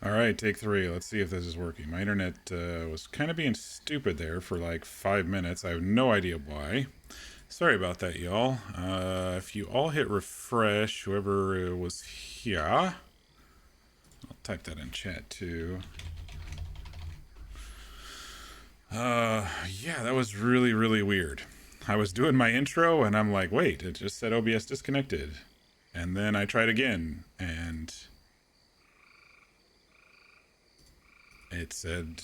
All right, take three. Let's see if this is working. My internet was kind of being stupid there for like 5 minutes. I have no idea why. Sorry about that, y'all. If you all hit refresh, whoever was here, I'll type that in chat too. Yeah, that was really, really weird. I was doing my intro and I'm like, wait, it just said OBS disconnected. And then I tried again and it said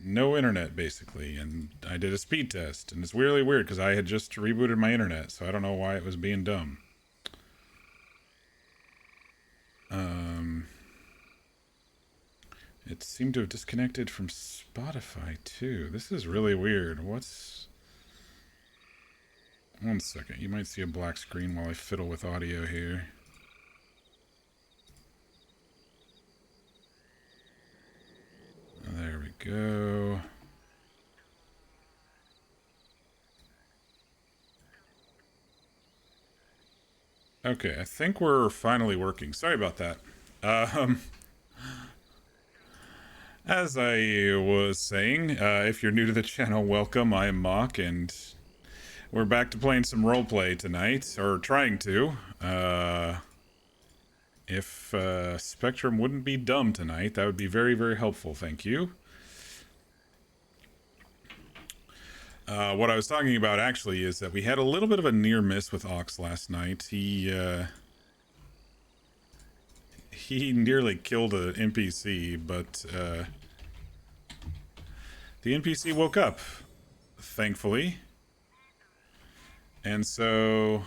no internet basically, and I did a speed test, and it's really weird because I had just rebooted my internet, so I don't know why it was being dumb. Um, it seemed to have disconnected from Spotify too. This is really weird. What's... One second, you might see a black screen while I fiddle with audio here. There we go. Okay, I think we're finally working. Sorry about that. Um, as I was saying, if you're new to the channel, welcome. I am Mock, and we're back to playing some roleplay tonight, or trying to. If Spectrum wouldn't be dumb tonight, that would be very, very helpful. Thank you. What I was talking about actually is that we had a little bit of a near miss with Ox last night. He nearly killed an NPC, but the NPC woke up, thankfully, and so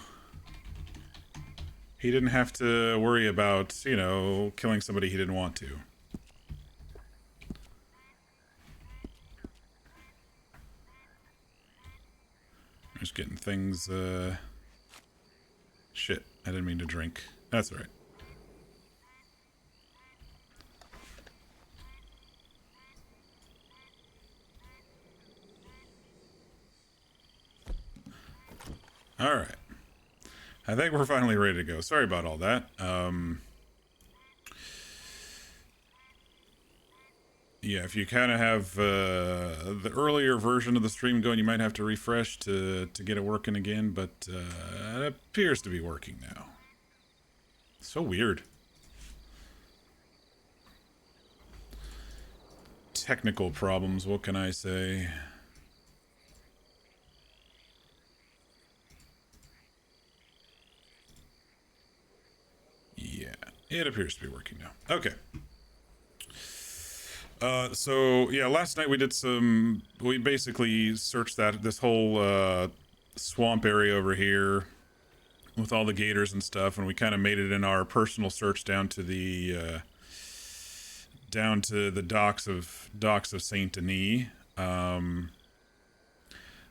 he didn't have to worry about, you know, killing somebody he didn't want to. Just getting things, shit, I didn't mean to drink. That's alright. Alright. I think we're finally ready to go. Sorry about all that. Yeah, if you kind of have the earlier version of the stream going, you might have to refresh to get it working again, but it appears to be working now. So weird. Technical problems, what can I say? Yeah, it appears to be working now. Okay. So yeah, last night we basically searched this whole swamp area over here with all the gators and stuff, and we kind of made it in our personal search down to the docks of Saint Denis.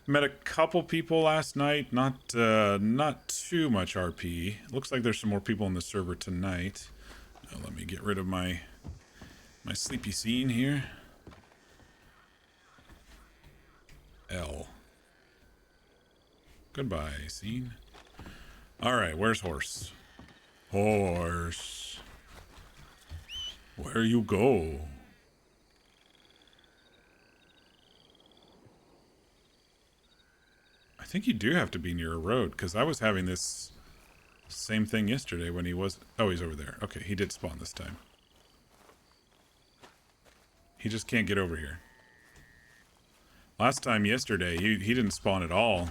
Met a couple people last night, not too much RP. Looks like there's some more people on the server tonight. Let me get rid of my sleepy scene here. L. Goodbye, scene. Alright, where's Horse? Horse. Where you go? I think you do have to be near a road, because I was having this same thing yesterday when he was... Oh, he's over there. Okay, he did spawn this time. He just can't get over here. Last time yesterday, he didn't spawn at all.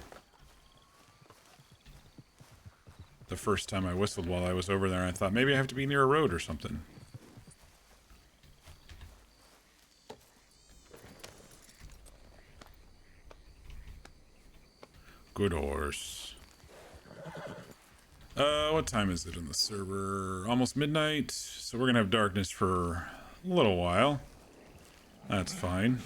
The first time I whistled while I was over there, I thought maybe I have to be near a road or something. Good horse. What time is it on the server? Almost midnight, so we're gonna have darkness for a little while. That's fine.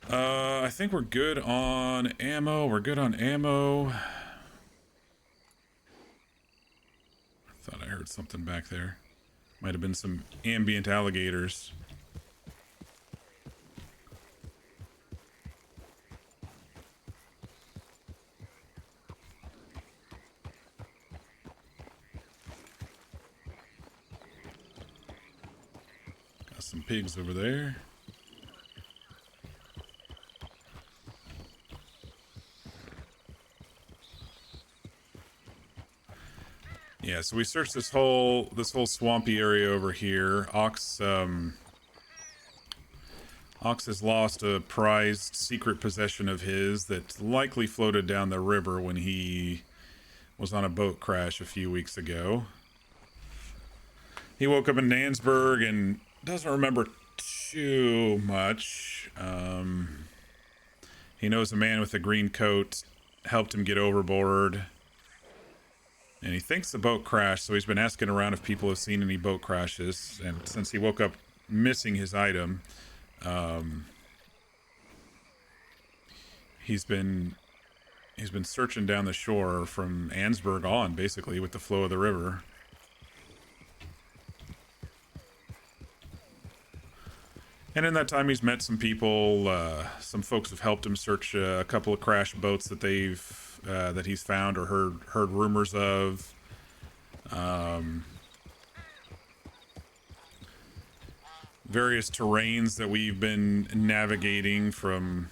I think we're good on ammo. We're good on ammo. I thought I heard something back there. Might have been some ambient alligators. Some pigs over there. Yeah, so we searched this whole swampy area over here. Ox has lost a prized secret possession of his that likely floated down the river when he was on a boat crash a few weeks ago. He woke up in Nansburg and doesn't remember too much. He knows a man with a green coat helped him get overboard. And he thinks the boat crashed, so he's been asking around if people have seen any boat crashes. And since he woke up missing his item, he's been searching down the shore from Ansburg on, basically, with the flow of the river. And in that time, he's met some people. Some folks have helped him search a couple of crashed boats that that he's found or heard rumors of. Various terrains that we've been navigating, from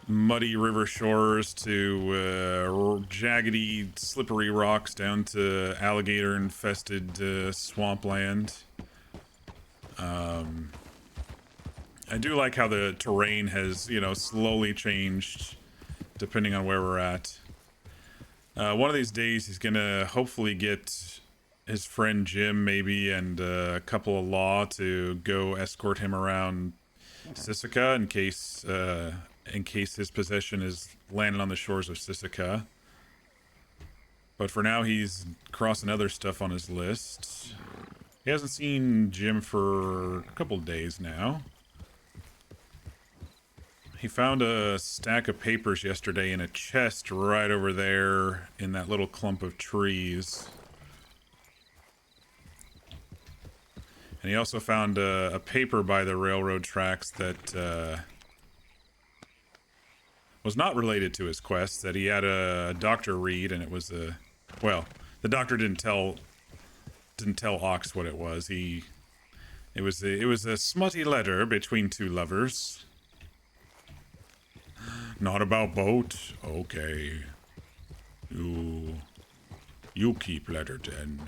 muddy river shores to jaggedy, slippery rocks down to alligator-infested swampland. I do like how the terrain has, slowly changed depending on where we're at. One of these days he's gonna hopefully get his friend Jim maybe and a couple of law to go escort him around Sisika in case his possession is landing on the shores of Sisika. But for now he's crossing other stuff on his list. He hasn't seen Jim for a couple days now. He found a stack of papers yesterday in a chest right over there in that little clump of trees. And he also found a paper by the railroad tracks that was not related to his quest, that he had a doctor read, and it was well, the doctor didn't tell Ox what it was. It was a smutty letter between two lovers. Not about boat? Okay. You keep letter 10.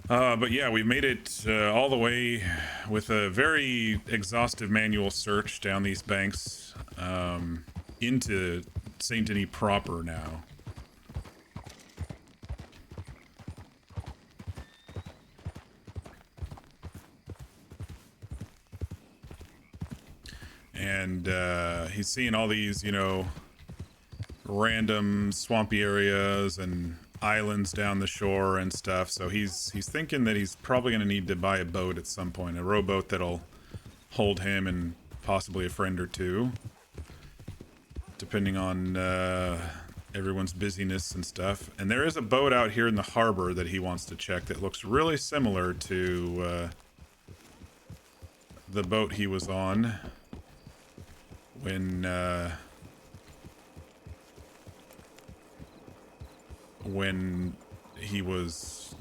But yeah, we made it all the way with a very exhaustive manual search down these banks into Saint Denis proper now. And he's seeing all these, random swampy areas and islands down the shore and stuff. So he's thinking that he's probably going to need to buy a boat at some point, a rowboat that'll hold him and possibly a friend or two, depending on everyone's busyness and stuff. And there is a boat out here in the harbor that he wants to check that looks really similar to the boat he was on when he was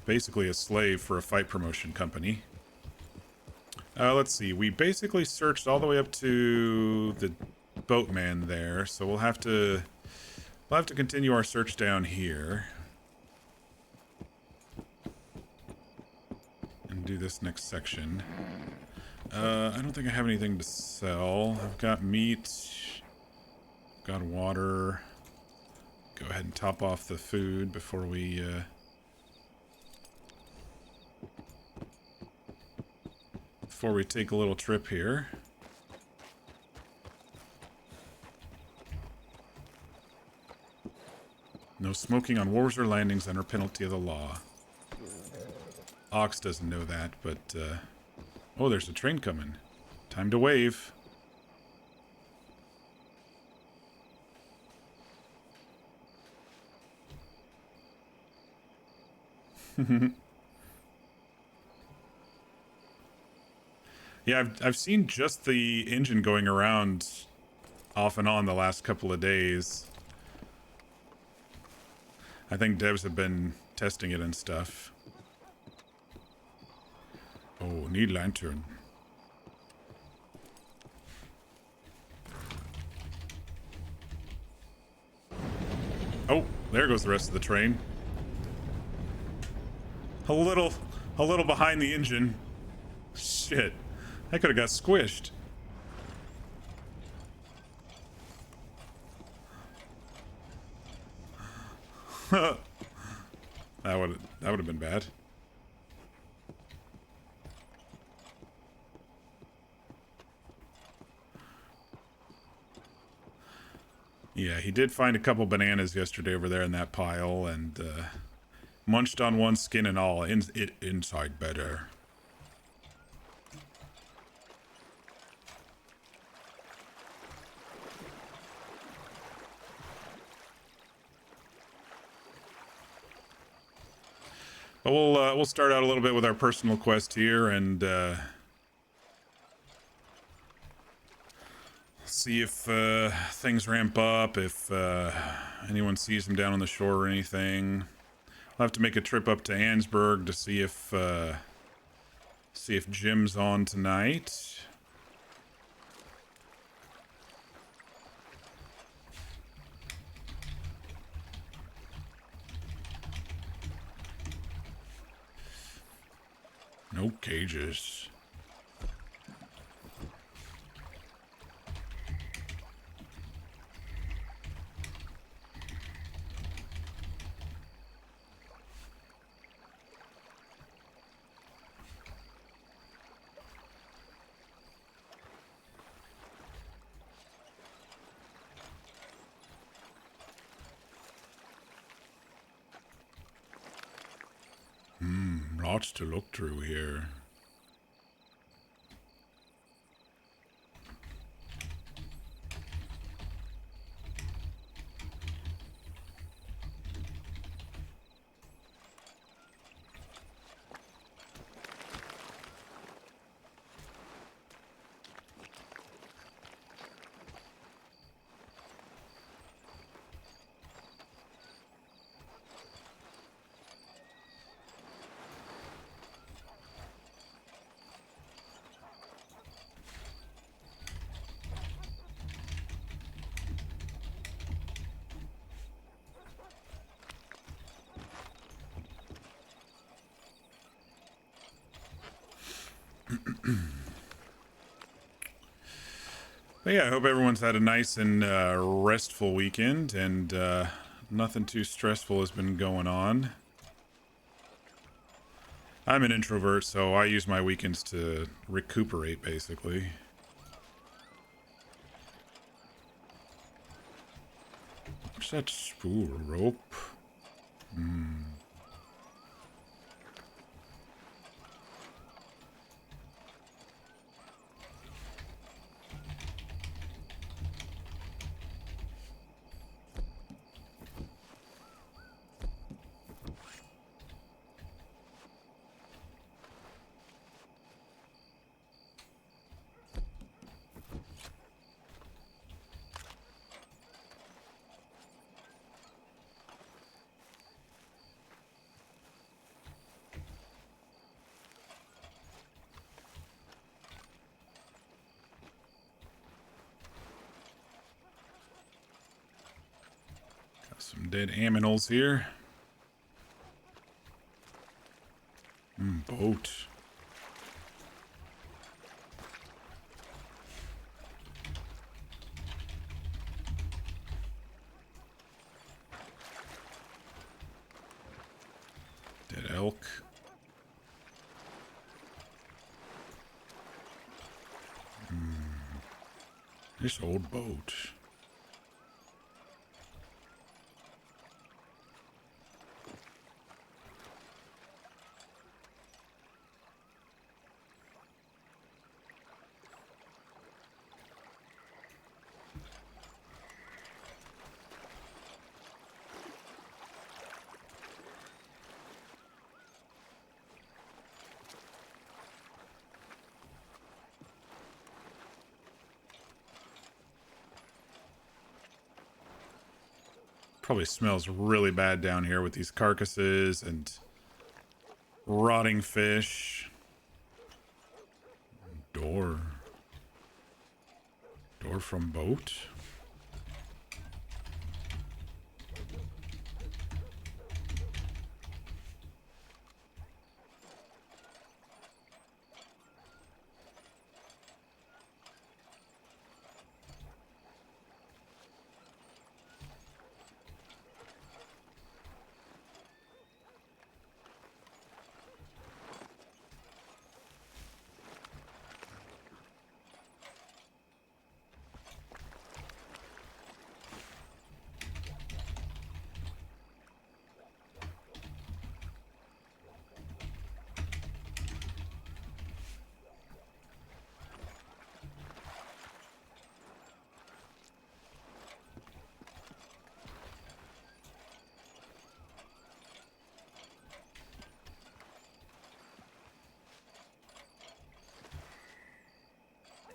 basically a slave for a fight promotion company. Let's see. We basically searched all the way up to the boatman there, so we'll have to continue our search down here and do this next section. I don't think I have anything to sell. I've got meat, got water. Go ahead and top off the food before we take a little trip here. No smoking on wharves or landings under penalty of the law. Ox doesn't know that, but oh, there's a train coming. Time to wave. Yeah, I've seen just the engine going around off and on the last couple of days. I think devs have been testing it and stuff. Oh, need lantern. Oh, there goes the rest of the train. A little behind the engine. Shit. I could have got squished. That would have been bad. Yeah, he did find a couple bananas yesterday over there in that pile, and munched on one, skin and all. Inside better. But we'll start out a little bit with our personal quest here, and see if things ramp up, if anyone sees him down on the shore or anything. I'll have to make a trip up to Ansburg to see if Jim's on tonight. No cages. Lots to look through here. But yeah, I hope everyone's had a nice and restful weekend, and nothing too stressful has been going on. I'm an introvert, so I use my weekends to recuperate, basically. What's that spool rope? Some dead aminals here. Boat. Dead elk. This old boat. Probably smells really bad down here with these carcasses and rotting fish. Door. Door from boat?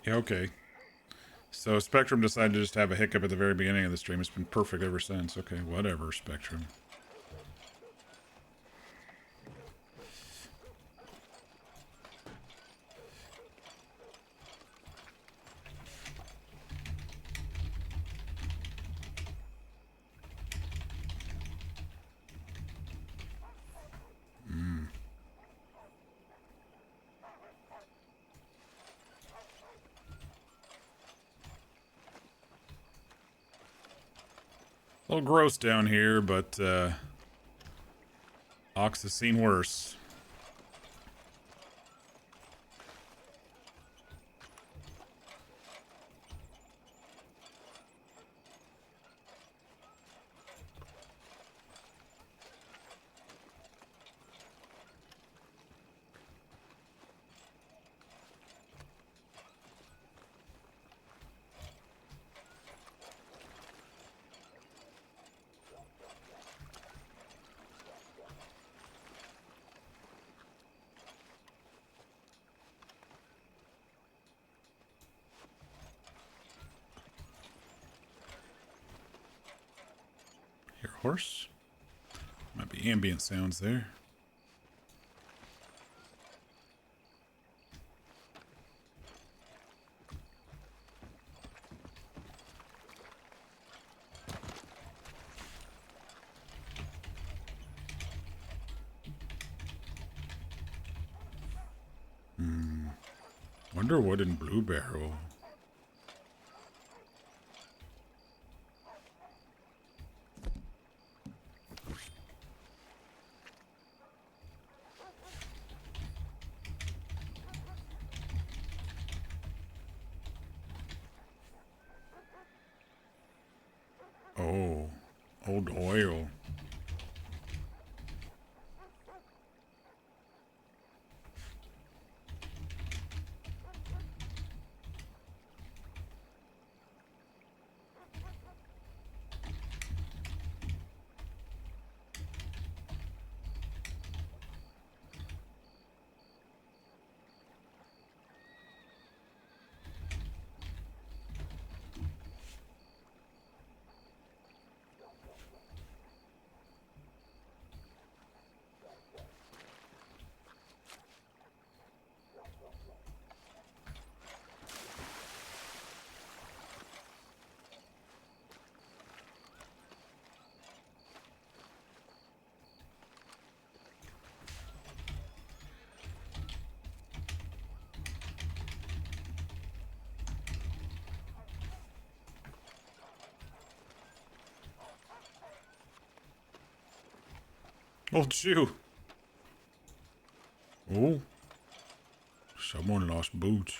Yeah, okay. So Spectrum decided to just have a hiccup at the very beginning of the stream. It's been perfect ever since. Okay, whatever, Spectrum. A little gross down here, but Ox has seen worse. Hear a horse? Might be ambient sounds there. Wonder what in Blue Barrel. Oh, old oil. Old shoe. Oh, someone lost boots.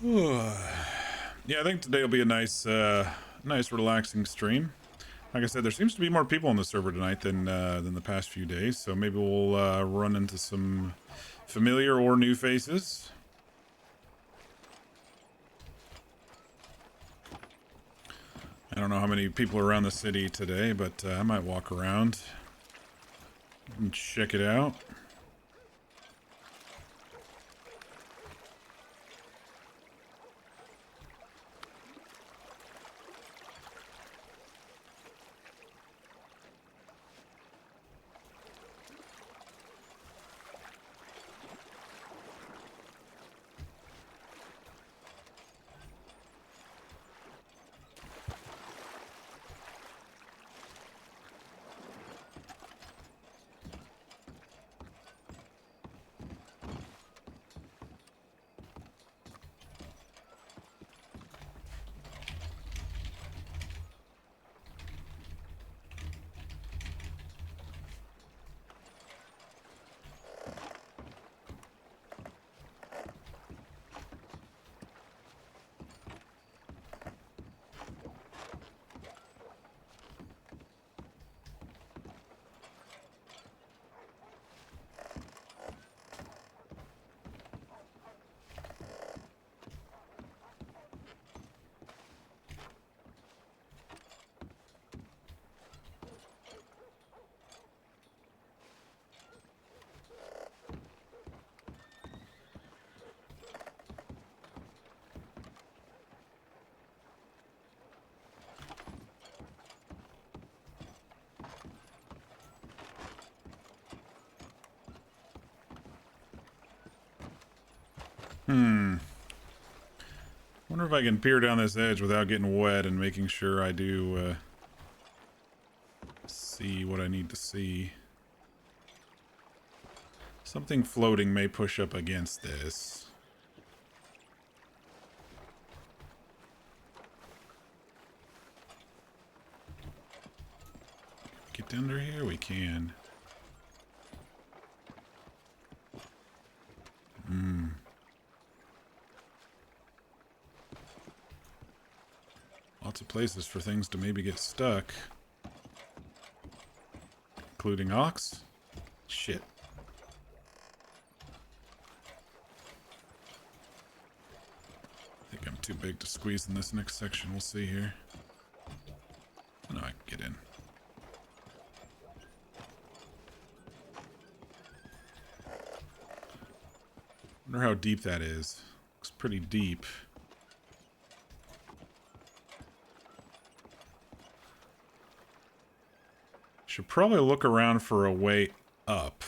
Yeah, I think today will be a nice relaxing stream. Like I said, there seems to be more people on the server tonight than the past few days, so maybe we'll run into some familiar or new faces. I don't know how many people are around the city today, but I might walk around and check it out. Wonder if I can peer down this edge without getting wet and making sure I do see what I need to see. Something floating may push up against this. Get under here? We can. Lots of places for things to maybe get stuck. Including ox? Shit. I think I'm too big to squeeze in this next section. We'll see here. No, I can get in. Wonder how deep that is. Looks pretty deep. Should probably look around for a way up.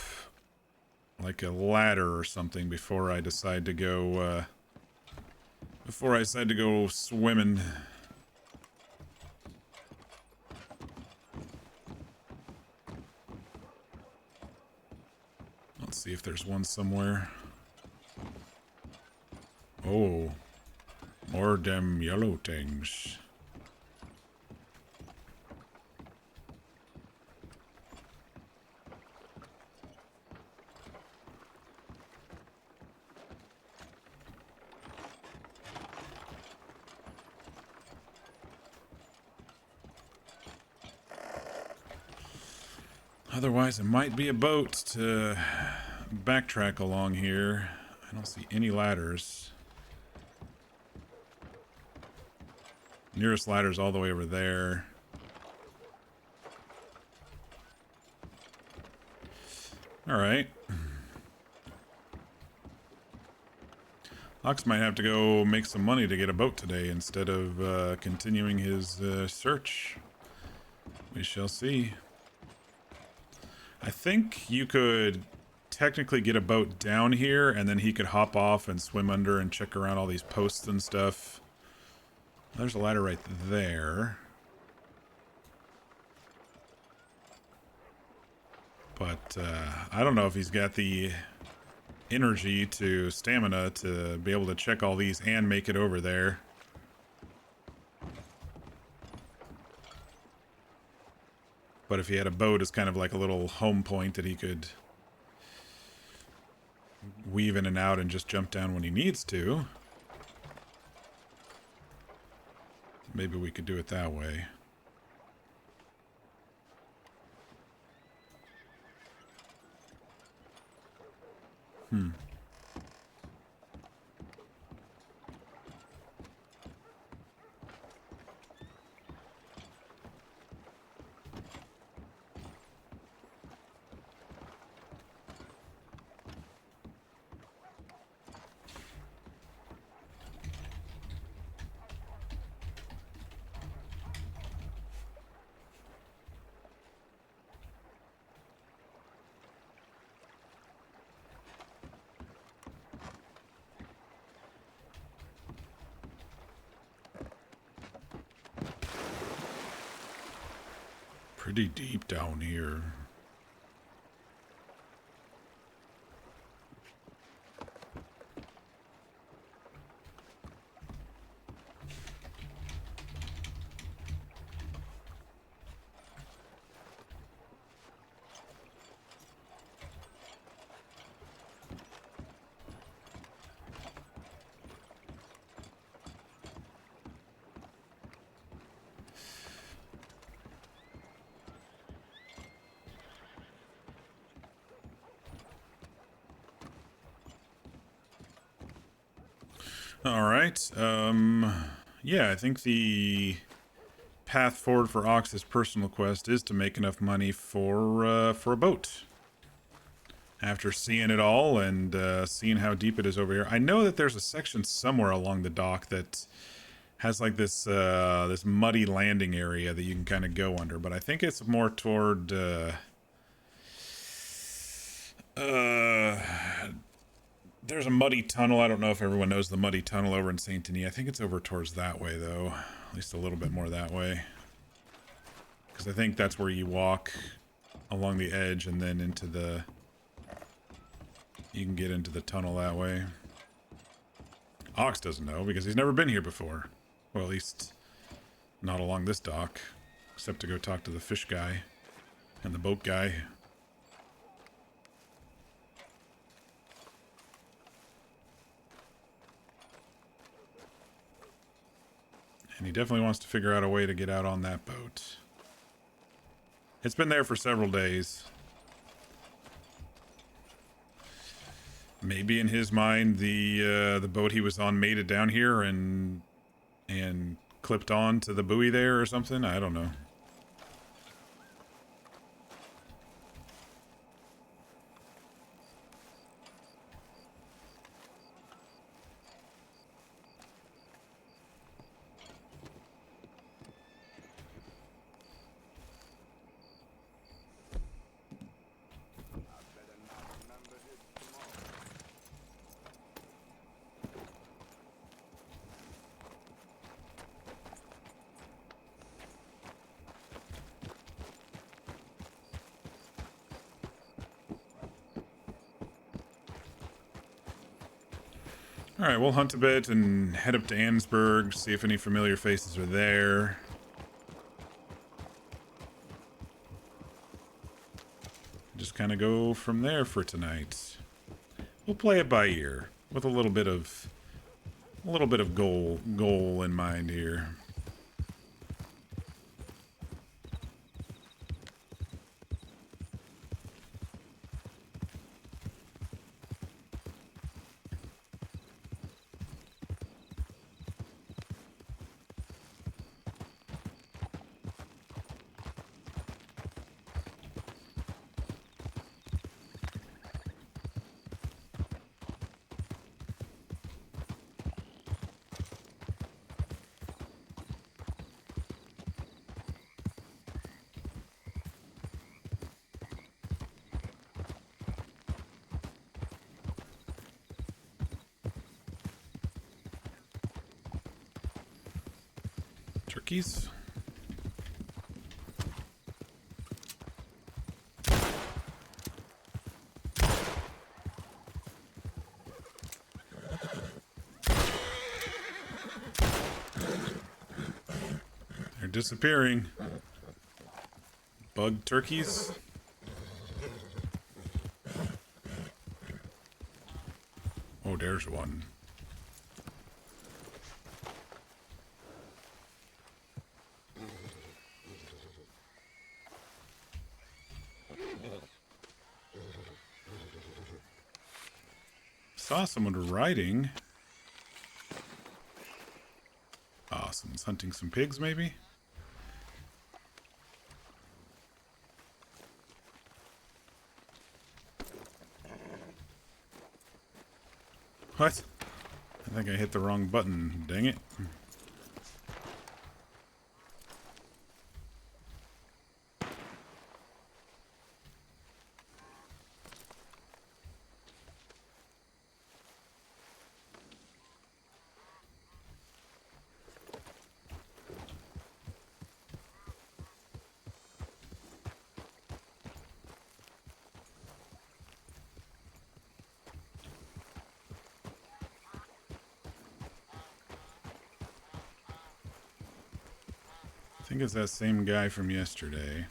Like a ladder or something before I decide to go, swimming. Let's see if there's one somewhere. Oh. More damn yellow things. Otherwise, it might be a boat to backtrack along here. I don't see any ladders. Nearest ladder's all the way over there. Alright. Ox might have to go make some money to get a boat today instead of continuing his search. We shall see. I think you could technically get a boat down here, and then he could hop off and swim under and check around all these posts and stuff. There's a ladder right there. But I don't know if he's got the energy to stamina to be able to check all these and make it over there. But if he had a boat as kind of like a little home point that he could weave in and out and just jump down when he needs to. Maybe we could do it that way. Pretty deep down here. All right. Yeah, I think the path forward for Ox's personal quest is to make enough money for a boat. After seeing it all and seeing how deep it is over here, I know that there's a section somewhere along the dock that has like this this muddy landing area that you can kind of go under, but I think it's more toward there's a muddy tunnel. I don't know if everyone knows the muddy tunnel over in Saint Denis. I think it's over towards that way, though. At least a little bit more that way. Because I think that's where you walk along the edge and then into the... You can get into the tunnel that way. Ox doesn't know because he's never been here before. Well, at least not along this dock. Except to go talk to the fish guy and the boat guy. And he definitely wants to figure out a way to get out on that boat. It's been there for several days. Maybe in his mind, the boat he was on made it down here and clipped on to the buoy there or something. I don't know. Alright, we'll hunt a bit and head up to Ansburg, see if any familiar faces are there. Just kind of go from there for tonight. We'll play it by ear, with a little bit of goal in mind here. Turkeys? They're disappearing. Bug turkeys? Oh, there's one. Saw someone riding. Oh, someone's hunting some pigs, maybe? What? I think I hit the wrong button. Dang it. I think it's that same guy from yesterday.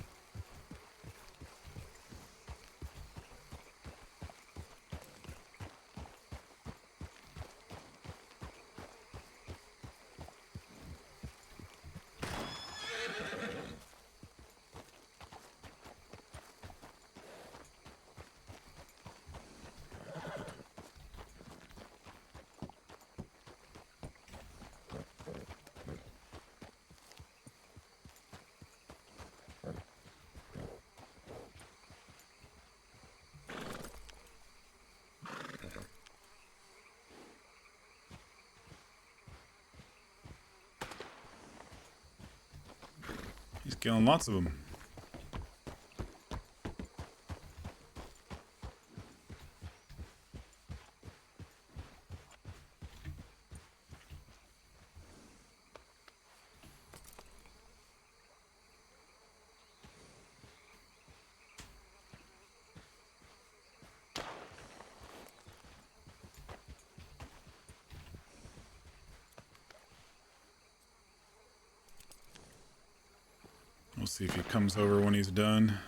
He's killing lots of them. We'll see if he comes over when he's done.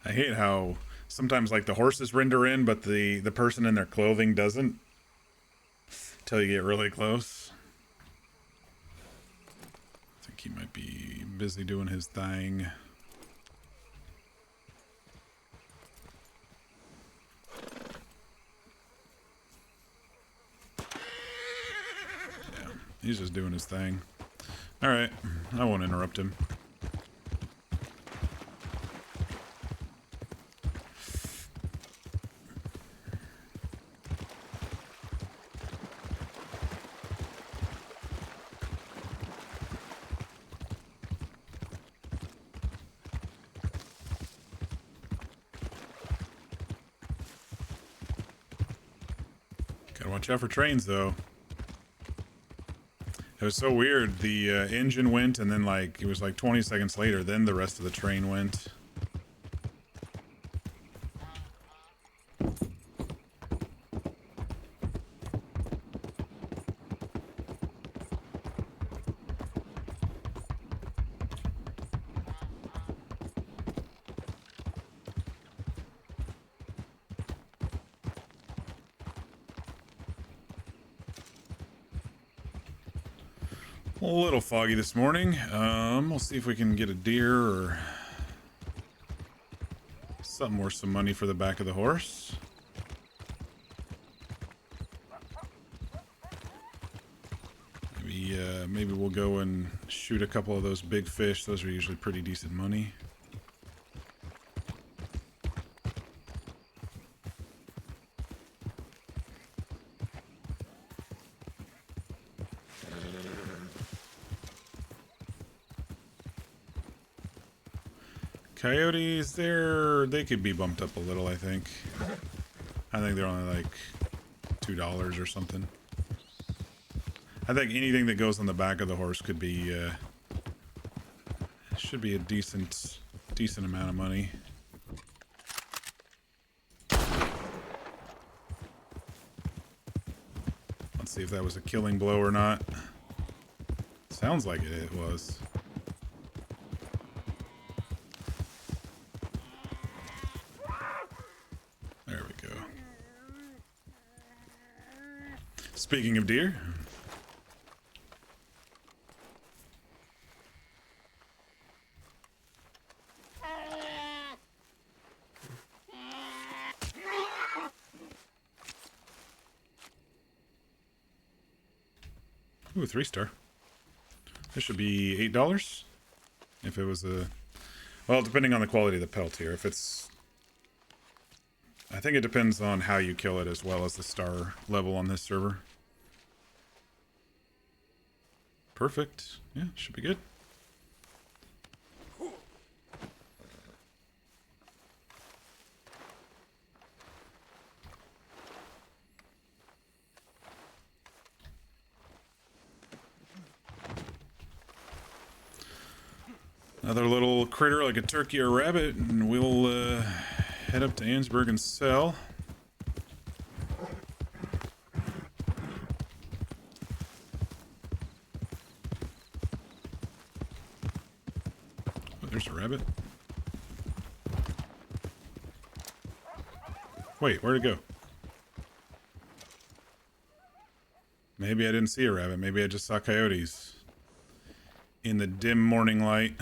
I hate how sometimes like the horses render in, but the person in their clothing doesn't until you get really close. I think he might be busy doing his thing. Yeah, he's just doing his thing. Alright, I won't interrupt him. Gotta watch out for trains, though. It was so weird. The engine went, and then, like, it was like 20 seconds later, then the rest of the train went. A little foggy this morning. We'll see if we can get a deer or something worth some money for the back of the horse. Maybe we'll go and shoot a couple of those big fish. Those are usually pretty decent money. Coyotes, they could be bumped up a little, I think. I think they're only like $2 or something. I think anything that goes on the back of the horse could be, should be a decent amount of money. Let's see if that was a killing blow or not. Sounds like it was. Speaking of deer. Ooh, 3-star. This should be $8. If it was a... Well, depending on the quality of the pelt here. If it's... I think it depends on how you kill it as well as the star level on this server. Perfect. Yeah, should be good. Another little critter like a turkey or rabbit, and we'll head up to Ansburg and sell. Oh, there's a rabbit. Wait, where'd it go? Maybe I didn't see a rabbit. Maybe I just saw coyotes in the dim morning light.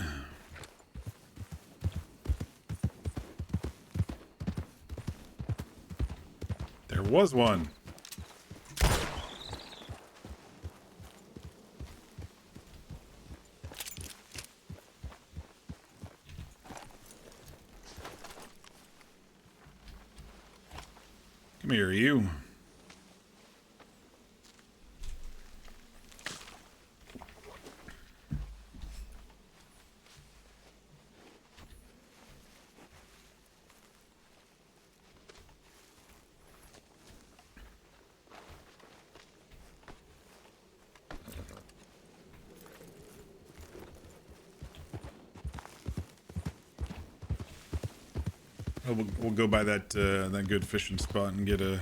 There was one. Come here, you. Oh, we'll go by that that good fishing spot and get a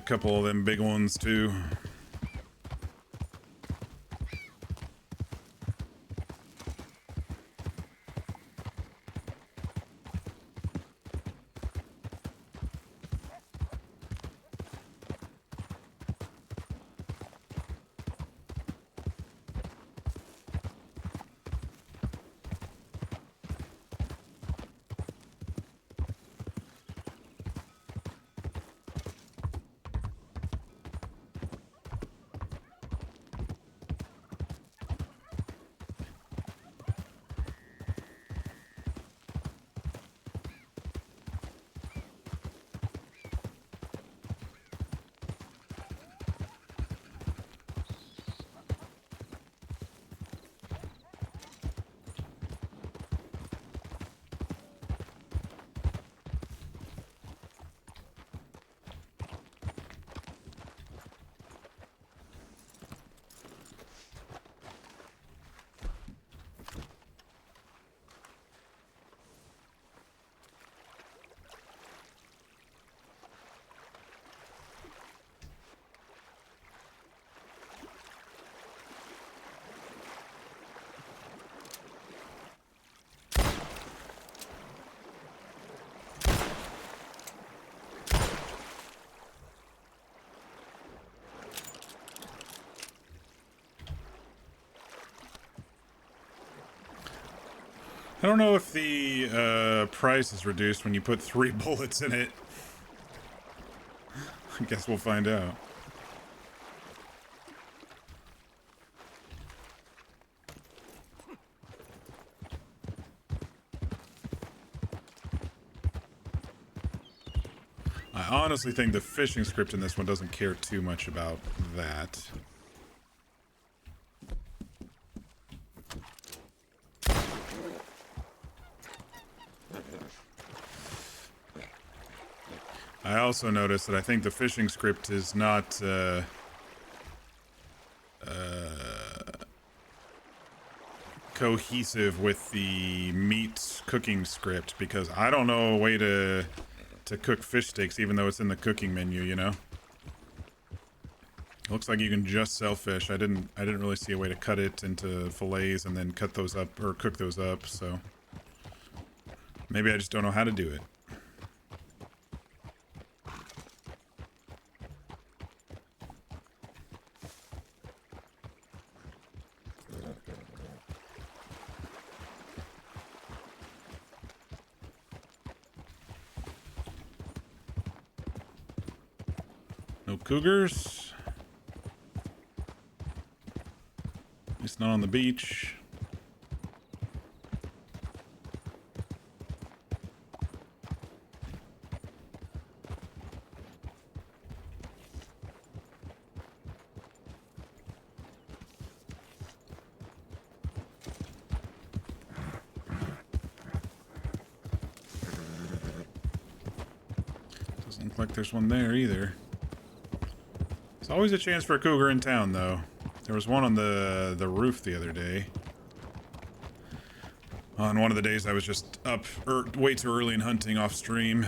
couple of them big ones too. I don't know if the price is reduced when you put 3 bullets in it. I guess we'll find out. I honestly think the fishing script in this one doesn't care too much about that. I also noticed that I think the fishing script is not cohesive with the meat cooking script, because I don't know a way to cook fish steaks even though it's in the cooking menu, you know? It looks like you can just sell fish. I didn't really see a way to cut it into fillets and then cut those up or cook those up, so maybe I just don't know how to do it. No cougars. At least not on the beach. Doesn't look like there's one there either. There's always a chance for a cougar in town, though. There was one on the roof the other day. On one of the days I was just up way too early and hunting off stream.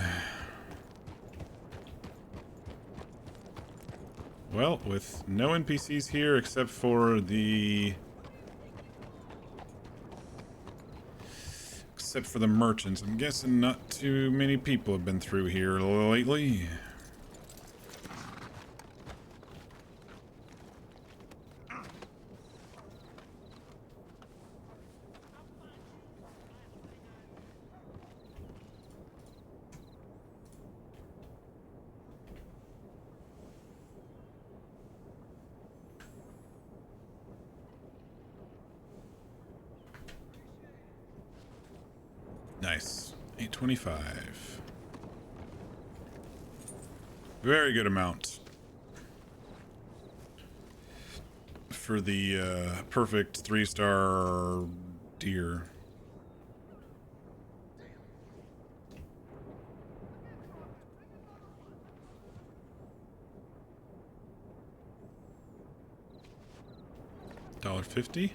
Well, with no NPCs here except for the merchants, I'm guessing not too many people have been through here lately. Nice. 825. Very good amount. For the perfect 3-star deer. $1.50.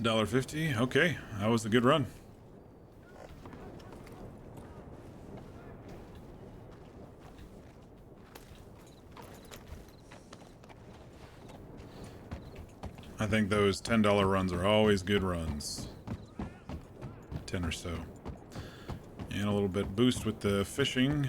$1.50. Okay, that was a good run. I think those $10 runs are always good runs. 10 or so. And a little bit boost with the fishing.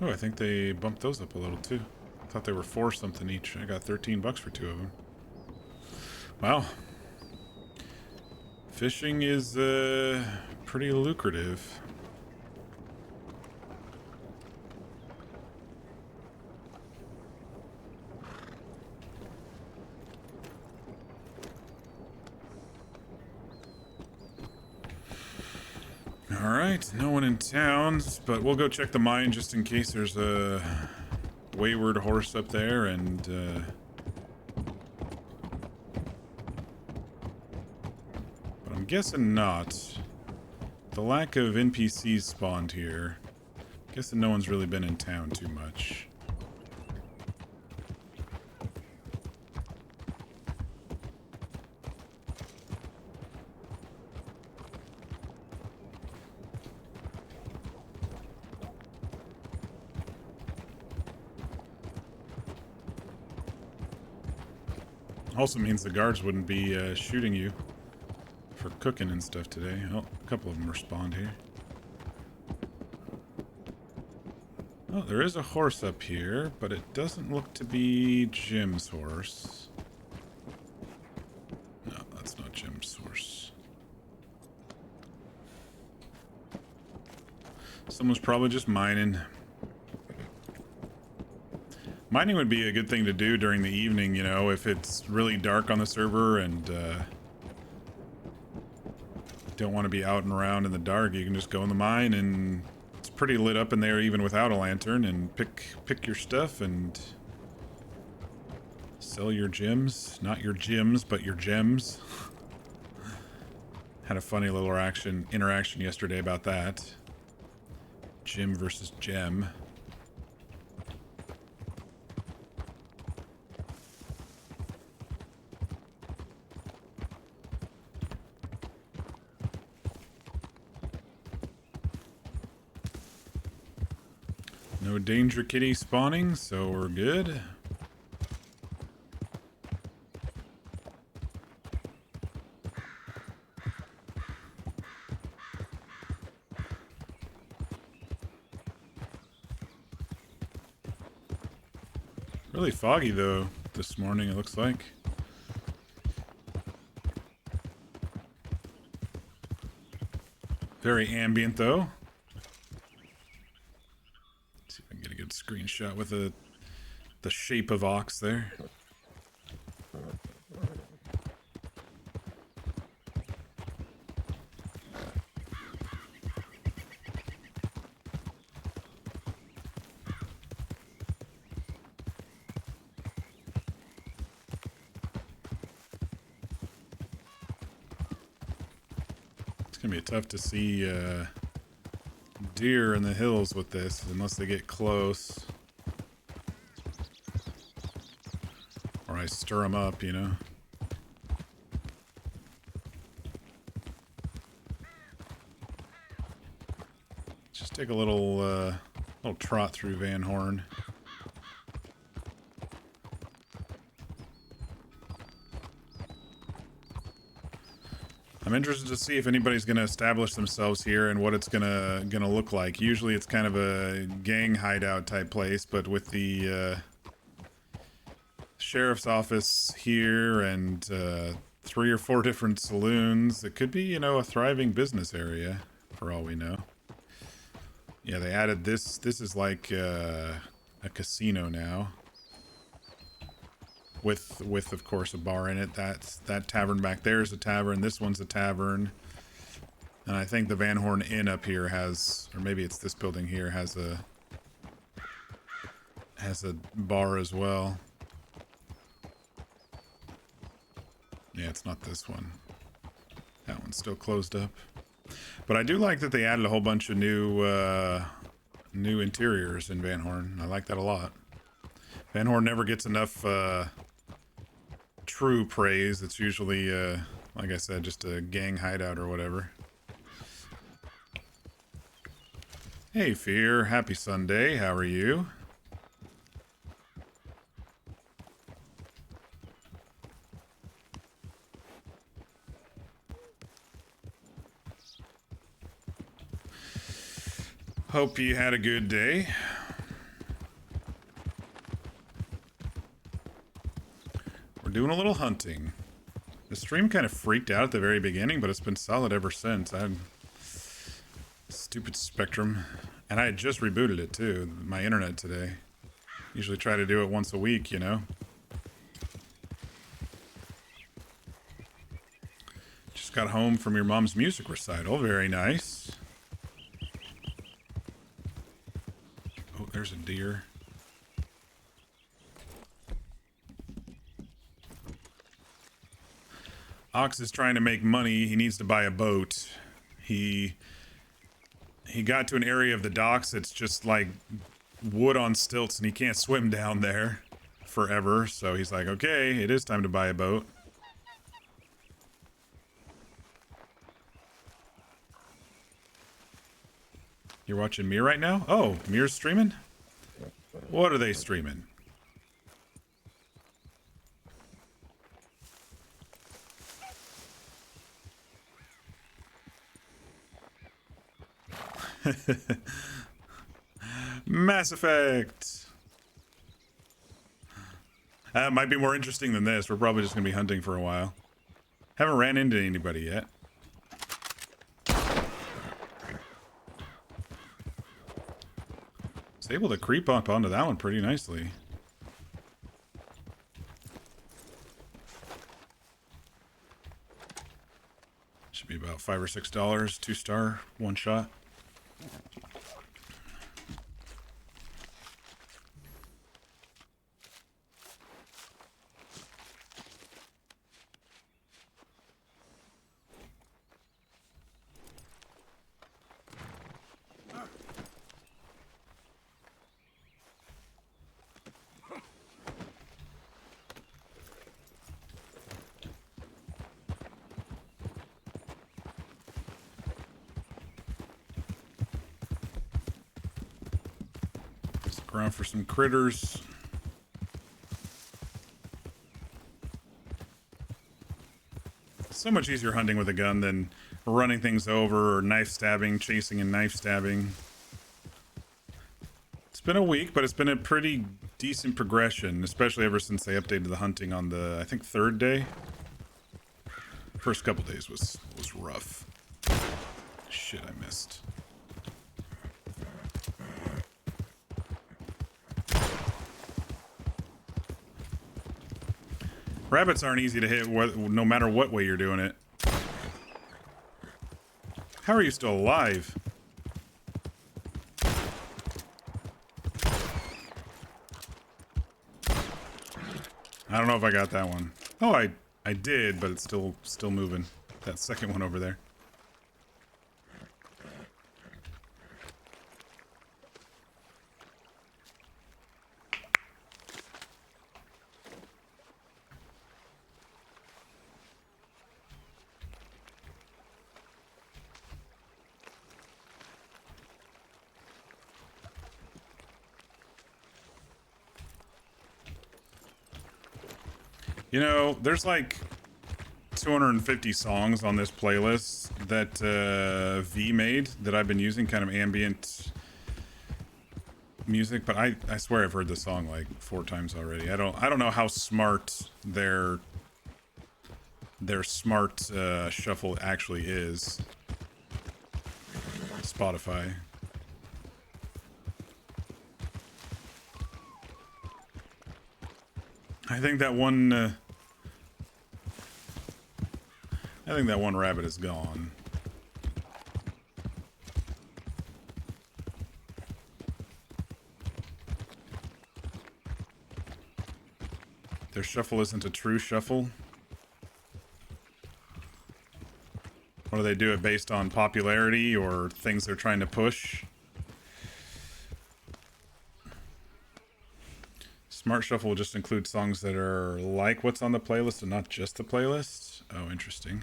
Oh, I think they bumped those up a little too. I thought they were 4 something each. I got 13 bucks for 2 of them. Wow. Fishing is pretty lucrative. Alright, no one in town, but we'll go check the mine just in case there's a wayward horse up there, and but I'm guessing not. The lack of NPCs spawned here. Guessing no one's really been in town too much. Also means the guards wouldn't be shooting you for cooking and stuff today. Oh, a couple of them respawned here. Oh, there is a horse up here, but it doesn't look to be Jim's horse. No, that's not Jim's horse. Someone's probably just mining. Mining would be a good thing to do during the evening, you know, if it's really dark on the server and don't want to be out and around in the dark. You can just go in the mine and it's pretty lit up in there even without a lantern, and pick your stuff and sell your gems. Not your gems, but your gems. Had a funny little interaction yesterday about that. Gem versus gem. No danger kitty spawning, so we're good. Really foggy though this morning, it looks like. Very ambient though. Let's see if I can get a good screenshot with the shape of Ox there. It's gonna be tough to see deer in the hills with this unless they get close. Or I stir them up, you know. Just take a little trot through Van Horn. I'm interested to see if anybody's going to establish themselves here and what it's gonna look like. Usually it's kind of a gang hideout type place, but with the sheriff's office here and 3 or 4 different saloons, it could be, you know, a thriving business area for all we know. Yeah, they added this. This is like a casino now. With of course a bar in it. That tavern back there is a tavern. This one's a tavern. And I think the Van Horn Inn up here has, or maybe it's this building here, has a bar as well. Yeah, it's not this one. That one's still closed up. But I do like that they added a whole bunch of new interiors in Van Horn. I like that a lot. Van Horn never gets enough true praise. It's usually, like I said, just a gang hideout or whatever. Hey, Fear. Happy Sunday. How are you? Hope you had a good day. We're doing a little hunting. The stream kind of freaked out at the very beginning, but it's been solid ever since. Stupid Spectrum. And I had just rebooted it too, my internet today. Usually try to do it once a week, you know. Just got home from your mom's music recital. Very nice. Oh, there's a deer. Ox is trying to make money. He needs to buy a boat. He got to an area of the docks that's just like wood on stilts, and he can't swim down there forever. So he's like, okay, it is time to buy a boat. You're watching Mir right now? Oh, Mir's streaming? What are they streaming? Mass Effect. That might be more interesting than this. We're probably just gonna be hunting for a while. Haven't ran into anybody yet. was able to creep up onto that one pretty nicely. Should be about $5 or $6, 2-star, one shot. Around for some critters. So much easier hunting with a gun than running things over or knife stabbing, chasing and knife stabbing. It's been a week, but it's been a pretty decent progression, especially ever since they updated the hunting on the, I think, 3rd day. First couple days was rough. Shit, I missed. Rabbits aren't easy to hit no matter what way you're doing it. How are you still alive? I don't know if I got that one. Oh, I did, but it's still moving. That second one over there. You know, there's like 250 songs on this playlist that V made that I've been using, kind of ambient music, but I swear I've heard the song like 4 times already. I don't know how smart their smart shuffle actually is. Spotify. I think that one rabbit is gone. Their shuffle isn't a true shuffle. Or do they do it based on popularity or things they're trying to push? Smart Shuffle will just include songs that are like what's on the playlist and not just the playlist? Oh, interesting.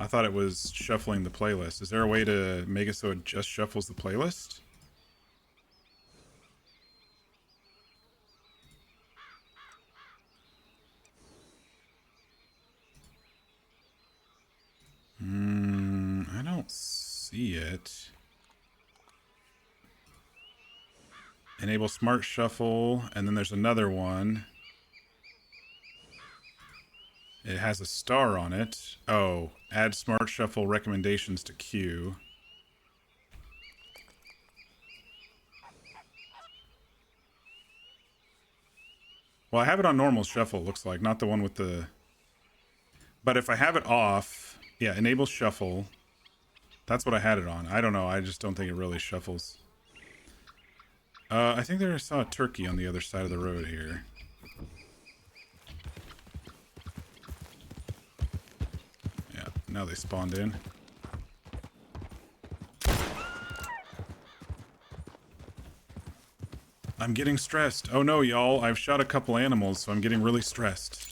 I thought it was shuffling the playlist. Is there a way to make it so it just shuffles the playlist? I don't see it. Enable Smart Shuffle, and then there's another one. It has a star on it. Oh, add Smart Shuffle recommendations to queue. Well, I have it on normal shuffle, it looks like, not the one with the... But if I have it off, yeah, enable shuffle. That's what I had it on. I don't know, I just don't think it really shuffles. I think I saw a turkey on the other side of the road here. Yeah, now they spawned in. I'm getting stressed. Oh no, y'all, I've shot a couple animals, so I'm getting really stressed.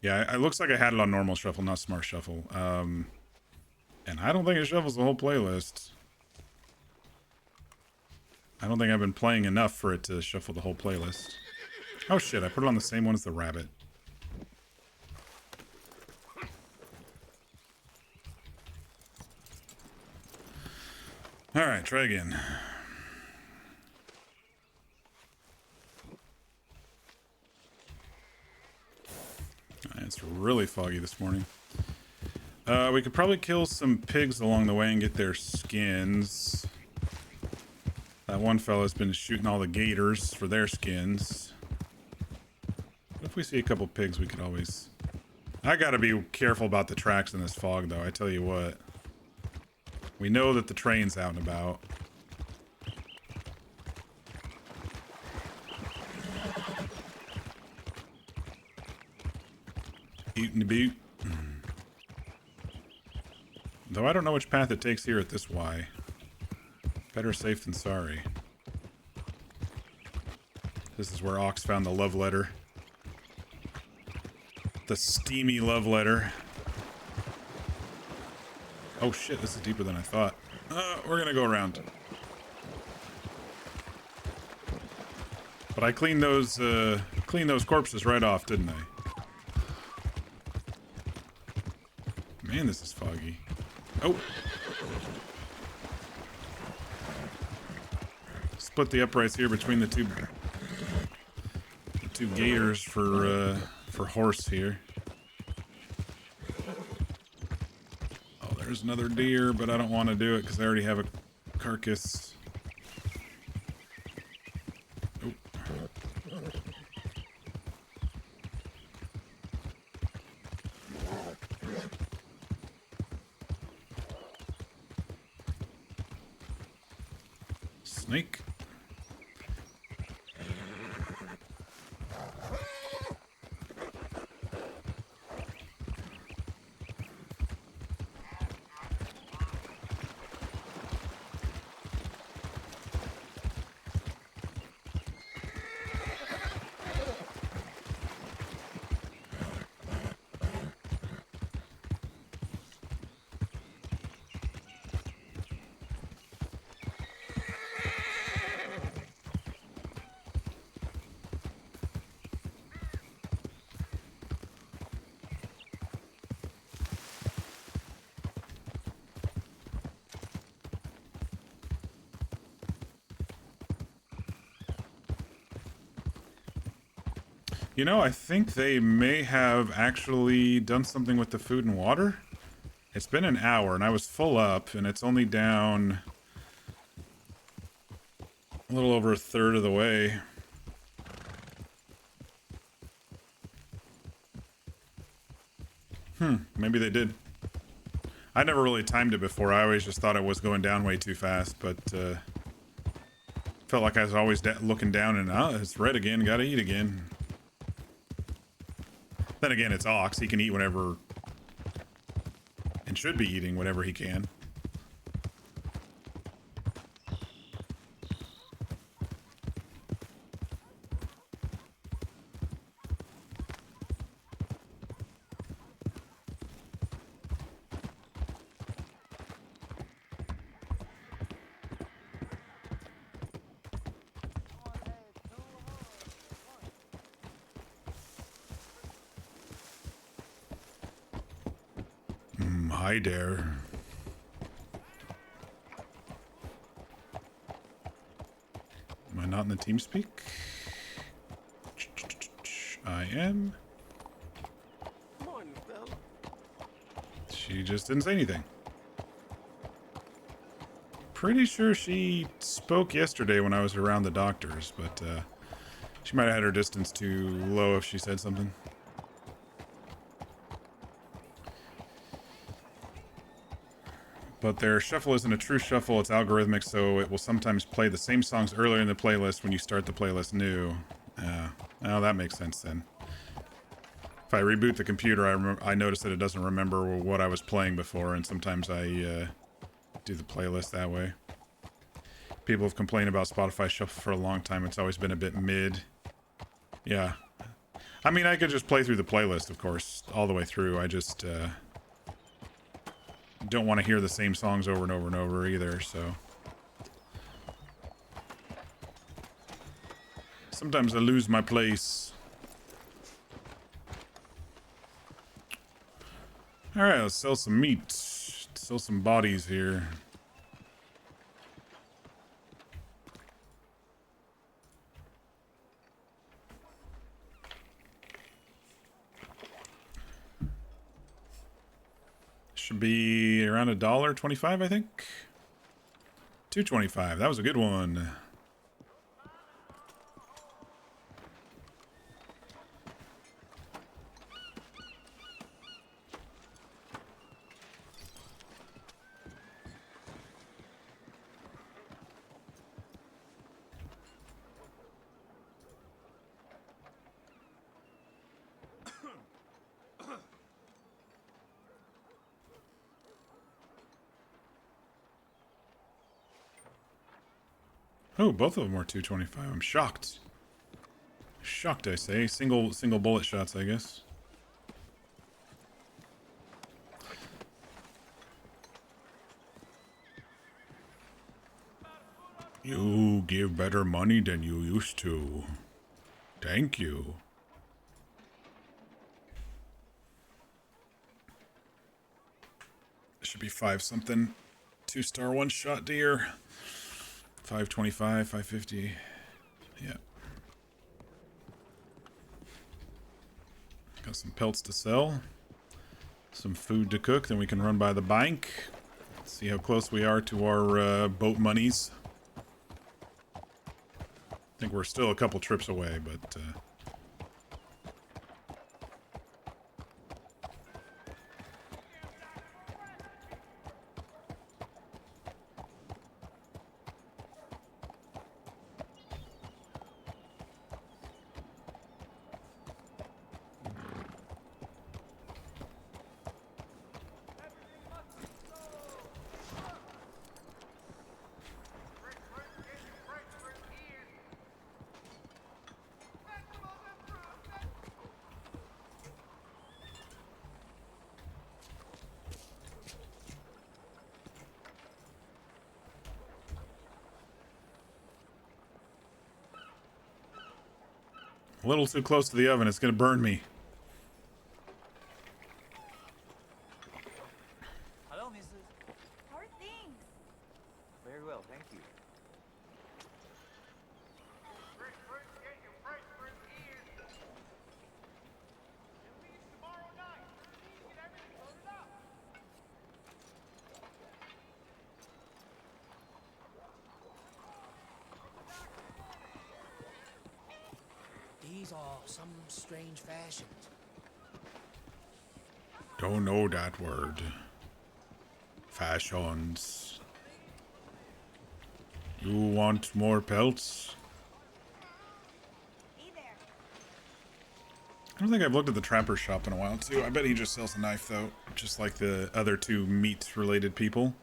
Yeah, it looks like I had it on normal shuffle, not smart shuffle. And I don't think it shuffles the whole playlist. I don't think I've been playing enough for it to shuffle the whole playlist. Oh shit, I put it on the same one as the rabbit. Alright, try again. really foggy this morning. We could probably kill some pigs along the way and get their skins. That one fella's been shooting all the gators for their skins. If we see a couple pigs, we could always... I gotta be careful about the tracks in this fog, though, I tell you what. We know that the train's out and about. Eating the boot. Though I don't know which path it takes here at this Y. Better safe than sorry. This is where Ox found the love letter. The steamy love letter. Oh shit, this is deeper than I thought. We're gonna go around. But I cleaned those corpses right off, didn't I? Man, this is foggy. Oh! Split the uprights here between the two gators for horse here. Oh, there's another deer, but I don't want to do it because I already have a carcass. Oh. Snake. You know, I think they may have actually done something with the food and water. It's been an hour and I was full up and it's only down a little over a third of the way. Maybe they did. I never really timed it before. I always just thought it was going down way too fast, but felt like I was always looking down and, oh, it's red again, gotta eat again. Then again, it's Ox. He can eat whenever, and should be eating whatever he can. Hi there. Am I not in the team speak? I am. She just didn't say anything. Pretty sure she spoke yesterday when I was around the doctors, but she might have had her distance too low if she said something. But their shuffle isn't a true shuffle, it's algorithmic, so it will sometimes play the same songs earlier in the playlist when you start the playlist new. Oh, that makes sense then. If I reboot the computer, I notice that it doesn't remember what I was playing before, and sometimes I do the playlist that way. People have complained about Spotify Shuffle for a long time. It's always been a bit mid. Yeah. I mean, I could just play through the playlist, of course, all the way through. I just... don't want to hear the same songs over and over and over either, so sometimes I lose my place. Alright, let's sell some meat. Sell some bodies here. be around $1.25, I think. $2.25. That was a good one. Oh, both of them were 225. I'm shocked. Shocked, I say. Single bullet shots, I guess. You give better money than you used to. Thank you. Should be 5 something. 2-star 1-shot deer. 525, 550. Yeah. Got some pelts to sell. Some food to cook. Then we can run by the bank. See how close we are to our boat monies. I think we're still a couple trips away, but... a little too close to the oven. It's going to burn me. Hello, Mrs. How are things? Very well, thank you. These are some strange fashions. Don't know that word. Fashions. You want more pelts? Hey there. I don't think I've looked at the trapper shop in a while, too. I bet he just sells a knife, though. Just like the other two meat-related people.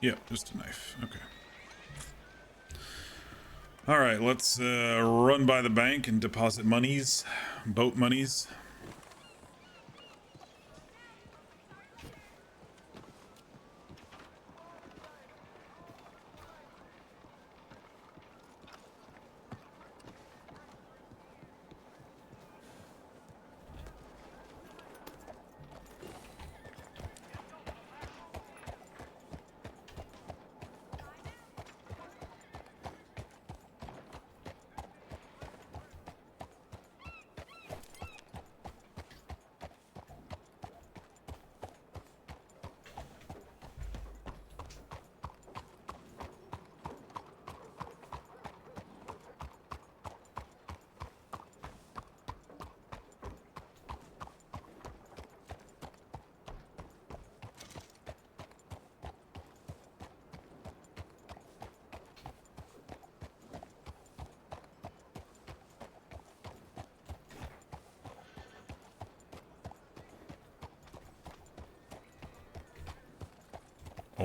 Yeah, just a knife. Okay. Alright, let's run by the bank and deposit monies. Boat monies.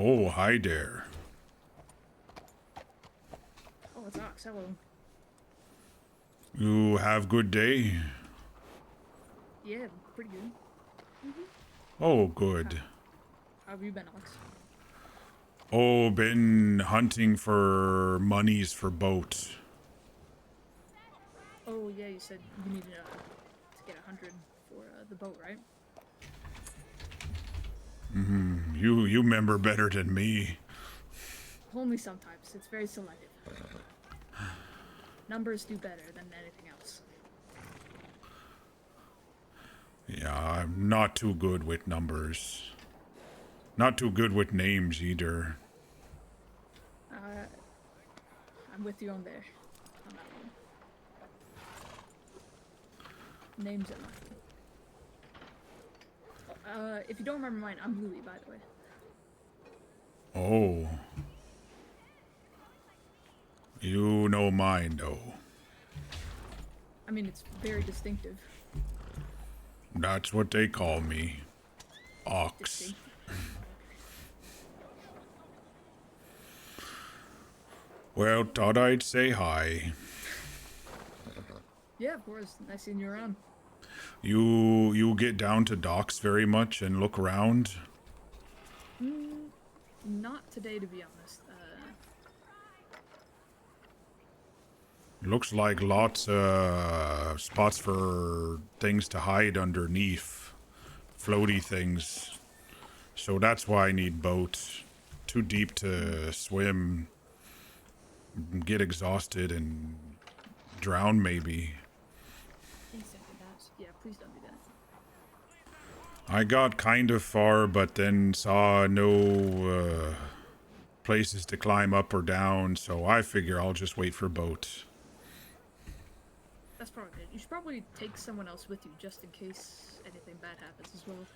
Oh, hi there. Oh, it's Ox. Hello. You have good day? Yeah, pretty good. Oh, good. How have you been, Ox? Oh, been hunting for monies for boat. Oh, yeah, you said you needed to get 100 for the boat, right? You remember better than me. Only sometimes. It's very selective. Numbers do better than anything else. Yeah, I'm not too good with numbers. Not too good with names either. I'm with you on there. On that one. Names are not good. If you don't remember mine, I'm Louis, by the way. Oh. You know mine, though. I mean, it's very distinctive. That's what they call me. Ox. Distinct. Well, thought I'd say hi. Yeah, of course. Nice seeing you around. You get down to docks very much and look around? Not today, to be honest. Looks like lots of spots for things to hide underneath. Floaty things. So that's why I need boats. Too deep to swim. Get exhausted and drown maybe. Please don't do that. Yeah, please don't do that. I got kind of far, but then saw no places to climb up or down, so I figure I'll just wait for boat. That's probably it. You should probably take someone else with you just in case anything bad happens as well.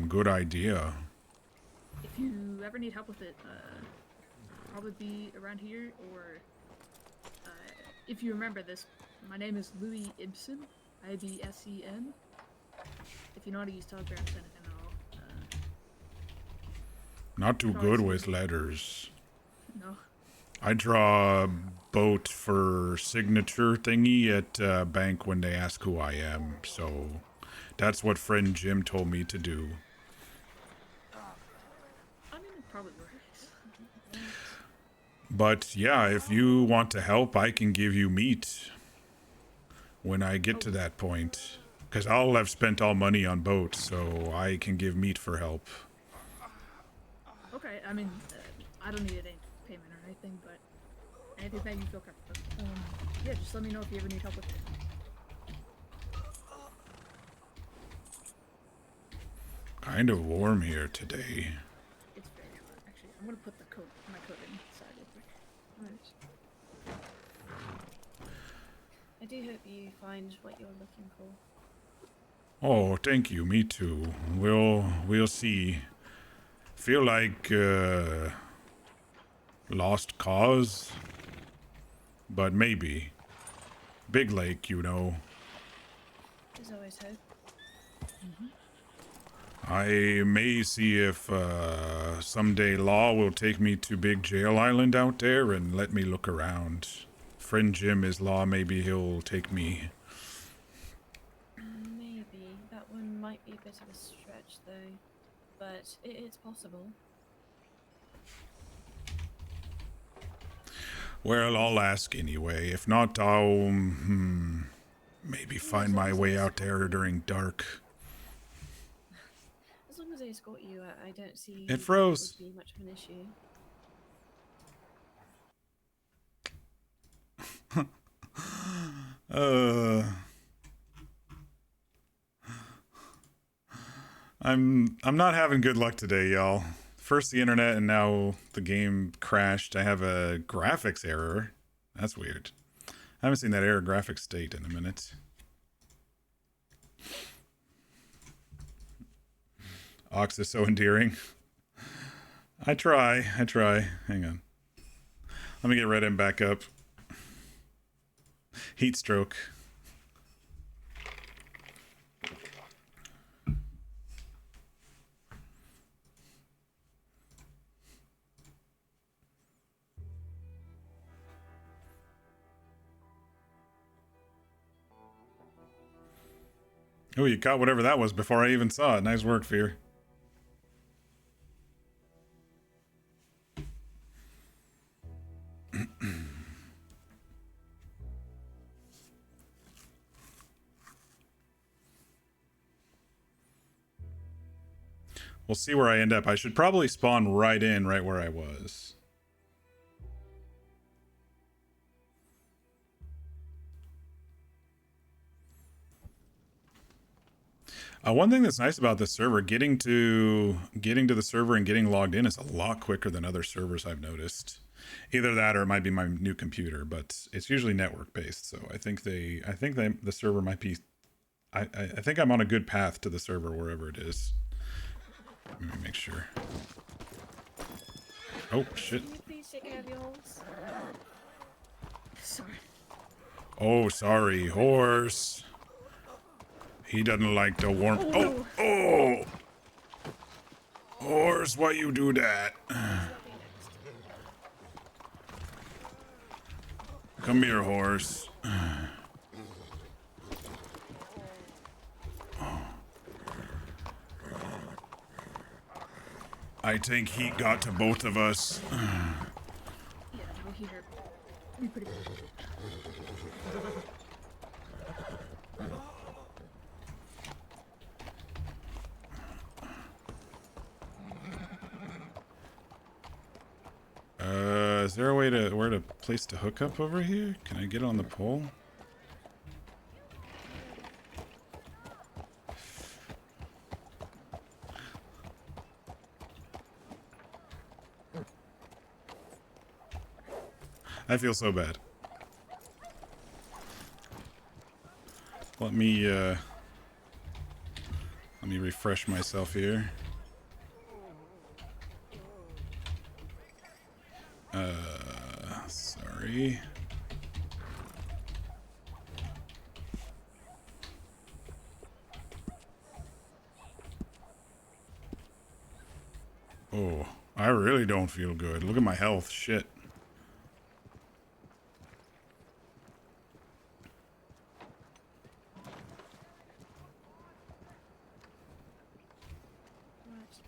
Good idea. If you ever need help with it, probably be around here, or if you remember this, my name is Louis Ibsen, Ibsen. If you know how to use Telegram, send it and I'll. Not too Can good always with letters. No. I draw a boat for signature thingy at bank when they ask who I am, so that's what friend Jim told me to do. I mean, it probably works. But yeah, if you want to help, I can give you meat when I get to that point. Because I'll have spent all money on boats, so I can give meat for help. Okay, I mean, I don't need any payment or anything, but anything that you feel comfortable. Yeah, just let me know if you ever need help with it. Kind of warm here today. It's very hot, actually. I'm gonna put my coat inside real quick. Right. I do hope you find what you're looking for. Oh, thank you. Me too. We'll see. Feel like lost cause, but maybe. Big lake, you know. There's always hope. I may see if someday Law will take me to Big Jail Island out there and let me look around. Friend Jim is Law, maybe he'll take me. Maybe. That one might be a bit of a stretch, though. But it's possible. Well, I'll ask anyway. If not, I'll maybe find my way out there during dark. As long as I escort you, I don't see It froze. That would be much of an issue. I'm not having good luck today, y'all. First the internet and now the game crashed. I have a graphics error. That's weird. I haven't seen that error graphics state in a minute. Ox is so endearing. I try. Hang on. Let me get Reddit back up. Heat stroke. Oh, you caught whatever that was before I even saw it. Nice work, Fear. We'll see where I end up. I should probably spawn right where I was. One thing that's nice about this server, getting to the server and getting logged in is a lot quicker than other servers I've noticed. Either that or it might be my new computer, but it's usually network based. So I think the server might be. I think I'm on a good path to the server wherever it is. Let me make sure. Oh shit! Can you please take care of your holes? Sorry. Oh, sorry, horse. He doesn't like the warmth. Oh, Oh, horse, why you do that? Come here, horse. I think he got to both of us. Yeah, we'll hear. We put it. Is there a way to place to hook up over here? Can I get on the pole? I feel so bad. Let me refresh myself here. Sorry. Oh, I really don't feel good. Look at my health. Shit. Right.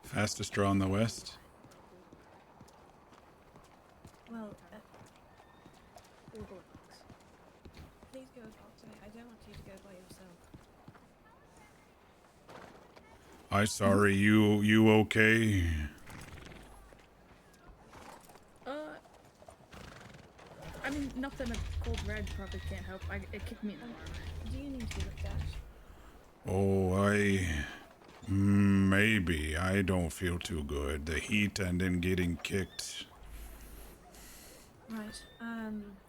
Fastest draw in the west. Well, We'll go with Fox. please go with Fox. I don't want you to go by yourself. I sorry, you okay? I mean, nothing a cold red probably can't help. It kicked me in the arm. Do you need to be looked at? Oh, maybe. I don't feel too good. The heat and then getting kicked. Right.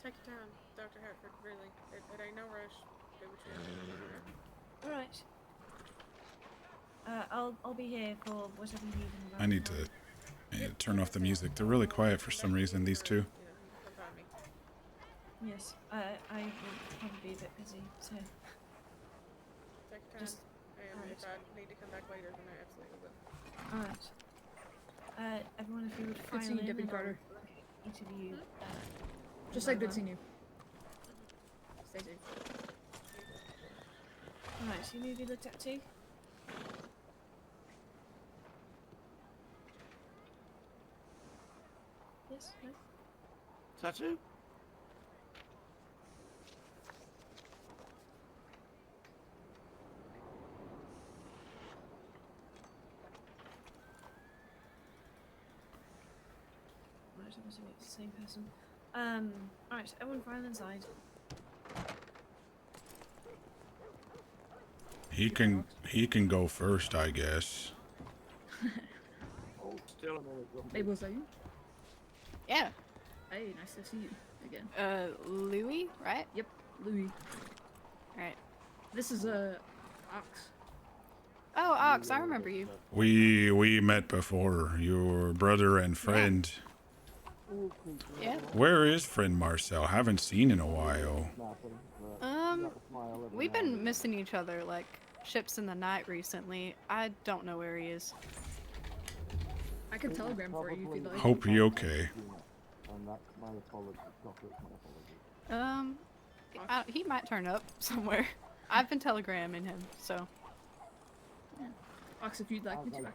Take your time, Dr. Hartford, really. It ain't no rush. Do what you All right. I'll be here for whatever you need. In the I need to turn off the music. They're really quiet for some reason, these two. come find me. Yes. I will probably be a bit busy, so. Take your time. Just- And if I need to come back later, then I absolutely will. All right. Everyone, if you would file seeing you, in, Deputy and I'll Carter. look at each of you. Just like good seeing you. Stay safe. All right. So you need to be looked at too. Yes. No. Tattoo? Right. Obviously, it's the same person. All right. Everyone, file inside. He can go first, I guess. Still a minute. Hey, was that you? Yeah. Hey, nice to see you again. Louis, right? Yep, Louis. Alright. This is Ox. Oh, Ox, I remember you. We met before. Your brother and friend. Yeah. Where is friend Marcel? Haven't seen in a while. We've been missing each other like ships in the night recently. I don't know where he is. I can telegram for you if you'd like. Hope he okay. He might turn up somewhere. I've been telegramming him, so. Ox, if you'd like me to, I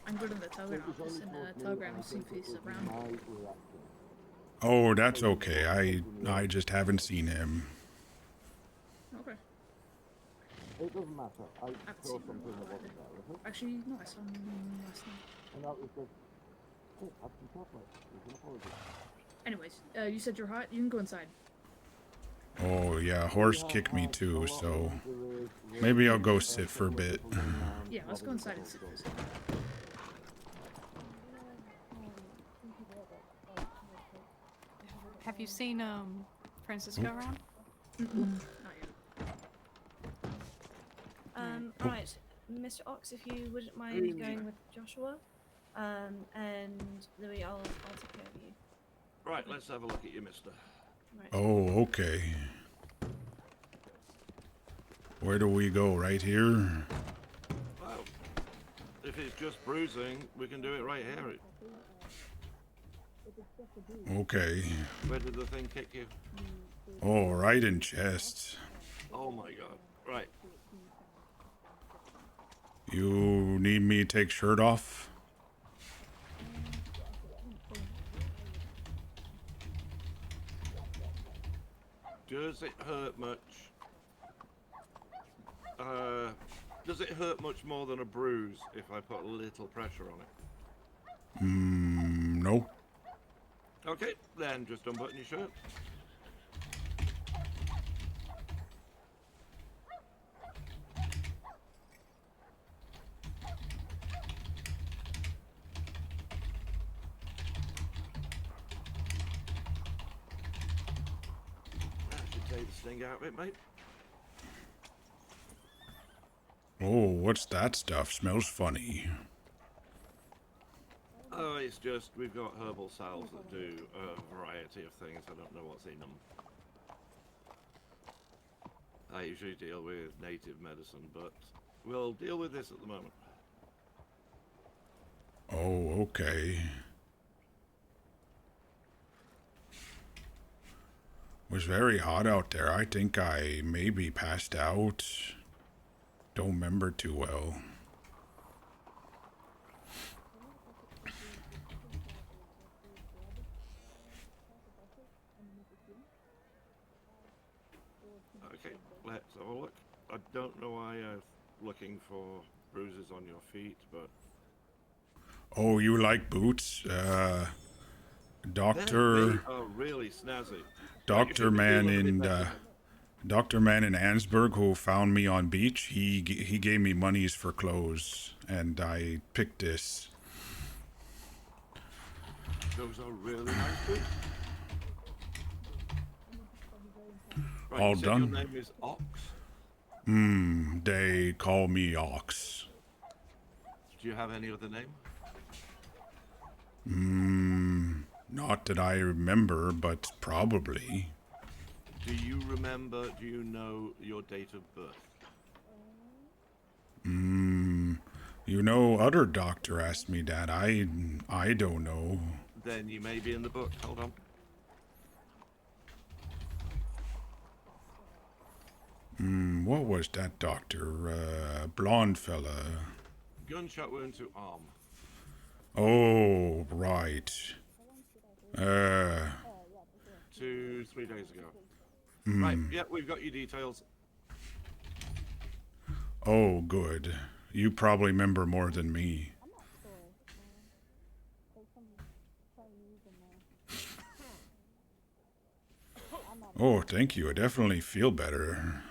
can go to the telegram office and telegram and see if he's around. Oh, that's okay. I just haven't seen him. Okay. It doesn't matter. I haven't saw seen him something in a that while wasn't there, was it? Actually, no, I saw him last night. And that was just, oh, have some chocolate. There's an apology. Anyways, you said you're hot. You can go inside. Oh yeah, horse kicked me too, so maybe I'll go sit for a bit. Yeah, let's go inside and sit for a second. Have you seen Francisco around? Not yet. Right, Mr. Ox, if you wouldn't mind going with Joshua, and Louis, I'll take care of you. Right, let's have a look at you, mister. Right. Oh, okay. Where do we go? Right here? Well, if it's just bruising, we can do it right here. Okay. Where did the thing kick you? Oh, right in chest. Oh my god. Right. You need me to take shirt off? Does it hurt much? Does it hurt much more than a bruise if I put a little pressure on it? No. Okay, then just unbutton your shirt. That should take the sting out of it, mate. Oh, what's that stuff? Smells funny. Oh, it's just we've got herbal salves that do a variety of things. I don't know what's in them. I usually deal with native medicine, but we'll deal with this at the moment. Oh, okay. It was very hot out there. I think I maybe passed out. Don't remember too well. Okay, let's have a look. I don't know why you're looking for bruises on your feet, but Oh, you like boots? Doctor... they are really snazzy. Doctor Man in Ansburg, who found me on beach, he gave me monies for clothes, and I picked this. Those are really nice boots. Right, All you said done? Your name is Ox. They call me Ox. Do you have any other name? Not that I remember, but probably. Do you remember? Do you know your date of birth? You know, other doctor asked me that. I don't know. Then you may be in the book. Hold on. What was that doctor? Blonde fella. Gunshot wound to arm. Oh, right. 2-3 days ago. Right. Yeah, we've got your details. Oh, good. You probably remember more than me. Oh, thank you. I definitely feel better.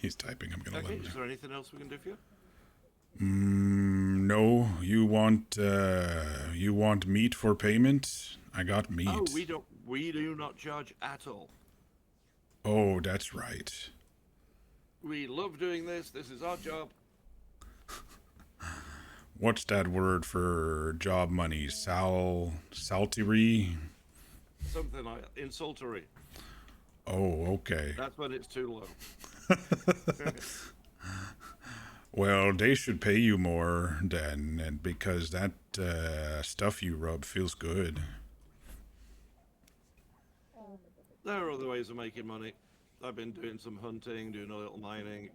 He's typing. I'm gonna Okay. let him. Is there anything else we can do for you? No. You want meat for payment? I got meat. Oh, we do not charge at all. Oh, that's right. We love doing this. This is our job. What's that word for job money? Saltery? Something like insultery. Oh, okay. That's when it's too low. Well, they should pay you more then, and because that stuff you rub feels good. There are other ways of making money. I've been doing some hunting, doing a little mining.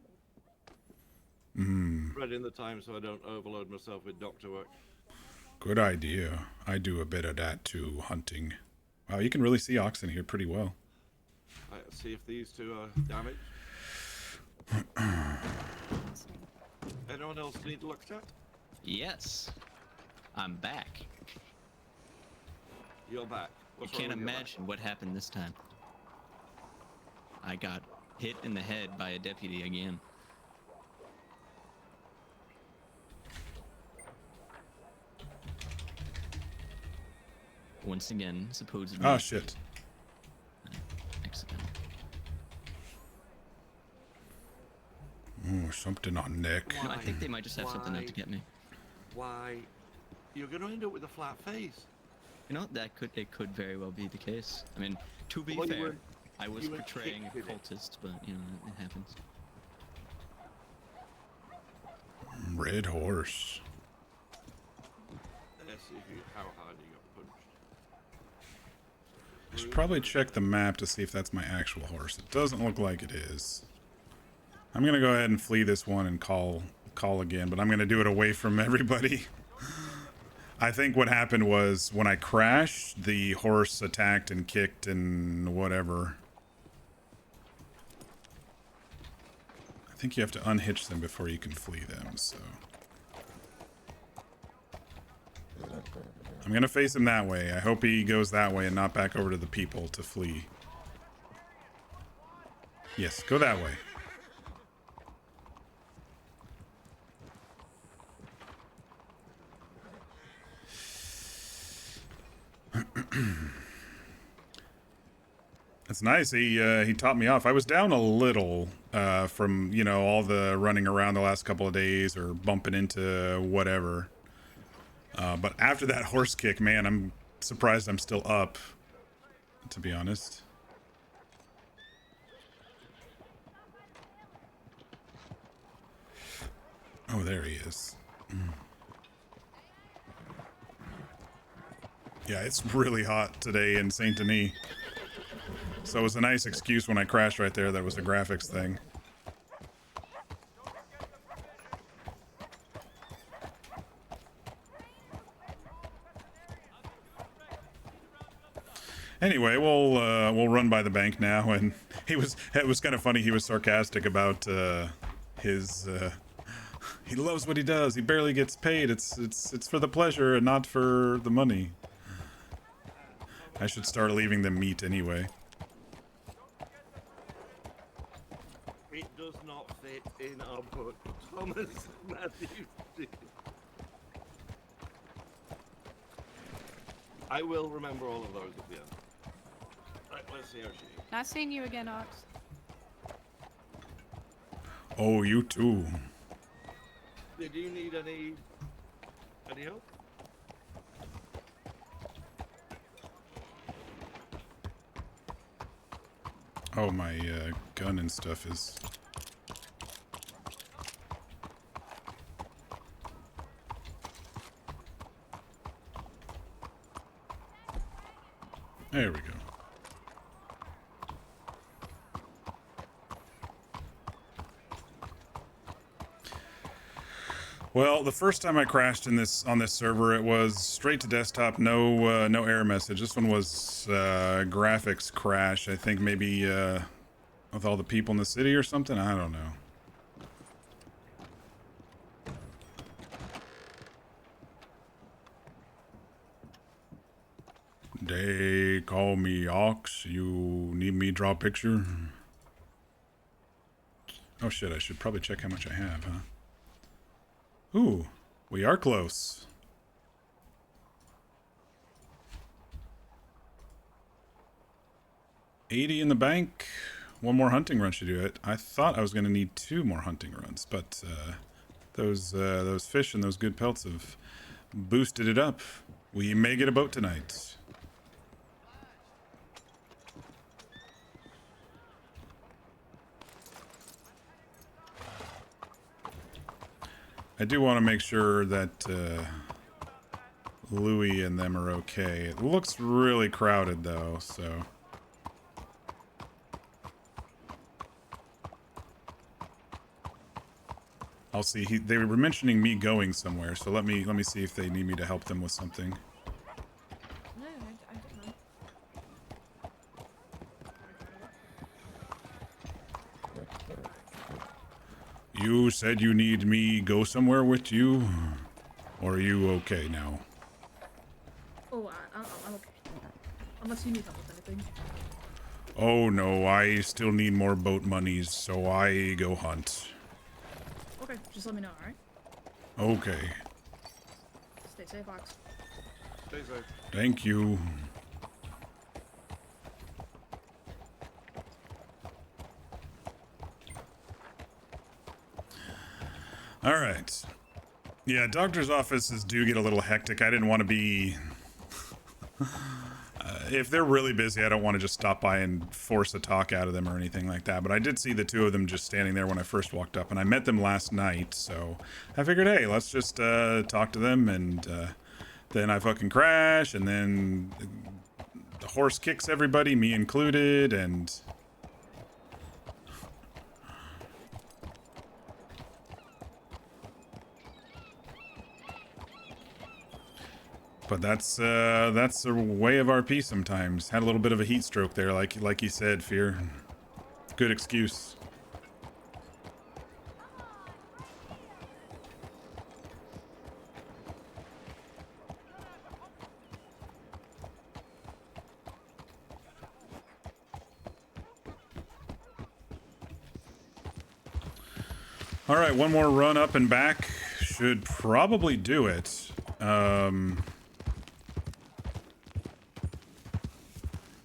Spreading the time so I don't overload myself with doctor work. Good idea. I do a bit of that too, hunting. Wow, you can really see oxen here pretty well. Let's see if these two are damaged. And anyone else need looked at? Yes. I'm back. You're back. You What's wrong can't with your back? imagine what happened this time. I got hit in the head by a deputy again. Once again, supposedly. Oh shit. Accident. Oh, something on neck. No, I think they might just have something out Why? to get me. Why? You're gonna end up with a flat face. You know, it could very well be the case. I mean, to be Well, you fair, were- I was you were portraying a kicked in it. cultist, but you know, it happens. Red horse. Let's see how hard you got punched. I should probably check the map to see if that's my actual horse. It doesn't look like it is. I'm gonna go ahead and flee this one and call again, but I'm gonna do it away from everybody. I think what happened was when I crashed, the horse attacked and kicked and whatever. I think you have to unhitch them before you can flee them, so. I'm gonna face him that way. I hope he goes that way and not back over to the people to flee. Yes, go that way. That's nice. He topped me off. I was down a little from, you know, all the running around the last couple of days or bumping into whatever. But after that horse kick, man, I'm surprised I'm still up, to be honest. Oh, there he is. Yeah, it's really hot today in Saint Denis. So it was a nice excuse when I crashed right there. That was a graphics thing. Anyway, we'll run by the bank now, and it was kind of funny. He was sarcastic about his. He loves what he does. He barely gets paid. It's for the pleasure and not for the money. I should start leaving them meat anyway. It does not fit in our book, Thomas Matthews. I will remember all of those at the end. Right, let's see how she is. Nice seeing you again, Ox. Oh, you too. Did you need any help? Oh, my gun and stuff is... There we go. Well, the first time I crashed on this server, it was straight to desktop, no error message. This one was graphics crash. I think maybe with all the people in the city or something. I don't know. They call me Ox. You need me draw a picture? Oh shit! I should probably check how much I have, huh? Ooh, we are close. $80 in the bank. One more hunting run should do it. I thought I was going to need 2 more hunting runs, but those fish and those good pelts have boosted it up. We may get a boat tonight. I do want to make sure that Louis and them are okay. It looks really crowded though, so... I'll see. They were mentioning me going somewhere, so let me see if they need me to help them with something. No, I don't know. You said you need me go somewhere with you? Or are you okay now? Oh, I'm okay. Unless you need help with anything. Oh no, I still need more boat monies, so I go hunt. Okay, just let me know, alright? Okay. Stay safe, Ox. Stay safe. Thank you. All right. Yeah, doctor's offices do get a little hectic. I didn't want to be... if they're really busy, I don't want to just stop by and force a talk out of them or anything like that. But I did see the two of them just standing there when I first walked up, and I met them last night, so I figured, hey, let's just talk to them, and then I fucking crash, and then the horse kicks everybody, me included, and... But that's the way of RP sometimes. Had a little bit of a heat stroke there, like you said, Fear. Good excuse. All right, one more run up and back should probably do it.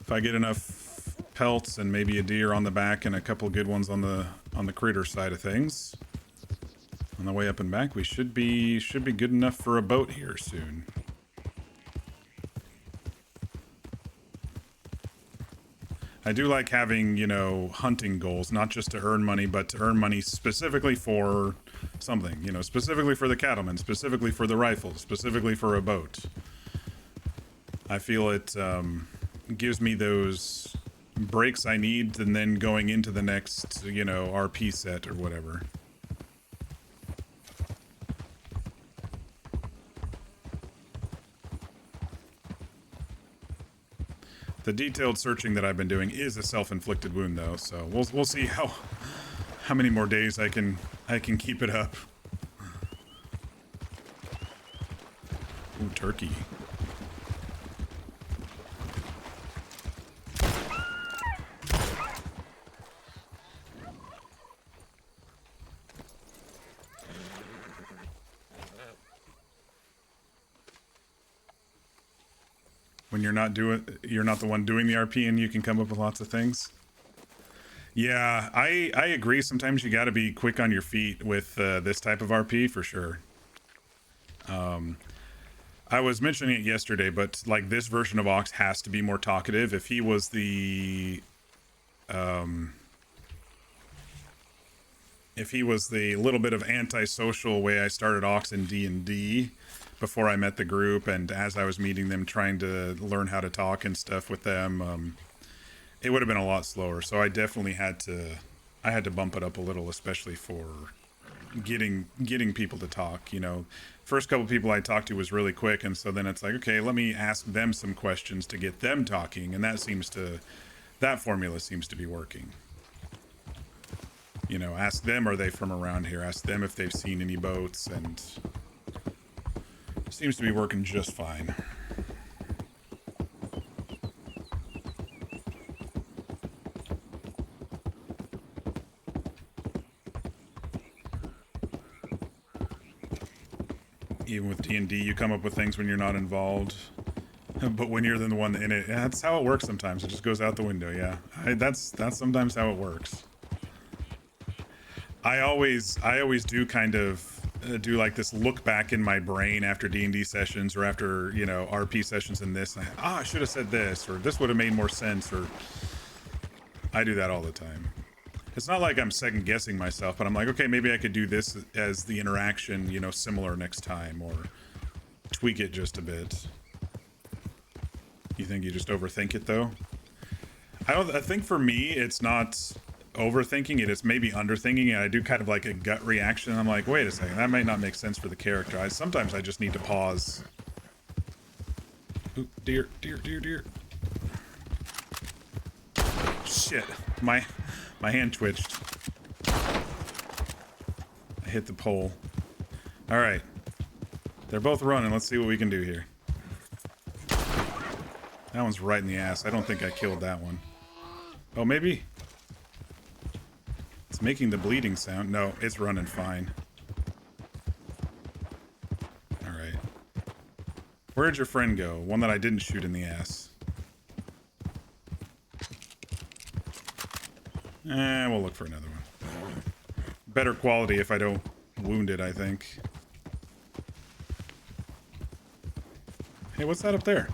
If I get enough pelts and maybe a deer on the back and a couple good ones on the critter side of things, on the way up and back, we should be good enough for a boat here soon. I do like having, you know, hunting goals, not just to earn money, but to earn money specifically for something, you know, specifically for the cattlemen, specifically for the rifles, specifically for a boat. I feel it gives me those breaks I need, and then going into the next, you know, RP set or whatever. The detailed searching that I've been doing is a self-inflicted wound, though, so we'll see how many more days I can keep it up. Ooh, turkey. When you're not the one doing the RP, and you can come up with lots of things. Yeah, I agree. Sometimes you got to be quick on your feet with this type of RP for sure. I was mentioning it yesterday, but like this version of Ox has to be more talkative. If he was the little bit of antisocial way I started Ox in D&D before I met the group, and as I was meeting them, trying to learn how to talk and stuff with them, it would have been a lot slower. So I definitely had to bump it up a little, especially for getting people to talk. You know, first couple people I talked to was really quick, and so then it's like, okay, let me ask them some questions to get them talking, and that formula seems to be working. You know, ask them, are they from around here? Ask them if they've seen any boats, and seems to be working just fine. Even with D&D, you come up with things when you're not involved, but when you're the one in it, that's how it works sometimes. It just goes out the window. Yeah, that's sometimes how it works. I always do kind of do like this look back in my brain after D&D sessions, or after, you know, RP sessions in this. I should have said this, or this would have made more sense, or I do that all the time. It's not like I'm second guessing myself, but I'm like, okay, maybe I could do this as the interaction, you know, similar next time, or tweak it just a bit. You think you just overthink it though? I think for me, it's not overthinking it, it's maybe underthinking it. I do kind of like a gut reaction. I'm like, wait a second, that might not make sense for the character. Sometimes I just need to pause. Ooh, deer. Shit, my hand twitched. hit the pole. All right. They're both running. Let's see what we can do here. That one's right in the ass. I don't think I killed that one. Oh, maybe? It's making the bleeding sound. No, it's running fine. Alright. Where'd your friend go? One that I didn't shoot in the ass. We'll look for another one. Better quality if I don't wound it, I think. Hey, what's that up there?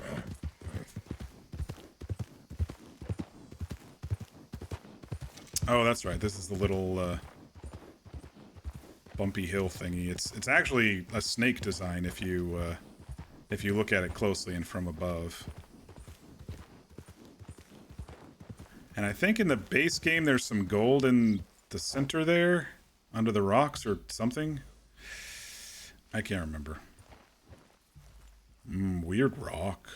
Oh, that's right. This is the little bumpy hill thingy. It's actually a snake design if you look at it closely and from above. And I think in the base game there's some gold in the center there, under the rocks or something. I can't remember. Weird rock.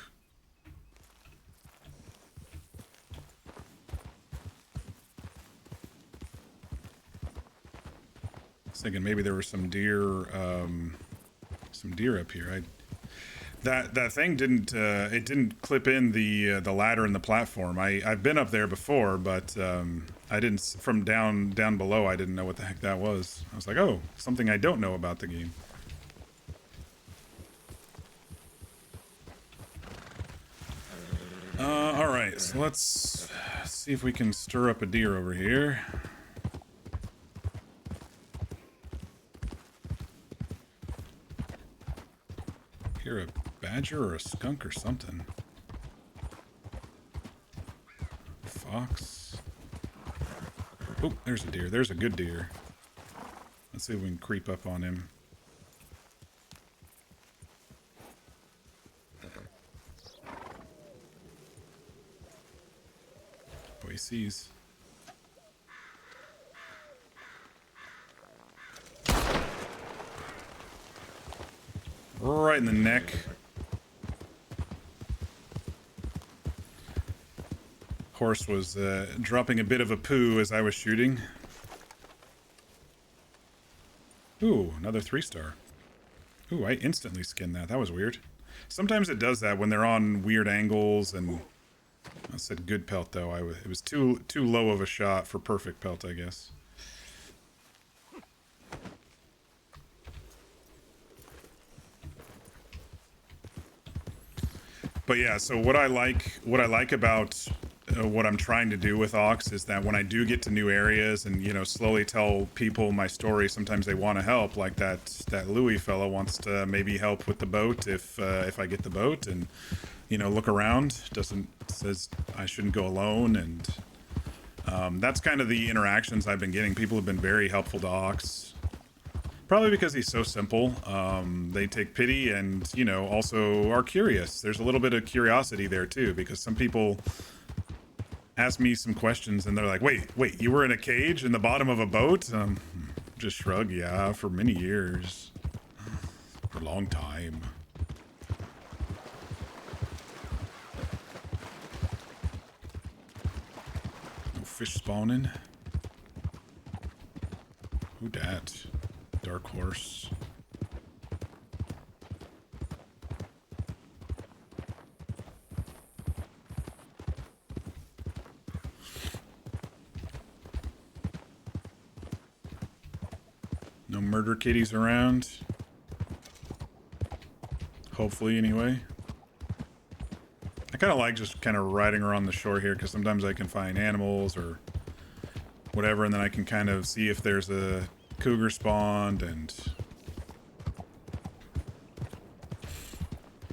I was thinking maybe there were some deer up here. That thing didn't it didn't clip in the ladder and the platform. I've been up there before, but I didn't, from down below. I didn't know what the heck that was. I was like, oh, something I don't know about the game. All right, so let's see if we can stir up a deer over here. Hear a badger or a skunk or something. Fox. Oh, there's a deer. There's a good deer. Let's see if we can creep up on him. Oh, he sees. Right in the neck. Horse was dropping a bit of a poo as I was shooting. Ooh, another 3-star. Ooh, I instantly skinned that. That was weird. Sometimes it does that when they're on weird angles, and I said good pelt though. It was too low of a shot for perfect pelt, I guess. But yeah, so what I like about what I'm trying to do with Ox is that when I do get to new areas and, you know, slowly tell people my story, sometimes they want to help, like that Louis fella wants to maybe help with the boat if I get the boat, and, you know, look around, says I shouldn't go alone, and that's kind of the interactions I've been getting. People have been very helpful to Ox. Probably because he's so simple. They take pity and, you know, also are curious. There's a little bit of curiosity there too, because some people ask me some questions and they're like, wait, you were in a cage in the bottom of a boat? Just shrug, yeah, for many years. For a long time. No fish spawning. Who dat? Dark horse. No murder kitties around. Hopefully, anyway. I kind of like just kind of riding around the shore here, because sometimes I can find animals or whatever, and then I can kind of see if there's a cougar spawned, and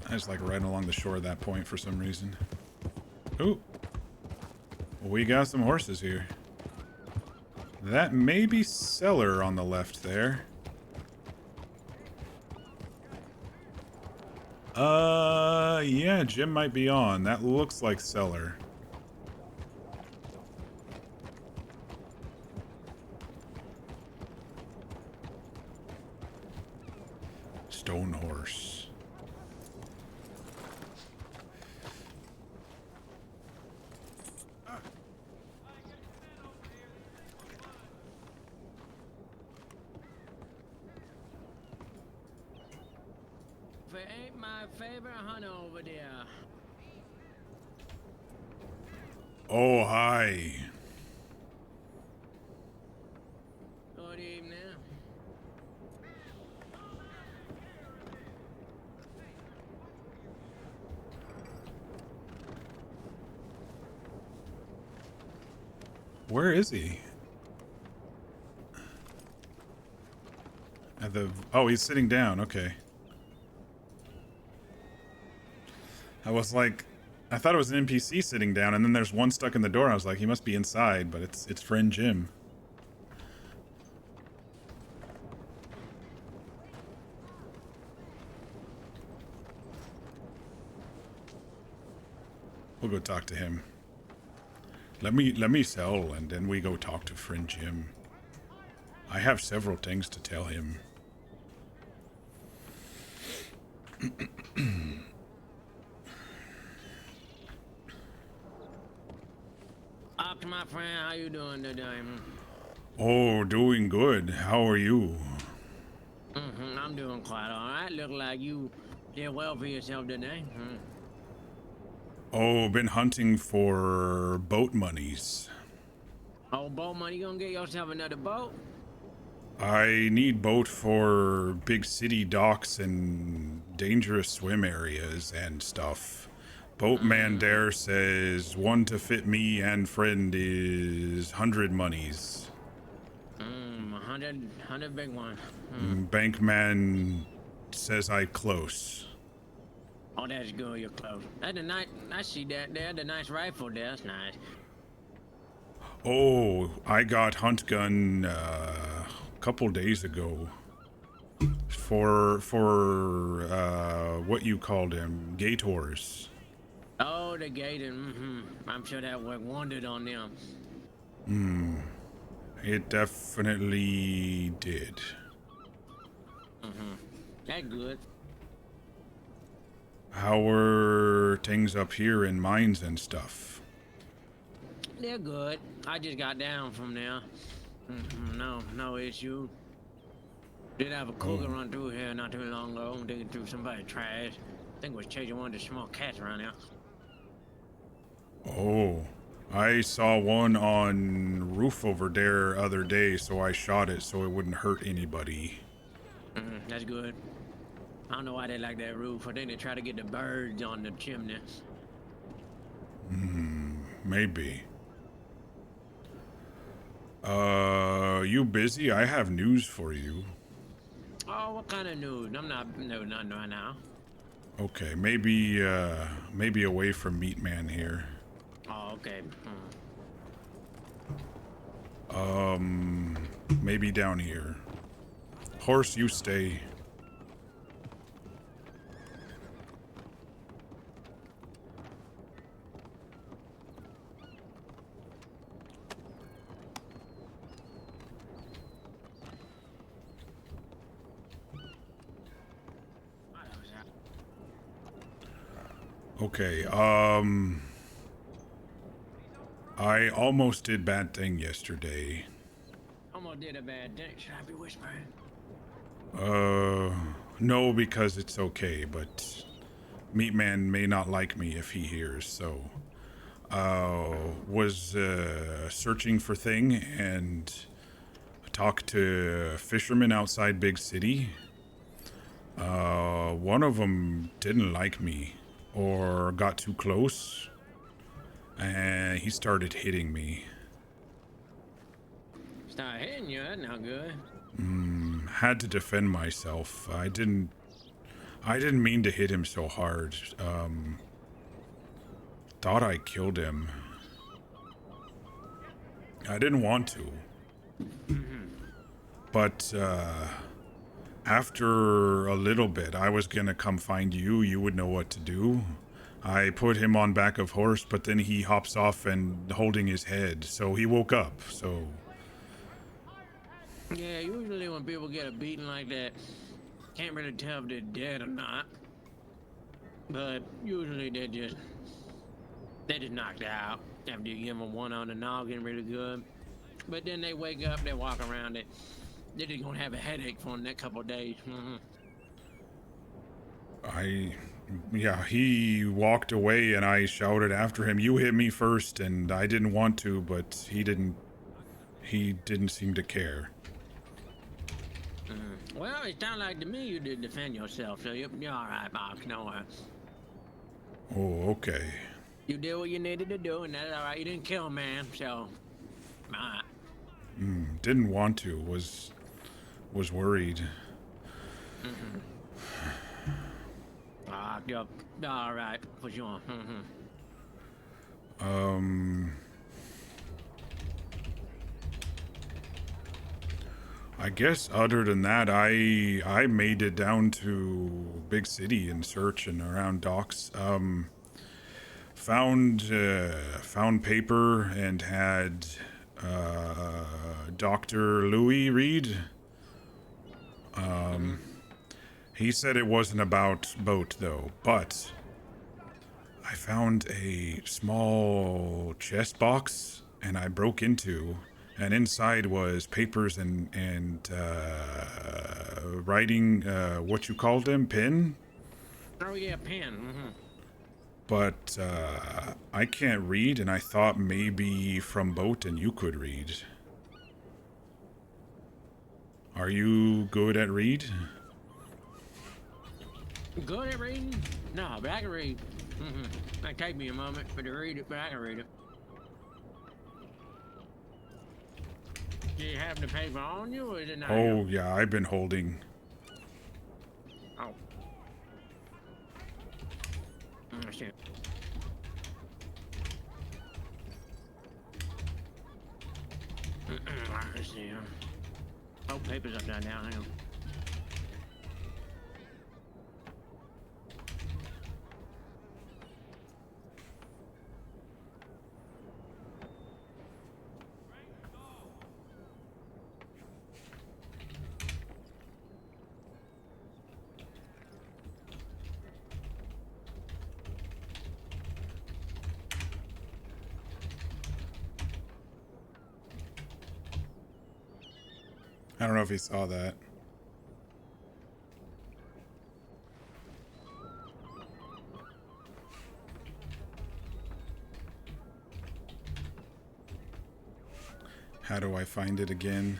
I just like riding along the shore at that point for some reason. Ooh. We got some horses here. That may be Cellar on the left there. Yeah, Jim might be on. That looks like Cellar. Stone horse. ain't my favorite hunter over there. Oh, hi. Good evening. Where is he? At the... Oh, he's sitting down. Okay. I was like... I thought it was an NPC sitting down, and then there's one stuck in the door. I was like, he must be inside, but it's friend Jim. We'll go talk to him. Let me sell, and then we go talk to friend Jim. I have several things to tell him. Up to my friend, how you doing today? Oh, doing good. How are you? I'm doing quite alright. Look like you did well for yourself today. Oh, been hunting for boat monies. Oh, boat money, you gonna get yourself another boat? I need boat for big city docks and dangerous swim areas and stuff. Boatman there says one to fit me and friend is 100 monies. 100 big one. Bankman says I close. Oh, that's good, you're close. That's a nice, I see that there, the nice rifle there, that's nice. Oh, I got hunt gun a couple days ago. For what you called him, Gators. Oh, the gator, I'm sure that worked wonders on them. It definitely did. That's good. How are things up here in mines and stuff? They're good. I just got down from there. No issue. Did have a cougar run through here not too long ago, digging through somebody's trash. I think it was chasing one of the small cats around here. Oh, I saw one on roof over there other day, so I shot it so it wouldn't hurt anybody. That's good. I don't know why they like that roof. I think they try to get the birds on the chimney. Maybe. You busy? I have news for you. Oh, what kind of news? I'm not nothing right now. Okay, maybe away from Meat Man here. Oh, okay. Maybe down here. Horse, you stay. Okay, I almost did bad thing yesterday. Almost did a bad thing. Should I be whispering? No, because it's okay, but Meat Man may not like me if he hears, so was searching for thing and talked to fishermen outside big city. One of them didn't like me or got too close, and he started hitting me. Start hitting you, that's not good. Had to defend myself. I didn't mean to hit him so hard. Thought I killed him. I didn't want to. But after a little bit, I was gonna come find you. You would know what to do. I put him on back of horse, but then he hops off and holding his head, so he woke up. So Yeah, usually when people get a beating like that, can't really tell if they're dead or not. But usually they just knocked out after you give them one on the noggin really good. But then they wake up, they walk around it. They're just gonna have a headache for the next couple of days. Yeah, he walked away and I shouted after him, "You hit me first," and I didn't want to, but he didn't seem to care. Well, it sounded like to me you did defend yourself, so you're all right, Box. No worries. Oh, okay. You did what you needed to do, and that's all right. You didn't kill a man, so all right. Didn't want to, was worried. Yep. All right, for sure. I guess other than that, I made it down to Big City in search and around docks. Found paper and had Dr. Louis read. He said it wasn't about boat though, but I found a small chest box and I broke into, and inside was papers and writing, what you called them, pen? Oh yeah, pen. But I can't read, and I thought maybe from boat and you could read. Are you good at read? Good at reading? No, but I can read. Might take me a moment to read it, but I can read it. Do you have the paper on you, or is it not? Oh yeah, I've been holding. Oh. Shit. Let's see. Oh, paper's upside down. Hang on. I don't know if he saw that. How do I find it again?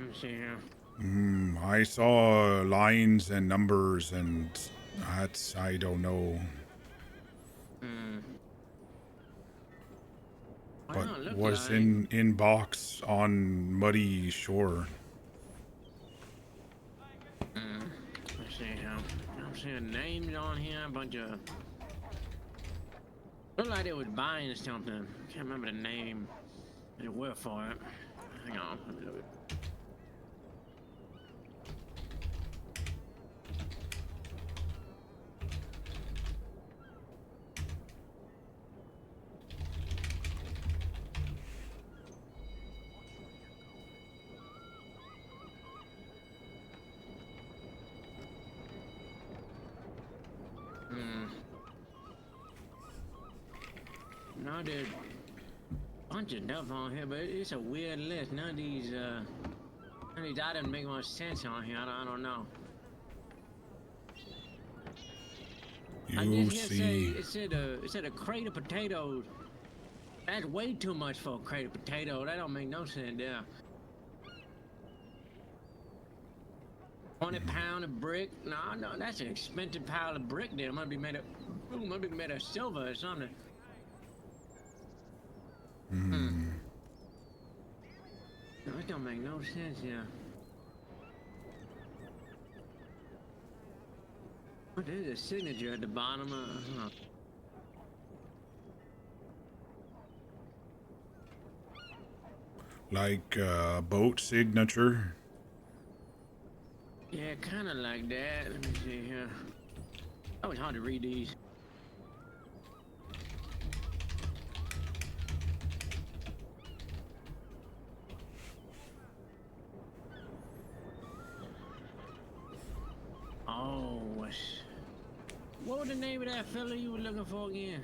Let's see here. I saw lines and numbers, and that's, I don't know. Well, But it looked was like... in box on muddy shore. Let's see here. I'm seeing names on here, a bunch of... Looked like they was buying something. Can't remember the name. They were for it. Hang on, let me look. No, there's a bunch of stuff on here, but it's a weird list. None of these items make much sense on here. I don't know. I You just see. it said a crate of potatoes. That's way too much for a crate of potatoes. That don't make no sense there. 20 pound of brick? No, that's an expensive pile of brick there. It might be made of silver or something. No, it don't make no sense, yeah. Oh, there's a signature at the bottom of Like boat signature. Yeah, kind of like that. Let me see here. Oh, it's hard to read these. what was the name of that fella you were looking for again?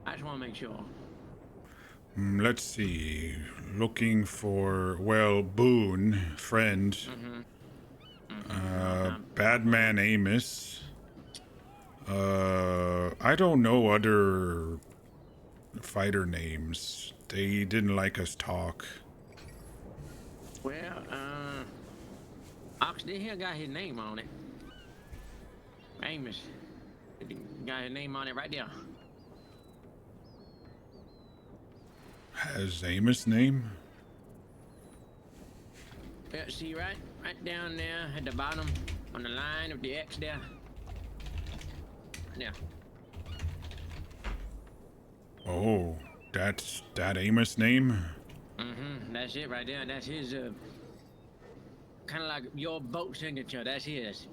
I just want to make sure. Let's see. Looking for, well, Boone, friend. Badman Amos. I don't know other fighter names. They didn't like us talk. Well, Oxley here got his name on it. Amos. Got his name on it right there. Has Amos' name? Yeah, see right down there at the bottom on the line of the X there. Yeah. Oh, that's that Amos' name? That's it right there. That's his, kind of like your boat signature. That's his.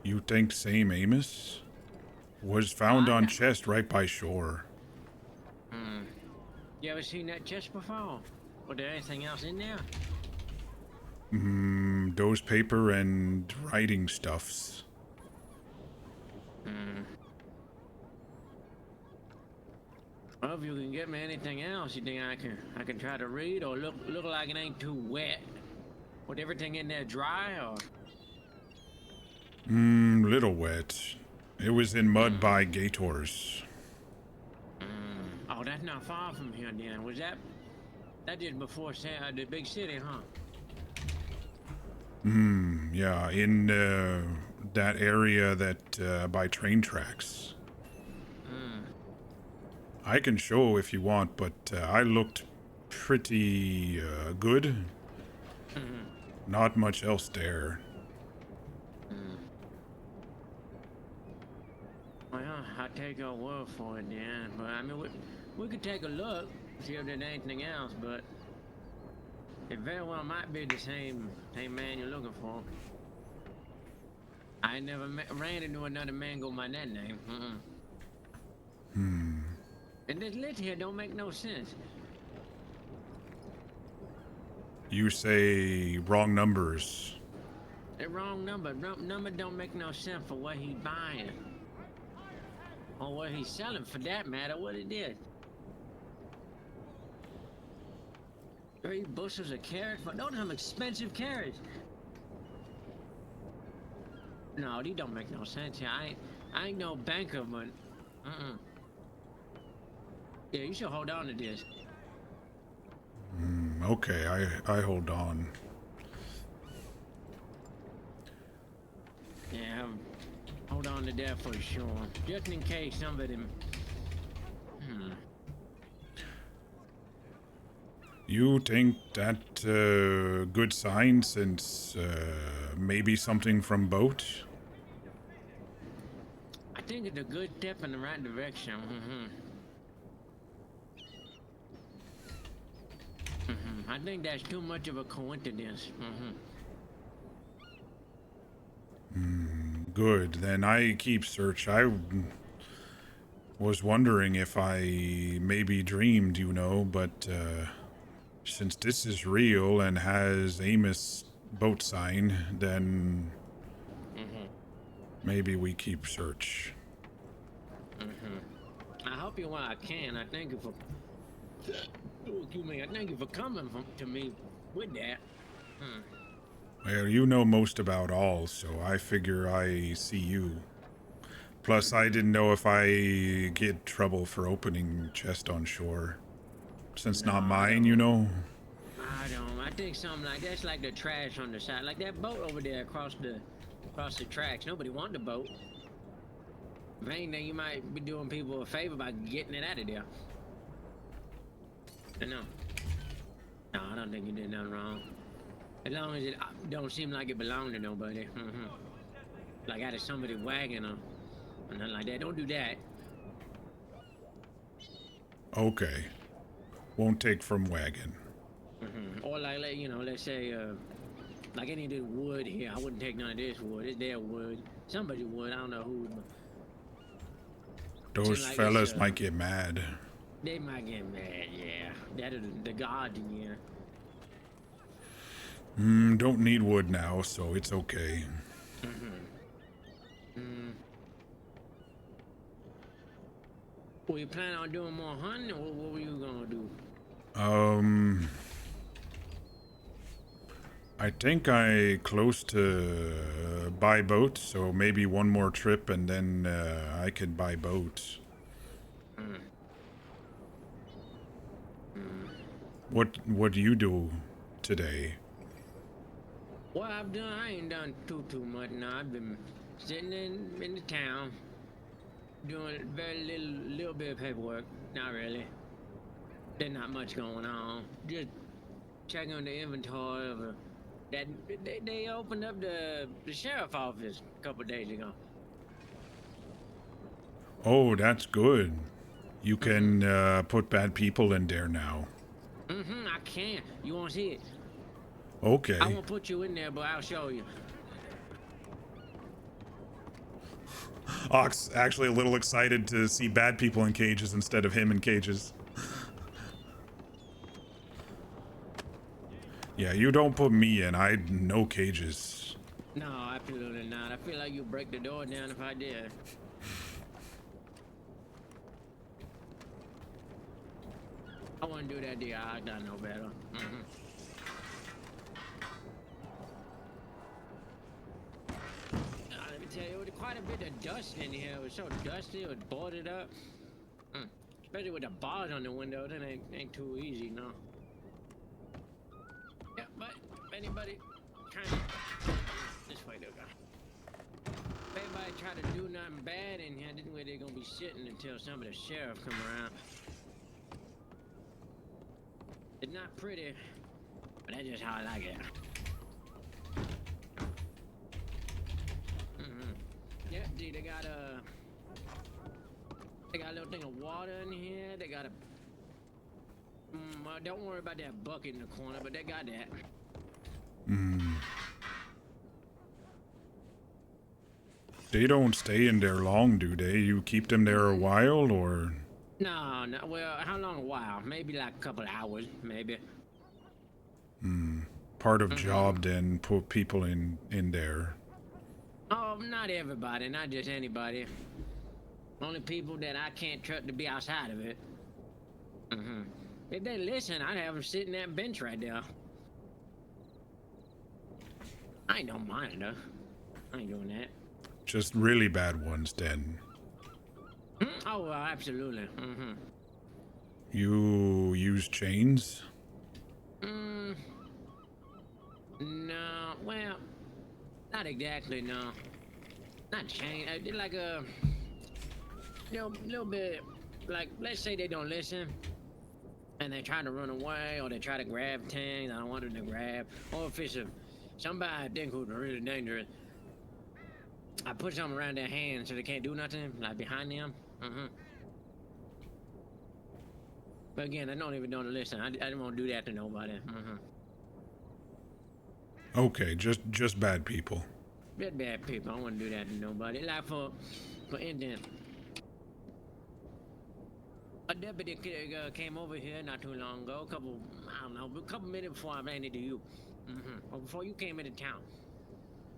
You think same Amos? Was found on chest right by shore. You ever seen that chest before? Was there anything else in there? Those paper and writing stuffs. Well, if you can get me anything else, you think I can try to read or look like it ain't too wet? With everything in there dry or? Little wet. It was in mud by Gators. Oh, that's not far from here then. Was that just before the big city, huh? Yeah, in that area that by train tracks. I can show if you want, but I looked pretty good. Not much else there. Well, I'll take your word for it then. But I mean, we could take a look, see if there's anything else, but it very well might be the same man you're looking for. I never ran into another man go by that name. And this list here don't make no sense. You say wrong numbers. The wrong number. Number don't make no sense for what he's buying. Or what he's selling, for that matter, what it is. 3 bushels of carrots, but those are some expensive carrots. No, these don't make no sense here. I ain't no banker, but yeah, you should hold on to this. Okay, I hold on. Yeah, hold on to that for sure. Just in case some of them. You think that good sign since maybe something from boat? I think it's a good step in the right direction. I think that's too much of a coincidence. Good. Then I keep search. I was wondering if I maybe dreamed, but since this is real and has Amos boat sign, then maybe we keep search. I help you when I can. I thank you for. Excuse me. I thank you for coming to me with that. Well, you know most about all, so I figure I see you. Plus, I didn't know if I get trouble for opening chest on shore. Since not mine, I don't. I think something like that's like the trash on the side. Like that boat over there across the tracks. Nobody want the boat. Main thing, you might be doing people a favor by getting it out of there. No, I don't think you did nothing wrong. As long as it don't seem like it belonged to nobody. Like out of somebody's wagon or nothing like that. Don't do that. Okay. Won't take from wagon. Or like, let's say, like any of this wood here. I wouldn't take none of this wood. It's their wood. Somebody's wood. I don't know who. Those like fellas might get mad. They might get mad, yeah. That is the gods, yeah. Don't need wood now, so it's okay. Were you planning on doing more hunting, or what were you gonna do? I think I close to buy boat, so maybe one more trip and then I could buy boat. What do you do today? What I've done, I ain't done too much now. I've been sitting in the town, doing very little bit of paperwork. Not really. There's not much going on. Just checking on the inventory of that. They opened up the sheriff office a couple days ago. Oh, that's good. You can put bad people in there now. I can. You want to see it? Okay. I won't put you in there, but I'll show you. Ox actually a little excited to see bad people in cages instead of him in cages. Yeah, you don't put me in. I no cages. No, absolutely not. I feel like you'd break the door down if I did. I wouldn't do that, dear. I got no better. Let me tell you, there was quite a bit of dust in here. It was so dusty, it was boarded up. Especially with the bars on the window, that ain't too easy, no. Yeah, but if anybody trying to... This way, they'll go. If anybody try to do nothing bad in here, this way they're gonna be sitting until some of the sheriff come around. It's not pretty, but that's just how I like it. Yeah, gee, they got a little thing of water in here. They got a don't worry about that bucket in the corner, but they got that. They don't stay in there long, do they? You keep them there a while, or? No, well, how long a while? Maybe like a couple hours, maybe. Part of job then put people in there. Oh, not everybody, not just anybody. Only people that I can't trust to be outside of it. If they listen, I'd have them sitting that bench right there. I ain't don't mind though. I ain't doing that. Just really bad ones then. Oh, well, absolutely. You use chains? No, well, not exactly, no. Not chain, like a, little bit, like, let's say they don't listen, and they try to run away, or they try to grab things I don't want them to grab, or if it's somebody I think who's really dangerous, I put something around their hands so they can't do nothing, like behind them. But again, I don't even listen. I didn't want to do that to nobody. Okay, just bad people. Just bad people. I wouldn't do that to nobody. Like for instance, a deputy came over here not too long ago. A couple minutes before I ran into you. Or before you came into town.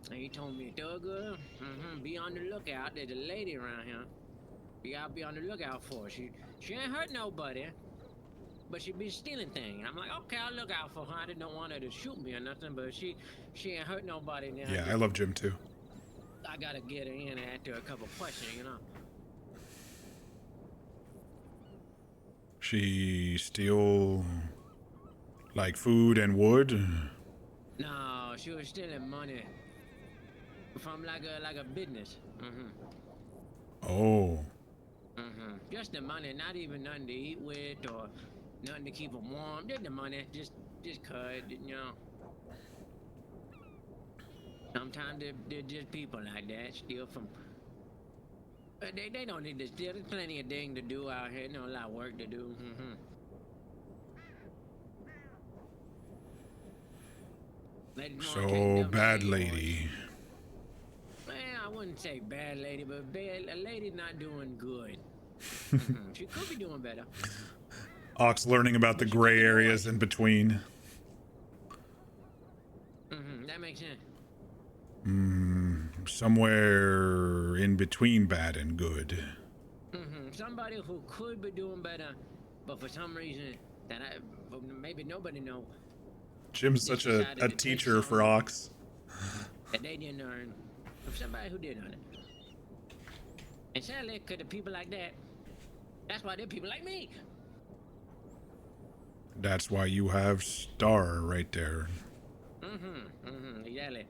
And he told me, Thugger, be on the lookout. There's a lady around here. You gotta be on the lookout for her. She ain't hurt nobody, but she be stealing things. I'm like, okay, I'll look out for her. I didn't want her to shoot me or nothing, but she ain't hurt nobody now. Yeah, I love Jim too. I gotta get her in and ask her a couple questions, you know. She steal like food and wood? No, she was stealing money from like a business. Oh. Just the money, not even nothing to eat with or nothing to keep them warm. Just the money, just cut, you know. Sometimes they're just people like that, steal from. They don't need to steal. There's plenty of things to do out here. A lot of work to do. So bad lady. Well, I wouldn't say bad lady, but a lady not doing good. She could be doing better. Ox learning about the gray areas in between. somewhere in between bad and good. Somebody who could be doing better, but for some reason that maybe nobody know. Jim's They such decided a to take teacher for something Ox. that they didn't earn. Of somebody who did earn it. And sadly, because of people like that, that's why they're people like me. That's why you have Star right there. Exactly.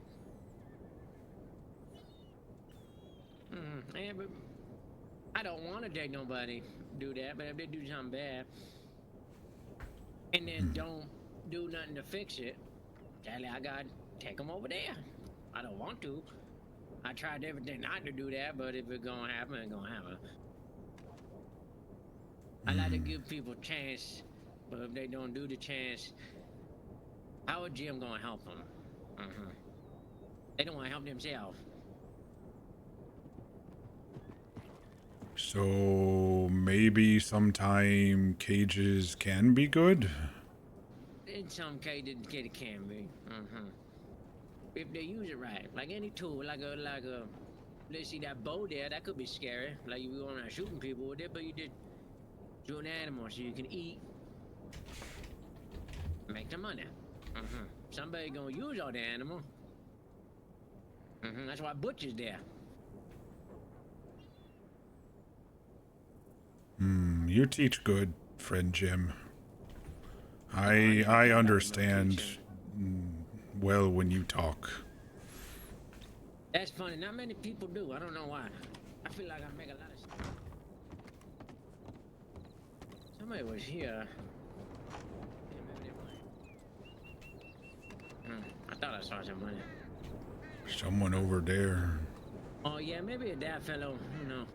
And, but I don't want to take nobody do that, but if they do something bad and then don't do nothing to fix it, sadly, I got to take them over there. I don't want to. I tried everything not to do that, but if it's gonna happen, it's gonna happen. I like to give people a chance, but if they don't do the chance, how is Jim gonna help them? They don't want to help themselves. So maybe sometime cages can be good? In some cases, it can be. If they use it right, like any tool, like a, let's see that bow there, that could be scary. Like you going around shooting people with it, but you did shoot an animal so you can eat, make the money. Somebody gonna use all the animal. That's why butcher's there. You teach good, friend Jim. I understand well when you talk. That's funny. Not many people do. I don't know why. I feel like I make a lot of sense. Somebody was here. Yeah, maybe I thought I saw somebody. Someone over there. Oh yeah, maybe that fellow. You know.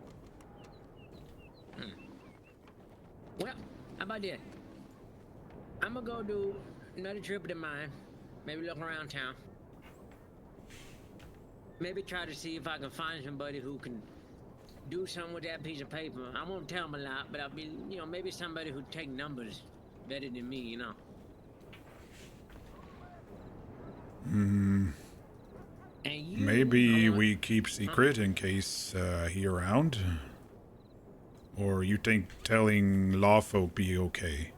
Well, how about this? I'm gonna go do another trip to mine. Maybe look around town. Maybe try to see if I can find somebody who can do something with that piece of paper. I won't tell them a lot, but I'll be, you know, maybe somebody who take numbers better than me, you know. And you, Maybe we keep secret in case he around. Or you think telling law folk be okay?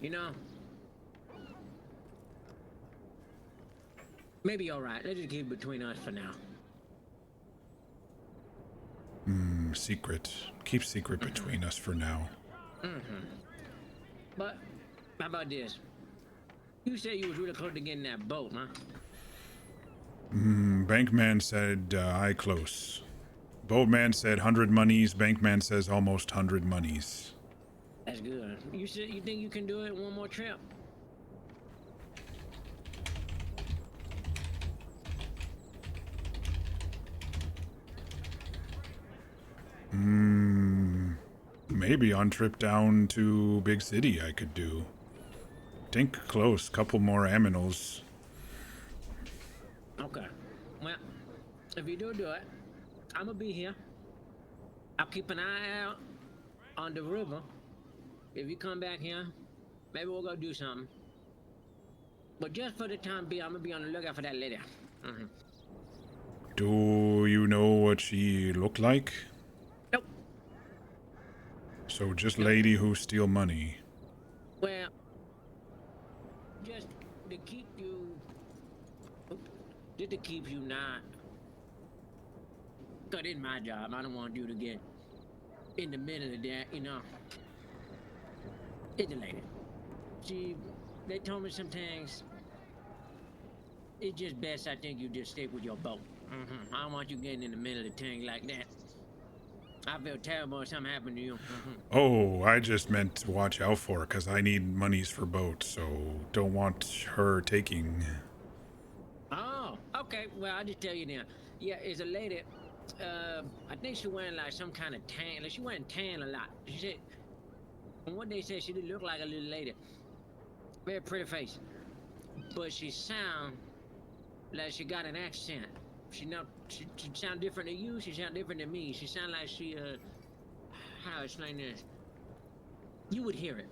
You know, maybe all right. Let's just keep it between us for now. Secret. Keep secret between us for now. But how about this? You said you was really close to getting that boat, huh? Bankman said I close. Boatman said 100 monies. Bankman says almost 100 monies. That's good. You said you think you can do it one more trip? Maybe on trip down to big city I could do. Think close. Couple more aminals. Okay. Well, if you do it, I'm gonna be here. I'll keep an eye out on the river. If you come back here, maybe we'll go do something. But just for the time being, I'm gonna be on the lookout for that lady. Do you know what she looked like? Nope. So just lady who steal money. Well, just to keep you, not. Cause it's my job. I don't want you to get in the middle of that, you know. It's a lady. They told me some things. It's just best, I think, you just stick with your boat. I don't want you getting in the middle of things like that. I feel terrible if something happened to you. Oh, I just meant to watch out for her because I need monies for boat, so don't want her taking. Oh, okay. Well, I'll just tell you then. Yeah, it's a lady. I think she wearing like some kind of tan. Like she wearing tan a lot. She said, from what they said, she did look like a little lady. Very pretty face, but she sound like she got an accent. She sound different than you. She sound different than me. She sound like she how to explain this? You would hear it.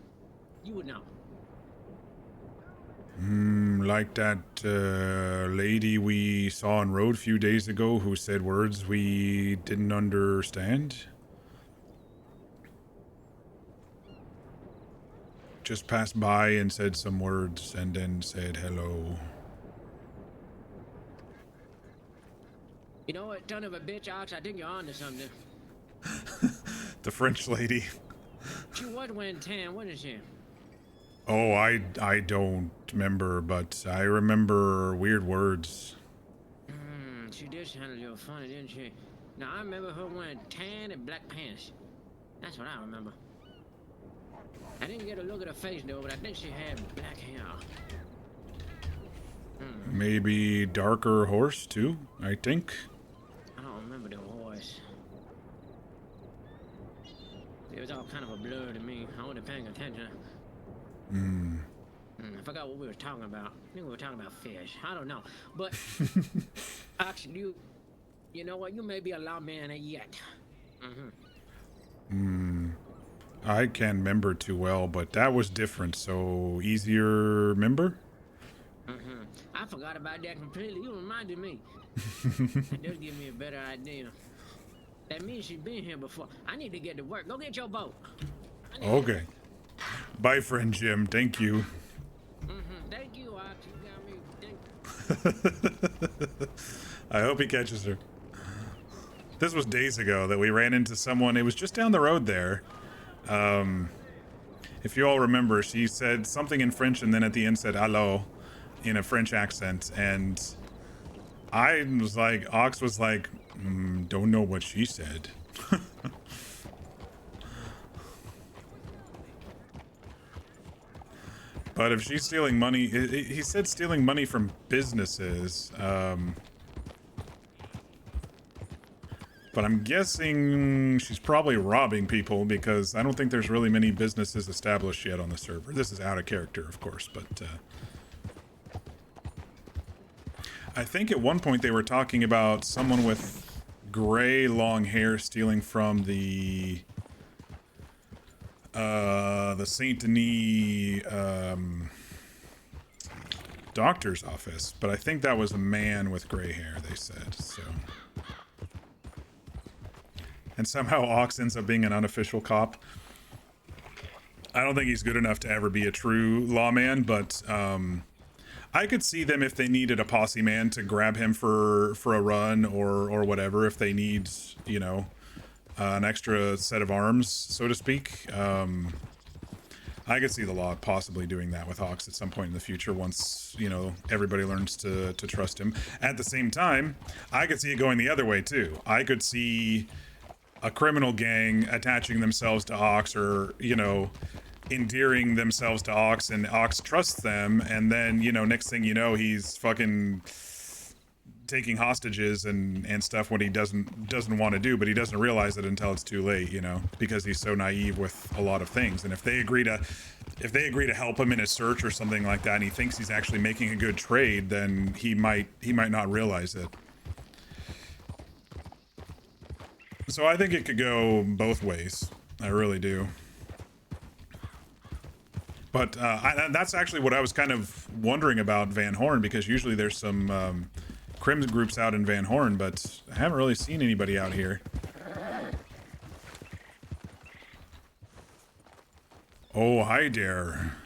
You would know. like that lady we saw on road a few days ago who said words we didn't understand? Just passed by and said some words and then said hello. You know what, son of a bitch, Ox, I think you're on to something. The French lady. She was wearing tan, wasn't she? Oh, I don't remember, but I remember weird words. She did sound a little funny, didn't she? Now, I remember her wearing tan and black pants. That's what I remember. I didn't get a look at her face, though, but I think she had black hair. Maybe darker horse, too, I think. I don't remember the voice. It was all kind of a blur to me. I wasn't paying attention. I forgot what we were talking about. I think we were talking about fish. I don't know. But, actually, you know what? You may be a lawman yet. I can't remember too well, but that was different, so easier remember? I forgot about that completely. You reminded me. That does give me a better idea. That means she's been here before. I need to get to work. Go get your boat. Okay. Bye, friend Jim. Thank you. Thank you, Ox. You got me. Thank you. I hope he catches her. This was days ago that we ran into someone. It was just down the road there. If you all remember, she said something in French and then at the end said "allo" in a French accent, and I was like, Ox was like, don't know what she said. But if she's stealing money, he said stealing money from businesses. But I'm guessing she's probably robbing people because I don't think there's really many businesses established yet on the server. This is out of character, of course, but I think at one point they were talking about someone with gray long hair stealing from the Saint Denis doctor's office, but I think that was a man with gray hair, they said, so. And somehow Ox ends up being an unofficial cop. I don't think he's good enough to ever be a true lawman, but I could see them if they needed a posse man to grab him for a run or whatever, if they need, you know, an extra set of arms, so to speak. I could see the law possibly doing that with Ox at some point in the future once, you know, everybody learns to trust him. At the same time, I could see it going the other way too. I could see a criminal gang attaching themselves to Ox or, you know, endearing themselves to Ox and Ox trusts them, and then, you know, next thing you know, he's fucking taking hostages and stuff when he doesn't want to do, but he doesn't realize it until it's too late, you know, because he's so naive with a lot of things. And if they agree to help him in his search or something like that and he thinks he's actually making a good trade, then he might not realize it. So I think it could go both ways. I really do. But that's actually what I was kind of wondering about Van Horn, because usually there's some crims groups out in Van Horn, but I haven't really seen anybody out here. Oh, hi there.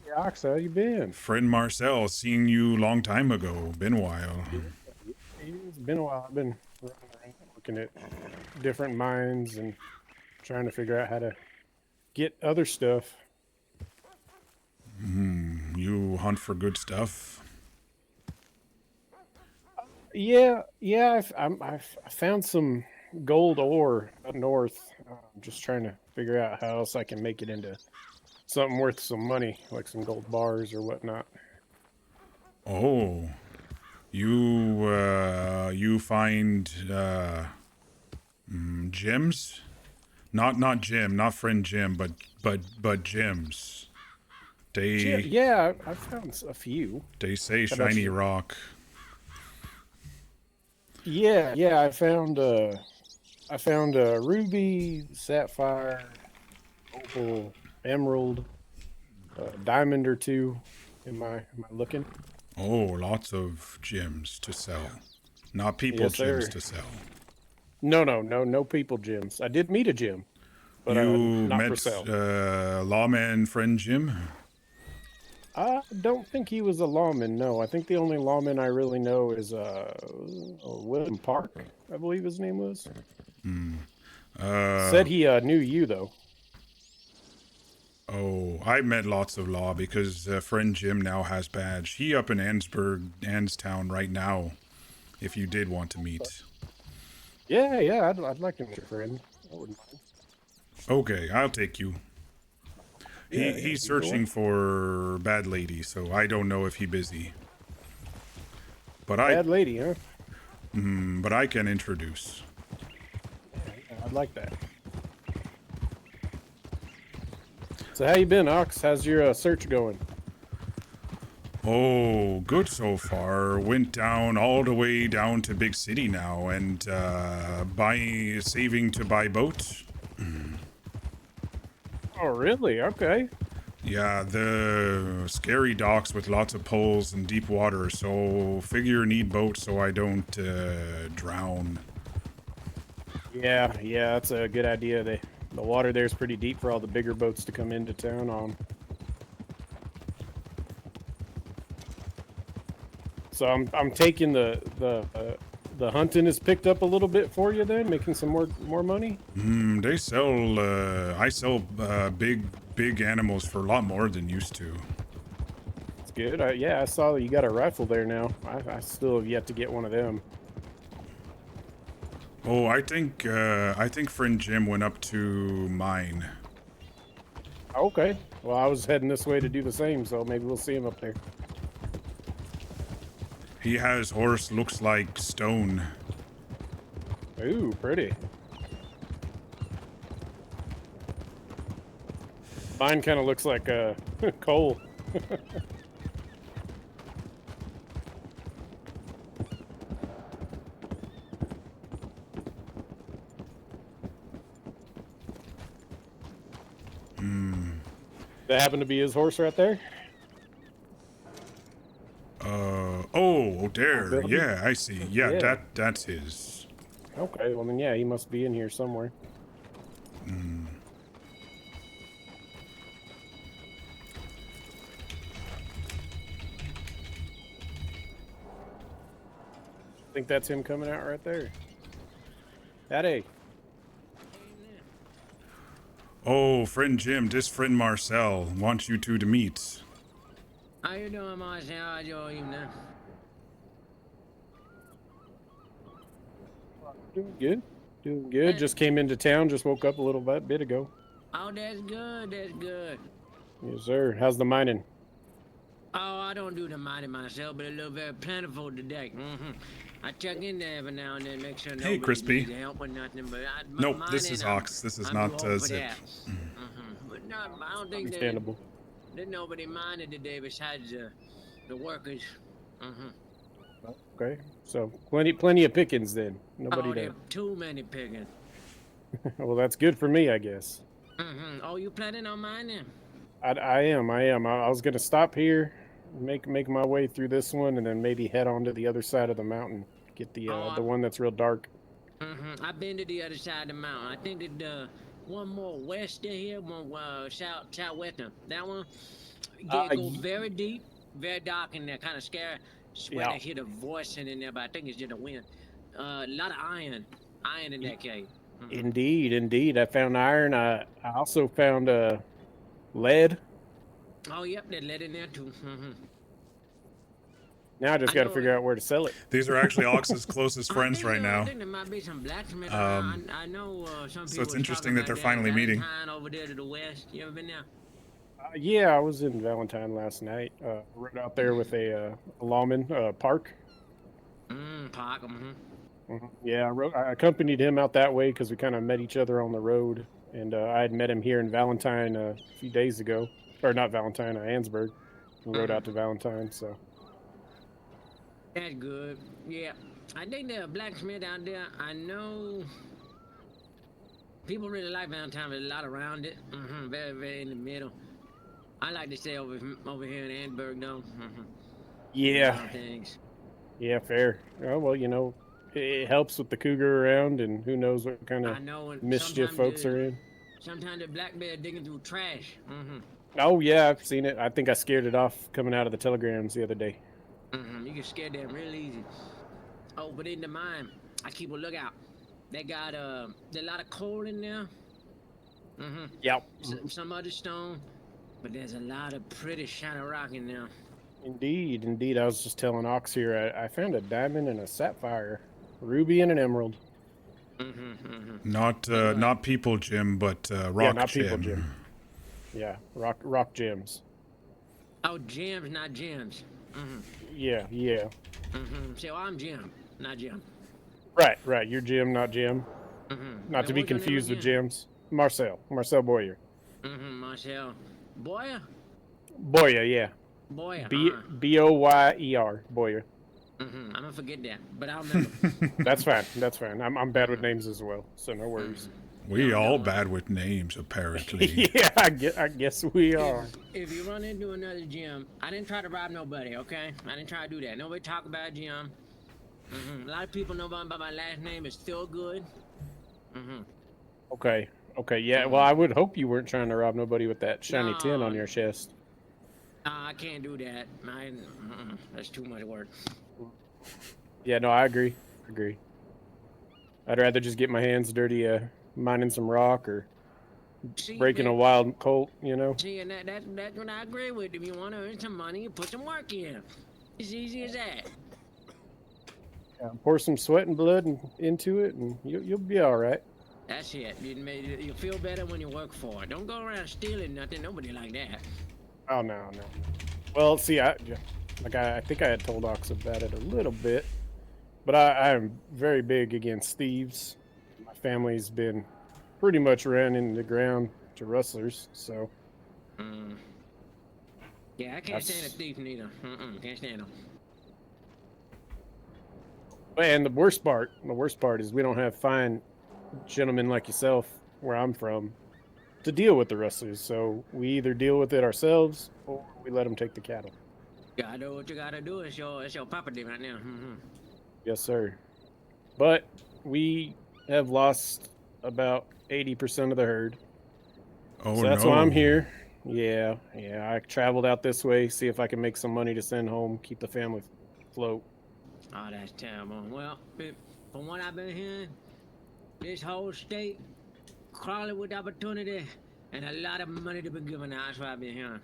Hey, Ox, how you been? Friend Marcel, seen you long time ago. Been a while. It's been a while. I've been running around looking at different mines and trying to figure out how to get other stuff. You hunt for good stuff? Yeah, I found some gold ore up north. I'm just trying to figure out how else I can make it into something worth some money, like some gold bars or whatnot. Oh, you find gems? Not Jim, not friend Jim, but gems. Yeah, I found a few. They say shiny rock. Yeah, I found a ruby, sapphire, opal, emerald, diamond or two. Am I looking? Oh, lots of gems to sell. Not people Yes, gems sir. to sell. No people gyms. I did meet a gym, but You not for met sale. lawman friend Jim? I don't think he was a lawman. No, I think the only lawman I really know is William Park, I believe his name was. Said he knew you though. Oh, I met lots of law because friend Jim now has badge. He up in Anstown right now. If you did want to meet. Yeah, I'd like to meet your friend. I wouldn't mind. Okay, I'll take you. Yeah, He's either way. searching for bad lady, so I don't know if he busy. But Bad lady, huh? but I can introduce. I'd like that. So how you been, Ox? How's your search going? Oh, good so far. Went down all the way down to big city now, and saving to buy boat. Oh, really? Okay. Yeah, the scary docks with lots of poles and deep water. So figure need boat so I don't drown. Yeah, that's a good idea. The water there's pretty deep for all the bigger boats to come into town on. So I'm taking the hunting is picked up a little bit for you then, making some more money. They sell. I sell big animals for a lot more than used to. It's good. Yeah, I saw that you got a rifle there now. I still have yet to get one of them. Oh, I think friend Jim went up to mine. Okay. Well, I was heading this way to do the same, so maybe we'll see him up there. He has horse looks like stone. Ooh, pretty. Mine kind of looks like coal. That happened to be his horse right there? Oh, there. building? Yeah, I see. Yeah, Yeah. that's his. Okay, well then yeah, he must be in here somewhere. I think that's him coming out right there. Daddy. Oh, friend Jim, this friend Marcel wants you two to meet. How you doing, Marcel? How's your evening? Doing good. Doing good. Just came into town, just woke up a little bit ago. Oh, that's good. That's good. Yes, sir. How's the mining? Oh, I don't do the mining myself, but it looks very plentiful today. I check in there every now and then, make sure nobody Crispy. needs help or nothing. But Nope, this is Ox. This is not Zip. But no, I don't think Understandable. there's nobody mining today besides the workers. Okay. So plenty of pickings then. Nobody Oh, there. there too many pigging. Well, that's good for me, I guess. Oh, you planning on mining? I am. I was gonna stop here, make my way through this one, and then maybe head on to the other side of the mountain. Get the one that's real dark. I've been to the other side of the mountain. I think that one more west of here, one southwestern. That one, it goes very deep, very dark, and they're kind of scary. Swear I hear the voice in there, but I think it's just the wind. A lot of iron in that cave. Indeed. I found iron. I also found lead. Oh, yep, there's lead in there too. Now I just got to figure out where to sell it. These are actually Ox's closest friends right now. I think there might be some blacksmith. I know some people. So it's interesting that they're finally meeting. Valentine over there to the west. You ever been there? Yeah, I was in Valentine last night. Rode out there with a lawman, Park. Park. Yeah, I accompanied him out that way because we kind of met each other on the road, and I had met him here in Valentine a few days ago, or not Valentine, Ansburg. We rode out to Valentine, so. That's good. Yeah, I think there's a blacksmith out there. I know people really like Valentine. There's a lot around it. Very in the middle. I like to stay over here in Annenberg, though. Yeah, Things. yeah, fair. Oh, well, you know, it helps with the cougar around, and who knows what kind of I know, and mischief folks are in. sometimes the black bear digging through trash. Oh, yeah, I've seen it. I think I scared it off coming out of the telegrams the other day. You can scare them real easy. Oh, but in the mine, I keep a lookout. They got there's a lot of coal in there. Yep. Some other stone, but there's a lot of pretty shiny rock in there. Indeed, indeed. I was just telling Ox here, I found a diamond and a sapphire, ruby and an emerald. Not people, Jim, but rock Yeah, not Jim. people, Jim. Yeah, rock gems. Oh, gems, not gems. Yeah, yeah. So I'm Jim, not Jim. Right. You're Jim, not Jim. Not to be what's your name confused with again? Jim's. Marcel Boyer. Marcel. Boyer? Boyer, yeah. Boyer. Boyer. Boyer. I'm gonna forget that, but I'll remember. That's fine. I'm bad with names as well, so no worries. We all bad with names, apparently. Yeah, I guess we are. If you run into another Jim, I didn't try to rob nobody, okay? I didn't try to do that. Nobody talk about Jim. A lot of people know about my last name is still good. Okay, yeah. Well, I would hope you weren't trying to rob nobody with that shiny tin on No. your chest. I can't do that. That's too much work. Yeah, no, I agree. I'd rather just get my hands dirty mining some rock or breaking a wild colt, you know? See, and that's what I agree with. If you want to earn some money, you put some work in. As easy as that. Pour some sweat and blood into it, and you'll be all right. That's it. You feel better when you work for it. Don't go around stealing nothing. Nobody like that. Oh, no. Well, see, I think I had told Ox about it a little bit, but I am very big against thieves. My family's been pretty much ran into the ground to rustlers, so. Yeah, I can't stand a thief neither. Can't stand them. And the worst part is we don't have fine gentlemen like yourself where I'm from to deal with the rustlers. So we either deal with it ourselves or we let them take the cattle. Gotta do what you gotta do. It's your property right now. Yes, sir. But we have lost about 80% of the herd. Oh, so that's no. why I'm here. Yeah. I traveled out this way, see if I can make some money to send home, keep the family afloat. Oh, that's terrible. Well, from what I've been hearing, this whole state crawling with opportunity and a lot of money to be given out. That's what I've been hearing.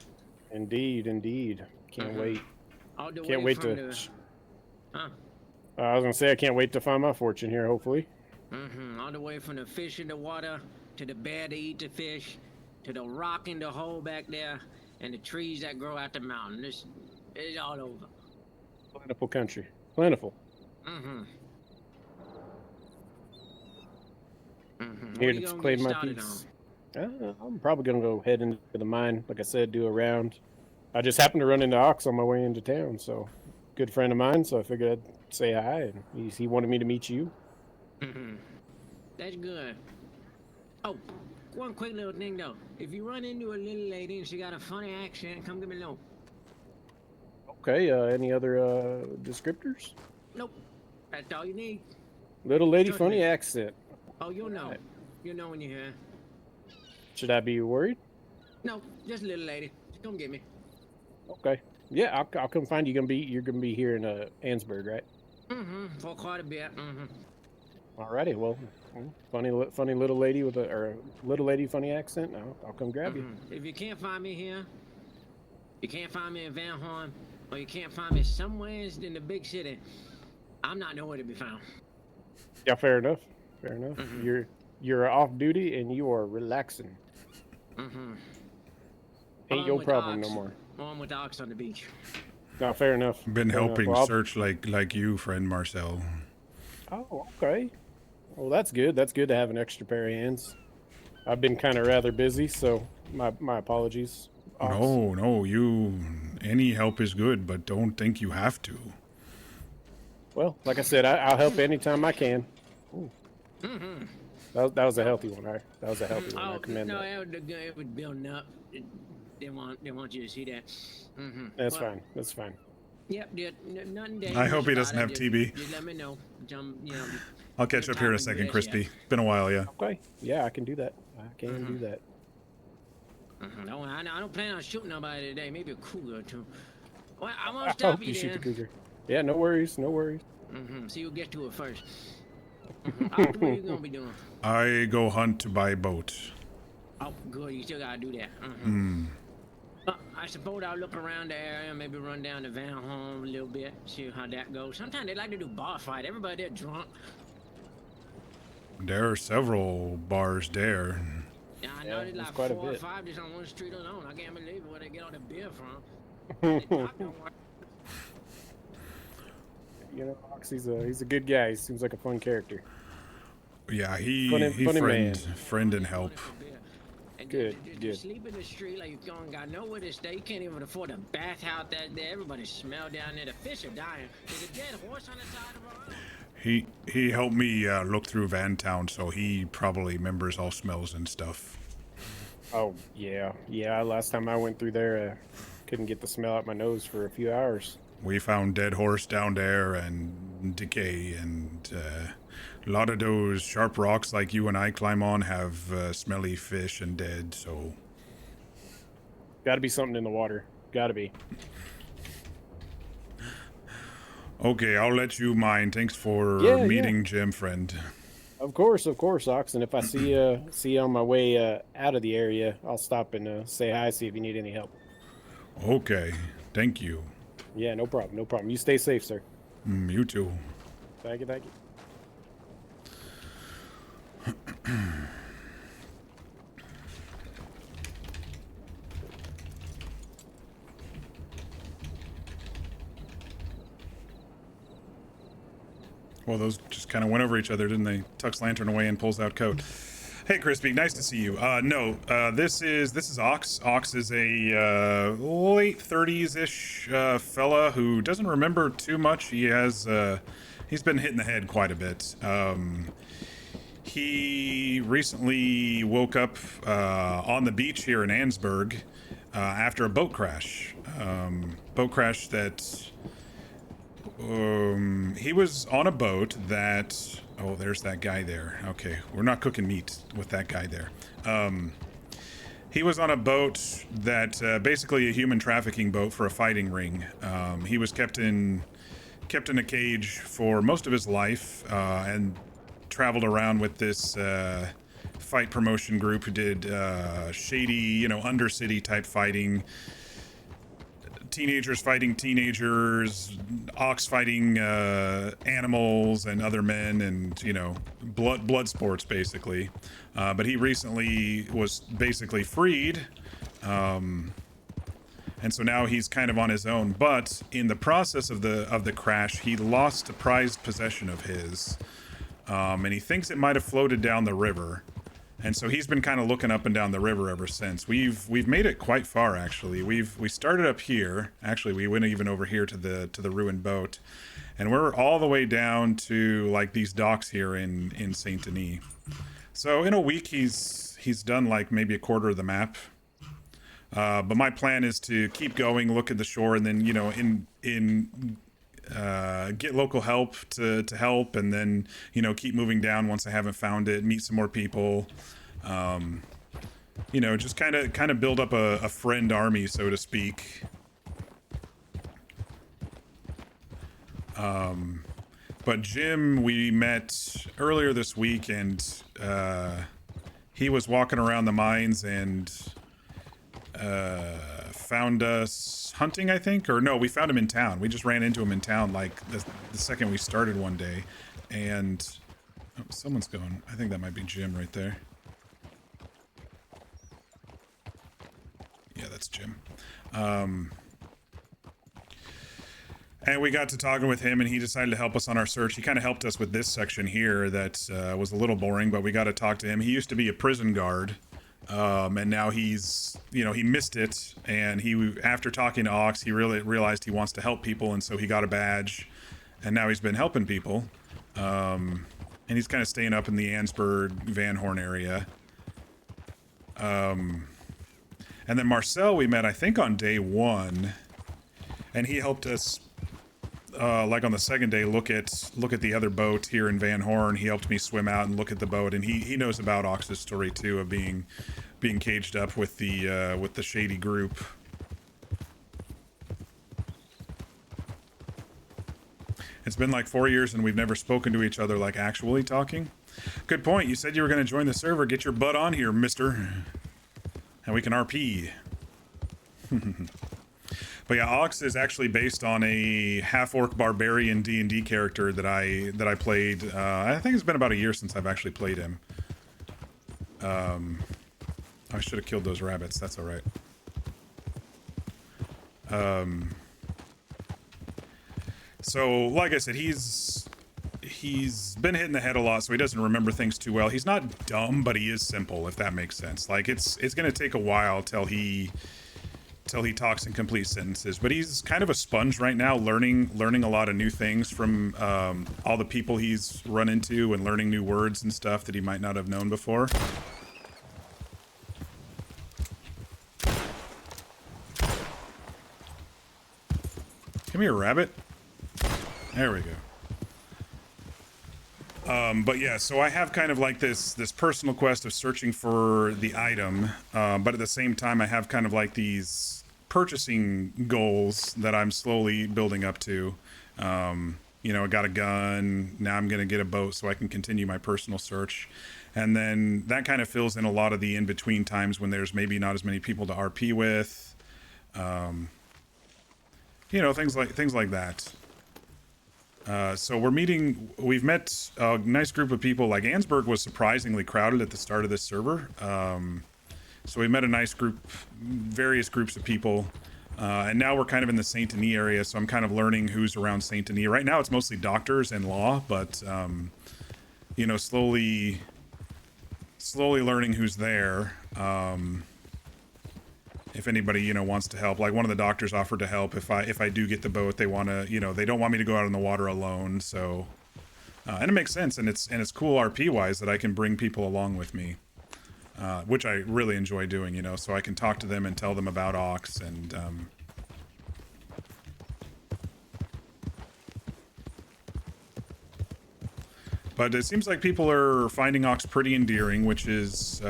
Indeed. Can't wait. All the Can't way wait from to. I was gonna say I can't wait to find my fortune here. Hopefully. All the way from the fish in the water to the bear to eat the fish to the rock in the hole back there and the trees that grow out the mountain. It's all over. Plentiful country. Plentiful. Here to claim my piece. I'm probably gonna go head into the mine. Like I said, do a round. I just happened to run into Ox on my way into town, so good friend of mine. So I figured I'd say hi, and he wanted me to meet you. That's good. Oh, one quick little thing though. If you run into a little lady and she got a funny accent, come give me a loan. Okay. Any other descriptors? Nope. That's all you need. Little lady, Trust funny me. accent. Oh, you'll know. Right. You'll know when you're here. Should I be worried? No, just a little lady. Just come get me. Okay. Yeah, I'll come find you. You're gonna be here in Ansburg, right? For quite a bit. Alrighty. Well, funny little lady with a little lady funny accent. I'll come grab you. If you can't find me here, you can't find me in Van Horn, or you can't find me somewhere in the big city, I'm not nowhere to be found. Yeah, fair enough. You're off duty and you are relaxing. Ain't your problem no more. I'm with Ox on the beach. No, fair enough. Been Fair helping enough. Well, search like you, friend Marcel. Oh, okay. Well, that's good. That's good to have an extra pair of hands. I've been kind of rather busy, so my apologies. Ox. No, any help is good, but don't think you have to. Well, like I said, I'll help anytime I can. Ooh. That was a healthy one. That was a healthy one. I commend that. It was building up. They want you to see that. That's fine. That's fine. Yep, nothing dangerous. I hope he about doesn't it. have TB. Just let me know. I'll catch up here in a second, Crispy. Been a while, yeah. Okay. Yeah, I can do that. I can do that. No, I don't plan on shooting nobody today. Maybe a cougar or two. Well, I won't I stop hope you shoot the then. cougar. Yeah, no worries. No worries. See who gets to it first. What are you gonna be doing? I go hunt by boat. Oh, good. You still gotta do that. I suppose I'll look around the area, maybe run down to Van Home a little bit, see how that goes. Sometimes they like to do bar fight. Everybody there drunk. There are several bars there. Yeah, I know there's like quite 4 a or bit. 5 just on one street alone. I can't believe where they get all the beer from. The dock don't work. You know, Ox, he's a good guy. He seems like a fun character. Yeah, he Funny man. friend and help. And Good, to good. sleep in the street like you don't got nowhere to stay. You can't even afford a bathhouse that there. Everybody smell down there. The fish are dying. There's a dead horse on the side of our island. He helped me look through Van Town, so he probably remembers all smells and stuff. Oh yeah, yeah. Last time I went through there, couldn't get the smell out my nose for a few hours. We found dead horse down there and decay, and a lot of those sharp rocks like you and I climb on have smelly fish and dead, so... Got to be something in the water. Got to be. Okay, I'll let you mind. Thanks for meeting Jim, friend. Of course, Ox. And if I see you on my way out of the area, I'll stop and say hi, see if you need any help. Okay, thank you. Yeah, no problem, no problem. You stay safe, sir. You too. Thank you, thank you. Well, those just kind of went over each other, didn't they? Tucks lantern away and pulls out coat. Hey, Crispy, nice to see you. This is Ox. Ox is a late 30s-ish fella who doesn't remember too much. He has he's been hit in the head quite a bit. He recently woke up on the beach here in Ansburg after a boat crash. Boat crash that he was on a boat that... Oh, there's that guy there. Okay, we're not cooking meat with that guy there. He was on a boat that basically a human trafficking boat for a fighting ring. He was kept in a cage for most of his life and traveled around with this fight promotion group who did shady, undercity type fighting. Teenagers fighting teenagers, ox fighting animals and other men, and blood sports basically. But he recently was basically freed, and so now he's kind of on his own. But in the process of the crash, he lost a prized possession of his, and he thinks it might have floated down the river. And so he's been kind of looking up and down the river ever since. We've made it quite far, actually. We started up here. Actually, we went even over here to the ruined boat, and we're all the way down to like these docks here in Saint Denis. So in a week, he's done like maybe a quarter of the map. But my plan is to keep going, look at the shore, and then get local help to help, and then keep moving down once I haven't found it, meet some more people, just kind of build up a friend army, so to speak. But Jim, we met earlier this week, and he was walking around the mines and found us hunting, I think, or no, we found him in town. We just ran into him in town like the second we started one day, and someone's going. I think that might be Jim right there. Yeah, that's Jim. And we got to talking with him, and he decided to help us on our search. He kind of helped us with this section here that was a little boring, but we got to talk to him. He used to be a prison guard. And now he's, he missed it, and after talking to Ox, he really realized he wants to help people, and so he got a badge, and now he's been helping people. And he's kind of staying up in the Ansburg, Van Horn area. And And then Marcel we met, I think, on day 1. And he helped us, like on the second day, look at the other boat here in Van Horn. He helped me swim out and look at the boat. And he knows about Ox's story, too, of being caged up with the shady group. It's been like 4 years and we've never spoken to each other like actually talking. Good point. You said you were going to join the server. Get your butt on here, mister. And we can RP. But yeah, Ox is actually based on a half-orc barbarian D&D character that I played. I think it's been about a year since I've actually played him. I should have killed those rabbits. That's all right. So, like I said, he's been hit in the head a lot, so he doesn't remember things too well. He's not dumb, but he is simple, if that makes sense. Like, it's going to take a while till he talks in complete sentences. But he's kind of a sponge right now, learning a lot of new things from all the people he's run into and learning new words and stuff that he might not have known before. Come here, rabbit. There we go. But yeah, so I have kind of like this personal quest of searching for the item, but at the same time I have kind of like these purchasing goals that I'm slowly building up to. You know, I got a gun, now I'm going to get a boat so I can continue my personal search. And then that kind of fills in a lot of the in-between times when there's maybe not as many people to RP with. You know, things like that. So we've met a nice group of people. Like Ansburg was surprisingly crowded at the start of this server. So we met a nice group, various groups of people. And now we're kind of in the Saint Denis area, so I'm kind of learning who's around Saint Denis. Right now it's mostly doctors and law, but, you know, slowly learning who's there. If anybody, you know, wants to help. Like one of the doctors offered to help if I do get the boat. They want to, you know, they don't want me to go out on the water alone. So, and it makes sense, and it's cool RP wise that I can bring people along with me, which I really enjoy doing. You know, so I can talk to them and tell them about Ox and. But it seems like people are finding Ox pretty endearing, which is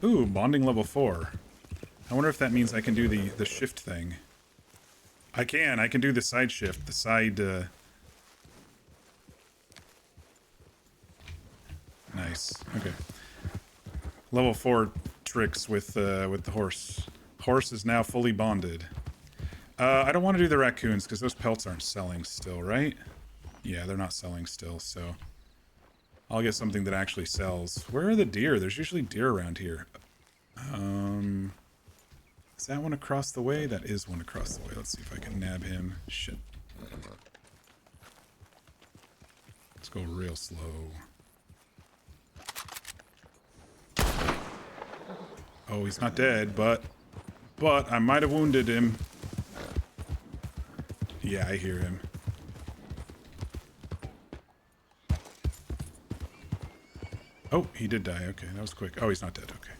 ooh, bonding level 4. I wonder if that means I can do the shift thing. I can do the side shift, the side, Nice, okay. Level 4 tricks with the horse. Horse is now fully bonded. I don't want to do the raccoons, because those pelts aren't selling still, right? Yeah, they're not selling still, so... I'll get something that actually sells. Where are the deer? There's usually deer around here. Is that one across the way? That is one across the way. Let's see if I can nab him. Shit. Let's go real slow. Oh, he's not dead, but I might have wounded him. Yeah, I hear him. Oh, he did die. Okay, that was quick. Oh, he's not dead. Okay.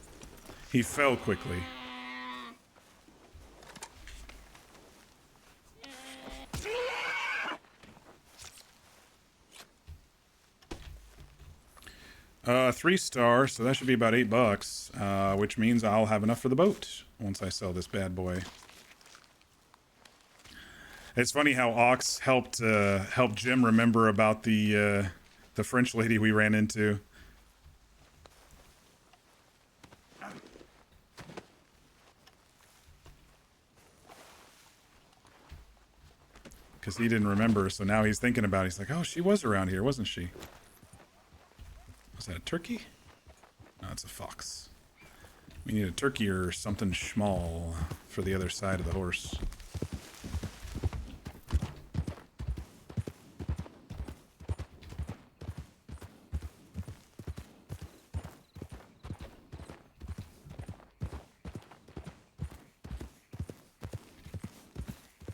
He fell quickly. $3 so that should be about $8, which means I'll have enough for the boat once I sell this bad boy. It's funny how Ox helped Jim remember about the French lady we ran into. Because he didn't remember, so now he's thinking about it. He's like, oh, she was around here, wasn't she? Was that a turkey? No, it's a fox. We need a turkey or something small for the other side of the horse.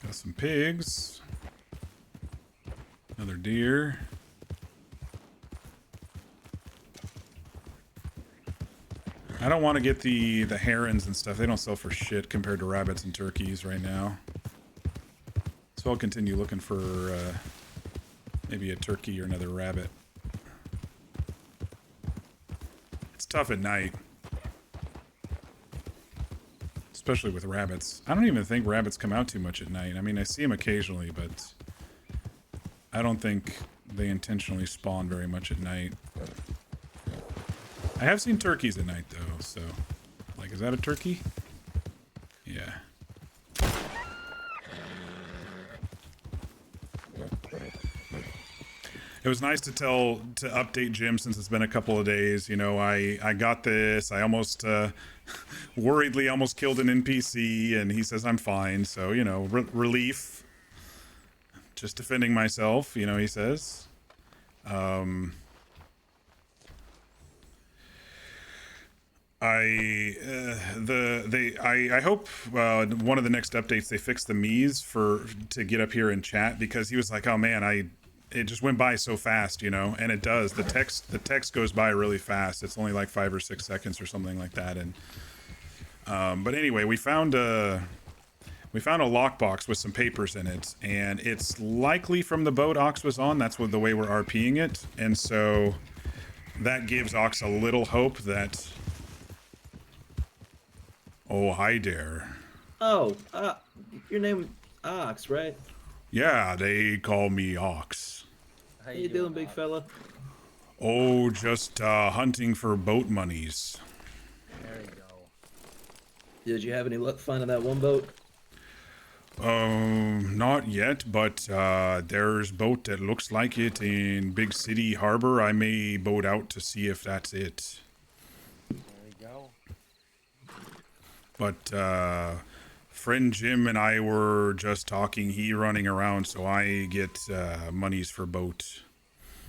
Got some pigs. Another deer. I don't want to get the herons and stuff. They don't sell for shit compared to rabbits and turkeys right now. So I'll continue looking for maybe a turkey or another rabbit. It's tough at night. Especially with rabbits. I don't even think rabbits come out too much at night. I mean, I see them occasionally, but I don't think they intentionally spawn very much at night. I have seen turkeys at night, though, so... Like, is that a turkey? Yeah. It was nice to update Jim since it's been a couple of days. You know, I got this. I almost, worriedly almost killed an NPC, and he says I'm fine. So, you know, relief. Just defending myself, you know, he says. I hope one of the next updates they fix the Mies to get up here and chat, because he was like, oh man, it just went by so fast, you know, and it does. The text goes by really fast. It's only like 5 or 6 seconds or something like that. And but anyway, we found a lockbox with some papers in it, and it's likely from the boat Ox was on. That's the way we're RPing it, and so that gives Ox a little hope that. Oh, hi there. Oh, your name Ox, right? Yeah, they call me Ox. How you doing, big fella? Oh, just hunting for boat monies. There you go. Did you have any luck finding that one boat? Not yet, but there's boat that looks like it in Big City Harbor. I may boat out to see if that's it. There we go. But friend Jim and I were just talking. He running around, so I get monies for boat.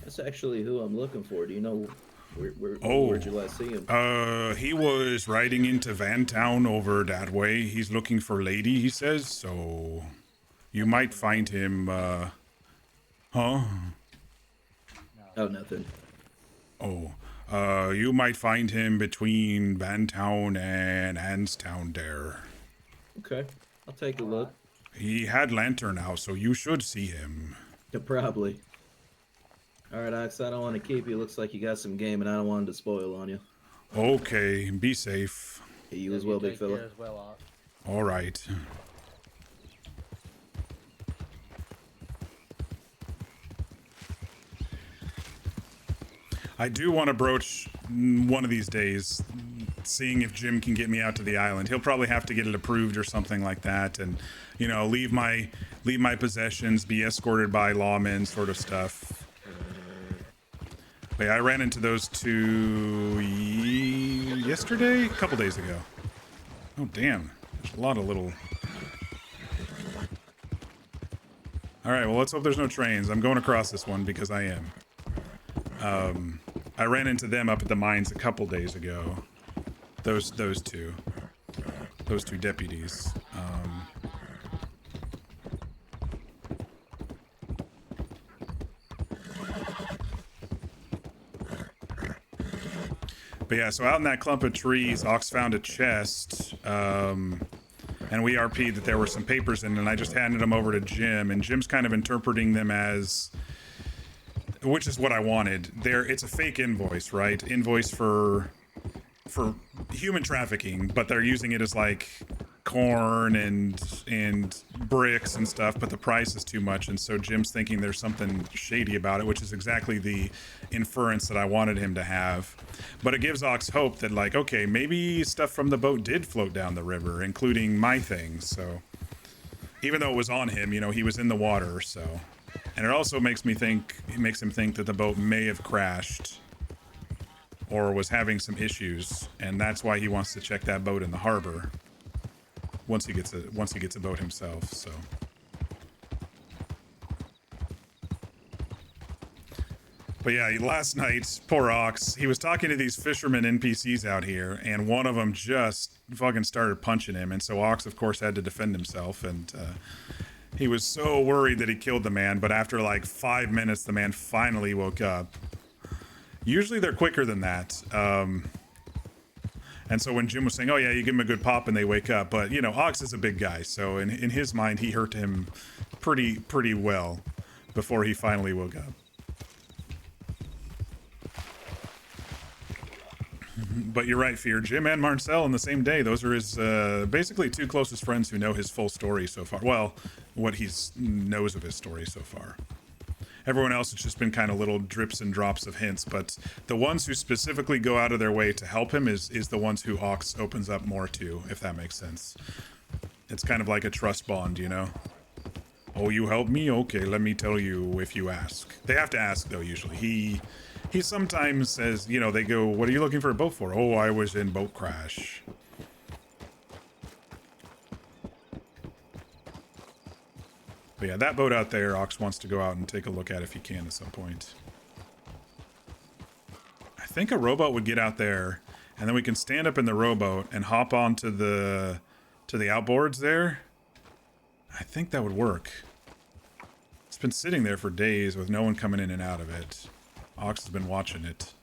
That's actually who I'm looking for. Do you know where'd you last see him? He was riding into Vantown over that way. He's looking for lady, he says, so you might find him, huh? Oh, nothing. Oh, you might find him between Vantown and Anstown there. Okay, I'll take a look. He had lantern now, so you should see him. Yeah, probably. All right, Ox, I don't want to keep you. Looks like you got some game, and I don't want to spoil on you. Okay, be safe. Hey, you as well, big fella. All right. I do want to broach one of these days, seeing if Jim can get me out to the island. He'll probably have to get it approved or something like that, and you know, leave my possessions, be escorted by lawmen, sort of stuff. But yeah, I ran into those two yesterday, a couple days ago. Oh damn, there's a lot of little. All right, well let's hope there's no trains. I'm going across this one because I am. I ran into them up at the mines a couple days ago. Those two deputies. But yeah, so out in that clump of trees, Ox found a chest, and we RP'd that there were some papers in it, and I just handed them over to Jim, and Jim's kind of interpreting them as, which is what I wanted. It's a fake invoice, right? Invoice for human trafficking, but they're using it as like corn and bricks and stuff, but the price is too much, and so Jim's thinking there's something shady about it, which is exactly the inference that I wanted him to have. But it gives Ox hope that, like, okay, maybe stuff from the boat did float down the river, including my things. So even though it was on him, you know, he was in the water. So, and it also makes him think that the boat may have crashed or was having some issues, and that's why he wants to check that boat in the harbor once he gets a boat himself. So but yeah, last night, poor Ox, he was talking to these fishermen NPCs out here, and one of them just fucking started punching him, and so Ox, of course, had to defend himself, and he was so worried that he killed the man, but after like 5 minutes, the man finally woke up. Usually they're quicker than that. And so when Jim was saying, oh yeah, you give him a good pop and they wake up, but you know, Ox is a big guy, so in his mind, he hurt him pretty well before he finally woke up. But you're right, Fear. Jim and Marcel in the same day. Those are his basically two closest friends who know his full story so far. Well, what he knows of his story so far. Everyone else has just been kind of little drips and drops of hints, but the ones who specifically go out of their way to help him is the ones who Ox opens up more to, if that makes sense. It's kind of like a trust bond, you know? Oh, you help me? Okay, let me tell you if you ask. They have to ask, though, usually. He sometimes says, you know, they go, what are you looking for a boat for? Oh, I was in boat crash. But yeah, that boat out there, Ox wants to go out and take a look at if he can at some point. I think a rowboat would get out there, and then we can stand up in the rowboat and hop onto the outboards there. I think that would work. It's been sitting there for days with no one coming in and out of it. Ox has been watching it.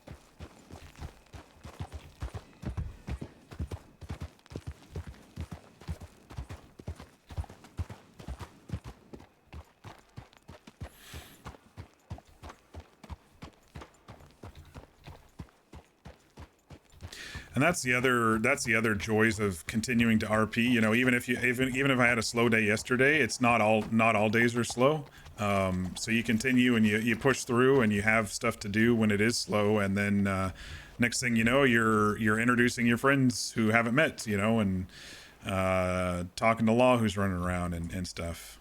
And that's the other joys of continuing to RP. You know, even if I had a slow day yesterday, it's not all days are slow. So you continue and you push through and you have stuff to do when it is slow, and then next thing you know, you're introducing your friends who haven't met, you know, and talking to Law who's running around and stuff.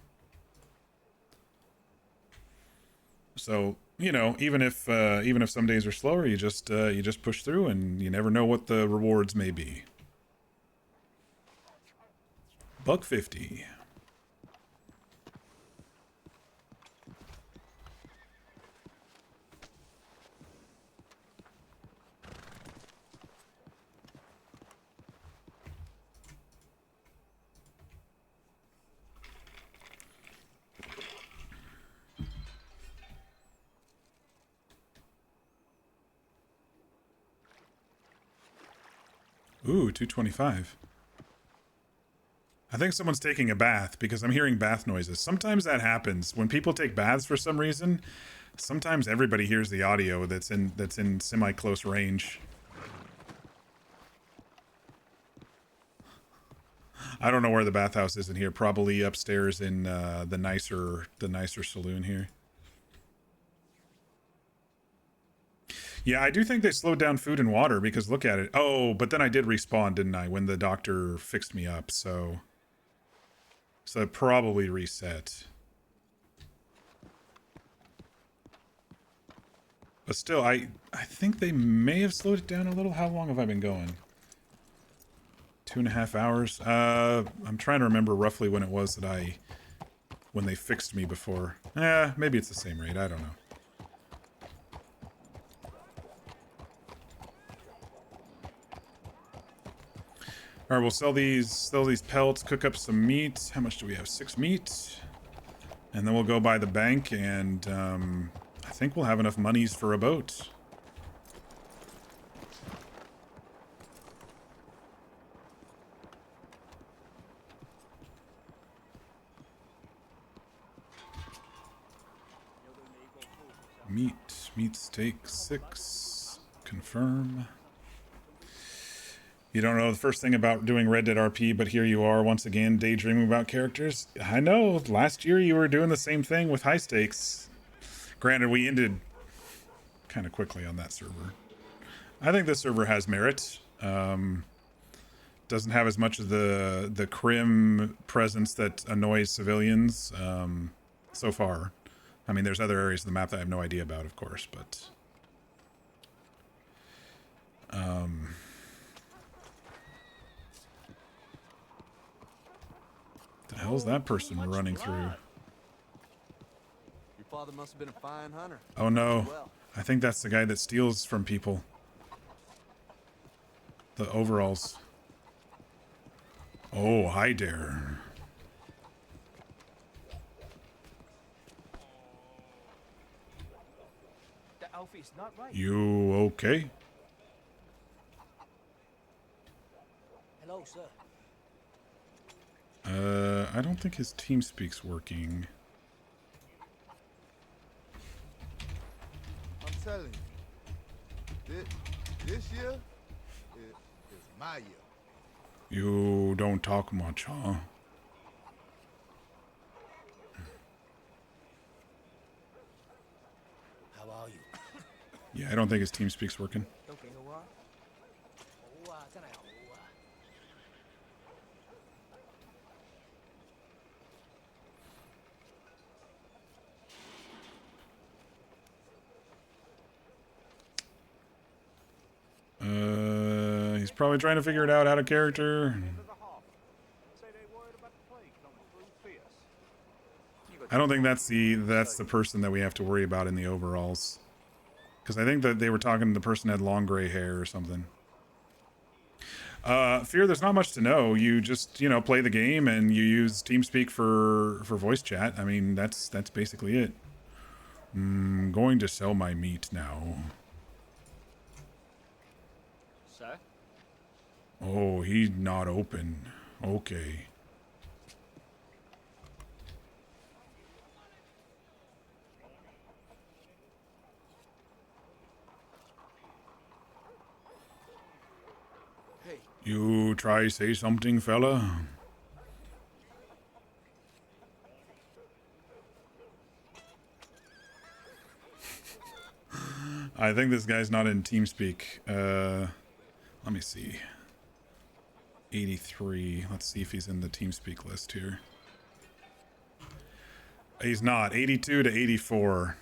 So, you know, even if some days are slower, you just push through, and you never know what the rewards may be. $1.50. Ooh, 225. I think someone's taking a bath because I'm hearing bath noises. Sometimes that happens. When people take baths for some reason, sometimes everybody hears the audio that's in semi-close range. I don't know where the bathhouse is in here. Probably upstairs in the nicer saloon here. Yeah, I do think they slowed down food and water because look at it. Oh, but then I did respawn, didn't I, when the doctor fixed me up, so it probably reset. But still, I think they may have slowed it down a little. How long have I been going? 2.5 hours? I'm trying to remember roughly when it was when they fixed me before. Maybe it's the same rate, I don't know. All right, we'll sell these pelts, cook up some meat. How much do we have? 6 meat. And then we'll go by the bank, and I think we'll have enough monies for a boat. Meat steak 6. Confirm. You don't know the first thing about doing Red Dead RP, but here you are once again daydreaming about characters. I know, last year you were doing the same thing with high stakes. Granted, we ended kind of quickly on that server. I think this server has merit. Doesn't have as much of the crim presence that annoys civilians so far. I mean, there's other areas of the map that I have no idea about, of course, but... the hell's that person running through? Your father must have been a fine hunter. Oh no, I think that's the guy that steals from people. The overalls. Oh, hi there. The Alfie's not right. You okay? No, sir. I don't think his TeamSpeak's working. I'm telling you, this year is my year. You don't talk much, huh? How are you? Yeah, I don't think his TeamSpeak's working. Okay, all right. Cái này He's probably trying to figure it out out of character. I don't think that's the person that we have to worry about in the overalls. Because I think that they were talking the person had long gray hair or something. Fear, there's not much to know. You just, play the game and you use TeamSpeak for voice chat. I mean, that's basically it. I'm going to sell my meat now. Sir? Oh, he's not open. Okay. Hey. You try say something, fella? I think this guy's not in TeamSpeak. Let me see. 83. Let's see if he's in the TeamSpeak list here. He's not. 82 to 84.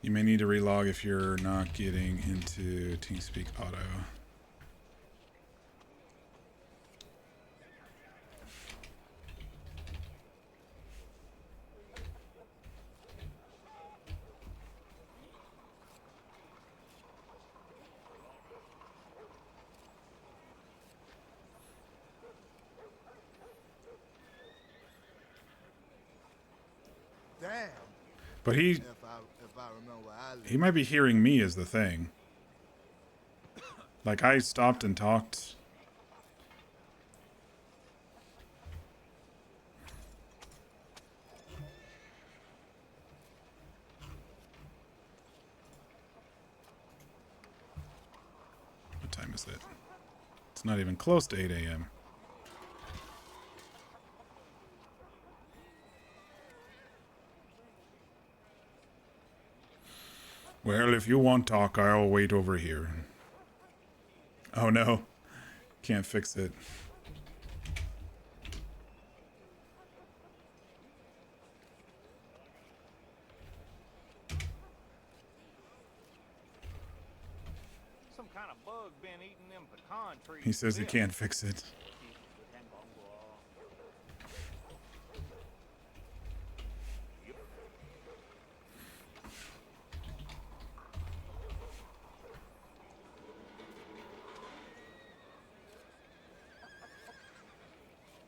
You may need to relog if you're not getting into TeamSpeak Auto. Damn. But he might be hearing me is the thing. Like, I stopped and talked. What time is it? It's not even close to 8 a.m. Well, if you want talk, I'll wait over here. Oh no. Can't fix it. Some kind of bug been eating them pecan trees. He says he can't fix it.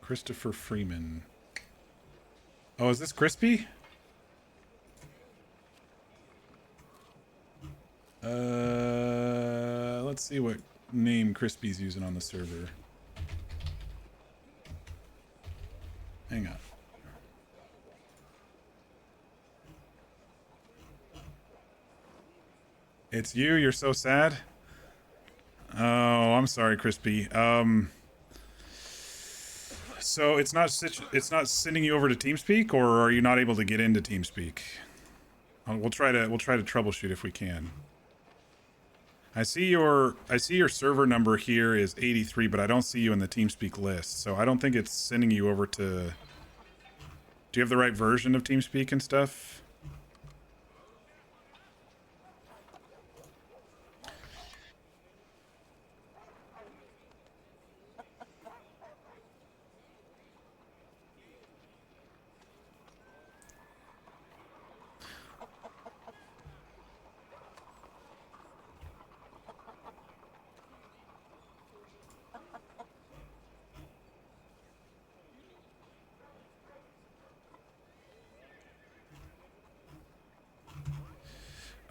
Christopher Freeman. Oh, is this Crispy? Let's see what name Crispy's using on the server. Hang on. It's you? You're so sad? Oh, I'm sorry, Crispy. So it's not sending you over to TeamSpeak, or are you not able to get into TeamSpeak? We'll try to troubleshoot if we can. I see your server number here is 83, but I don't see you in the TeamSpeak list, so I don't think it's sending you over to. Do you have the right version of TeamSpeak and stuff?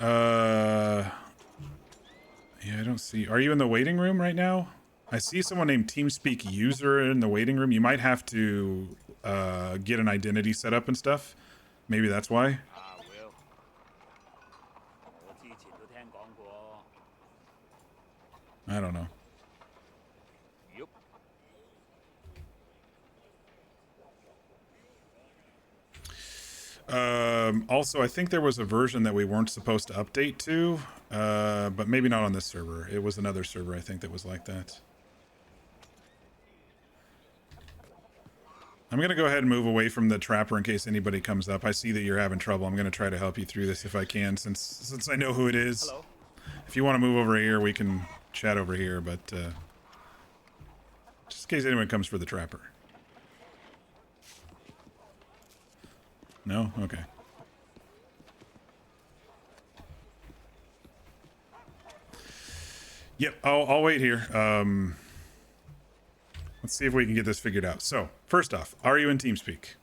Yeah, I don't see. Are you in the waiting room right now? I see someone named TeamSpeak user in the waiting room. You might have to get an identity set up and stuff. Maybe that's why. I don't know. Also, I think there was a version that we weren't supposed to update to, but maybe not on this server. It was another server, I think, that was like that. I'm going to go ahead and move away from the trapper in case anybody comes up. I see that you're having trouble. I'm going to try to help you through this if I can, since I know who it is. Hello. If you want to move over here, we can chat over here, but just in case anyone comes for the trapper. No? Okay. Yep, I'll wait here. Let's see if we can get this figured out. So, first off, are you in TeamSpeak?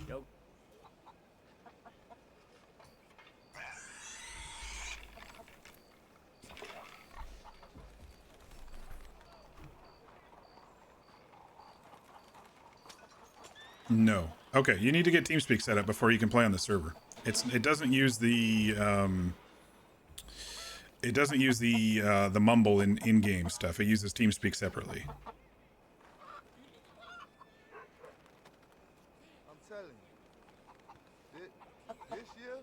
Yep. No. Okay, you need to get TeamSpeak set up before you can play on the server. It doesn't use the the mumble in-game stuff. It uses TeamSpeak separately. I'm telling you, this year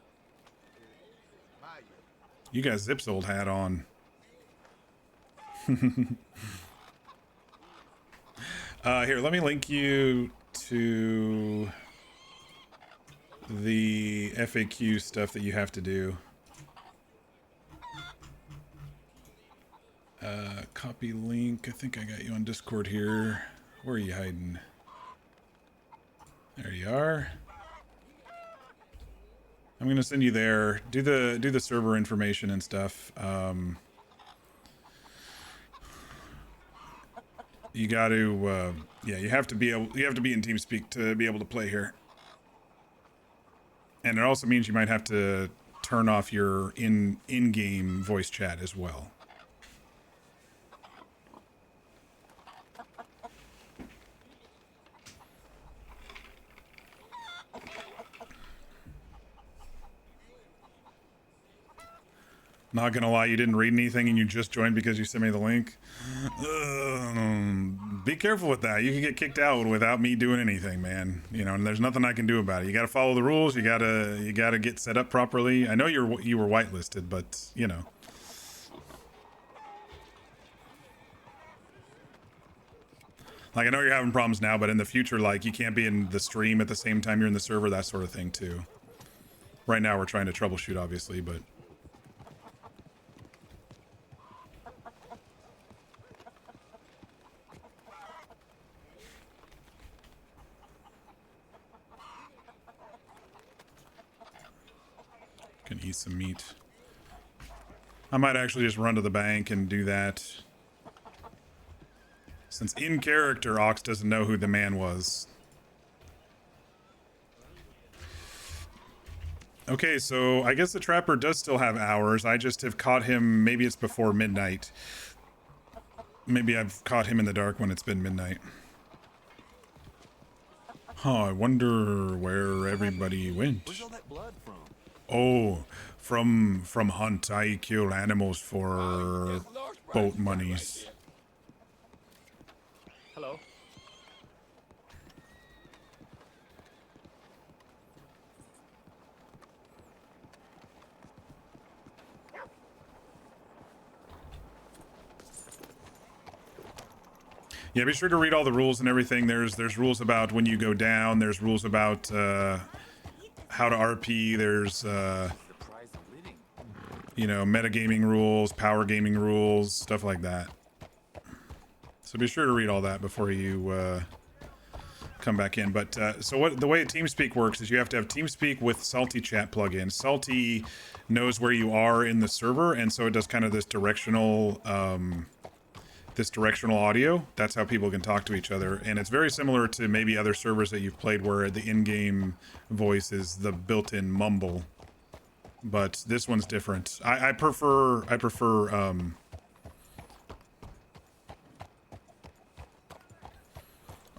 is my year. You got Zip's old hat on. Here, let me link you to the FAQ stuff that you have to do. Copy link. I think I got you on Discord here. Where are you hiding? There you are. I'm gonna send you there. Do the server information and stuff. You got to yeah, you have to be in TeamSpeak to be able to play here. And it also means you might have to turn off your in-game voice chat as well. Not gonna lie, you didn't read anything and you just joined because you sent me the link. Be careful with that. You can get kicked out without me doing anything, man. You know, and there's nothing I can do about it. You gotta follow the rules. You gotta get set up properly. I know you were whitelisted, but you know. Like, I know you're having problems now, but in the future, like, you can't be in the stream at the same time you're in the server, that sort of thing too. Right now we're trying to troubleshoot, obviously, but can eat some meat. I might actually just run to the bank and do that. Since in character, Ox doesn't know who the man was. Okay, so I guess the trapper does still have hours. I just have caught him, maybe it's before midnight. Maybe I've caught him in the dark when it's been midnight. Huh, I wonder where everybody went. Where's all that blood from? Oh, from hunt. I kill animals for boat monies. Hello. Yeah, be sure to read all the rules and everything. There's rules about when you go down. There's rules about how to RP. There's you know, metagaming rules, power gaming rules, stuff like that. So be sure to read all that before you come back in. But so the way TeamSpeak works is you have to have TeamSpeak with Salty chat plugin. Salty knows where you are in the server, and so it does kind of this directional this directional audio. That's how people can talk to each other, and it's very similar to maybe other servers that you've played where the in-game voice is the built-in mumble. But this one's different. I prefer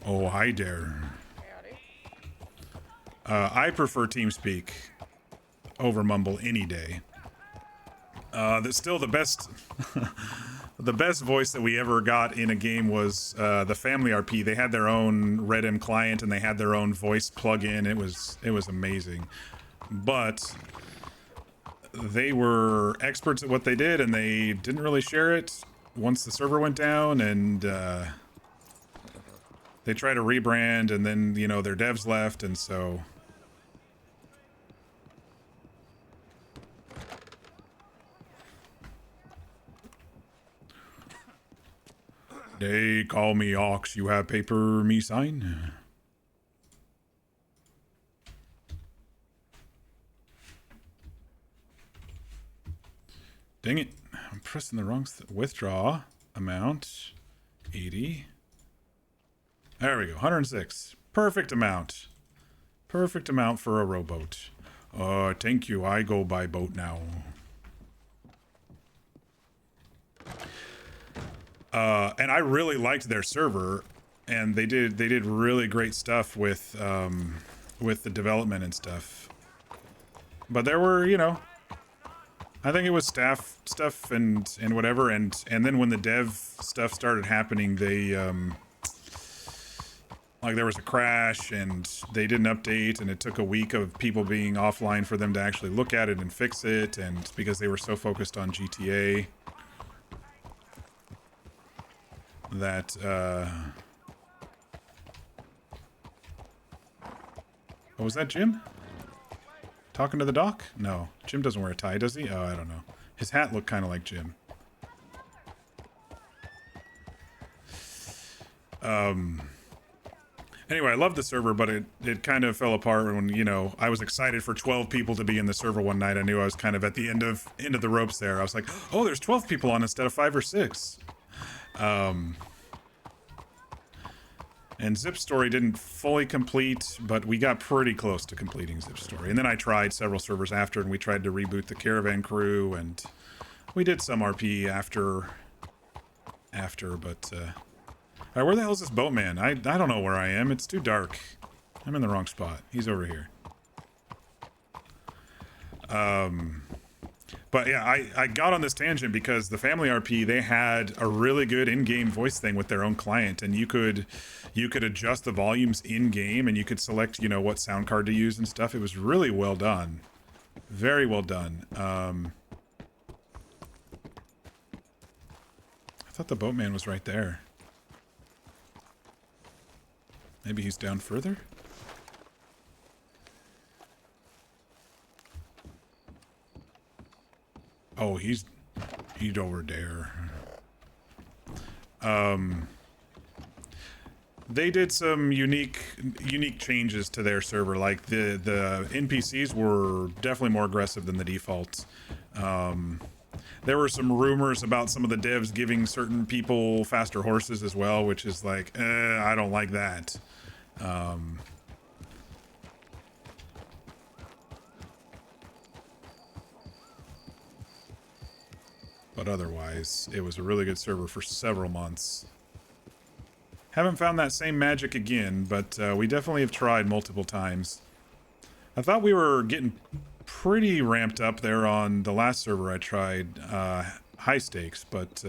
oh, hi there. I prefer TeamSpeak over Mumble any day. That's still the best. The best voice that we ever got in a game was the Family RP. They had their own Redm client and they had their own voice plugin. It was amazing, but they were experts at what they did and they didn't really share it once the server went down, and they tried to rebrand, and then, you know, their devs left, and so they call me Ox. You have paper me sign? Dang it. I'm pressing the wrong withdraw amount. 80. There we go. 106. Perfect amount. Perfect amount for a rowboat. Thank you. I go by boat now. And I really liked their server, and they did really great stuff with the development and stuff. But there were, you know, I think it was staff stuff and whatever, and then when the dev stuff started happening, they like there was a crash and they didn't update, and it took a week of people being offline for them to actually look at it and fix it, and because they were so focused on GTA that oh, was that Jim? Talking to the doc? No. Jim doesn't wear a tie, does he? Oh, I don't know. His hat looked kind of like Jim. Anyway, I love the server, but it kind of fell apart when, you know, I was excited for 12 people to be in the server one night. I knew I was kind of at the end of the ropes there. I was like, oh, there's 12 people on instead of 5 or 6. And Zip Story didn't fully complete, but we got pretty close to completing Zip Story. And then I tried several servers after, and we tried to reboot the Caravan Crew, and we did some RP after, but, alright, where the hell is this boatman? I don't know where I am. It's too dark. I'm in the wrong spot. He's over here. But yeah, I got on this tangent because the Family RP, they had a really good in-game voice thing with their own client, and you could adjust the volumes in-game, and you could select, you know, what sound card to use and stuff. It was really well done. Very well done. I thought the boatman was right there. Maybe he's down further? Oh, he's over there. They did some unique changes to their server. Like the NPCs were definitely more aggressive than the default. There were some rumors about some of the devs giving certain people faster horses as well, which is like, I don't like that. But otherwise, it was a really good server for several months. Haven't found that same magic again, but we definitely have tried multiple times. I thought we were getting pretty ramped up there on the last server I tried, high stakes, but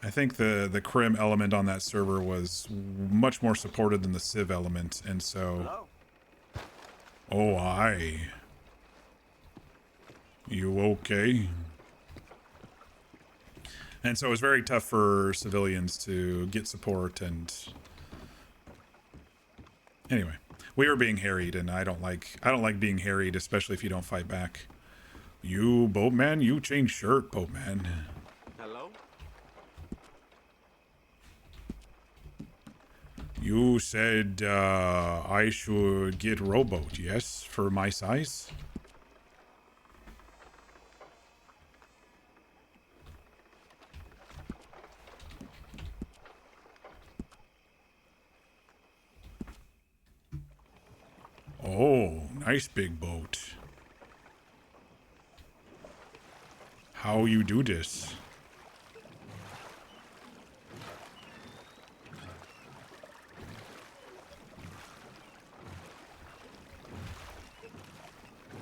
I think the crim element on that server was much more supported than the civ element, and so... Oh, hi. You okay? And so it was very tough for civilians to get support, and anyway, we were being harried, and I don't like being harried, especially if you don't fight back. You boatman, you change shirt, boatman. Hello? You said I should get rowboat, yes, for my size. Oh, nice big boat. How you do this?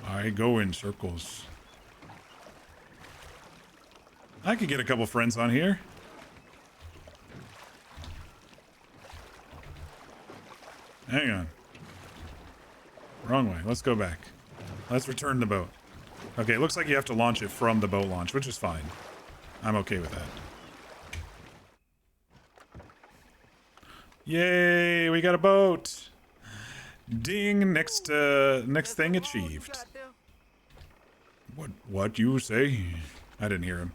I go in circles. I could get a couple friends on here. Hang on. Wrong way. Let's go back. Let's return the boat. Okay, it looks like you have to launch it from the boat launch, which is fine. I'm okay with that. Yay, we got a boat. Ding, next thing achieved. What you say? I didn't hear him.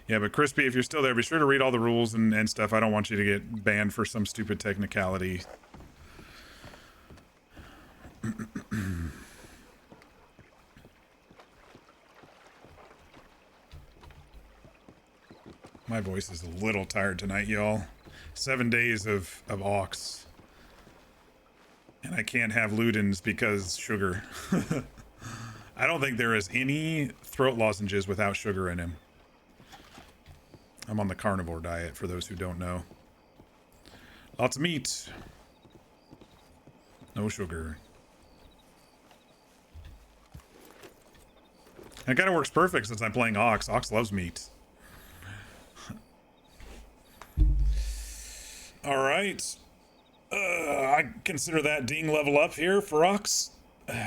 Yeah, but Crispy, if you're still there, be sure to read all the rules and stuff. I don't want you to get banned for some stupid technicality. My voice is a little tired tonight, y'all. 7 days of ox. And I can't have Ludens because sugar. I don't think there is any throat lozenges without sugar in them. I'm on the carnivore diet, for those who don't know. Lots of meat. No sugar. That kind of works perfect since I'm playing Ox. Ox loves meat. Alright. I consider that ding level up here for Ox.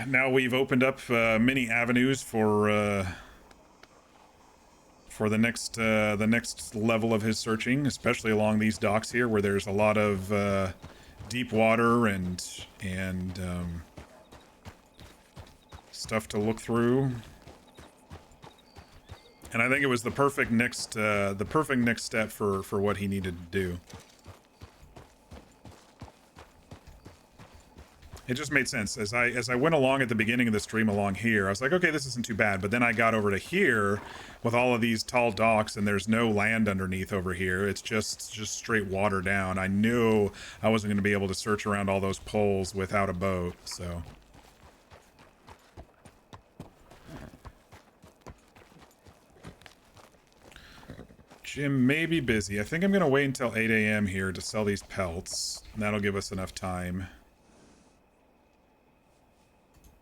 Now we've opened up many avenues for the next level of his searching, especially along these docks here, where there's a lot of deep water and stuff to look through. And I think it was the perfect next step for what he needed to do. It just made sense. As I went along at the beginning of the stream along here, I was like, okay, this isn't too bad. But then I got over to here with all of these tall docks, and there's no land underneath over here. It's just straight water down. I knew I wasn't going to be able to search around all those poles without a boat, so. Jim may be busy. I think I'm going to wait until 8 a.m. here to sell these pelts. That'll give us enough time.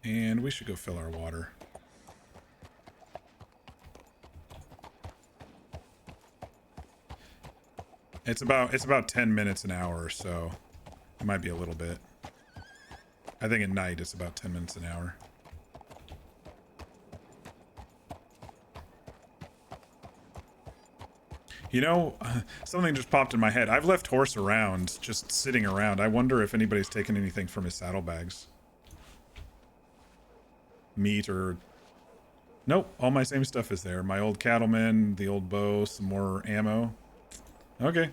And we should go fill our water. It's about 10 minutes an hour or so. It might be a little bit. I think at night it's about 10 minutes an hour. You know, something just popped in my head. I've left Horse around, just sitting around. I wonder if anybody's taken anything from his saddlebags. Meat or... Nope, all my same stuff is there. My old cattleman, the old bow, some more ammo. Okay.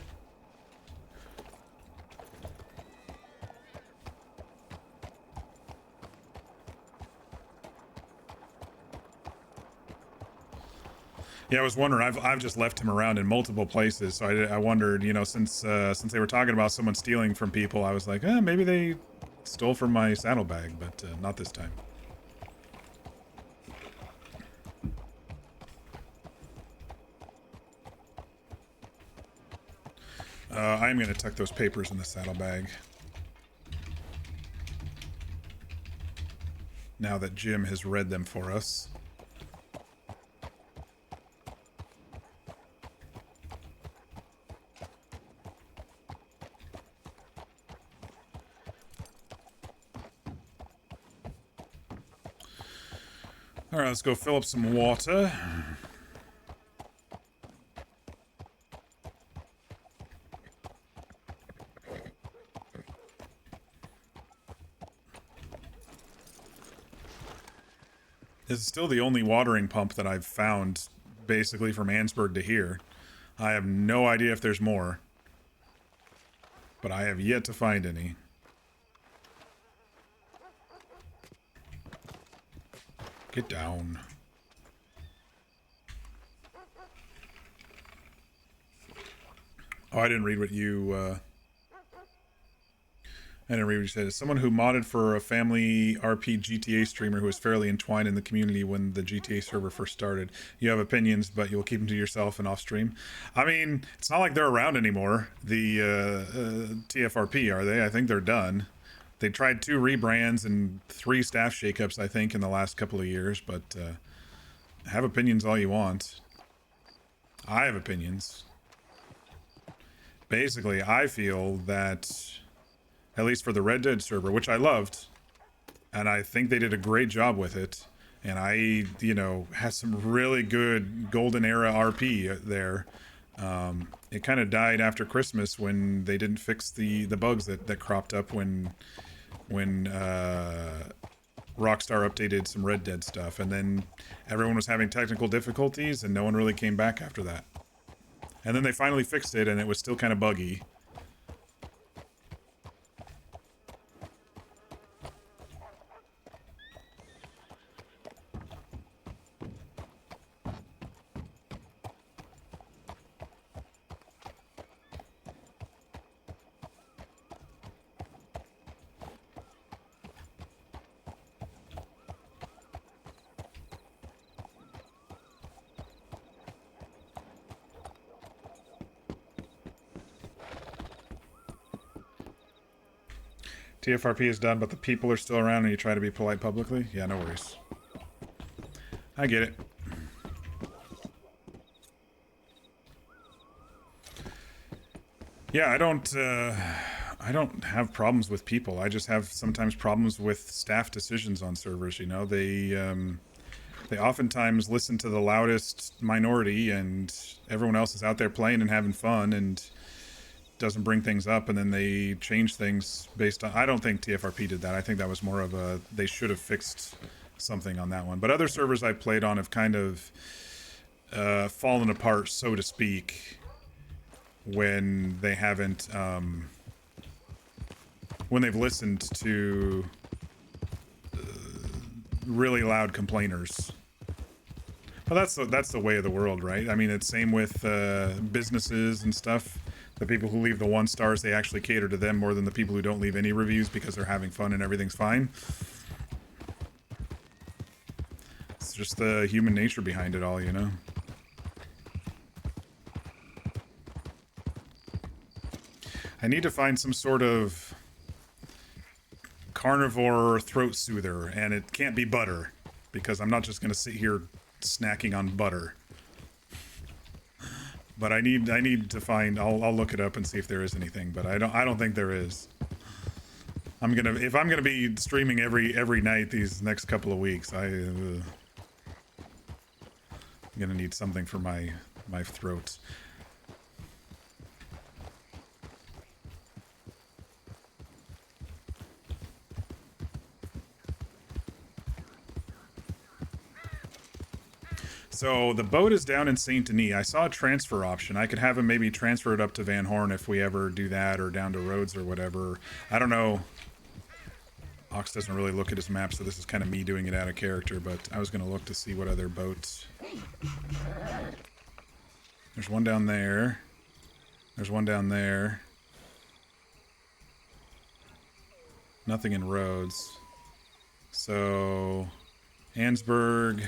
Yeah, I was wondering. I've just left him around in multiple places, so I wondered, you know, since they were talking about someone stealing from people, I was like, maybe they stole from my saddlebag, but not this time. I'm going to tuck those papers in the saddlebag. Now that Jim has read them for us. Alright, let's go fill up some water. This is still the only watering pump that I've found, basically from Ansburg to here. I have no idea if there's more. But I have yet to find any. Get down. Oh, I didn't read what you. I didn't read what you said. As someone who modded for a family RP GTA streamer who was fairly entwined in the community when the GTA server first started, you have opinions, but you'll keep them to yourself and off stream. I mean, it's not like they're around anymore. The TFRP, are they? I think they're done. They tried 2 rebrands and 3 staff shakeups, I think, in the last couple of years, but have opinions all you want. I have opinions. Basically, I feel that, at least for the Red Dead server, which I loved, and I think they did a great job with it, and I, you know, had some really good golden era RP there. It kind of died after Christmas when they didn't fix the bugs that cropped up when Rockstar updated some Red Dead stuff, and then everyone was having technical difficulties and no one really came back after that. And then they finally fixed it and it was still kind of buggy. TFRP is done, but the people are still around and you try to be polite publicly? Yeah, no worries. I get it. Yeah, I don't have problems with people. I just have sometimes problems with staff decisions on servers, you know. They oftentimes listen to the loudest minority and everyone else is out there playing and having fun and doesn't bring things up, and then they change things based on... I don't think TFRP did that. I think that was more of a... They should have fixed something on that one. But other servers I've played on have kind of fallen apart, so to speak, when they haven't... when they've listened to really loud complainers. But that's the way of the world, right? I mean, it's same with businesses and stuff. The people who leave the 1 stars, they actually cater to them more than the people who don't leave any reviews because they're having fun and everything's fine. It's just the human nature behind it all, you know? I need to find some sort of carnivore throat soother, and it can't be butter, because I'm not just going to sit here snacking on butter. But I need to find... I'll look it up and see if there is anything, but I don't think there is. If I'm gonna be streaming every night these next couple of weeks, I'm gonna need something for my throat. So the boat is down in Saint Denis. I saw a transfer option. I could have him maybe transfer it up to Van Horn if we ever do that, or down to Rhodes or whatever. I don't know. Ox doesn't really look at his map, so this is kind of me doing it out of character, but I was going to look to see what other boats... There's one down there. There's one down there. Nothing in Rhodes. So... Ansburg...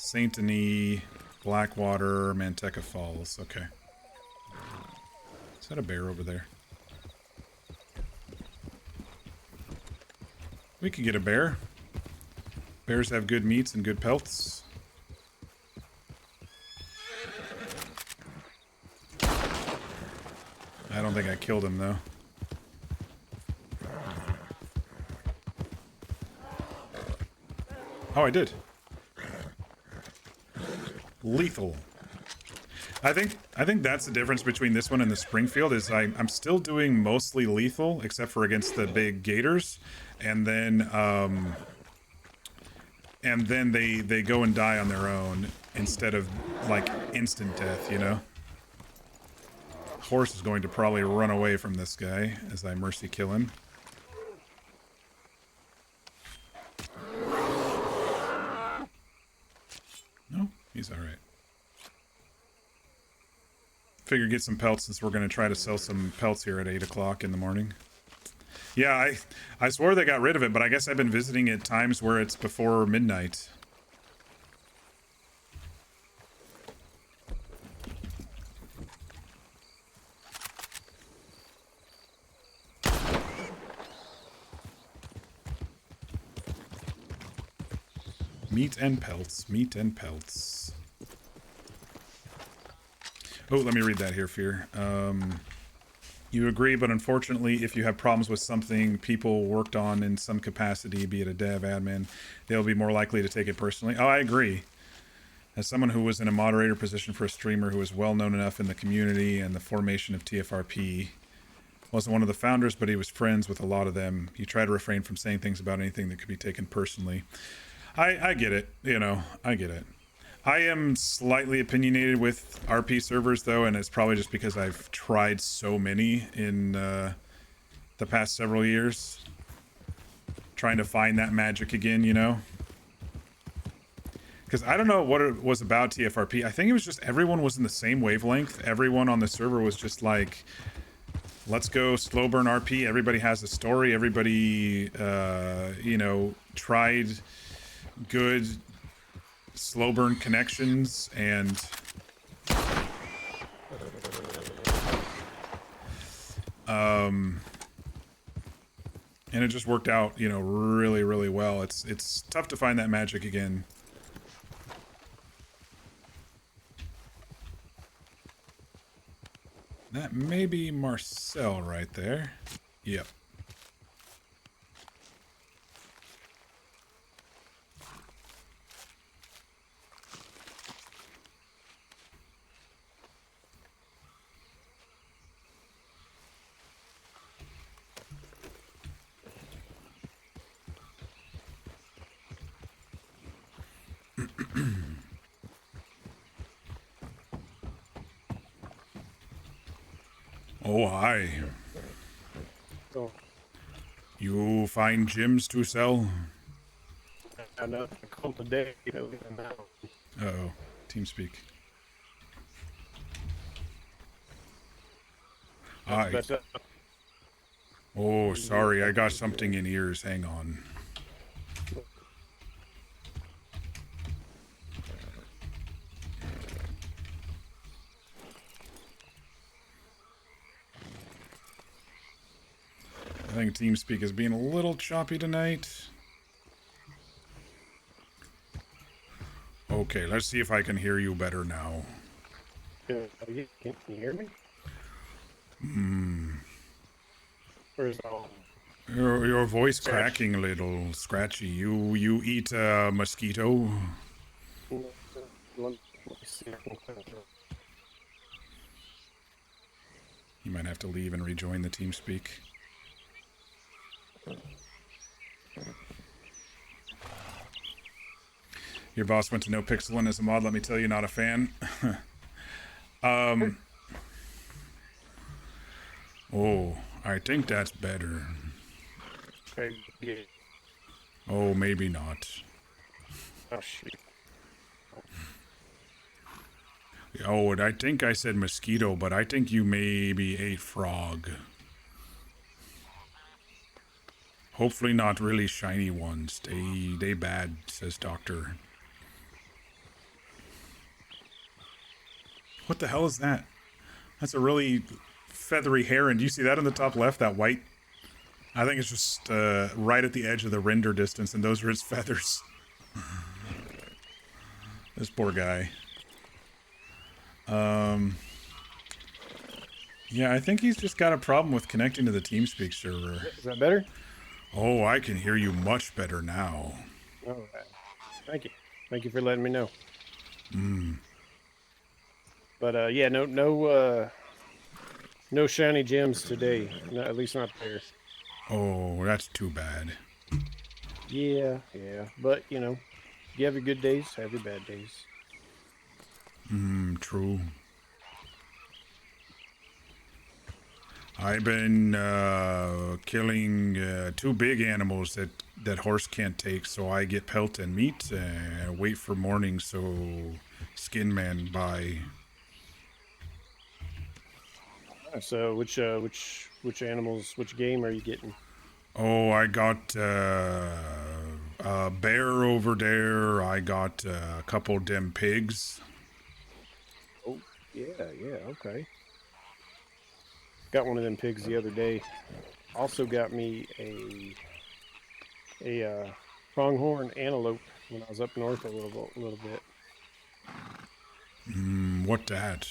Saint Denis, Blackwater, Manteca Falls. Okay. Is that a bear over there? We could get a bear. Bears have good meats and good pelts. I don't think I killed him, though. Oh, I did. Lethal. I think that's the difference between this one and the Springfield is I'm still doing mostly lethal, except for against the big gators, and then they go and die on their own instead of like instant death, you know. Horse is going to probably run away from this guy as I mercy kill him. No, he's all right. Figure get some pelts since we're going to try to sell some pelts here at 8 o'clock in the morning. Yeah, I swore they got rid of it, but I guess I've been visiting at times where it's before midnight. Meat and pelts, meat and pelts. Oh, let me read that here, Fear. You agree, but unfortunately, if you have problems with something people worked on in some capacity, be it a dev, admin, they'll be more likely to take it personally. Oh, I agree. As someone who was in a moderator position for a streamer who was well known enough in the community and the formation of TFRP, wasn't one of the founders, but he was friends with a lot of them. You try to refrain from saying things about anything that could be taken personally. I get it, you know, I get it. I am slightly opinionated with RP servers, though, and it's probably just because I've tried so many in the past several years. Trying to find that magic again, you know? Because I don't know what it was about TFRP. I think it was just everyone was in the same wavelength. Everyone on the server was just like, let's go slow burn RP. Everybody has a story. Everybody, you know, tried good slow burn connections and and it just worked out, you know, really, really well. It's tough to find that magic again. That may be Marcel right there. Yep. Oh, hi. Oh. You find gems to sell? I know. I called today. Uh-oh. TeamSpeak. Hi. Oh, sorry. I got something in ears. Hang on. I think TeamSpeak is being a little choppy tonight. Okay, let's see if I can hear you better now. Can you hear me? Hmm. Or is it all... Your voice cracking a little scratchy. You eat a mosquito? Let me see. You might have to leave and rejoin the TeamSpeak. Your boss went to No Pixel One as a mod. Let me tell you, not a fan. Oh, I think that's better. Oh, maybe not. Oh, shit. Oh, and I think I said mosquito, but I think you maybe ate frog. Hopefully not really shiny ones. They bad, says doctor. What the hell is that? That's a really feathery heron. Do you see that in the top left, that white? I think it's just right at the edge of the render distance, and those are his feathers. This poor guy. Yeah, I think he's just got a problem with connecting to the TeamSpeak server. Is that better? Oh, I can hear you much better now. All right. Thank you. Thank you for letting me know. But yeah, no shiny gems today. No, at least not there. Oh, that's too bad. Yeah. But you know, you have your good days, have your bad days. True. I've been killing 2 big animals that horse can't take, so I get pelt and meat and wait for morning so Skin Man by. So which animals, which game are you getting? Oh, I got a bear over there. I got a couple of them pigs. Oh, yeah, okay. Got one of them pigs the other day. Also got me a pronghorn antelope when I was up north a little bit. What that?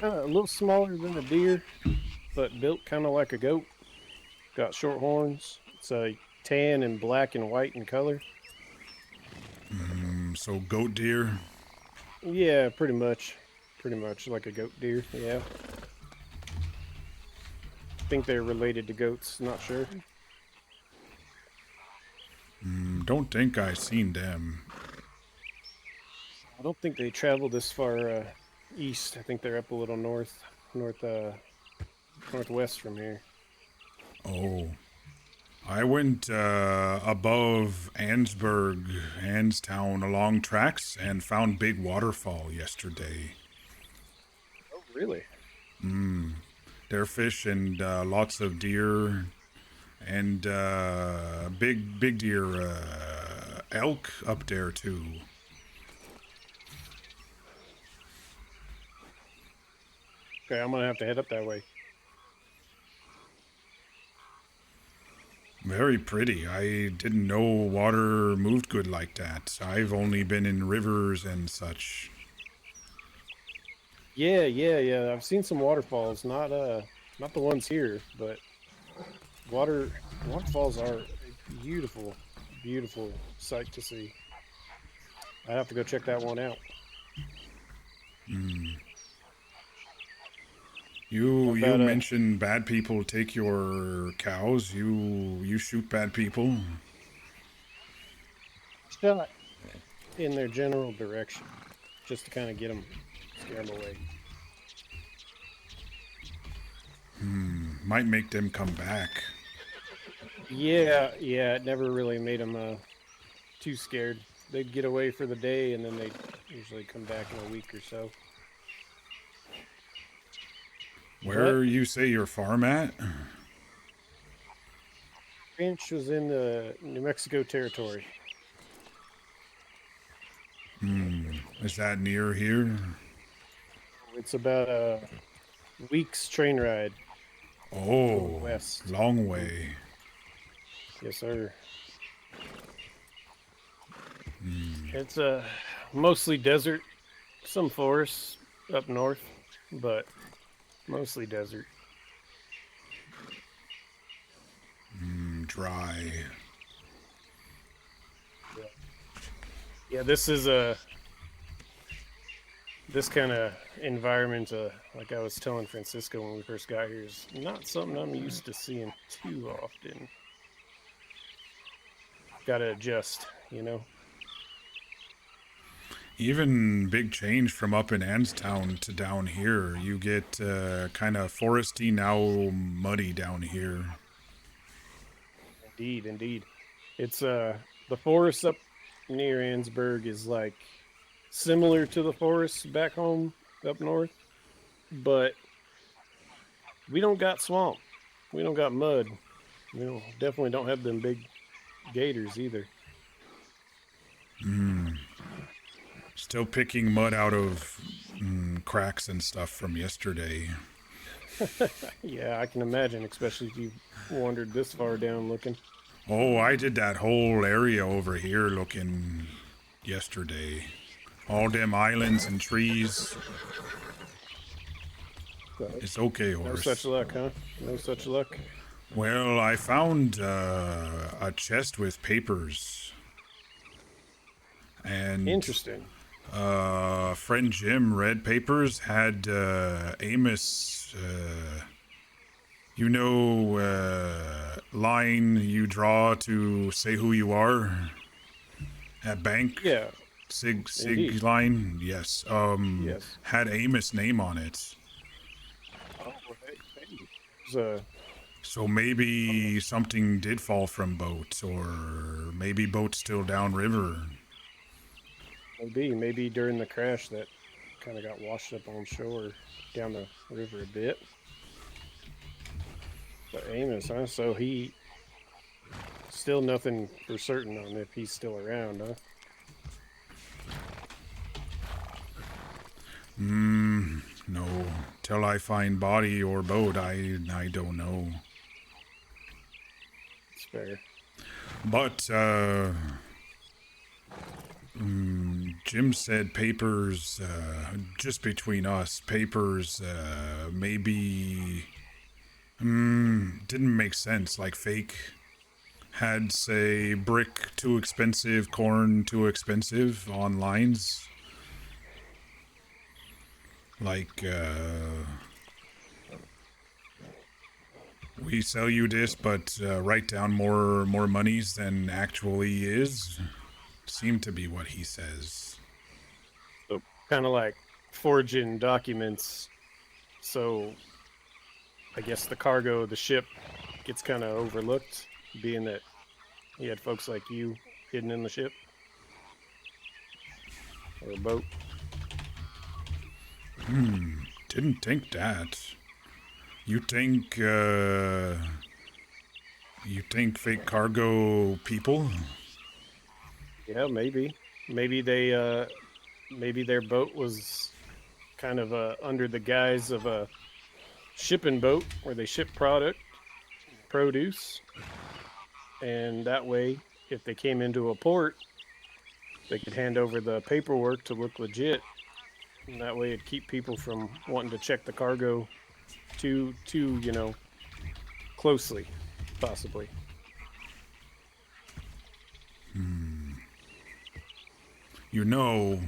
A little smaller than a deer, but built kind of like a goat. Got short horns. It's tan and black and white in color. So goat deer. Yeah, pretty much like a goat deer. Yeah. Think they're related to goats. Not sure. Don't think I seen them. I don't think they travel this far east. I think they're up a little northwest from here. Oh, I went above Annstown along tracks and found big waterfall yesterday. Oh, really? There fish and lots of deer and big deer, elk up there too. Okay, I'm gonna have to head up that way. Very pretty. I didn't know water moved good like that. I've only been in rivers and such. Yeah. I've seen some waterfalls, not the ones here, but waterfalls are a beautiful sight to see. I have to go check that one out. You about, mentioned bad people take your cows. You shoot bad people. Shot in their general direction, just to kind of scare them away. Might make them come back. Yeah, it never really made them too scared. They'd get away for the day, and then they'd usually come back in a week or so. Where you say your farm at? Ranch was in the New Mexico territory. Is that near here? It's about a week's train ride. Oh, west. Long way. Yes, sir. It's mostly desert, some forests up north, but mostly desert. Dry. Yeah, this kind of environment, like I was telling Francisco when we first got here, is not something I'm used to seeing too often. Gotta adjust, you know? Even big change from up in Annstown to down here. You get kind of foresty, now muddy down here. Indeed. It's the forest up near Ansburg is like similar to the forests back home up north, but we don't got swamp. We don't got mud. We definitely don't have them big gators either. Still picking mud out of cracks and stuff from yesterday. Yeah, I can imagine, especially if you wandered this far down looking. Oh, I did that whole area over here looking yesterday. All them islands and trees. It's okay, horse. No such luck, huh? No such luck. Well, I found a chest with papers. And interesting. Friend Jim read papers, had Amos, line you draw to say who you are at bank. Yeah. Sig Indeed. line. Yes. Yes. Had Amos' name on it. Oh, hey. So maybe something did fall from boat, or maybe boat's still downriver. Maybe during the crash that kind of got washed up on shore down the river a bit. But Amos, huh? So he still nothing for certain on if he's still around, huh? No. Till I find body or boat, I don't know. It's fair. But, Jim said papers, just between us, papers, maybe, didn't make sense. Like fake had, say, brick too expensive, corn too expensive on lines. Like, we sell you this, but write down more monies than actually is. Seemed to be what he says. So kind of like forging documents. So I guess the cargo of the ship gets kind of overlooked, being that he had folks like you hidden in the ship or a boat. Didn't think that. You think fake cargo people? Yeah, maybe. Maybe maybe their boat was kind of under the guise of a shipping boat where they ship produce, and that way, if they came into a port, they could hand over the paperwork to look legit, and that way it'd keep people from wanting to check the cargo too closely, possibly. You know,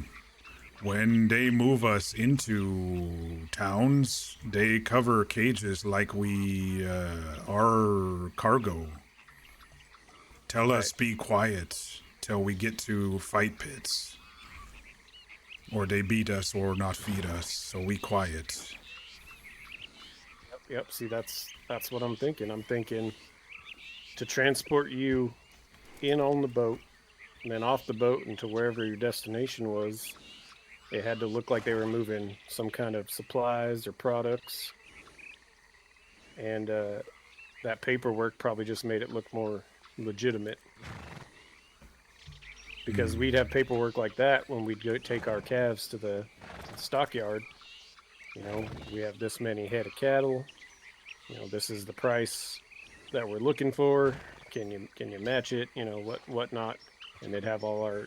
when they move us into towns, they cover cages like we are cargo. Tell us be quiet till we get to fight pits. Or they beat us or not feed us, so we quiet. Yep. See, that's what I'm thinking. I'm thinking to transport you in on the boat and then off the boat into wherever your destination was. It had to look like they were moving some kind of supplies or products, and that paperwork probably just made it look more legitimate. Because we'd have paperwork like that when we'd go take our calves to the stockyard. You know, we have this many head of cattle. You know, this is the price that we're looking for. Can you match it? You know, whatnot, and they'd have all our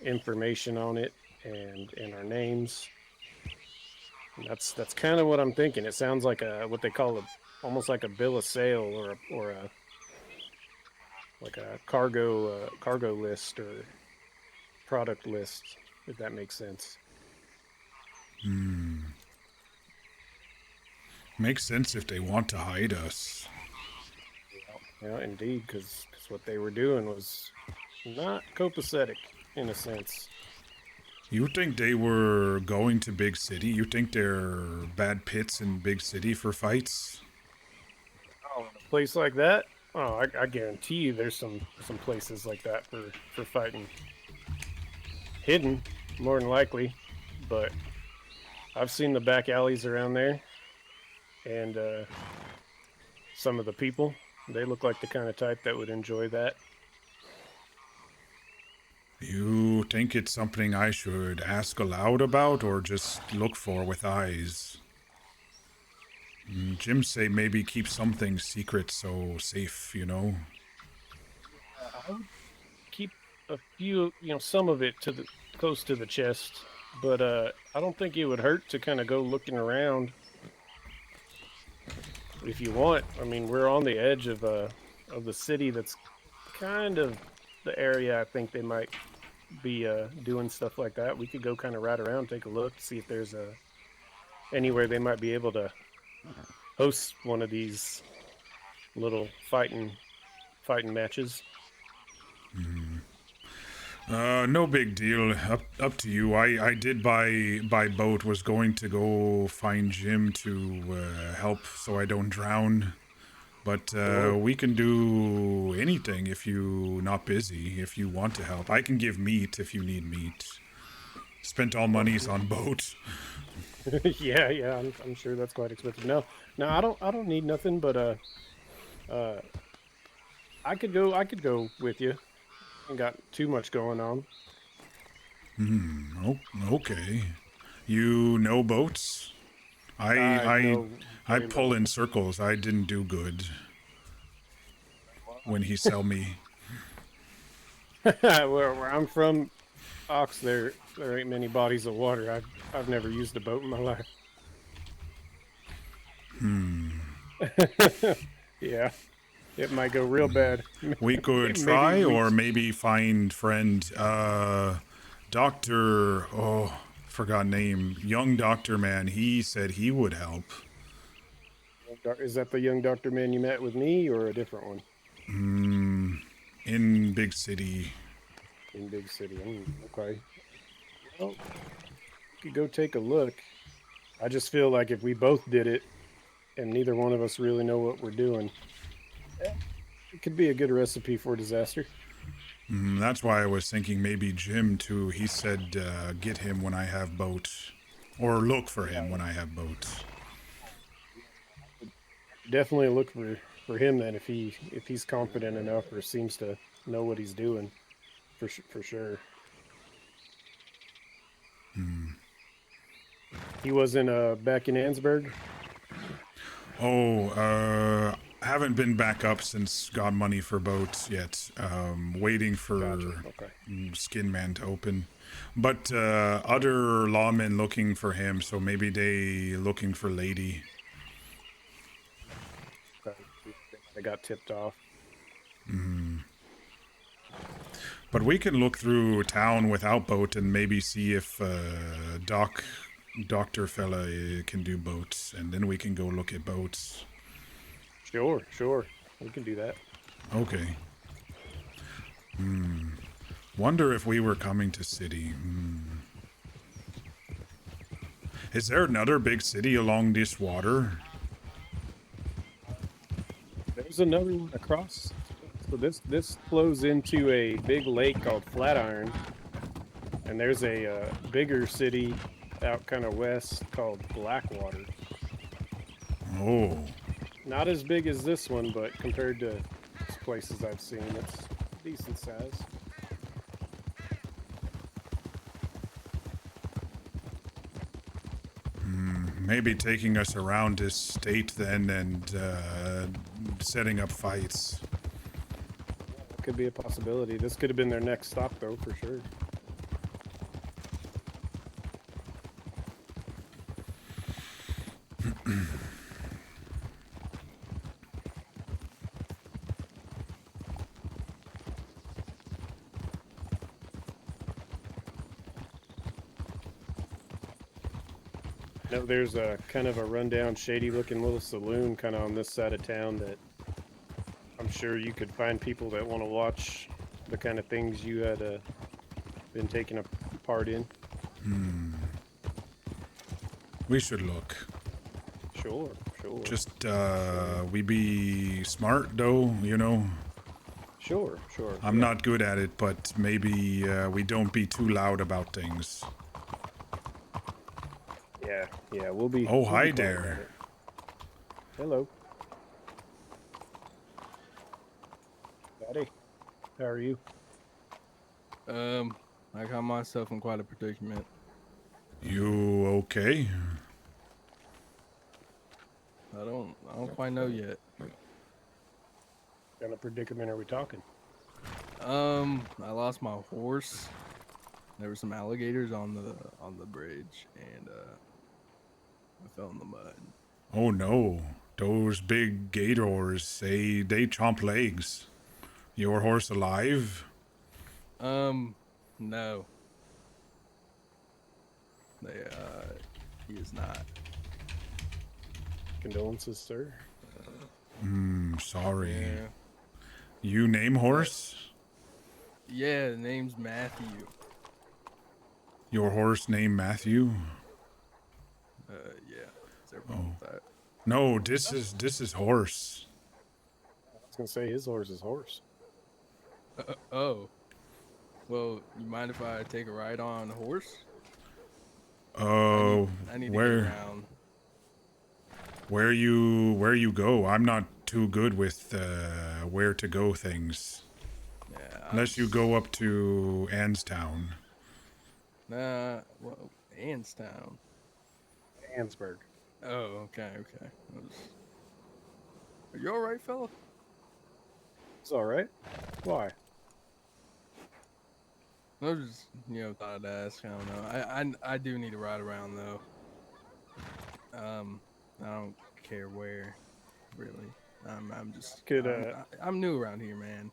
information on it and our names. And that's kind of what I'm thinking. It sounds like what they call almost like a bill of sale or a like a cargo list or product list, if that makes sense. Makes sense if they want to hide us. Yeah, indeed, because what they were doing was not copacetic in a sense. You think they were going to big city? You think there are bad pits in big city for fights? Oh, in a place like that? Oh, I guarantee you there's some places like that for fighting. Hidden, more than likely, but I've seen the back alleys around there, and some of the people, they look like the kind of type that would enjoy that. You think it's something I should ask aloud about or just look for with eyes? Jim say maybe keep something secret so safe, you know? I would keep a few, some of it close to the chest, but I don't think it would hurt to kind of go looking around if you want. I mean, we're on the edge of the city. That's kind of the area I think they might be doing stuff like that. We could go kind of ride around, take a look, see if there's anywhere they might be able to host one of these little fighting matches. No big deal. Up to you. I did by boat. Was going to go find Jim to help so I don't drown. But we can do anything if you not busy. If you want to help, I can give meat if you need meat. spent all monies on boat. Yeah, I'm sure that's quite expensive. No, I don't need nothing, but I could go with you. Ain't got too much going on. Oh, okay. You know boats? I know I very pull little. in circles. I didn't do good when he sell me. Where I'm from, Ox, there ain't many bodies of water. I've never used a boat in my life. Yeah, it might go real bad. We could Maybe try, or weeks. maybe find friend Doctor. Oh, forgot name. Young doctor man. He said he would help. Is that the young doctor man you met with me, or a different one? In big city. In big city. Okay. Well, we could go take a look. I just feel like if we both did it, and neither one of us really know what we're doing, it could be a good recipe for disaster. That's why I was thinking maybe Jim too. He said get him when I have boat, or look for him when I have boats. Definitely look for him then if he's confident enough or seems to know what he's doing for sure. He wasn't back in Ansburg. Oh, haven't been back up since got money for boats yet. Waiting for Gotcha. Okay. Skin Man to open. But other lawmen looking for him, so maybe they looking for Lady. Okay. I got tipped off. But we can look through town without boat and maybe see if Doctor fella can do boats, and then we can go look at boats. Sure. We can do that. Okay. Wonder if we were coming to city. Is there another big city along this water? There's another one across. So this flows into a big lake called Flatiron, and there's a bigger city out kind of west called Blackwater. Oh. Not as big as this one, but compared to places I've seen, it's decent size. Maybe taking us around this state then and setting up fights. That could be a possibility. This could have been their next stop, though, for sure. No, there's a kind of a rundown, shady-looking little saloon kind of on this side of town that I'm sure you could find people that want to watch the kind of things you had been taking a part in. We should look. Sure. Just we be smart though, you know. Sure. I'm not good at it, but maybe we don't be too loud about things. Yeah, we'll be. Oh, we'll hi be quiet about there. it. Hello. Daddy, how are you? I got myself in quite a predicament. You okay? I don't quite know yet. What kind of predicament are we talking? I lost my horse. There were some alligators on the bridge, and I fell in the mud. Oh no. Those big gators, they chomp legs. Your horse alive? No. He is not. Condolences, sir. Sorry. Yeah. You name horse? Yeah, the name's Matthew. Your horse named Matthew? Yeah. Is there a problem with that? No, this is horse. I was gonna say his horse is horse. Oh. Well, you mind if I take a ride on a horse? I need to get where around. where you go? I'm not too good with where to go things. Yeah, Unless you go up to Anstown. Well, Anstown. Ansburg. Oh, okay. Are you all right, fella? It's all right. Why? I just, thought I'd ask. I don't know. I do need to ride around though. I don't care where, really. I'm just, Could I'm new around here, man.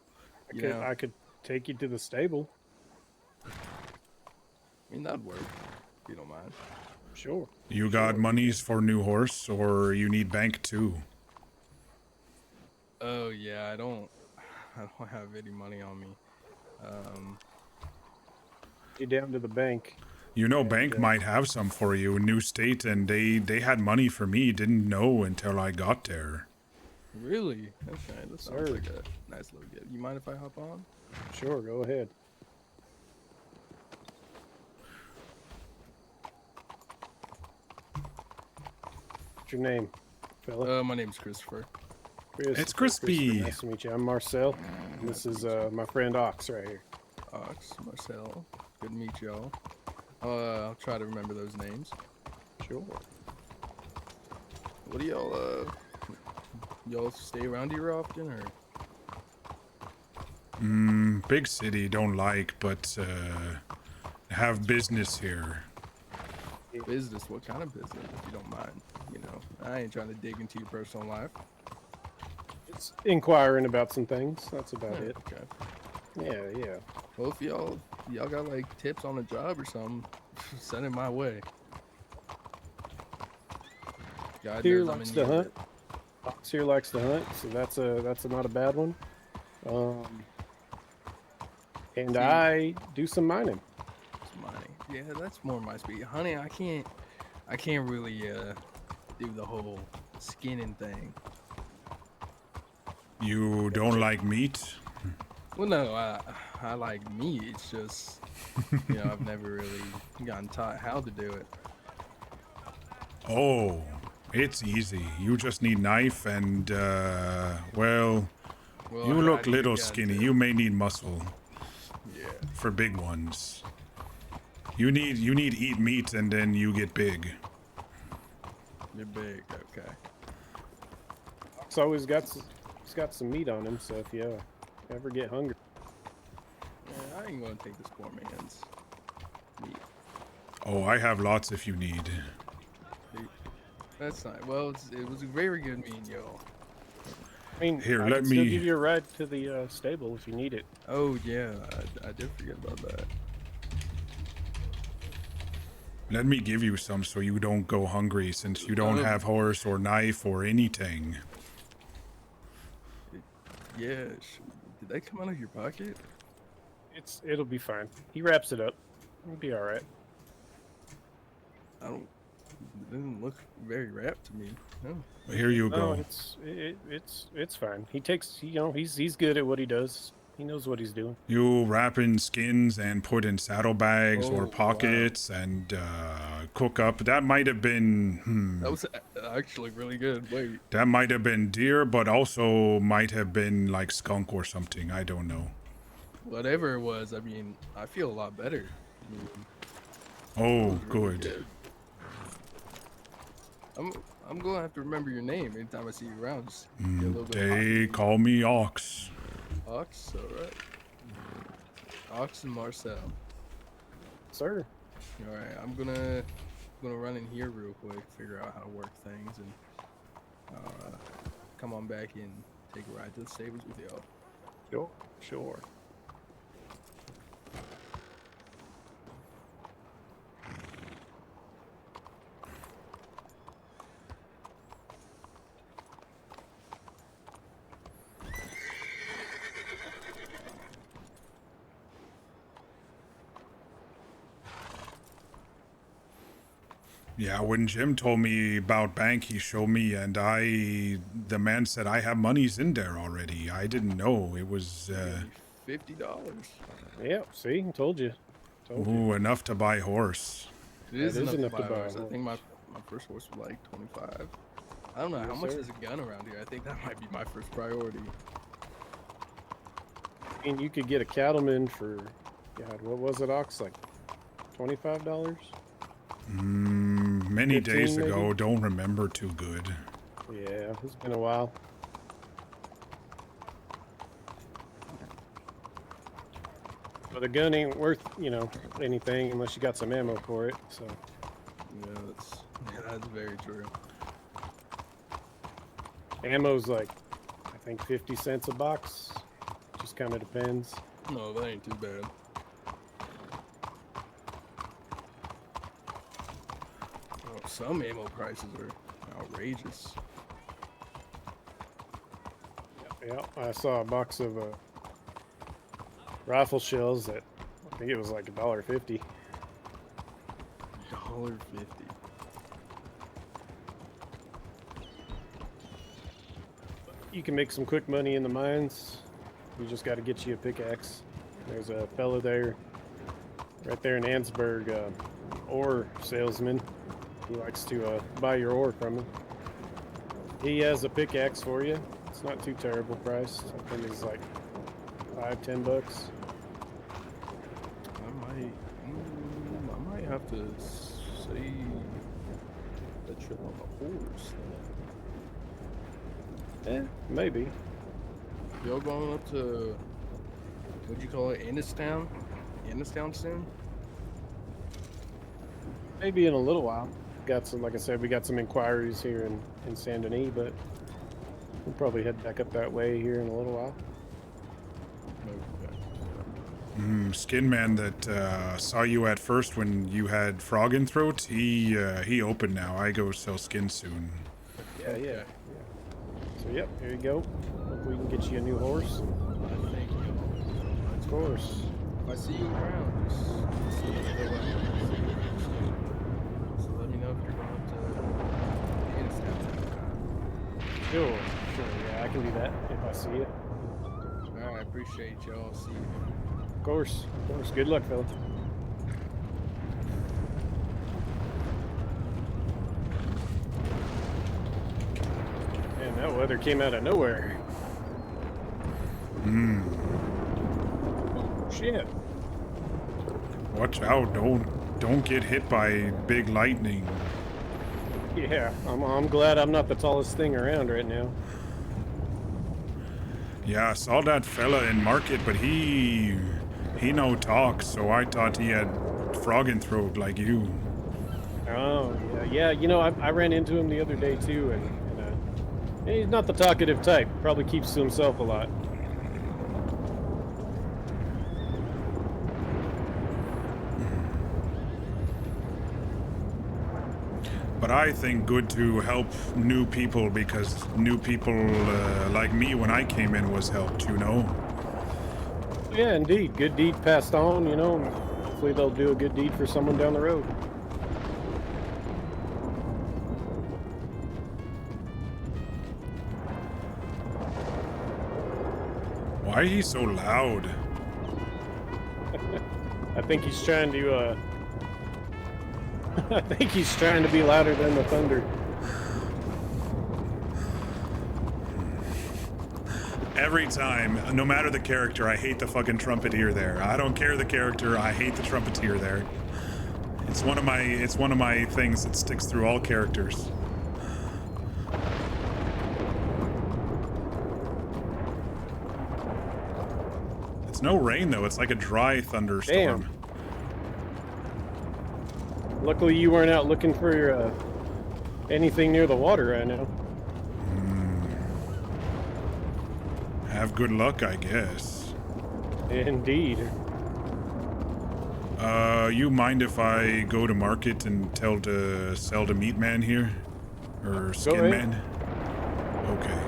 I could take you to the stable. I mean, that'd work if you don't mind. Sure. You got monies for new horse, or you need bank too? Oh yeah, I don't have any money on me. You down to the bank. You know, bank might have some for you. New state, and they had money for me. Didn't know until I got there. Really? Okay, that sounds like a nice little gift. You mind if I hop on? Sure, go ahead. What's your name, fella? My name's Christopher. It's Crispy. Nice to meet you. I'm Marcel. And this is my friend Ox right here. Ox, Marcel. Good to meet y'all. I'll try to remember those names. Sure. What do y'all stay around here often, or? Big city, don't like, but have business here. Business? What kind of business, if you don't mind? I ain't trying to dig into your personal life. Just inquiring about some things. That's about it. Okay. Yeah. Well, if y'all got like tips on a job or something, send it my way. God Here knows I'm likes in to need of hunt. it. Ox here likes to hunt, so that's not a bad one. And I do some mining. Yeah, that's more my speed. Honey, I can't really do the whole skinning thing. You don't like meat? Well, no, I like meat. It's just, I've never really gotten taught how to do it. Oh, it's easy. You just need knife and, well, you how look do you little guys skinny. do it? You may need muscle. Yeah. For big ones. You need eat meat and then you get big. You're big, okay. Ox always got some meat on him, so if you ever get hungry. Yeah, I ain't gonna take this poor man's meat. Oh, I have lots if you need. That's not. Well, it was a very good meeting, y'all. I mean, Here, I let can still me- give you a ride to the stable if you need it. Oh yeah, I did forget about that. Let me give you some so you don't go hungry since you don't have horse or knife or anything. Yeah, did that come out of your pocket? It'll be fine. He wraps it up. It'll be all right. It didn't look very wrapped to me. No. Here you No, go. it's fine. He's good at what he does. He knows what he's doing. You wrap in skins and put in saddlebags Oh, or pockets and cook up. That might have been. That was actually really good. Wait. That might have been deer, but also might have been like skunk or something. I don't know. Whatever it was, I mean, I feel a lot better. Oh, good. I'm gonna have to remember your name anytime I see you around. Just get a little bit They call me Ox. Ox, alright. Ox and Marcel. Sir. Alright, I'm gonna run in here real quick, figure out how to work things, and come on back and take a ride to the stables with y'all. Sure. Yeah, when Jim told me about bank, he showed me, and the man said I have monies in there already. I didn't know it was. $50. Yeah, see, told you. Ooh, enough to buy horse. It is That is enough to enough to buy a buy a horse. I horse. think my first horse was like 25. I don't know how Yes, much sir. is a gun around here. I think that might be my first priority. And you could get a cattleman for, God, what was it, Ox? Like $25? Many 15 days ago, maybe? don't remember too good. Yeah, it's been a while. But a gun ain't worth, anything unless you got some ammo for it. So Yeah, that's very true. ammo's like, I think 50 cents a box. Just kind of depends. No, that ain't too bad. Oh, some ammo prices are outrageous. Yeah, I saw a box of rifle shells that I think it was like $1.50. $1.50. You can make some quick money in the mines. You just got to get you a pickaxe. There's a fellow there, right there in Ansburg, ore salesman. He likes to buy your ore from him. He has a pickaxe for you. It's not too terrible priced. I think it's like $5-10. I might have to save the trip on the horse. Yeah, maybe. Y'all going up to, what'd you call it, Ennistown? Ennistown soon? Maybe in a little while. Got some, like I said, we got some inquiries here in Saint Denis, but we'll probably head back up that way here in a little while. Skin man that saw you at first when you had frog in throat, he opened now. I go sell skin soon. Yeah. So yep, here you go. Hopefully we can get you a new horse. Thank you. Of course. If I see you around, just let me know if you're going up to Ennistown. Sure. Yeah, I can do that if I see it. Alright, I appreciate y'all. See you. Of course. Good luck, fella. Man, that weather came out of nowhere. Oh, shit. Watch out! Don't get hit by big lightning. Yeah, I'm glad I'm not the tallest thing around right now. Yeah, I saw that fella in market, but he no talk, so I thought he had frog in throat like you. Oh, yeah. I ran into him the other day too, and he's not the talkative type. Probably keeps to himself a lot. But I think good to help new people because new people like me when I came in was helped, Yeah, indeed. Good deed passed on, Hopefully they'll do a good deed for someone down the road. Why is he so loud? I think he's trying to, I think he's trying to be louder than the thunder. Every time, no matter the character, I hate the fucking trumpeter there. I don't care the character, I hate the trumpeter there. It's one of my things that sticks through all characters. It's no rain though, it's like a dry thunderstorm. Damn. Luckily you weren't out looking for anything near the water right now. Have good luck, I guess. Indeed. You mind if I go to market and sell to meat man here? Or skin man? Okay.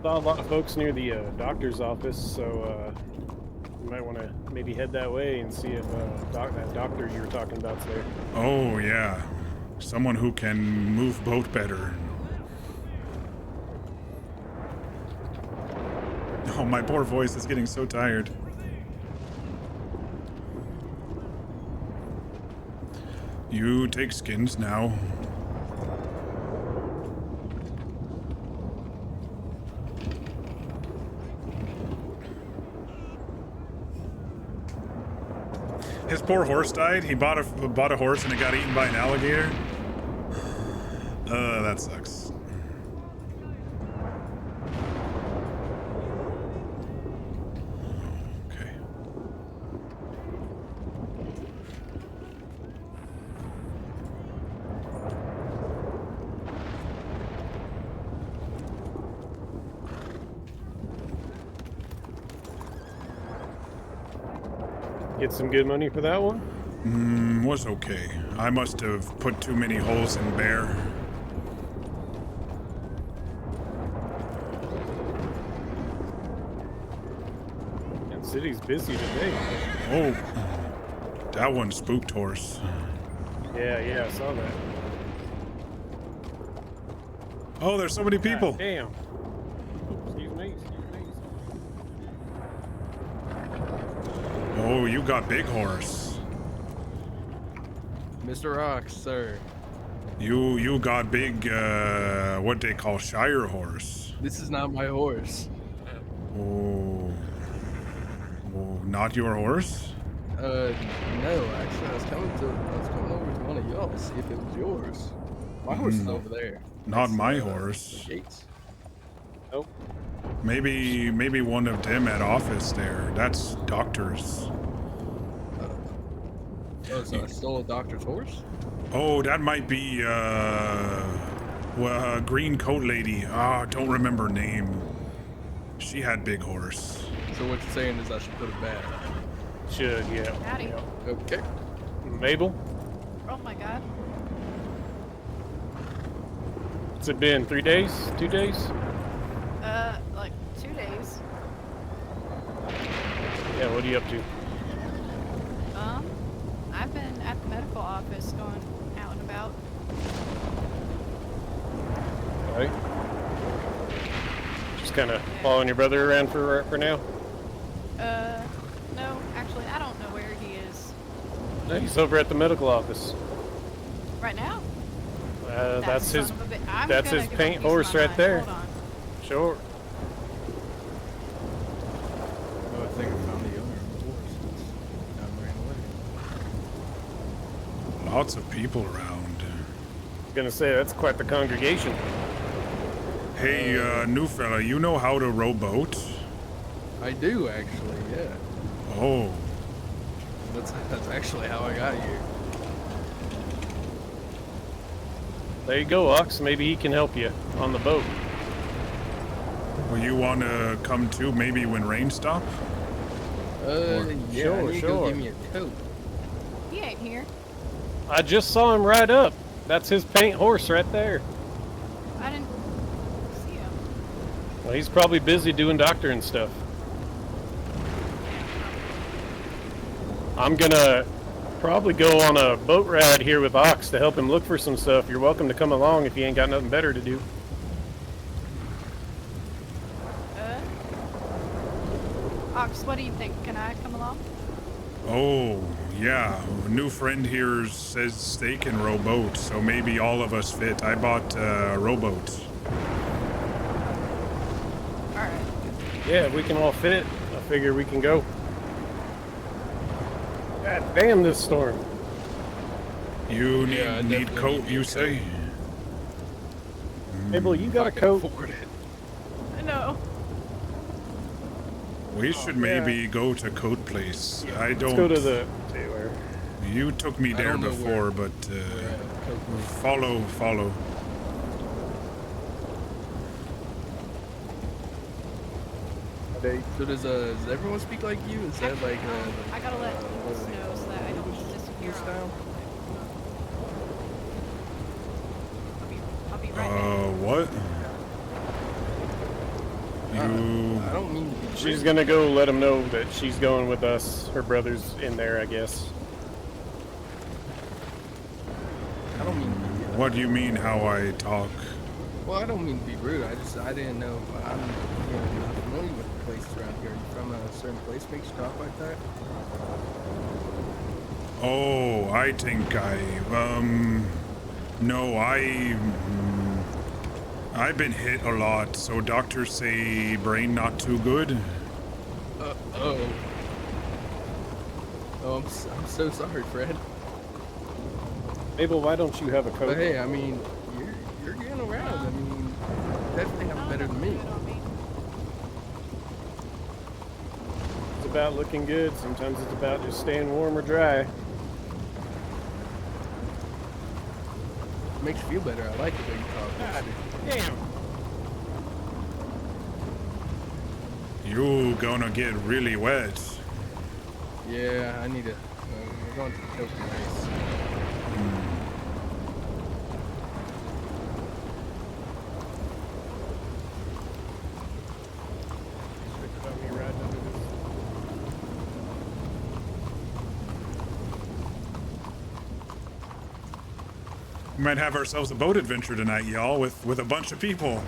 Saw a lot of folks near the doctor's office, so you might want to maybe head that way and see if that doctor you were talking about's there. Oh, yeah. Someone who can move boat better. Oh, my poor voice is getting so tired. You take skins now. His poor horse died. He bought a horse and it got eaten by an alligator. That sucks. Okay. Get some good money for that one? Was okay. I must have put too many holes in Bear. That city's busy today. Oh, that one spooked horse. Yeah, I saw that. Oh, there's so many people. God damn. Excuse me. Oh, you got big horse. Mr. Rocks, sir. You got big, what they call Shire horse. This is not my horse. Oh, not your horse? No, actually, I was coming over to one of y'all to see if it was yours. My horse is over there. Not my horse. Gates. Nope. Maybe one of them at office there. That's doctor's. Oh, so I stole a doctor's horse? Oh, that might be green coat lady. Don't remember her name. She had big horse. So what you're saying is I should put it back? Should, yeah. Howdy. Okay. Mabel? Oh my god. What's it been? 3 days? 2 days? Like 2 days. Yeah, what are you up to? I've been at the medical office going out and about. Right. Just kind of following your brother around for now? No, actually, I don't know where he is. No, he's over at the medical office. Right now? That's his. son of a bit- I'm That's gonna his give paint a piece of horse my right mind. there. Hold on. Sure. Oh, I think I found the owner of the horse. I ran away. Lots of people around. Gonna say that's quite the congregation. Hey, new fella, you know how to row boat? I do actually, yeah. Oh, That's actually how I got here. There you go, Ox. Maybe he can help you on the boat. well, you want to come too? Maybe when rain stop? Yeah, Sure, I need to go sure. give me a coat. He ain't here. I just saw him ride up. That's his paint horse right there. I didn't see him. Well, he's probably busy doing doctor and stuff. I'm gonna probably go on a boat ride here with Ox to help him look for some stuff. You're welcome to come along if you ain't got nothing better to do. Ox, what do you think? Can I come along? Oh, yeah. A new friend here says they can row boats, so maybe all of us fit. I bought rowboats. Alright. Yeah, if we can all fit, I figure we can go. God damn this storm. You need, Yeah, I need definitely coat, need you a say? Mabel, you got a I can coat? afford it. No. We should maybe go to Coat Place. I Let's don't. go to the tailor. You took me I there don't know before, but follow. So does everyone speak like you instead of like I gotta let Lucas know so that I don't disappear. style? I'll be right back. What? You. I don't mean to be She's rude. gonna go let him know that she's going with us. Her brother's in there, I guess. I don't mean to be What do you mean how I talk? Well, I don't mean to be rude. I didn't know. I'm not familiar with the places around here. Are you from a certain place makes you talk like that? Oh, I think no, I've been hit a lot, so doctors say brain not too good. Oh. Oh, I'm so sorry, Fred. Mabel, why don't you have a coat? But hey, I mean, you're getting around. I mean, you definitely have it better than me. It's about looking good. Sometimes it's about just staying warm or dry. It makes you feel better. I like the way you talk. God damn. You gonna get really wet. Yeah, I need to. We're going to the choking race. We might have ourselves a boat adventure tonight, y'all, with a bunch of people.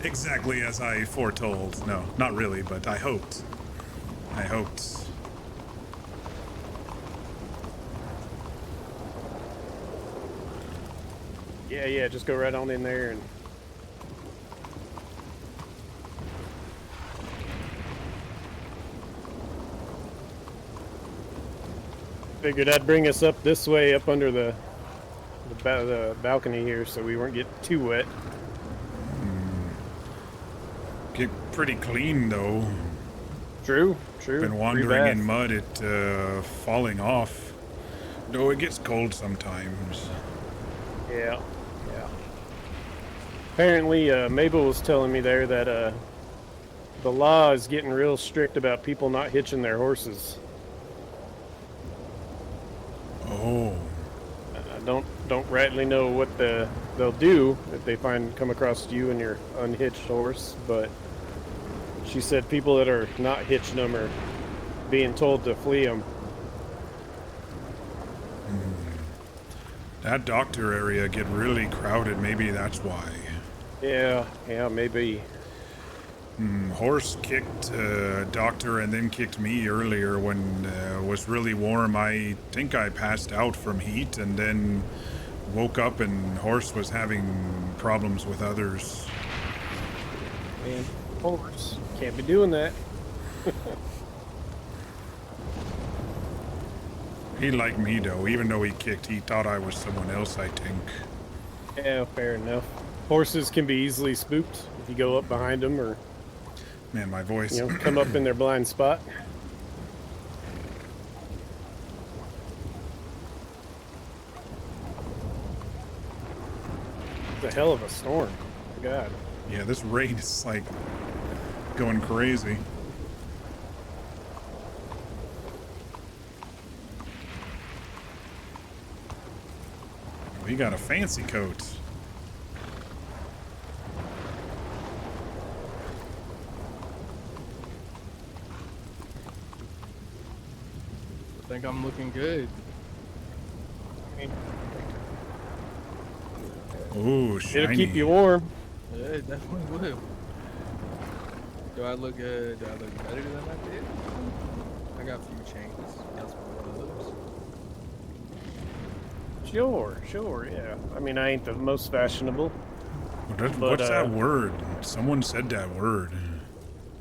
Exactly as I foretold. No, not really, but I hoped. I hoped. Yeah, just go right on in there and... Figured I'd bring us up this way, up under the balcony here, so we weren't getting too wet. Get pretty clean, though. True. Been wandering in mud, it falling off. Though it gets cold sometimes. Yeah. Apparently, Mabel was telling me there that the law is getting real strict about people not hitching their horses. Oh. I don't rightly know what they'll do if they come across you and your unhitched horse, but she said people that are not hitching them are being told to flee them. That doctor area get really crowded. Maybe that's why. Yeah, maybe. Horse kicked doctor and then kicked me earlier when it was really warm. I think I passed out from heat and then woke up and horse was having problems with others. Man, horse. Can't be doing that. He liked me though, even though he kicked, he thought I was someone else, I think. Yeah, fair enough. Horses can be easily spooked if you go up behind them or... Man, my voice. Come up in their blind spot. It's a hell of a storm. My God. Yeah, this rain is like going crazy. We got a fancy coat. I think I'm looking good. Ooh, shiny. It'll keep you warm. Yeah, it definitely will. Do I look good? Do I look better than I did? I got a few changes. That's one of those. Sure, yeah. I mean, I ain't the most fashionable. What's that word? Someone said that word.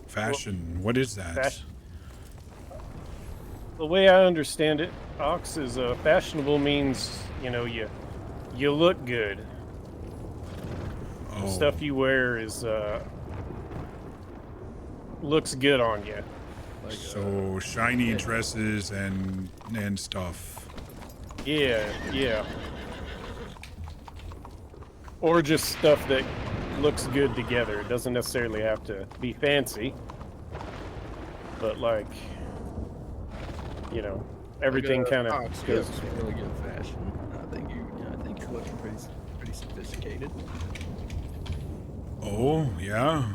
Fashion. What is that? The way I understand it, Ox, is fashionable means, you look good. Oh. The stuff you wear is looks good on you. Like, so shiny dresses and stuff. Yeah. Or just stuff that looks good together. It doesn't necessarily have to be fancy. But everything kind of goes. Really good fashion. I think you're looking pretty sophisticated. Oh yeah.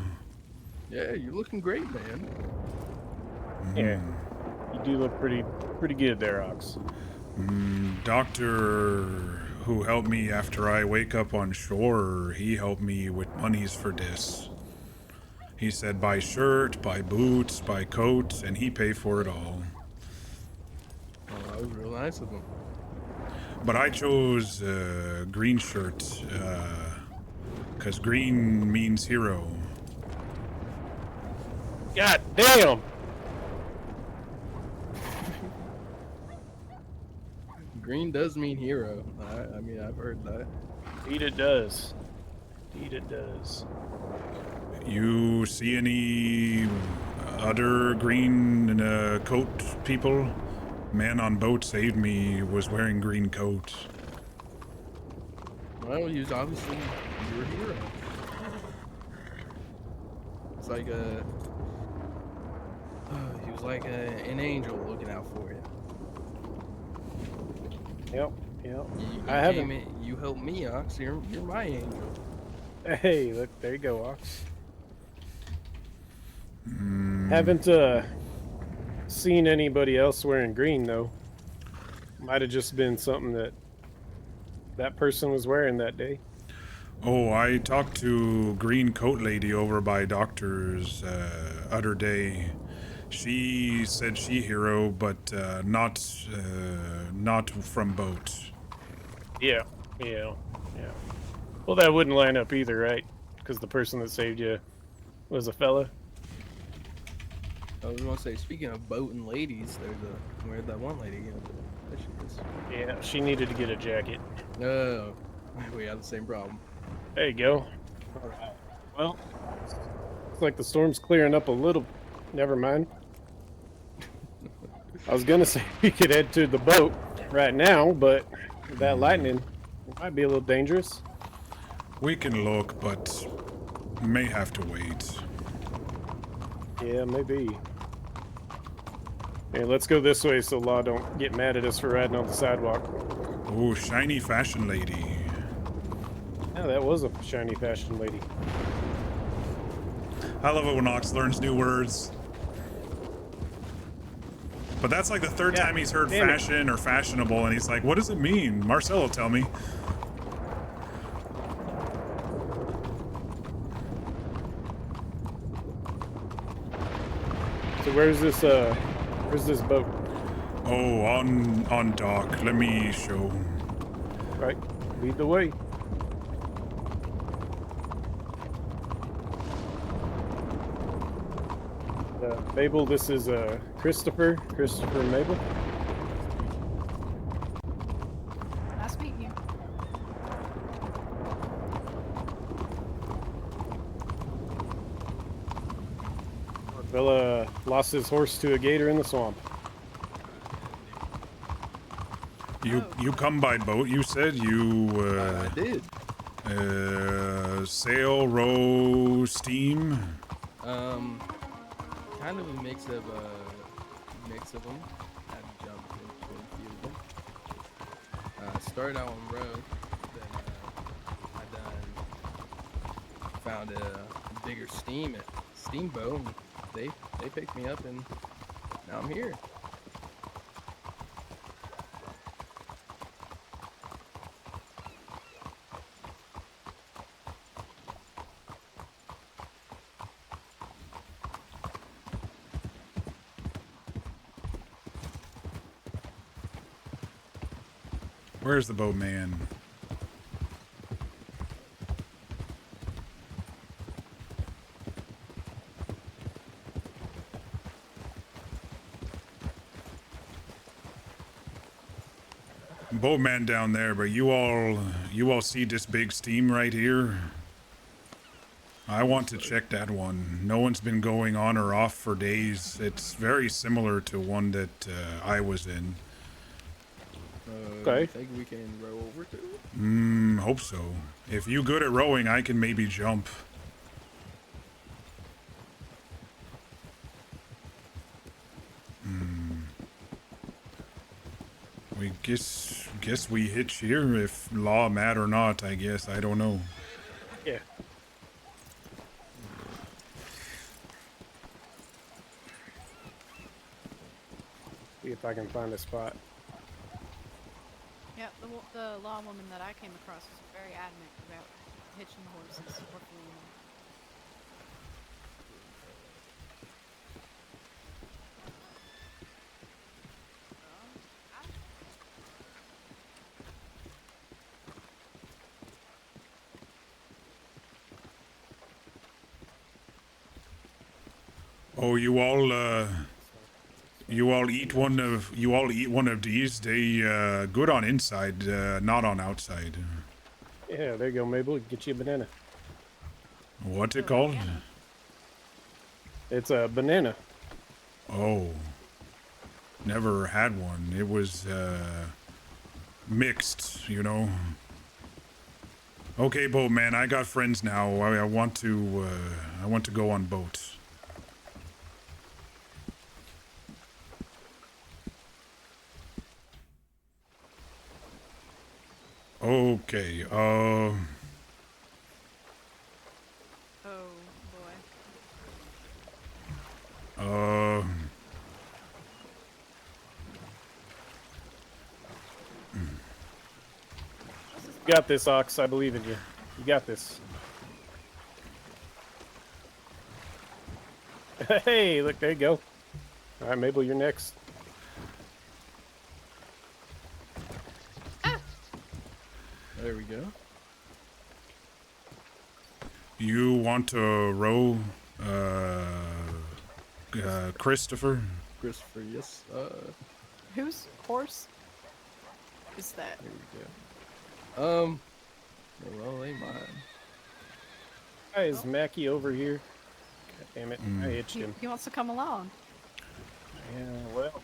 Yeah, you're looking great, man. Yeah, you do look pretty good there, Ox. Doctor who helped me after I wake up on shore, he helped me with monies for this. He said buy shirt, buy boots, buy coat, and he pay for it all. Oh, That was real nice of him. But I chose green shirt because green means hero. God damn! Green does mean hero. I mean, I've heard that. Indeed it does. Indeed it does. You see any other green coat people? Man on boat saved me, was wearing green coat. Well, he was obviously your hero. It's like he was like an angel looking out for you. Yep. You I haven't. you helped me, Ox. You're my angel. Hey, look, there you go, Ox. Mm. Haven't seen anybody else wearing green though. Might have just been something that person was wearing that day. Oh, I talked to green coat lady over by doctor's other day. She said she hero, but not from boat. Yeah. Well, that wouldn't line up either, right? Because the person that saved you was a fella. I was gonna say, speaking of boat and ladies, where'd that one lady go? There she is. Yeah, she needed to get a jacket. Oh, we have the same problem. There you go. All right. Well, looks like the storm's clearing up a little. Never mind. I was gonna say we could head to the boat right now, but with that lightning, it might be a little dangerous. We can look, but may have to wait. Yeah, maybe. Hey, let's go this way so Law don't get mad at us for riding on the sidewalk. Oh, shiny fashion lady. Yeah, that was a shiny fashion lady. I love it when Ox learns new words. But that's like the third time he's heard fashion or fashionable, and he's like, what does it mean? Marcelo, tell me. So where's this boat? Oh, on dock. Let me show. Right, lead the way. Mabel, this is Christopher and Mabel. Nice meeting you. Fella lost his horse to a gator in the swamp. You come by boat, you said? I did. Sail, row, steam? Kind of a mix of them. I had to jump between a few of them. Started out on road, then I found a bigger steamboat, and they picked me up, and now I'm here. Where's the boatman? Boatman down there, but you all see this big steam right here? I want to check that one. No one's been going on or off for days. It's very similar to one that I was in. Okay. You think we can row over to it? Hope so. If you good at rowing, I can maybe jump. We guess we hitch here if law mad or not, I guess. I don't know. Yeah. See if I can find a spot. Yeah, the law woman that I came across was very adamant about hitching horses or fleeing them. Oh, you all eat one of these. They good on inside, not on outside. Yeah, there you go, Mabel. Get you a banana. What's it called? It's a banana. Oh, never had one. It was mixed, you know. Okay, boatman, I got friends now. I want to go on boats. Okay. Oh boy. You got this, Ox. I believe in you. You got this. Hey, look, there you go. All right, Mabel, you're next. There we go. You want to row, Christopher? Christopher, yes. Whose horse is that? There we go. Well, ain't mine. Hi, is Mackie over here? God damn it, I hitched him. He wants to come along. Yeah, well.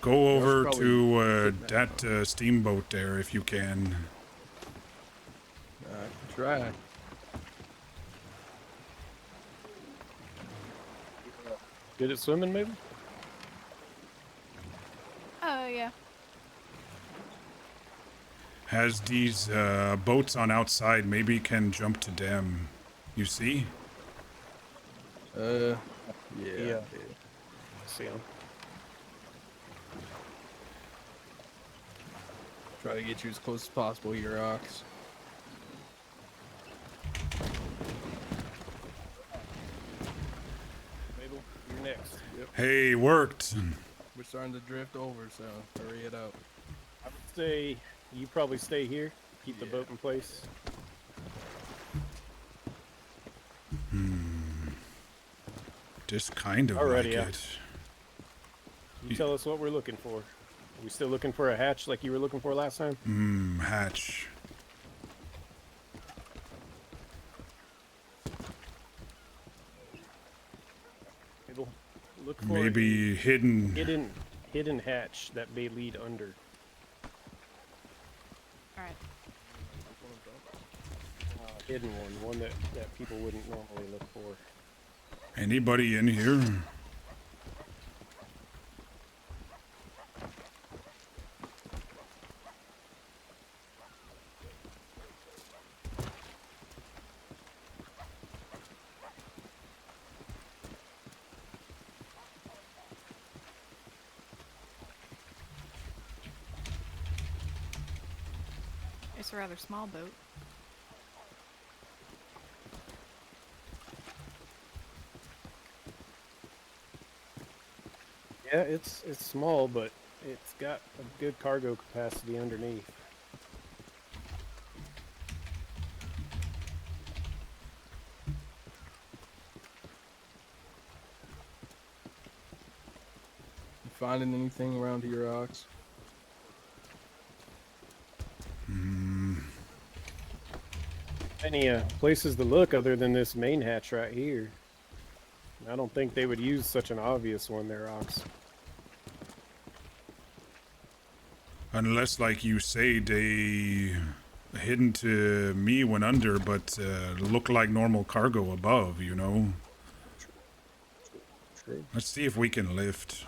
Go over to that steamboat there if you can. I can try. Good at swimming, maybe? Oh yeah. Has these boats on outside, maybe can jump to them. You see? Yeah. See him. Try to get you as close as possible here, Ox. Mabel, you're next. Yep. Hey, worked. We're starting to drift over, so hurry it up. I would say you probably stay here, keep the boat in place. Just kind of Alrighty, like it. You tell us what we're looking for. Are we still looking for a hatch like you were looking for last time? Hatch. Mabel, look for Maybe a hidden hatch that may lead under. Alright. Hidden one that people wouldn't normally look for. Anybody in here? It's a rather small boat. Yeah, it's small, but it's got a good cargo capacity underneath. You finding anything around here, Ox? Any places to look other than this main hatch right here. I don't think they would use such an obvious one there, Ox. Unless, like you say, they hidden to me went under, but look like normal cargo above, you know? True. Let's see if we can lift.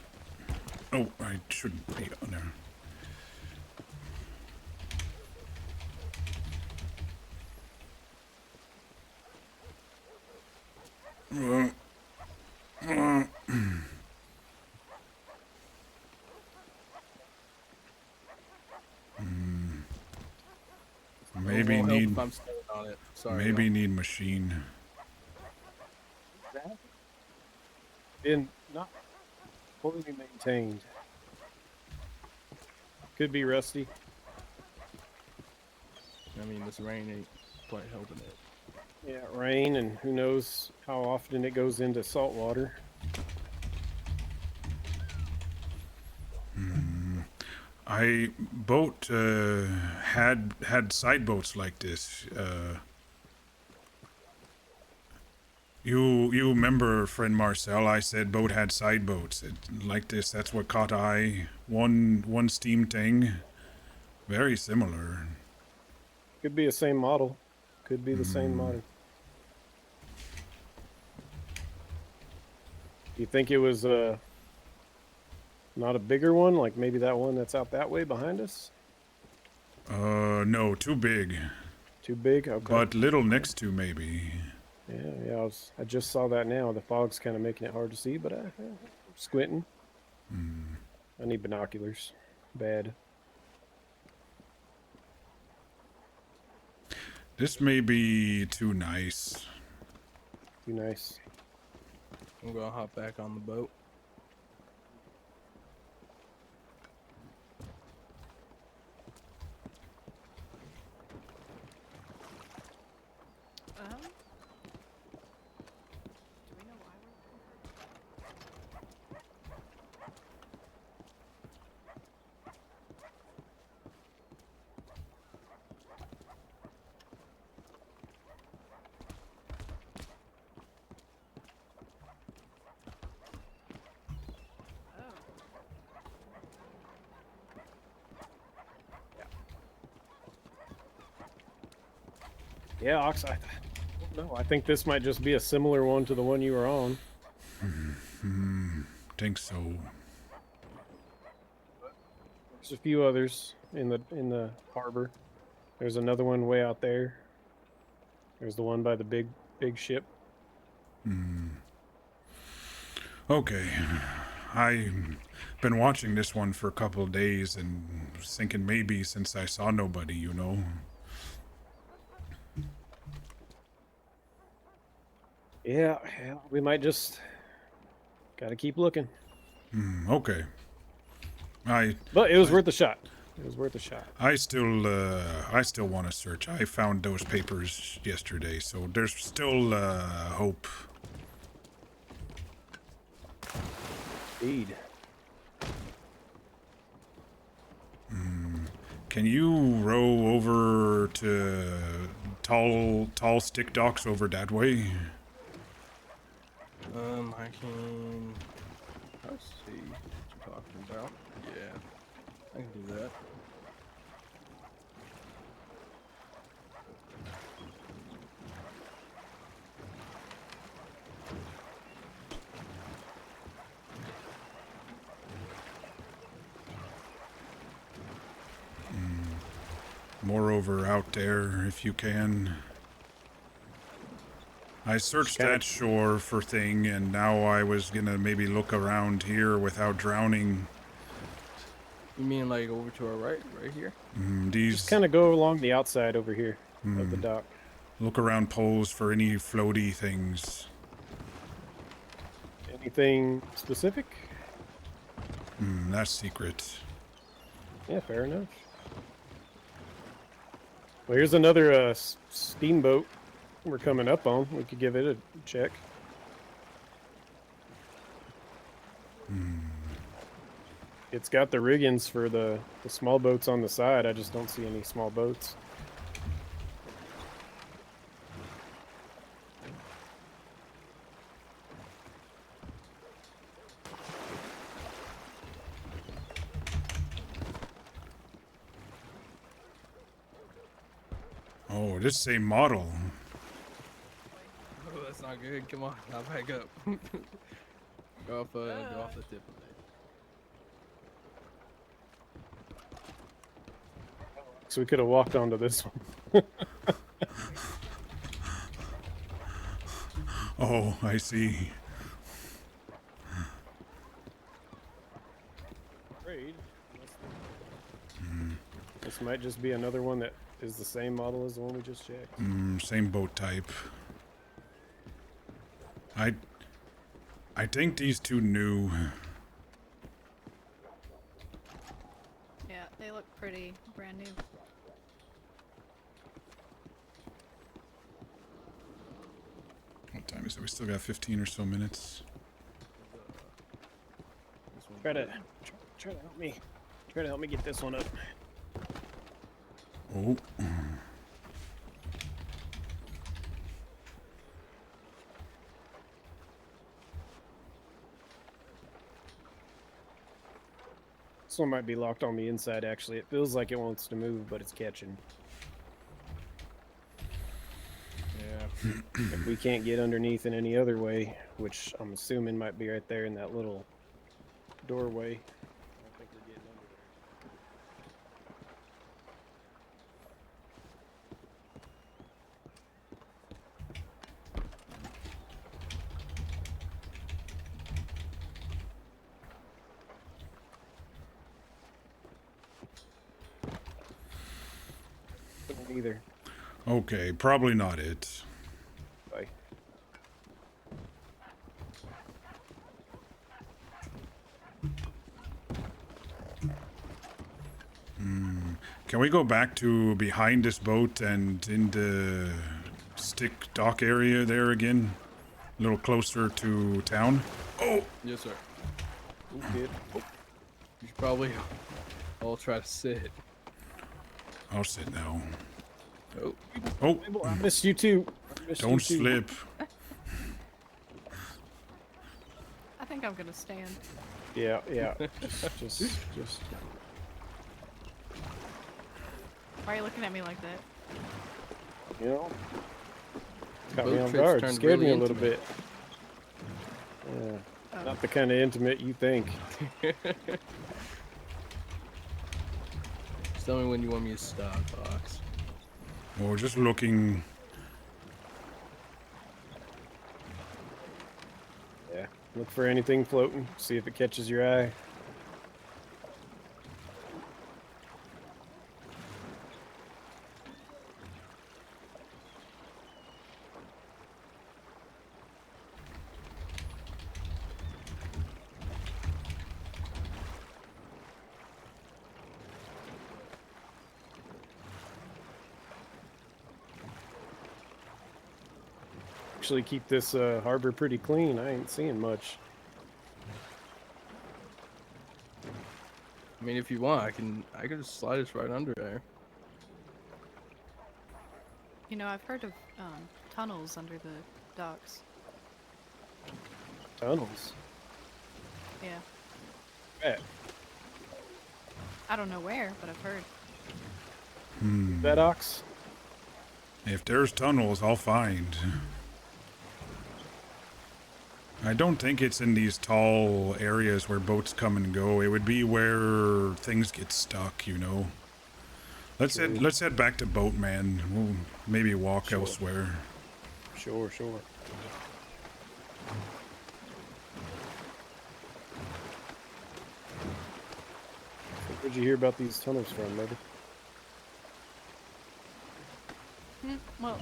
Oh, I shouldn't be on there. Maybe Won't help need. if I'm standing on it. Sorry. Maybe need machine. Been not fully maintained. Could be rusty. I mean, this rain ain't quite helping it. Yeah, rain, and who knows how often it goes into salt water. I boat had side boats like this. You remember, friend Marcel? I said boat had side boats like this. That's what caught eye. One steam thing, very similar. Could be the same model. Could be the same model. You think it was not a bigger one, like maybe that one that's out that way behind us? No, too big. Too big? Okay. But little next to maybe. Yeah. I just saw that now. The fog's kind of making it hard to see, but I'm squinting. I need binoculars. Bad. This may be too nice. Too nice. I'm gonna hop back on the boat. Do we know why we're Yeah, Ox, no, I think this might just be a similar one to the one you were on. Think so. There's a few others in the harbor. There's another one way out there. There's the one by the big ship. Okay. I've been watching this one for a couple of days and was thinking maybe since I saw nobody, you know. Yeah, we might just gotta keep looking. Okay. But it was worth a shot. It was worth a shot. I still want to search. I found those papers yesterday, so there's still hope. Indeed. Can you row over to tall stick docks over that way? I can. Let's see what you're talking about. Yeah, I can do that. Moreover, out there, if you can. I searched that shore for thing, and now I was gonna maybe look around here without drowning. You mean like over to our right here? These Just kind of go along the outside over here of the dock. Look around poles for any floaty things. Anything specific? That's secret. Yeah, fair enough. Well, here's another steamboat we're coming up on. We could give it a check. It's got the riggings for the small boats on the side. I just don't see any small boats. Oh, this same model. Oh, that's not good. Come on, I'll back up. Go off the tip of it. So we could have walked onto this one. Oh, I see. This might just be another one that is the same model as the one we just checked. Same boat type. I think these two new. Yeah, they look pretty brand new. time is it? We still got 15 or so minutes. Try to help me. Try to help me get this one up. Oh. This one might be locked on the inside, actually. It feels like it wants to move, but it's catching. Yeah. If we can't get underneath in any other way, which I'm assuming might be right there in that little doorway. I don't think we're getting under there. Either. Okay, probably not it. Bye. Can we go back to behind this boat and in the stick dock area there again? A little closer to town? Oh! Yes, sir. Good. You should probably all try to sit. I'll sit now. Oh. Oh! I missed you too. Don't slip. I think I'm gonna stand. Yeah, yeah. just. Why are you looking at me like that? You know, caught me Boat on trips guard. turned Scared really me a little intimate. bit. Yeah. Not the kind of intimate you think. Just tell me when you want me to stop, Fox. Oh, just looking. Yeah. Look for anything floating. See if it catches your eye. Actually keep this harbor pretty clean. I ain't seeing much. I mean, if you want, I can just slide us right under there. You know, I've heard of tunnels under the docks. Tunnels? Yeah. Yeah. I don't know where, but I've heard. Vedox? If there's tunnels, I'll find. I don't think it's in these tall areas where boats come and go. It would be where things get stuck, you know. Let's head back to Boatman. We'll maybe walk elsewhere. Sure. Where'd you hear about these tunnels from, maybe? Well,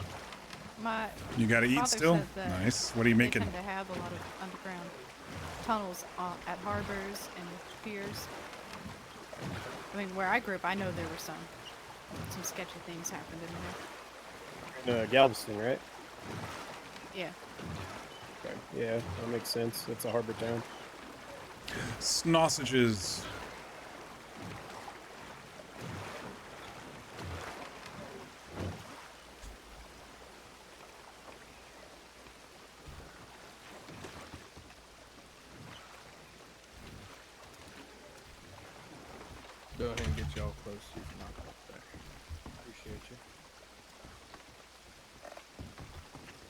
my You gotta eat father still? said that Nice. What are you making? They tend to have a lot of underground tunnels at harbors and piers. I mean, where I grew up, I know there were some sketchy things happened in there. Galveston, right? Yeah. Okay. Yeah, that makes sense. It's a harbor town. Sausages. Go ahead and get y'all close so you can knock off there. Appreciate you.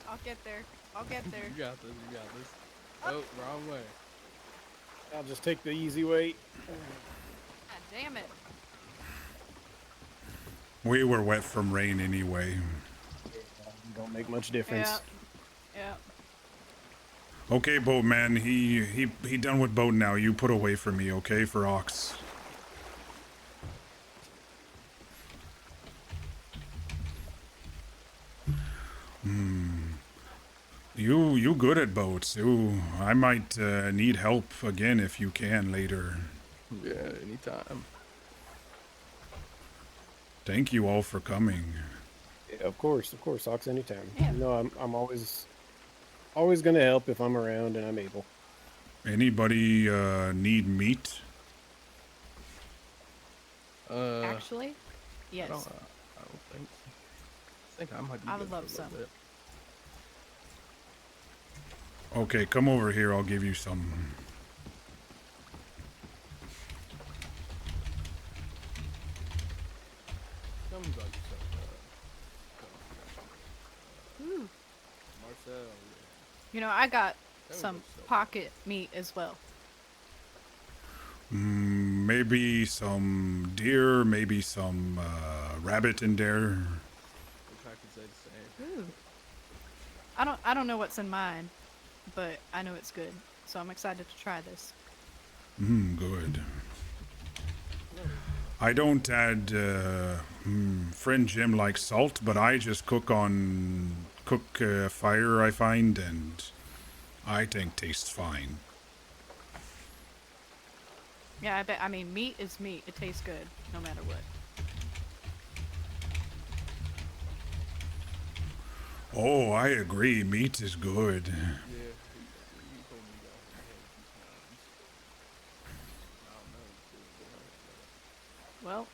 I'll get there. I'll get there. You got this. Oh, wrong way. I'll just take the easy way. God damn it. We were wet from rain anyway. Don't make much difference. Yeah. Okay, Boatman, he done with boat now. You put away for me, okay, for Ox. You good at boats. I might need help again if you can later. Yeah, anytime. Thank you all for coming. Yeah, of course, Ox, anytime. Yeah. You know, I'm always always gonna help if I'm around and I'm able. Anybody need meat? Actually, I yes. don't think so. I think I might be I good would for a love little some. bit. Okay, come over here. I'll give you some. Tell me about yourself, Ooh. Marcel. You know, I got Tell me some about yourself. pocket meat as well. Maybe some deer, maybe some rabbit in there. Wish I could say the same. Ooh. I don't know what's in mine, but I know it's good. So I'm excited to try this. Good. I don't add, friend Jim likes salt, but I just cook fire, I find, and I think tastes fine. Yeah, I bet. I mean, meat is meat. It tastes good no matter what. Oh, I agree. Meat is good. Yeah, you told me that I had a few times. I don't know. Well,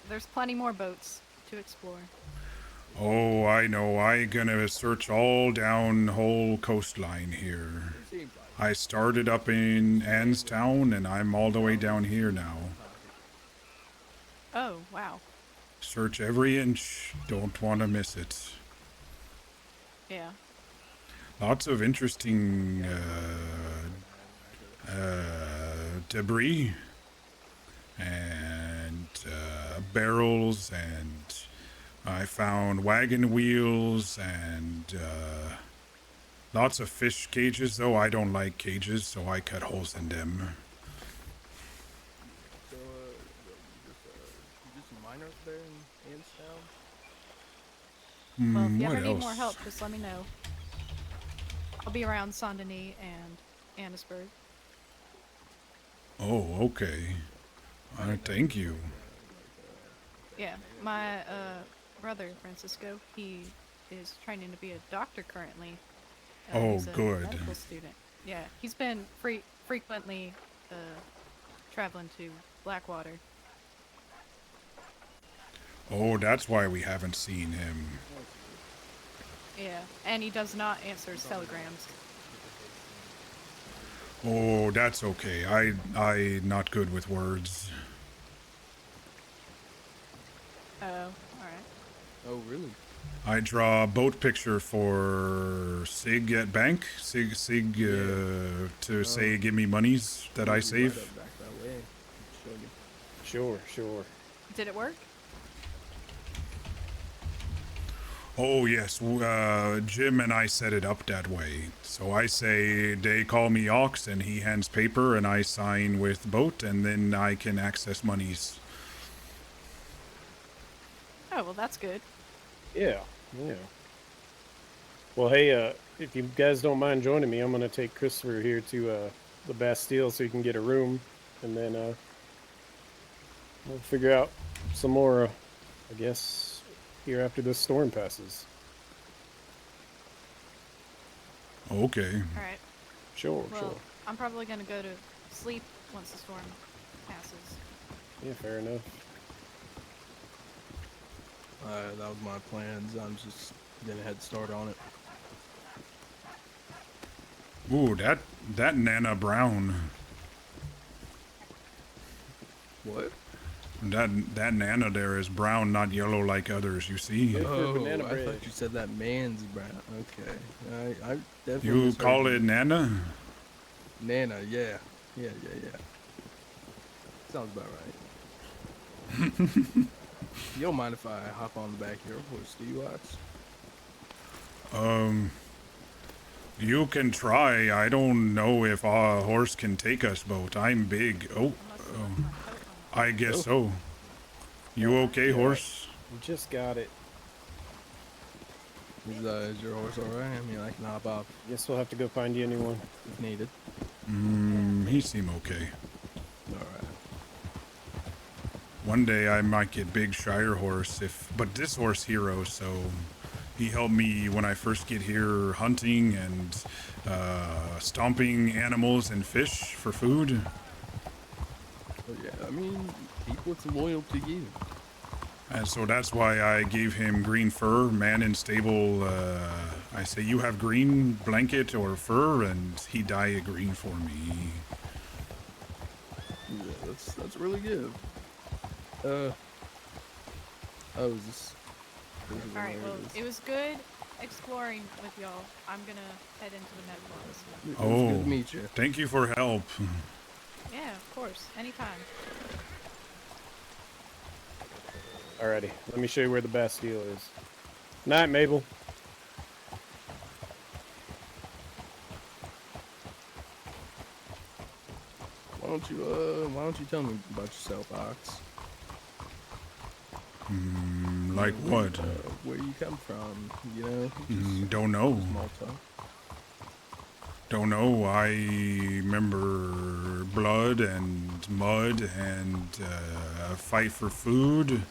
there's plenty more boats to explore. Oh, I know. I gonna search all down whole coastline here. I started up in Anstown, and I'm all the way down here now. Oh, wow. Search every inch. Don't want to miss it. Yeah. Lots of interesting debris and barrels, and I found wagon wheels and lots of fish cages, though I don't like cages, so I cut holes in them. So, you just a miner up there in Anstown? Well, if you What ever need more else? help, just let me know. I'll be around Saint Denis and Annisburg. Oh, okay. Thank you. Yeah, my brother Francisco, he is training to be a doctor currently. Oh, he's a good. medical student. Yeah, he's been frequently traveling to Blackwater. Oh, that's why we haven't seen him. Yeah, and he does not answer his telegrams. Oh, that's okay. I not good with words. Oh, alright. Oh, really? I draw a boat picture for Sig at bank. Sig to say give me monies that I save. Back that way. Sure. Did it work? Oh yes, Jim and I set it up that way. So I say they call me Ox, and he hands paper, and I sign with boat, and then I can access monies. Oh, well, that's good. Yeah. Well, hey, if you guys don't mind joining me, I'm gonna take Christopher here to the Bastille so he can get a room, and then we'll figure out some more. I guess here after this storm passes. Okay. All right. Sure. I'm probably gonna go to sleep once the storm passes. Yeah, fair enough. That was my plans. I'm just getting a head start on it. Ooh, that Nana Brown. What? That Nana there is brown, not yellow like others. You see? Oh, I thought you said that man's brown. Okay, I definitely. You misheard call you. it Nana? Nana, yeah. Sounds about right. You don't mind if I hop on the back of your horse, do you, Ox? You can try. I don't know if a horse can take us both. I'm big. I guess so. You okay, horse? We just got it. Is your horse alright? I mean, I can hop off. Guess we'll have to go find you a new one if needed. He seem okay. Alright. One day I might get big Shire horse but this horse hero, so He helped me when I first get here hunting and stomping animals and fish for food. Well, yeah, I mean, people it's loyal to you. And so that's why I gave him green fur, man in stable. I say, you have green blanket or fur, and he dye it green for me. Yeah, that's really good. Oh, is this is All right. Well, hilarious. it was good exploring with y'all. I'm gonna head into the medical office. It was good Oh, to meet you. thank you for help. Yeah, of course. Anytime. Alrighty, let me show you where the Bastille is. Night, Mabel. Why don't you tell me about yourself, Ox? Like what? Where you come from? You know, just Don't know. small talk. Don't know. I remember blood and mud and a fight for food.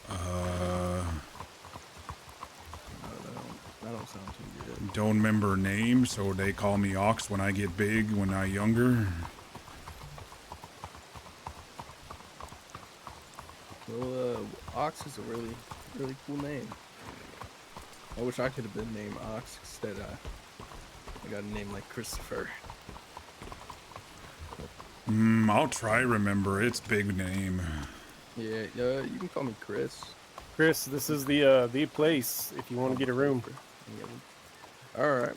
That don't sound too good. Don't remember names, so they call me Ox when I get big, when I younger. Well, Ox is a really cool name. I wish I could have been named Ox. Instead, I got a name like Christopher. I'll try remember its big name. Yeah, you can call me Chris. Chris, this is the place if you want to get a room. All right.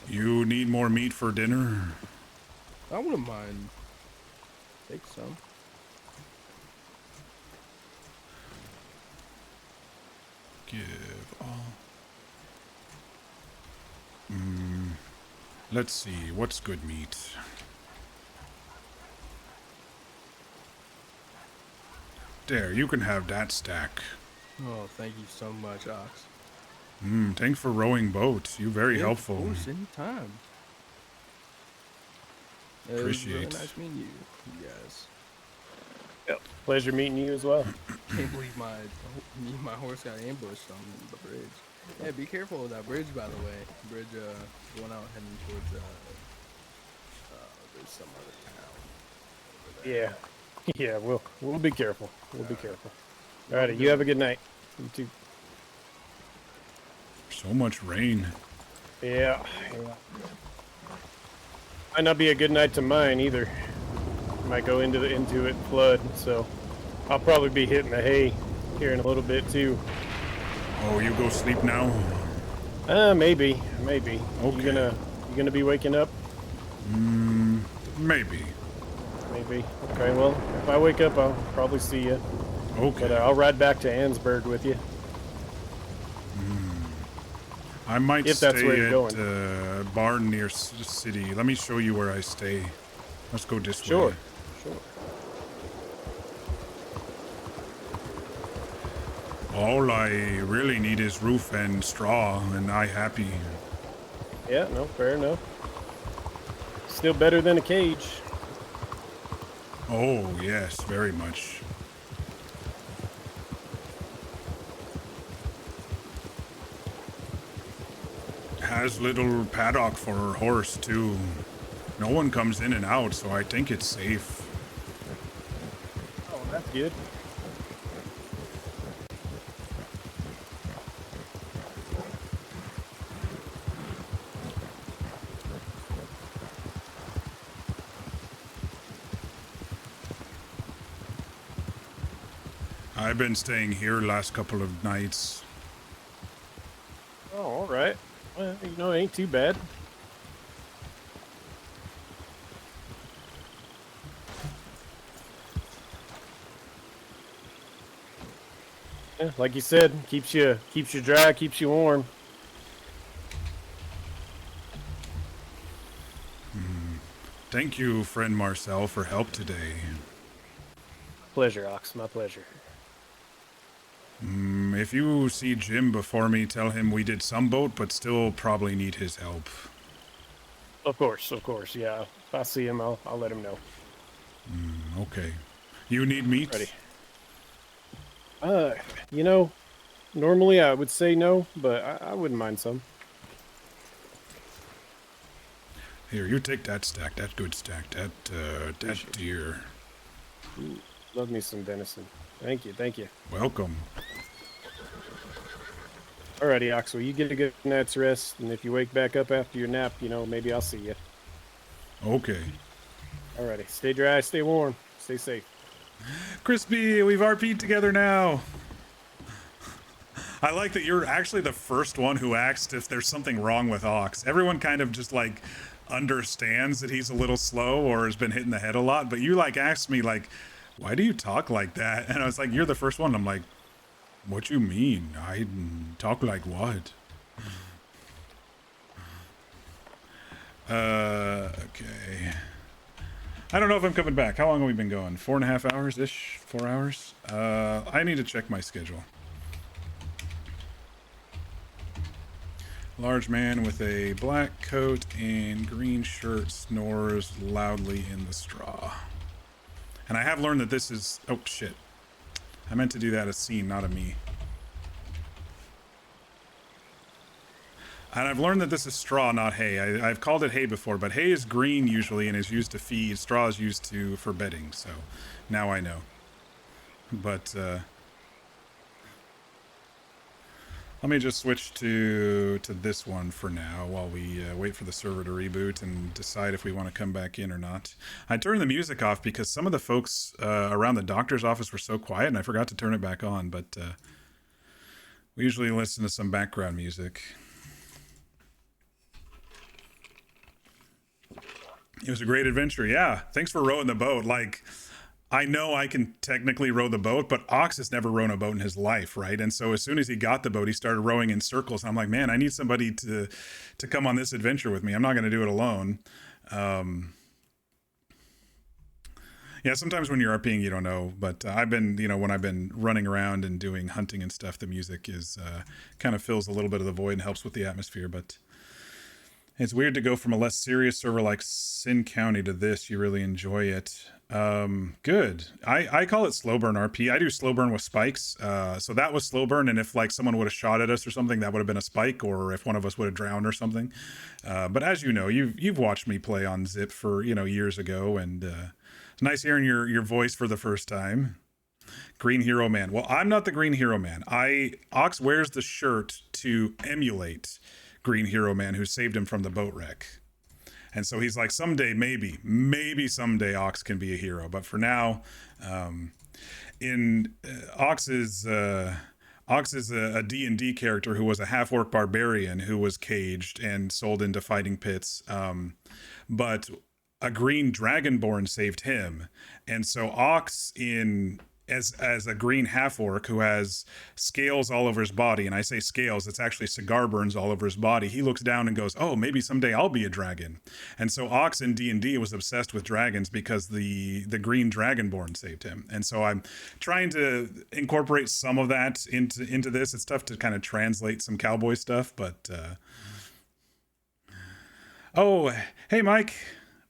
You need more meat for dinner? I wouldn't mind. Take some. Give all. Let's see, what's good meat? There, you can have that stack. Oh, thank you so much, Ox. Thanks for rowing boat. You very Yeah, helpful. Of course, anytime. It was Appreciate. really nice meeting you guys. Yep. Pleasure meeting you as well. Can't believe my horse got ambushed on the bridge. Yeah, be careful with that bridge, by the way. Bridge going out heading towards there's some other town over there. Yeah, we'll be careful. We'll be careful. Alrighty, you have a good night. You too. So much rain. Yeah. Might not be a good night to mine either. Might go into it flood, so I'll probably be hitting the hay here in a little bit too. Oh, you go sleep now? Maybe. Okay. You gonna be waking up? Maybe. Maybe. Okay, well, if I wake up, I'll probably see you. Okay. But I'll ride back to Ansburg with you. I might If stay that's where you're at going. a barn near the city. Let me show you where I stay. Let's go this way. Sure. All I really need is roof and straw, and I happy. Yeah, no, fair enough. Still better than a cage. Oh, yes, very much. Has little paddock for her horse, too. No one comes in and out, so I think it's safe. Oh, that's good. I've been staying here last couple of nights. Oh, all right. Well, it ain't too bad. Yeah, like you said, keeps you dry, keeps you warm. Thank you, friend Marcel, for help today. Pleasure, Ox. My pleasure. If you see Jim before me, tell him we did some boat, but still probably need his help. Of course. Yeah. If I see him, I'll let him know. Okay. You need meat? Ready. You know, normally I would say no, but I wouldn't mind some. Here, you take that stack. That good stack. That deer. Ooh, love me some venison. Thank you, thank you. Welcome. Alrighty, Ox, well, you get a good night's rest, and if you wake back up after your nap, you know, maybe I'll see you. Okay. Alrighty, stay dry, stay warm, stay safe. Crispy, we've RP'd together now. I like that you're actually the first one who asked if there's something wrong with Ox. Everyone kind of just like understands that he's a little slow or has been hitting the head a lot, but you like asked me like, why do you talk like that? And I was like, you're the first one. I'm like, what you mean? I talk like what? Okay. I don't know if I'm coming back. How long have we been going? 4.5 hours-ish? 4 hours? I need to check my schedule. Large man with a black coat and green shirt snores loudly in the straw. And I have learned that this is... Oh, shit. I meant to do that as scene, not a me. And I've learned that this is straw, not hay. I've called it hay before, but hay is green usually and is used to feed. Straw is used for bedding, so now I know. But let me just switch to this one for now while we wait for the server to reboot and decide if we want to come back in or not. I turned the music off because some of the folks around the doctor's office were so quiet, and I forgot to turn it back on, but we usually listen to some background music. It was a great adventure. Yeah. Thanks for rowing the boat. Like, I know I can technically row the boat, but Ox has never rowed a boat in his life, right? And so as soon as he got the boat, he started rowing in circles. And I'm like, man, I need somebody to come on this adventure with me. I'm not going to do it alone. Yeah, sometimes when you're RPing, you don't know. But I've been, when I've been running around and doing hunting and stuff, the music is kind of fills a little bit of the void and helps with the atmosphere. But it's weird to go from a less serious server like Sin County to this. You really enjoy it. Good. I call it slow burn RP. I do slow burn with spikes. So that was slow burn. And if like someone would have shot at us or something, that would have been a spike, or if one of us would have drowned or something. But as you know, you've watched me play on Zip for, years ago. And it's nice hearing your voice for the first time. Green Hero Man. Well, I'm not the Green Hero Man. Ox wears the shirt to emulate Green Hero Man, who saved him from the boat wreck. And so he's like, someday, maybe someday Ox can be a hero. But for now, Ox is a D&D character who was a half-orc barbarian who was caged and sold into fighting pits. But a green dragonborn saved him. And so Ox as a green half-orc who has scales all over his body, and I say scales, it's actually cigar burns all over his body, he looks down and goes, oh, maybe someday I'll be a dragon. And so Ox in D&D was obsessed with dragons because the green dragonborn saved him. And so I'm trying to incorporate some of that into this. It's tough to kind of translate some cowboy stuff, but oh, hey Mike.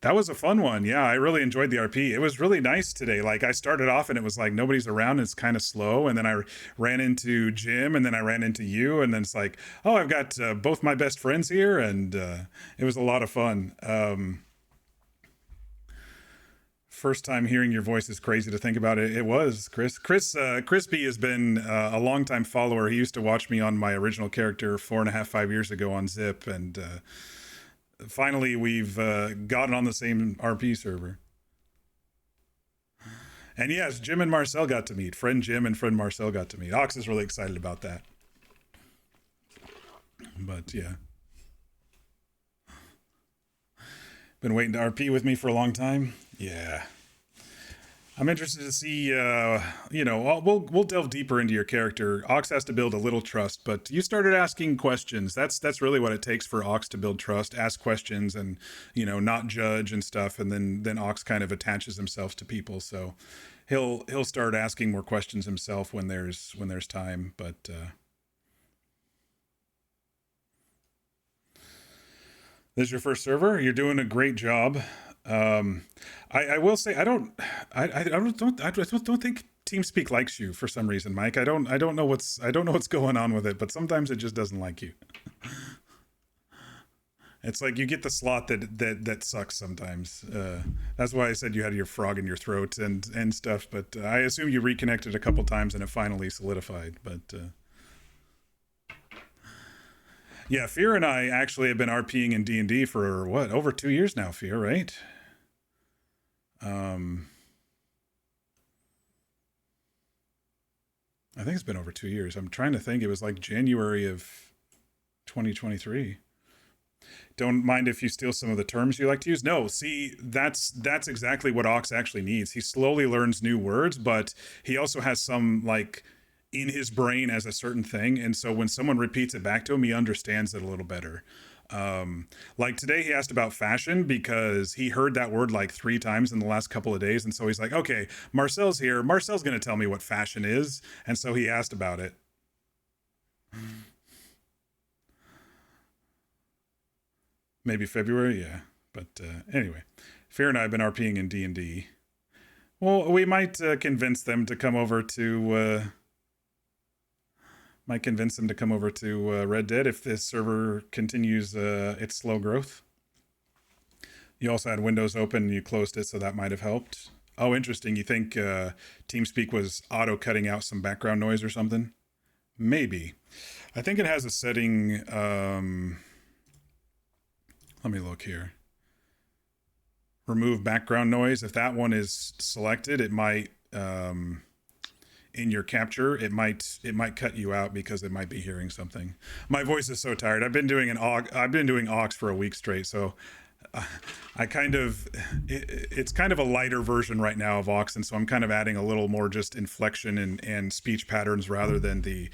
That was a fun one. Yeah, I really enjoyed the RP. It was really nice today. Like, I started off and it was like nobody's around and it's kind of slow. And then I ran into Jim and then I ran into you. And then it's like, oh, I've got both my best friends here. And it was a lot of fun. First time hearing your voice is crazy to think about it. It was, Chris. Crispy has been a longtime follower. He used to watch me on my original character 4.5, 5 years ago on Zip. And finally, we've gotten on the same RP server. And yes, Jim and Marcel got to meet. Friend Jim and friend Marcel got to meet. Ox is really excited about that. But yeah. Been waiting to RP with me for a long time. Yeah. I'm interested to see, we'll delve deeper into your character. Ox has to build a little trust, but you started asking questions. That's really what it takes for Ox to build trust. Ask questions and, not judge and stuff. And then Ox kind of attaches himself to people. So he'll start asking more questions himself when there's time. But this is your first server. You're doing a great job. I will say I don't think TeamSpeak likes you for some reason, Mike. I don't know what's going on with it, but sometimes it just doesn't like you. It's like you get the slot that sucks sometimes. That's why I said you had your frog in your throat and stuff. But I assume you reconnected a couple times and it finally solidified. But yeah, Fear and I actually have been RPing in D&D for what, over 2 years now, Fear, right? I think it's been over 2 years. I'm trying to think. It was like January of 2023. Don't mind if you steal some of the terms you like to use. No, see, that's exactly what Ox actually needs. He slowly learns new words, but he also has some like in his brain as a certain thing. And so when someone repeats it back to him, he understands it a little better. Like today he asked about fashion because he heard that word like 3 times in the last couple of days. And so he's like, okay, Marcel's here. Marcel's going to tell me what fashion is. And so he asked about it. Maybe February, yeah. But anyway, Fear and I have been RPing in D&D. Well, we might convince them to come over to Red Dead if this server continues its slow growth. You also had Windows open and you closed it, so that might have helped. Oh, interesting. You think TeamSpeak was auto cutting out some background noise or something? Maybe. I think it has a setting. Let me look here. Remove background noise. If that one is selected, it might in your capture, it might cut you out because it might be hearing something. My voice is so tired. I've been doing Ox for a week straight, so I kind of it's kind of a lighter version right now of Ox, and so I'm kind of adding a little more just inflection and speech patterns rather than the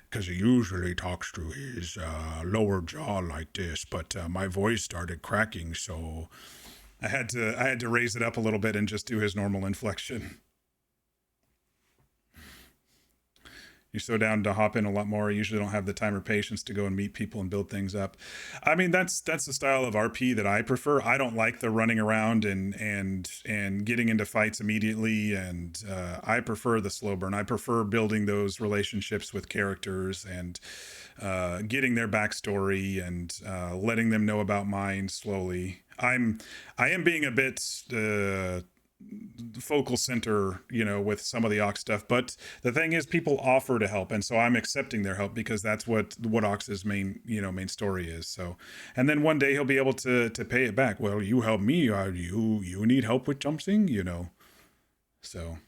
because he usually talks to his lower jaw like this, but my voice started cracking, so I had to raise it up a little bit and just do his normal inflection. You're so down to hop in a lot more. I usually don't have the time or patience to go and meet people and build things up. I mean, that's the style of RP that I prefer. I don't like the running around and getting into fights immediately. And I prefer the slow burn. I prefer building those relationships with characters and getting their backstory and letting them know about mine slowly. I am being a bit focal center, with some of the Ox stuff, but the thing is people offer to help, and so I'm accepting their help because that's what Ox's main story is. So, and then one day he'll be able to pay it back. Well, you help me, you need help with something, so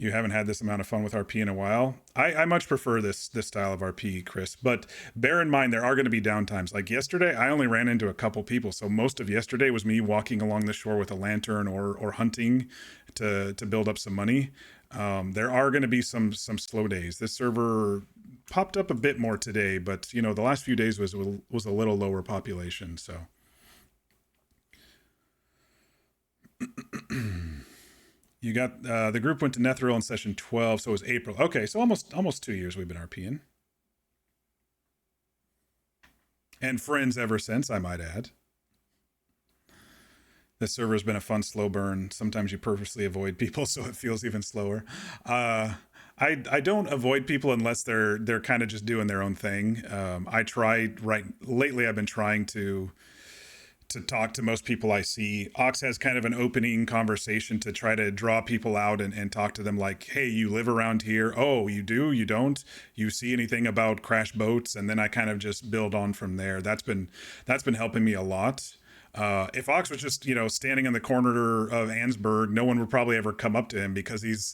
you haven't had this amount of fun with RP in a while. I much prefer this style of RP, Chris, but bear in mind there are going to be downtimes. Like yesterday, I only ran into a couple people, so most of yesterday was me walking along the shore with a lantern or hunting to build up some money. There are going to be some slow days. This server popped up a bit more today, but the last few days was a little lower population, so. You got the group went to Netheril in session 12, so it was April. Okay, so almost 2 years we've been RPing. And friends ever since, I might add. This server has been a fun slow burn. Sometimes you purposely avoid people so it feels even slower. I don't avoid people unless they're kind of just doing their own thing. Lately I've been trying to talk to most people I see. Ox has kind of an opening conversation to try to draw people out and talk to them like, hey, you live around here. Oh, you do? You don't? You see anything about crash boats? And then I kind of just build on from there. That's been helping me a lot. If Ox was just, standing in the corner of Ansburg, no one would probably ever come up to him because he's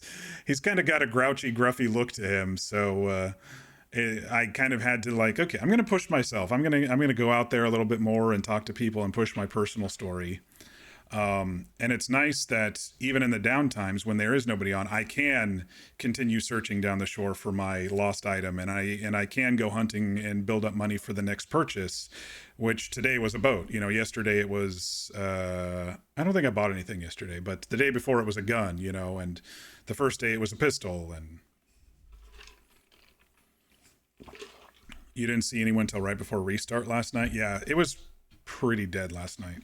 kind of got a grouchy, gruffy look to him. So, I kind of had to okay, I'm going to push myself. I'm going to go out there a little bit more and talk to people and push my personal story. And it's nice that even in the downtimes when there is nobody on, I can continue searching down the shore for my lost item, and I can go hunting and build up money for the next purchase, which today was a boat. Yesterday it was, I don't think I bought anything yesterday, but the day before it was a gun, and the first day it was a pistol. And you didn't see anyone till right before restart last night? Yeah, it was pretty dead last night.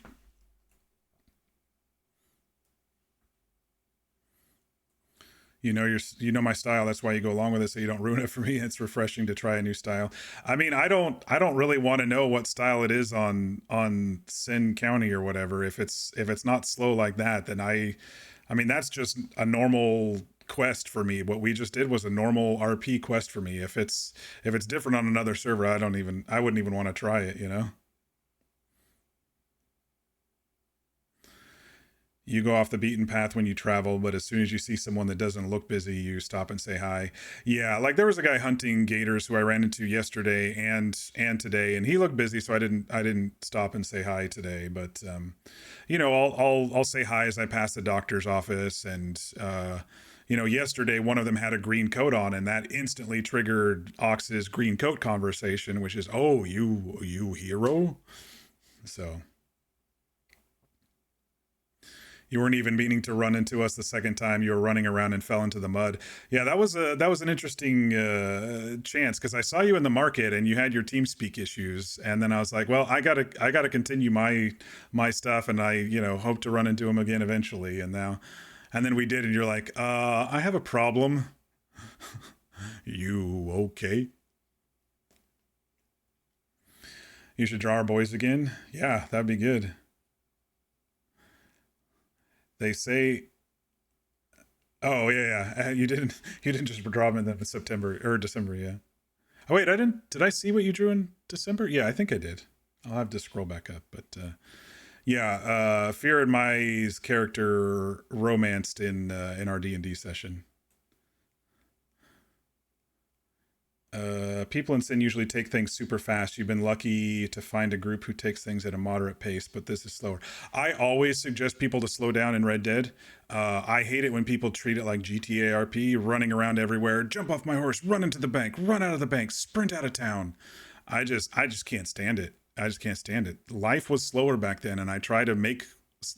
You know my style. That's why you go along with it, so you don't ruin it for me. It's refreshing to try a new style. I mean, I don't really want to know what style it is on Sin County or whatever. If it's not slow like that, then I mean that's just a normal quest for me. What we just did was a normal RP quest for me. If it's different on another server, I wouldn't even want to try it, you know? You go off the beaten path when you travel, but as soon as you see someone that doesn't look busy, you stop and say hi. Yeah, like there was a guy hunting gators who I ran into yesterday and today, and he looked busy, so I didn't stop and say hi today. But I'll say hi as I pass the doctor's office, and yesterday one of them had a green coat on, and that instantly triggered Ox's green coat conversation, which is, "Oh, you hero." So. You weren't even meaning to run into us the second time. You were running around and fell into the mud. Yeah, that was an interesting chance, because I saw you in the market and you had your TeamSpeak issues, and then I was like, well, I gotta continue my stuff, and I hope to run into him again eventually. And then we did, and you're like, I have a problem. You okay? You should draw our boys again. Yeah, that'd be good. They say, oh yeah, you didn't just draw them in the September or December, yeah. Oh wait, I didn't. Did I see what you drew in December? Yeah, I think I did. I'll have to scroll back up, but yeah, Fear and Mai's character romanced in our D&D session. People in Sin usually take things super fast. You've been lucky to find a group who takes things at a moderate pace, but this is slower. I always suggest people to slow down in Red Dead. I hate it when people treat it like GTA RP, running around everywhere, jump off my horse, run into the bank, run out of the bank, sprint out of town. I just can't stand it. I just can't stand it. Life was slower back then, and I try to make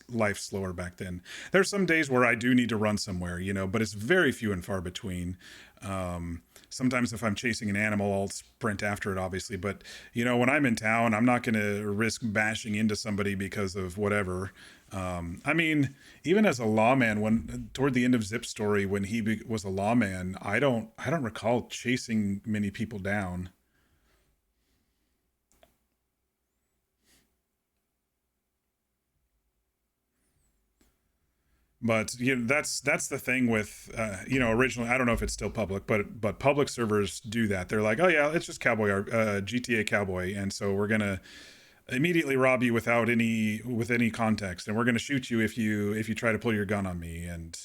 life slower back then. There's some days where I do need to run somewhere, but it's very few and far between. Sometimes if I'm chasing an animal, I'll sprint after it, obviously. But, when I'm in town, I'm not going to risk bashing into somebody because of whatever. I mean, even as a lawman, when toward the end of Zip's story, when he was a lawman, I don't recall chasing many people down. But that's the thing with originally, I don't know if it's still public, but public servers do that. They're like, oh yeah, it's just GTA Cowboy, and so we're gonna immediately rob you with any context, and we're gonna shoot you if you try to pull your gun on me. And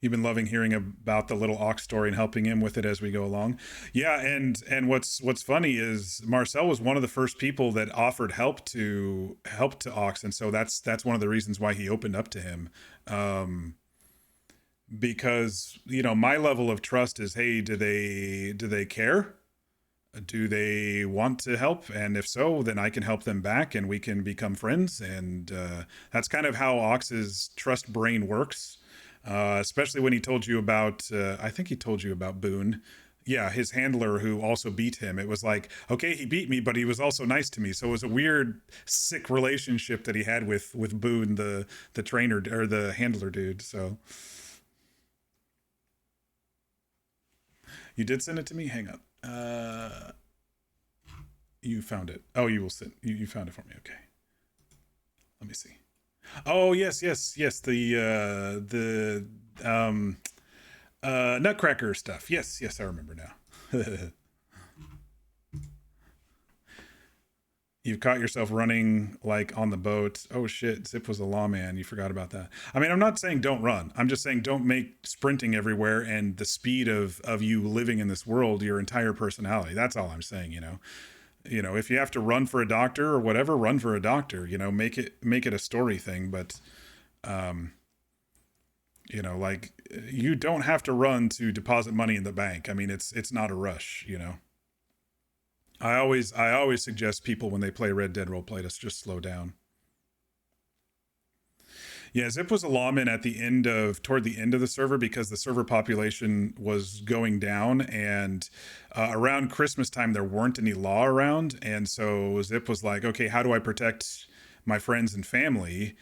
you've been loving hearing about the little ox story and helping him with it as we go along. Yeah, and what's funny is Marcel was one of the first people that offered help to Ox, and so that's one of the reasons why he opened up to him. Because my level of trust is, hey, do they care? Do they want to help? And if so, then I can help them back and we can become friends. And that's kind of how Ox's trust brain works. Especially when he told you about, I think he told you about Boone. Yeah, his handler who also beat him. It was like, okay, he beat me, but he was also nice to me. So it was a weird, sick relationship that he had with Boone, the trainer or the handler dude. So you did send it to me? Hang up. You found it. Oh, you will send. You found it for me. Okay. Let me see. Oh yes. The Nutcracker stuff. Yes, I remember now. You've caught yourself running like on the boat. Oh shit, Zip was a lawman. You forgot about that. I mean, I'm not saying don't run. I'm just saying don't make sprinting everywhere and the speed of you living in this world your entire personality. That's all I'm saying, if you have to run for a doctor or whatever, run for a doctor, make it a story thing. But, like you don't have to run to deposit money in the bank. I mean, it's not a rush, I always suggest people when they play Red Dead Roleplay to just slow down. Yeah, Zip was a lawman toward the end of the server because the server population was going down, and around Christmas time there weren't any law around, and so Zip was like, okay, how do I protect my friends and family,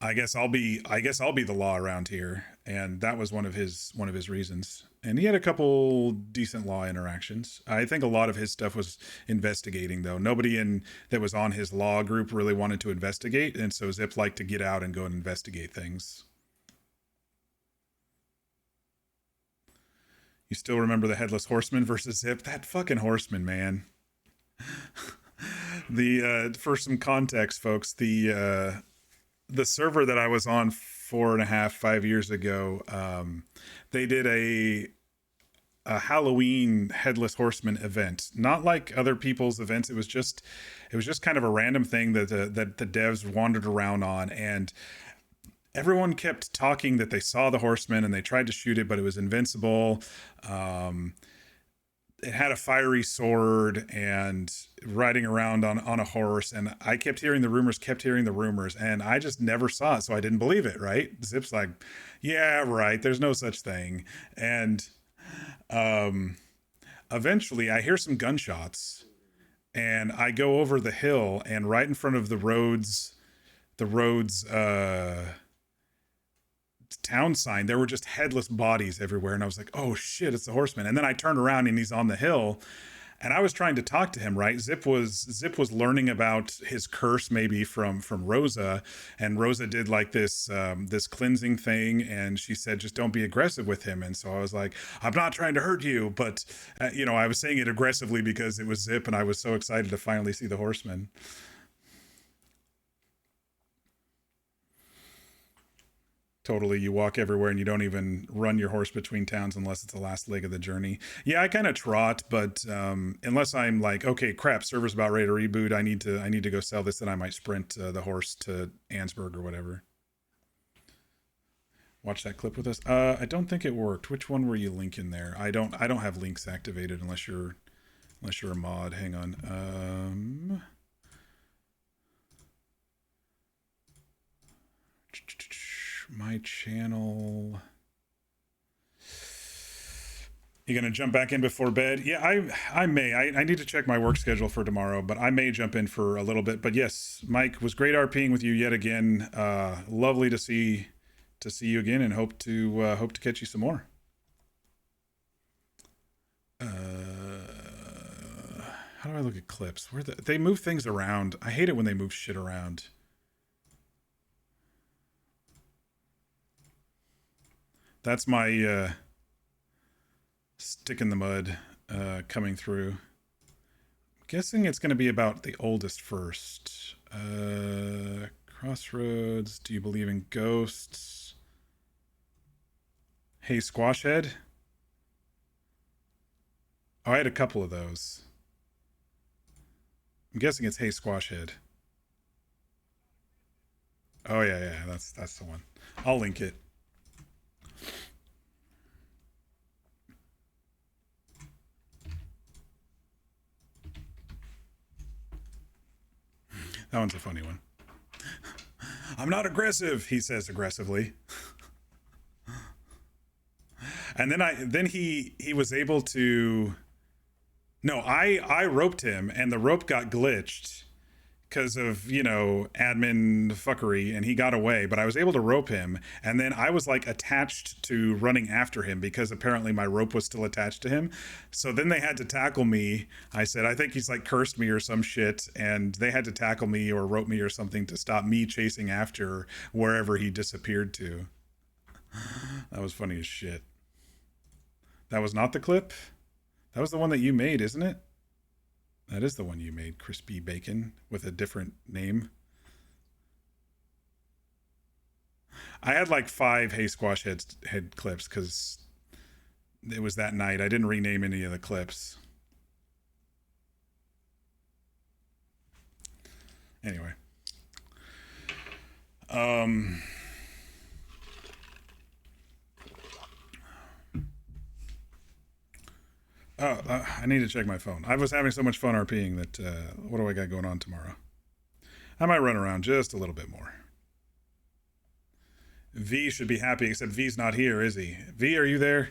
I guess I'll be the law around here. And that was one of his reasons. And he had a couple decent law interactions. I think a lot of his stuff was investigating, though. Nobody that was on his law group really wanted to investigate, and so Zip liked to get out and go and investigate things. You still remember the Headless Horseman versus Zip? That fucking horseman, man. For some context, folks, the server that I was on 5 years ago, they did a Halloween Headless Horseman event. Not like other people's events. It was just kind of a random thing that the devs wandered around on, and everyone kept talking that they saw the horseman and they tried to shoot it, but it was invincible. It had a fiery sword and riding around on a horse. And I kept hearing the rumors, and I just never saw it. So I didn't believe it, right? Zip's like, yeah, right. There's no such thing. And eventually I hear some gunshots, and I go over the hill, and right in front of the road's town sign, there were just headless bodies everywhere, and I was like, oh shit, it's the horseman. And then I turned around and he's on the hill, and I was trying to talk to him, right? Zip was learning about his curse maybe from Rosa, and Rosa did like this cleansing thing, and she said just don't be aggressive with him. And so I was like, I'm not trying to hurt you, but I was saying it aggressively because it was Zip, and I was so excited to finally see the horseman. Totally, you walk everywhere and you don't even run your horse between towns unless it's the last leg of the journey. Yeah, I kind of trot, but unless I'm like, okay, crap, server's about ready to reboot, I need to go sell this, then I might sprint the horse to Ansburg or whatever. Watch that clip with us. I don't think it worked. Which one were you linking there? I don't have links activated unless you're a mod. Hang on. My channel. You gonna jump back in before bed? Yeah, I may. I need to check my work schedule for tomorrow, but I may jump in for a little bit. But yes, Mike, was great RPing with you yet again. Lovely to see you again, and hope to catch you some more. How do I look at clips? They move things around. I hate it when they move shit around. That's my stick in the mud coming through. I'm guessing it's going to be about the oldest first. Crossroads. Do you believe in ghosts? Hey, Squashhead. Oh, I had a couple of those. I'm guessing it's Hey, Squashhead. Oh yeah, that's the one. I'll link it. That one's a funny one. I'm not aggressive, he says aggressively. And then he was able to. No, I roped him, and the rope got glitched because of, admin fuckery, and he got away, but I was able to rope him, and then I was like attached to running after him because apparently my rope was still attached to him. So then they had to tackle me. I said, I think he's like cursed me or some shit, and they had to tackle me or rope me or something to stop me chasing after wherever he disappeared to. That was funny as shit. That was not the clip? That was the one that you made, isn't it? That is the one you made, Crispy Bacon, with a different name. I had like 5 Hey Squash head clips because it was that night. I didn't rename any of the clips. Anyway. I need to check my phone. I was having so much fun RPing that, what do I got going on tomorrow? I might run around just a little bit more. V should be happy, except V's not here, is he? V, are you there?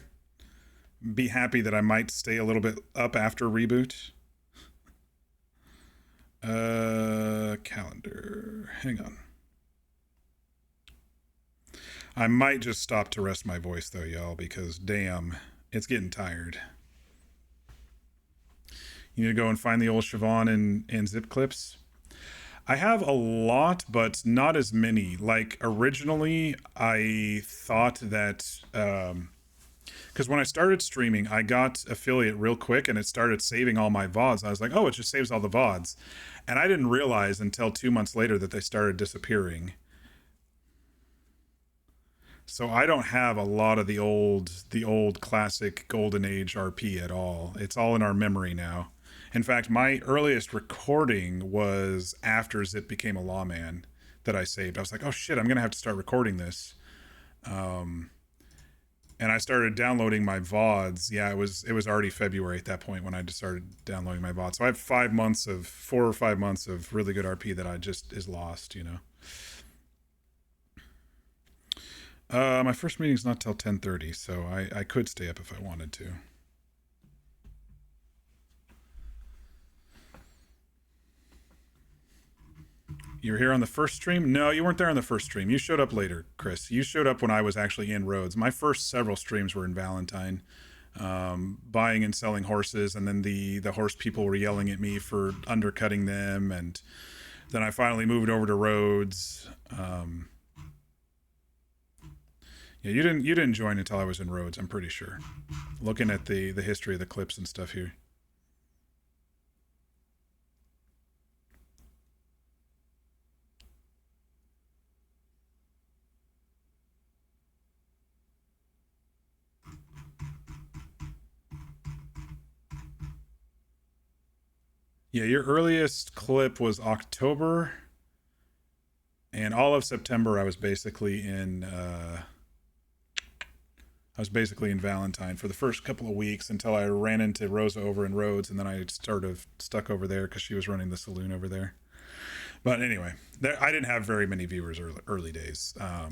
Be happy that I might stay a little bit up after reboot. Calendar. Hang on. I might just stop to rest my voice though, y'all, because damn, it's getting tired. You need to go and find the old Siobhan and zip clips. I have a lot, but not as many. Like originally, I thought that because when I started streaming, I got affiliate real quick, and it started saving all my VODs. I was like, oh, it just saves all the VODs, and I didn't realize until 2 months later that they started disappearing. So I don't have a lot of the old classic golden age RP at all. It's all in our memory now. In fact, my earliest recording was after Zip became a lawman that I saved. I was like, oh shit, I'm gonna have to start recording this. And I started downloading my VODs. Yeah, it was already February at that point when I just started downloading my VODs. So I have 4 or 5 months of really good RP that I just is lost, you know. My first meeting's not till 10:30, so I could stay up if I wanted to. You were here on the first stream? No, you weren't there on the first stream. You showed up later, Chris. You showed up when I was actually in Rhodes. My first several streams were in Valentine, buying and selling horses, and then the horse people were yelling at me for undercutting them, and then I finally moved over to Rhodes. Yeah, you didn't join until I was in Rhodes, I'm pretty sure. Looking at the history of the clips and stuff here. Yeah, your earliest clip was October, and all of September I was basically in Valentine for the first couple of weeks until I ran into Rosa over in Rhodes, and then I started stuck over there because she was running the saloon over there. But anyway, I didn't have very many viewers early days. I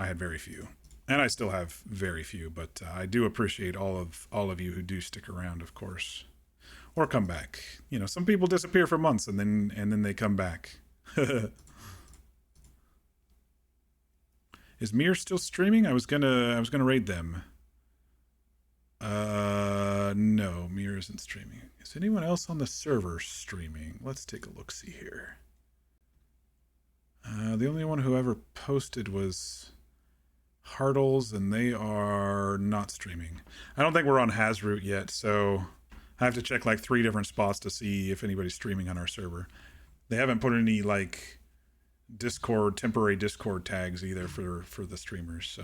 had very few, and I still have very few. But I do appreciate all of you who do stick around, of course, or come back. You know, some people disappear for months and then they come back. Is Mir still streaming? I was gonna raid them. No, Mir isn't streaming. Is anyone else on the server streaming? Let's take a look see here. The only one who ever posted was Hartles, and they are not streaming. I don't think we're on Hazroot yet, so I have to check like 3 different spots to see if anybody's streaming on our server. They haven't put any like temporary Discord tags either for the streamers, so.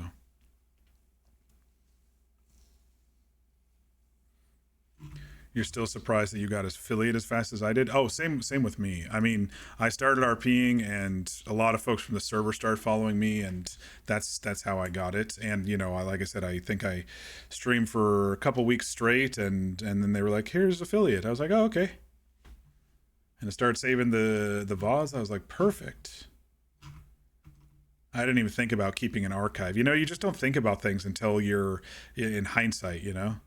You're still surprised that you got affiliate as fast as I did? Oh, same with me. I mean, I started RPing, and a lot of folks from the server started following me, and that's how I got it. And you know, like I said, I think I streamed for a couple weeks straight, and then they were like, "Here's affiliate." I was like, "Oh, okay." And I started saving the VODs. I was like, "Perfect." I didn't even think about keeping an archive. You know, you just don't think about things until you're in hindsight, you know?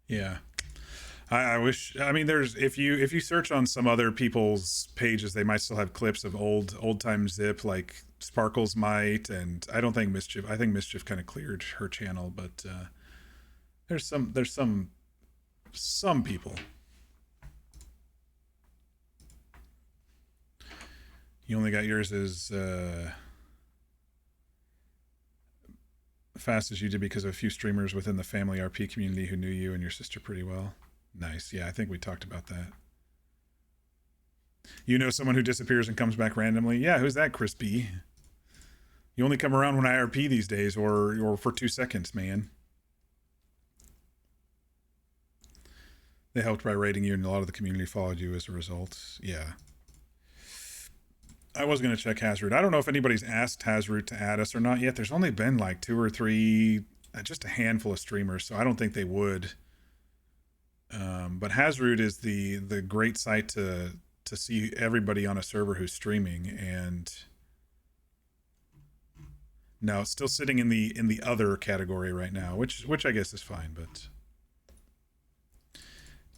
Yeah. I wish. I mean, there's if you search on some other people's pages, they might still have clips of old time Zip, like Sparkles might, and I don't think Mischief. I think Mischief kind of cleared her channel, but there's some people. You only got yours as fast as you did because of a few streamers within the family RP community who knew you and your sister pretty well. Nice. Yeah, I think we talked about that. You know someone who disappears and comes back randomly? Yeah, who's that, Crispy? You only come around when I RP these days, or for 2 seconds, man. They helped by rating you, and a lot of the community followed you as a result. Yeah. I was going to check Hazroot. I don't know if anybody's asked Hazroot to add us or not yet. There's only been like 2 or 3, just a handful of streamers, so I don't think they would. But Hazroot is the great site to see everybody on a server who's streaming. And no, it's still sitting in the other category right now, which I guess is fine. But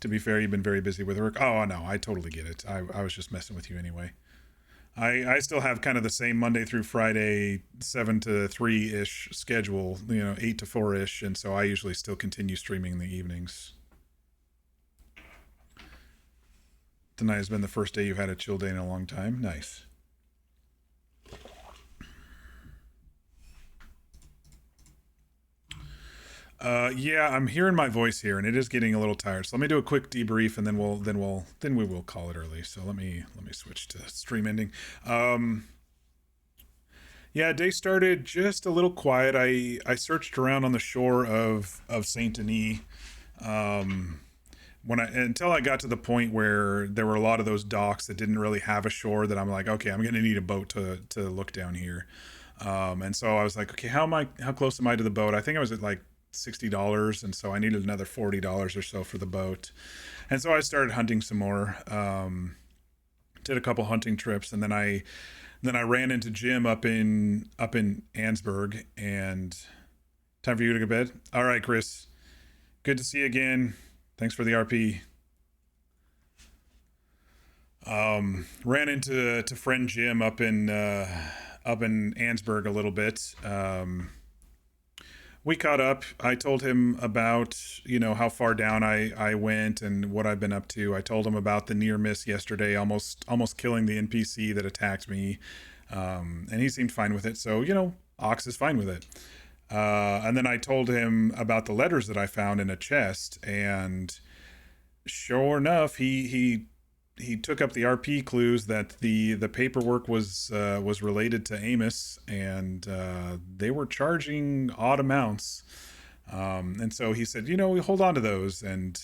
to be fair, you've been very busy with work. Oh no, I totally get it. I was just messing with you anyway. I still have kind of the same Monday through Friday 7 to 3 ish schedule, 8 to 4 ish, and so I usually still continue streaming in the evenings. Tonight has been the first day you've had a chill day in a long time. Nice. Yeah, I'm hearing my voice here, and it is getting a little tired. So let me do a quick debrief, and then we will call it early. So let me switch to stream ending. Yeah, day started just a little quiet. I searched around on the shore of Saint Denis, until I got to the point where there were a lot of those docks that didn't really have a shore. That I'm like, okay, I'm gonna need a boat to look down here. And so I was like, okay, how close am I to the boat? I think I was at like $60, and so I needed another $40 or so for the boat. And so I started hunting some more. Did a couple hunting trips, and then I ran into Jim up in Ansburg. And time for you to go to bed. All right, Chris, good to see you again. Thanks for the RP. Ran into friend Jim up in Ansburg a little bit. We caught up. I told him about, how far down I went and what I've been up to. I told him about the near miss yesterday, almost killing the NPC that attacked me. And he seemed fine with it. So, Ox is fine with it. And then I told him about the letters that I found in a chest, and sure enough, he took up the RP clues that the paperwork was related to Amos, and they were charging odd amounts. And so he said, we hold on to those. And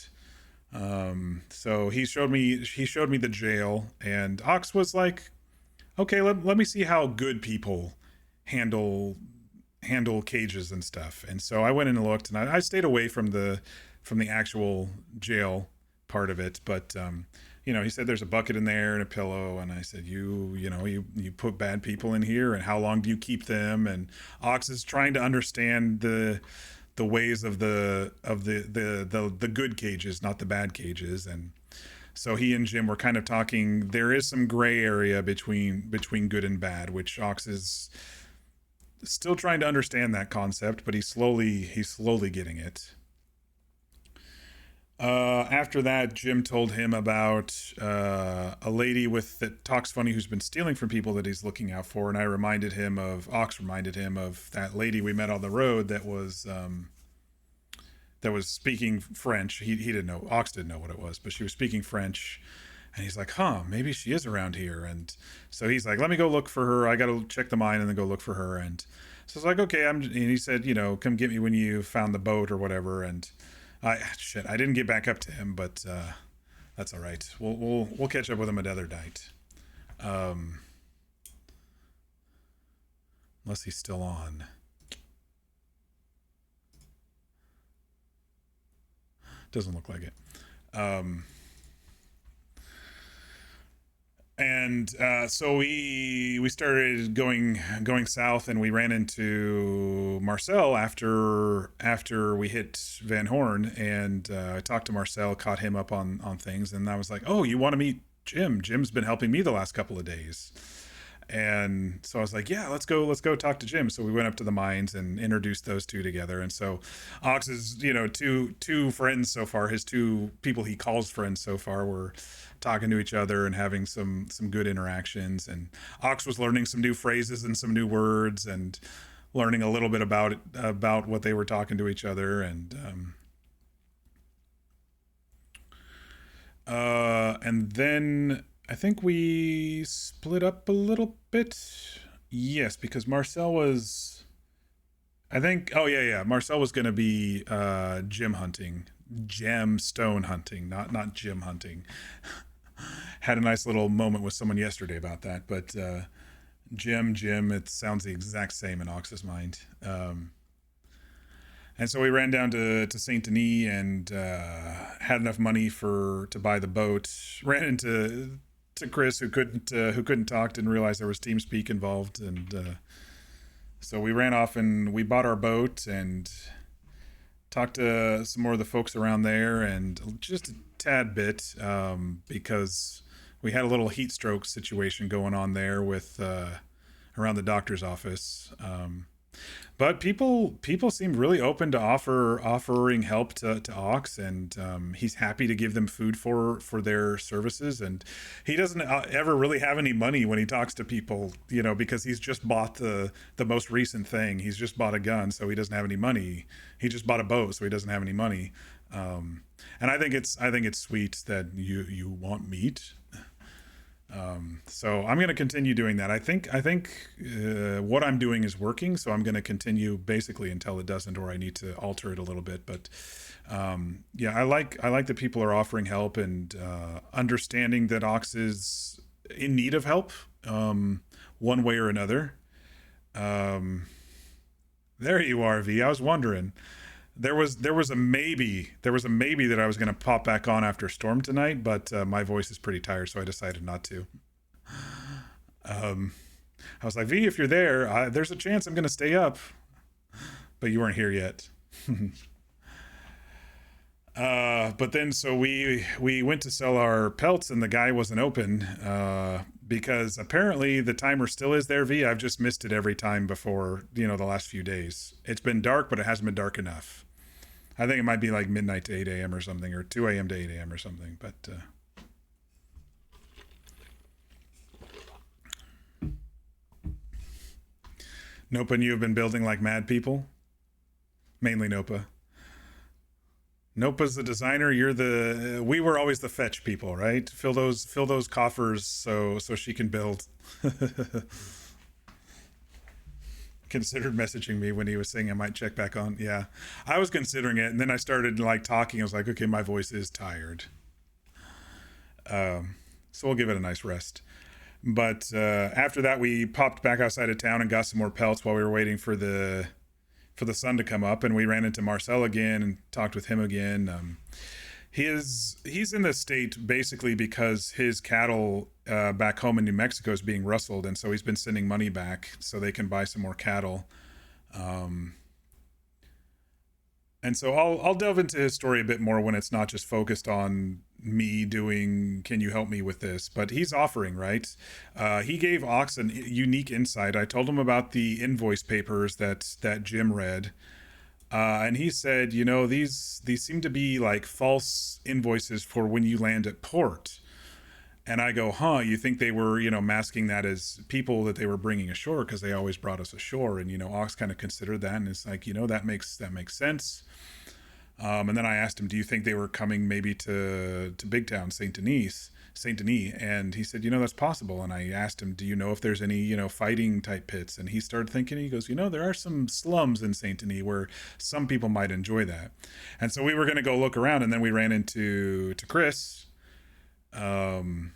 so he showed me the jail, and Ox was like, okay, let me see how good people handle cages and stuff. And so I went in and looked, and I stayed away from the actual jail part of it, but he said there's a bucket in there and a pillow, and I said, you put bad people in here, and how long do you keep them? And Ox is trying to understand the ways of the good cages, not the bad cages. And so he and Jim were kind of talking. There is some gray area between good and bad, which Ox is still trying to understand that concept, but he's slowly getting it. After that, Jim told him about a lady that talks funny who's been stealing from people that he's looking out for, and Ox reminded him of that lady we met on the road that was speaking French. He didn't know, Ox didn't know what it was, but she was speaking French, and he's like, maybe she is around here. And so he's like, let me go look for her. I gotta check the mine and then go look for her. And so it's like, okay, and he said, come get me when you found the boat or whatever. And I didn't get back up to him, but that's all right. We'll catch up with him another night. Unless he's still on. Doesn't look like it. And so we started going south, and we ran into Marcel after we hit Van Horn, and I talked to Marcel, caught him up on things, and I was like, oh, you want to meet Jim? Jim's been helping me the last couple of days. And so I was like, yeah, let's go talk to Jim. So we went up to the mines and introduced those two together. And so Ox's, two friends so far, his two people he calls friends so far, were talking to each other and having some good interactions. And Ox was learning some new phrases and some new words, and learning a little bit about what they were talking to each other. And then I think we split up a little bit. Yes, because Marcel was, Marcel was going to be gem hunting, gemstone hunting, not gym hunting. Had a nice little moment with someone yesterday about that, but gem, it sounds the exact same in Ox's mind. And so we ran down to Saint Denis and had enough money to buy the boat. Ran into to Chris who couldn't talk, didn't realize there was TeamSpeak involved, and so we ran off and we bought our boat and talked to some more of the folks around there, and just a tad bit because we had a little heat stroke situation going on there with around the doctor's office. But people seemed really open to offering help to Ox, and he's happy to give them food for their services. And he doesn't ever really have any money when he talks to people, because he's just bought the most recent thing. He's just bought a gun, so he doesn't have any money. He just bought a boat, so he doesn't have any money. And I think it's sweet that you want meat. So I'm going to continue doing that. I think what I'm doing is working, so I'm going to continue basically until it doesn't, or I need to alter it a little bit. But yeah, I like that people are offering help and understanding that Ox is in need of help, one way or another. There you are, V. I was wondering. There was a maybe that I was going to pop back on after Storm tonight, but my voice is pretty tired, so I decided not to. I was like, V, if you're there, there's a chance I'm going to stay up, but you weren't here yet. But then so we went to sell our pelts, and the guy wasn't open because apparently the timer still is there, V. I've just missed it every time before, the last few days. It's been dark, but it hasn't been dark enough. I think it might be like midnight to 8 a.m. or something, or 2 a.m. to 8 a.m. or something, but Nopa and you have been building like mad people? Mainly Nopa. Nopa's the designer, we were always the fetch people, right? Fill those coffers so she can build. Considered messaging me when he was saying I might check back on. Yeah, I was considering it, and then I started talking. I was like, okay, my voice is tired. So we'll give it a nice rest. But after that, we popped back outside of town and got some more pelts while we were waiting for the sun to come up, and we ran into Marcel again and talked with him again. He's in the state basically because his cattle back home in New Mexico is being rustled, and so he's been sending money back so they can buy some more cattle. And so I'll delve into his story a bit more when it's not just focused on me doing, can you help me with this? But he's offering, right? He gave Ox a unique insight. I told him about the invoice papers that Jim read. And he said, these seem to be like false invoices for when you land at port. And I go, you think they were, masking that as people that they were bringing ashore because they always brought us ashore. And, Ox kind of considered that. And it's like, that makes sense. And then I asked him, do you think they were coming maybe to Big Town, Saint Denis? And he said, that's possible. And I asked him, do you know if there's any, fighting type pits? And he started thinking, he goes, there are some slums in Saint Denis where some people might enjoy that. And so we were going to go look around, and then we ran into Chris. And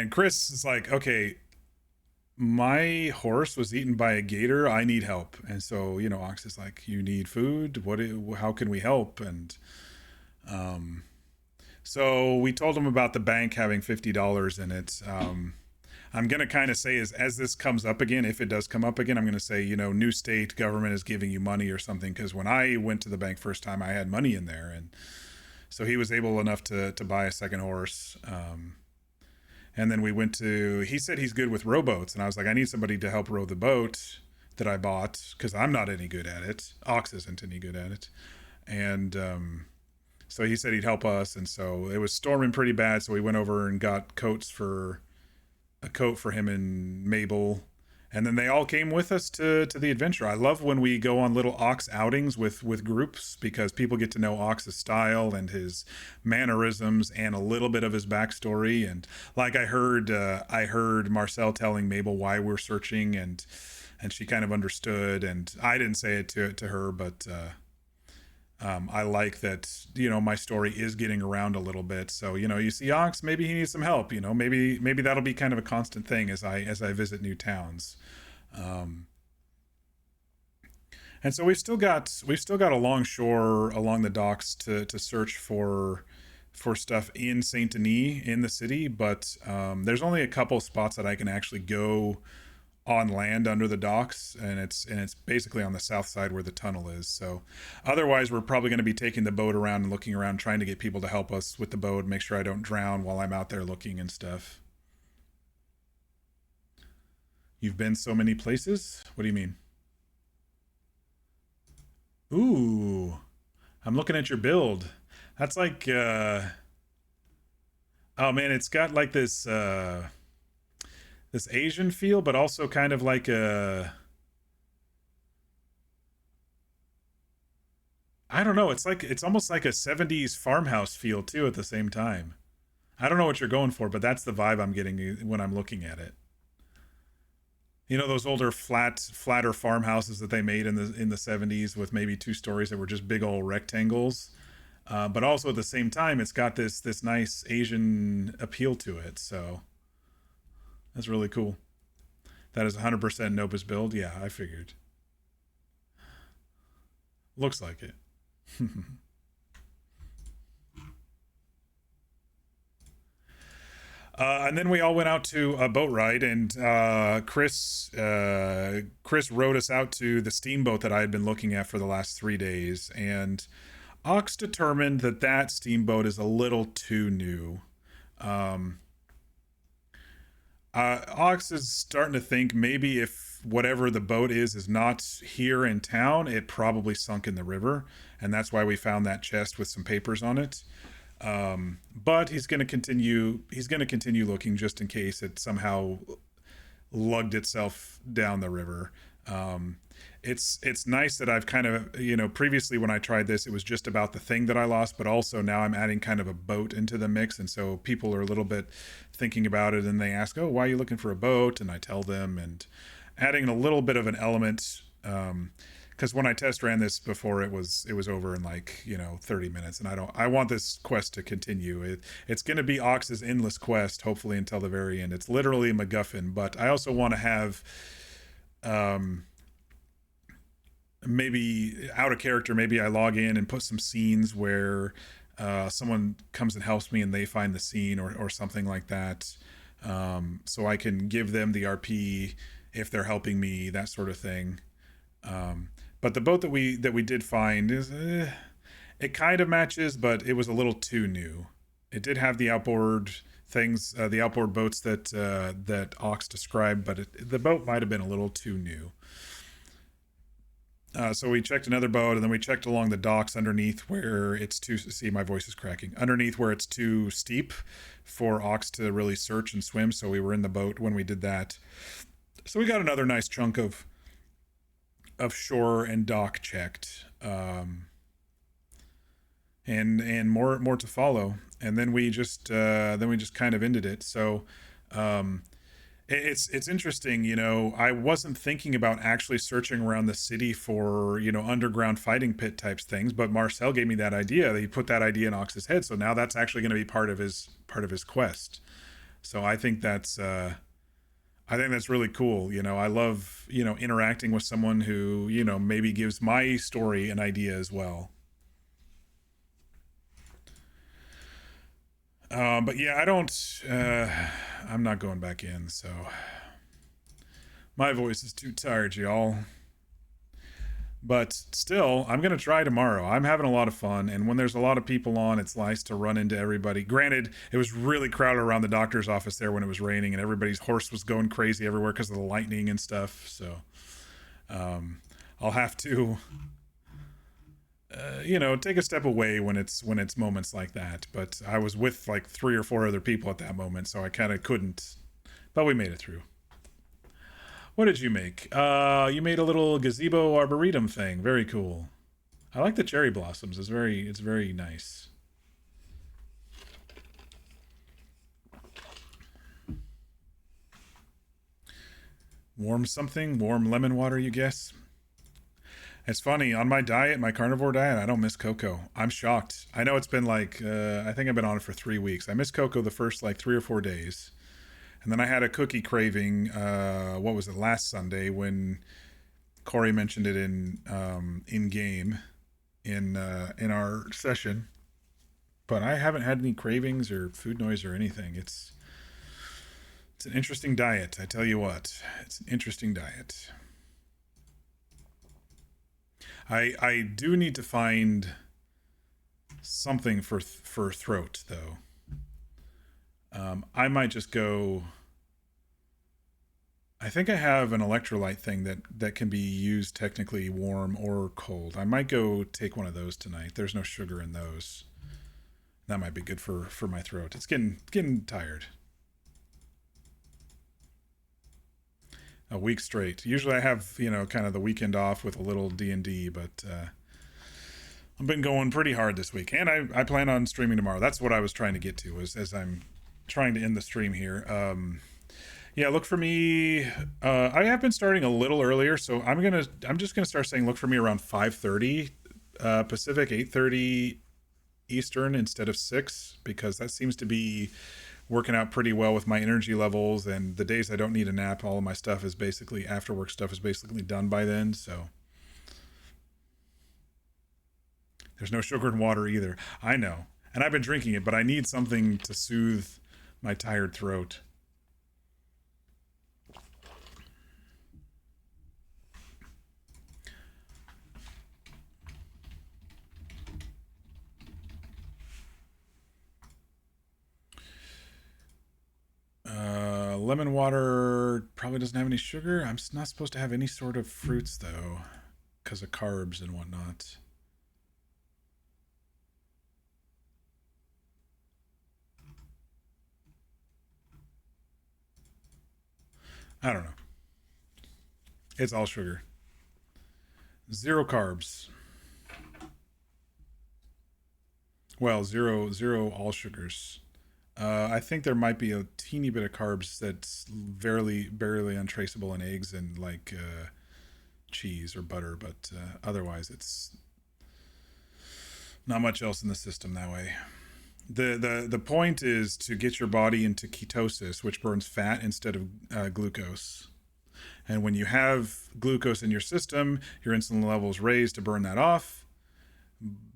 Chris is like, okay, my horse was eaten by a gator. I need help. And so, Ox is like, you need food? How can we help? And, so we told him about the bank having $50 in it. I'm going to kind of say as this comes up again, if it does come up again, I'm going to say, new state government is giving you money or something. Cause when I went to the bank first time, I had money in there. And so he was able enough to buy a second horse. And then he said he's good with rowboats. And I was like, I need somebody to help row the boat that I bought, cause I'm not any good at it. Ox isn't any good at it. And, so he said he'd help us, and so it was storming pretty bad, so we went over and got a coat for him and Mabel, and then they all came with us to the adventure. I love when we go on little Ox outings with groups, because people get to know Ox's style and his mannerisms and a little bit of his backstory. And like I heard Marcel telling Mabel why we're searching, and she kind of understood, and I didn't say it to her, but I like that, my story is getting around a little bit. So, you see Ox, maybe he needs some help, maybe that'll be kind of a constant thing as I visit new towns. And so we've still got a long shore along the docks to search for stuff in Saint Denis in the city, but there's only a couple spots that I can actually go on land under the docks, and it's basically on the south side where the tunnel is. So otherwise we're probably going to be taking the boat around and looking around, trying to get people to help us with the boat, make sure I don't drown while I'm out there looking and stuff. You've been so many places? What do you mean? Ooh, I'm looking at your build. That's like oh man, it's got like this Asian feel, but also kind of like a, I don't know, it's almost like a 70s farmhouse feel too at the same time. I don't know what you're going for, but that's the vibe I'm getting when I'm looking at it. You know those older flatter farmhouses that they made in the 70s with maybe two stories that were just big old rectangles. But also at the same time, it's got this nice Asian appeal to it. So that's really cool. That is 100% Nova's build. Yeah, I figured. Looks like it. And then we all went out to a boat ride, and Chris rowed us out to the steamboat that I had been looking at for the last 3 days, and Ox determined that steamboat is a little too new. Ox is starting to think maybe if whatever the boat is not here in town, it probably sunk in the river, and that's why we found that chest with some papers on it. But he's going to continue looking just in case it somehow lugged itself down the river. It's nice that I've kind of, previously when I tried this, it was just about the thing that I lost, but also now I'm adding kind of a boat into the mix. And so people are a little bit thinking about it, and they ask, oh, why are you looking for a boat? And I tell them, and adding a little bit of an element, because when I test ran this before, it was over in 30 minutes, and I want this quest to continue. It's going to be Ox's endless quest, hopefully until the very end. It's literally a MacGuffin, but I also want to have maybe out of character, maybe I log in and put some scenes where someone comes and helps me and they find the scene or something like that, so I can give them the RP if they're helping me, that sort of thing. But the boat that we did find is it kind of matches, but it was a little too new. It did have the outboard things, the outboard boats that Ox described, but the boat might have been a little too new. So we checked another boat, and then we checked along the docks underneath where it's too, see, my voice is cracking, underneath where it's too steep for Ox to really search and swim. So we were in the boat when we did that. So we got another nice chunk of shore and dock checked, and more to follow. And then we just kind of ended it. So it's interesting, I wasn't thinking about actually searching around the city for, underground fighting pit types things, but Marcel gave me that idea. He put that idea in Ox's head, so now that's actually going to be part of his quest. So I think that's really cool. I love, interacting with someone who, maybe gives my story an idea as well. But yeah, I'm not going back in, so my voice is too tired, y'all. But still, I'm going to try tomorrow. I'm having a lot of fun, and when there's a lot of people on, it's nice to run into everybody. Granted, it was really crowded around the doctor's office there when it was raining, and everybody's horse was going crazy everywhere because of the lightning and stuff, so I'll have to take a step away when it's moments like that. But I was with like 3 or 4 other people at that moment, so I kind of couldn't, but we made it through. What did you make? You made a little gazebo arboretum thing. Very cool. I like the cherry blossoms. It's very nice. Warm something? Warm lemon water, you guess? It's funny, on my diet, my carnivore diet, I don't miss cocoa. I'm shocked. I know it's been like, I think I've been on it for 3 weeks. I missed cocoa the first like 3 or 4 days. And then I had a cookie craving, what was it, last Sunday when Corey mentioned it in game in our session, but I haven't had any cravings or food noise or anything. It's an interesting diet, I tell you what. It's an interesting diet. I do need to find something for throat though. I might just go. I think I have an electrolyte thing that can be used technically warm or cold. I might go take one of those tonight. There's no sugar in those. That might be good for my throat. It's getting tired. A week straight. Usually I have, kind of the weekend off with a little D&D, but I've been going pretty hard this week. And I plan on streaming tomorrow. That's what I was trying to get to, as I'm trying to end the stream here. Yeah, look for me. I have been starting a little earlier, so I'm just gonna start saying look for me around 5:30 Pacific, 8:30 Eastern instead of 6, because that seems to be working out pretty well with my energy levels, and the days I don't need a nap, all of my stuff is basically, after work stuff is basically done by then. So there's no sugar and water either. I know, and I've been drinking it, but I need something to soothe my tired throat. Lemon water probably doesn't have any sugar. I'm not supposed to have any sort of fruits though, because of carbs and whatnot. I don't know. It's all sugar. 0 carbs. Well, zero all sugars. I think there might be a teeny bit of carbs that's barely untraceable in eggs and like cheese or butter, but otherwise it's not much else in the system that way. The point is to get your body into ketosis, which burns fat instead of glucose. And when you have glucose in your system, your insulin levels raise to burn that off,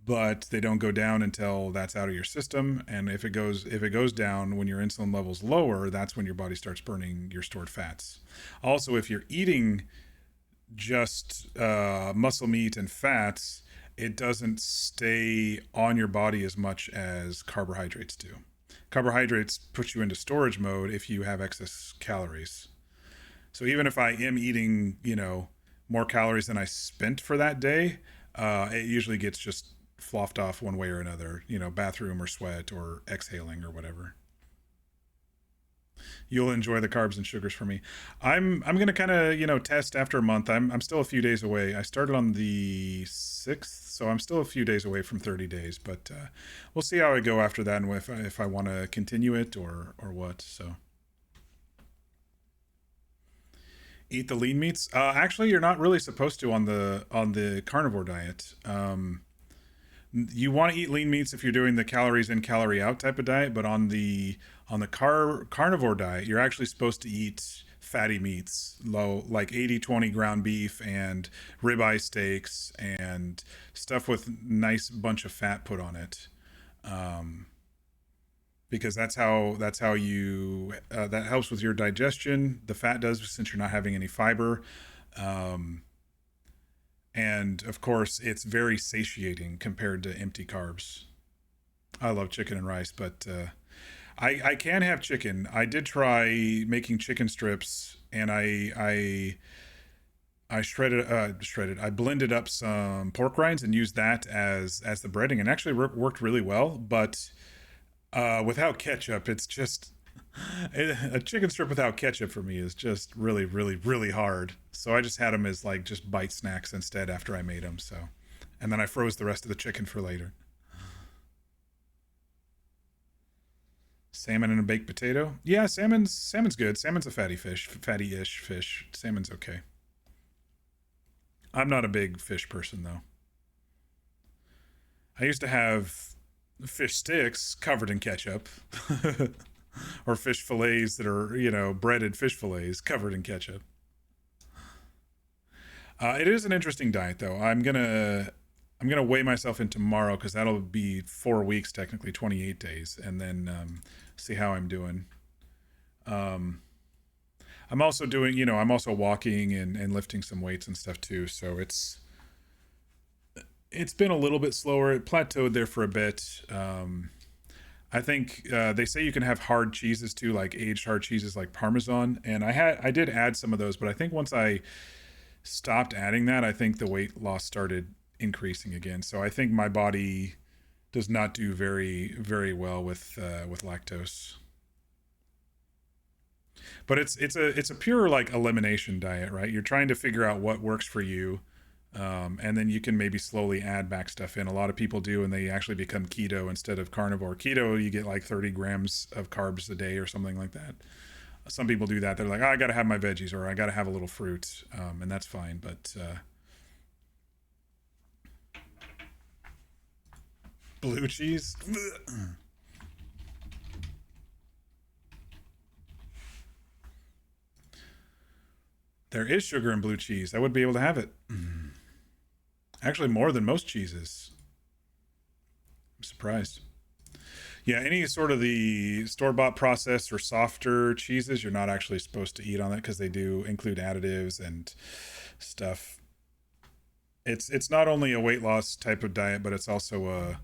but they don't go down until that's out of your system. And if it goes down when your insulin levels lower, that's when your body starts burning your stored fats. Also, if you're eating just muscle meat and fats, it doesn't stay on your body as much as carbohydrates do. Carbohydrates put you into storage mode if you have excess calories. So even if I am eating, more calories than I spent for that day, it usually gets just flopped off one way or another, bathroom or sweat or exhaling or whatever. You'll enjoy the carbs and sugars for me. I'm gonna kind of test after a month. I'm still a few days away. I started on the 6th, so I'm still a few days away from 30 days. But we'll see how I go after that, and if I want to continue it or what. So eat the lean meats. Actually, you're not really supposed to on the carnivore diet. You want to eat lean meats if you're doing the calories in, calorie out type of diet, but on the carnivore diet, you're actually supposed to eat fatty meats, low, like 80-20 ground beef and ribeye steaks and stuff with nice bunch of fat put on it. Because that's how you that helps with your digestion. The fat does, since you're not having any fiber. And of course, it's very satiating compared to empty carbs. I love chicken and rice, but I can have chicken. I did try making chicken strips, and I shredded. I blended up some pork rinds and used that as the breading, and actually worked really well. But without ketchup, it's just a chicken strip without ketchup for me is just really, really, really hard. So I just had them as like just bite snacks instead after I made them. So, and then I froze the rest of the chicken for later. Salmon and a baked potato. Yeah, salmon's good. Salmon's a fatty-ish fish. Salmon's okay. I'm not a big fish person though. I used to have fish sticks covered in ketchup. Or fish fillets that are, breaded fish fillets covered in ketchup. It is an interesting diet, though. I'm gonna weigh myself in tomorrow because that'll be 4 weeks, technically 28 days, and then see how I'm doing. Um, I'm also doing, I'm also walking and lifting some weights and stuff too. So it's been a little bit slower. It plateaued there for a bit. I think they say you can have hard cheeses too, like aged hard cheeses like Parmesan, and I did add some of those, but I think once I stopped adding that, I think the weight loss started increasing again. So I think my body does not do very very well with lactose. But it's a pure like elimination diet, right? You're trying to figure out what works for you, and then you can maybe slowly add back stuff in. A lot of people do, and they actually become keto instead of carnivore. Keto, you get like 30 grams of carbs a day or something like that. Some people do that. They're like, oh, I got to have my veggies or I got to have a little fruit, and that's fine. But blue cheese. There is sugar in blue cheese. I would be able to have it. Actually, more than most cheeses. I'm surprised. Yeah, any sort of the store-bought processed or softer cheeses, you're not actually supposed to eat on that because they do include additives and stuff. It's not only a weight loss type of diet, but it's also a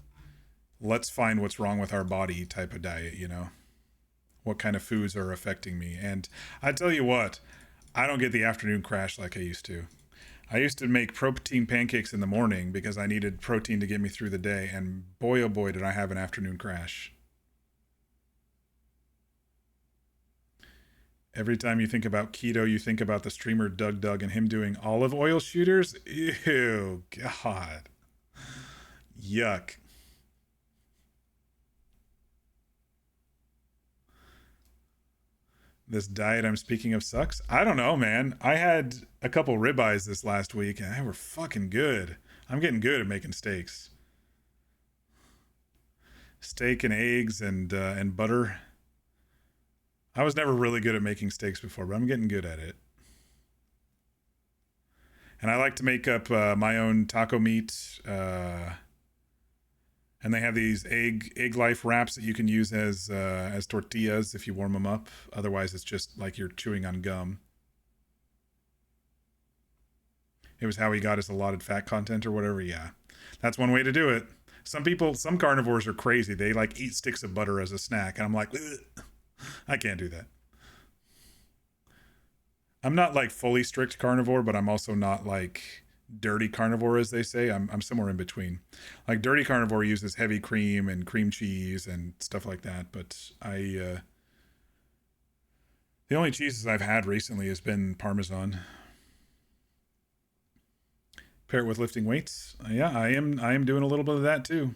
let's find what's wrong with our body type of diet, What kind of foods are affecting me. And I tell you what, I don't get the afternoon crash like I used to. I used to make protein pancakes in the morning because I needed protein to get me through the day, and boy oh boy did I have an afternoon crash. Every time you think about keto, you think about the streamer Doug and him doing olive oil shooters. Ew, God. Yuck. This diet I'm speaking of sucks? I don't know, man. I had a couple ribeyes this last week and they were fucking good. I'm getting good at making steaks. Steak and eggs and butter. I was never really good at making steaks before, but I'm getting good at it. And I like to make up my own taco meat. And they have these egg life wraps that you can use as tortillas if you warm them up. Otherwise, it's just like you're chewing on gum. It was how he got his allotted fat content or whatever. Yeah, that's one way to do it. Some carnivores are crazy. They like eat sticks of butter as a snack, and I'm like, ugh. I can't do that. I'm not like fully strict carnivore, but I'm also not like dirty carnivore, as they say. I'm somewhere in between. Like dirty carnivore uses heavy cream and cream cheese and stuff like that, but the only cheeses I've had recently has been Parmesan. Pair it with lifting weights. Yeah, I am doing a little bit of that too.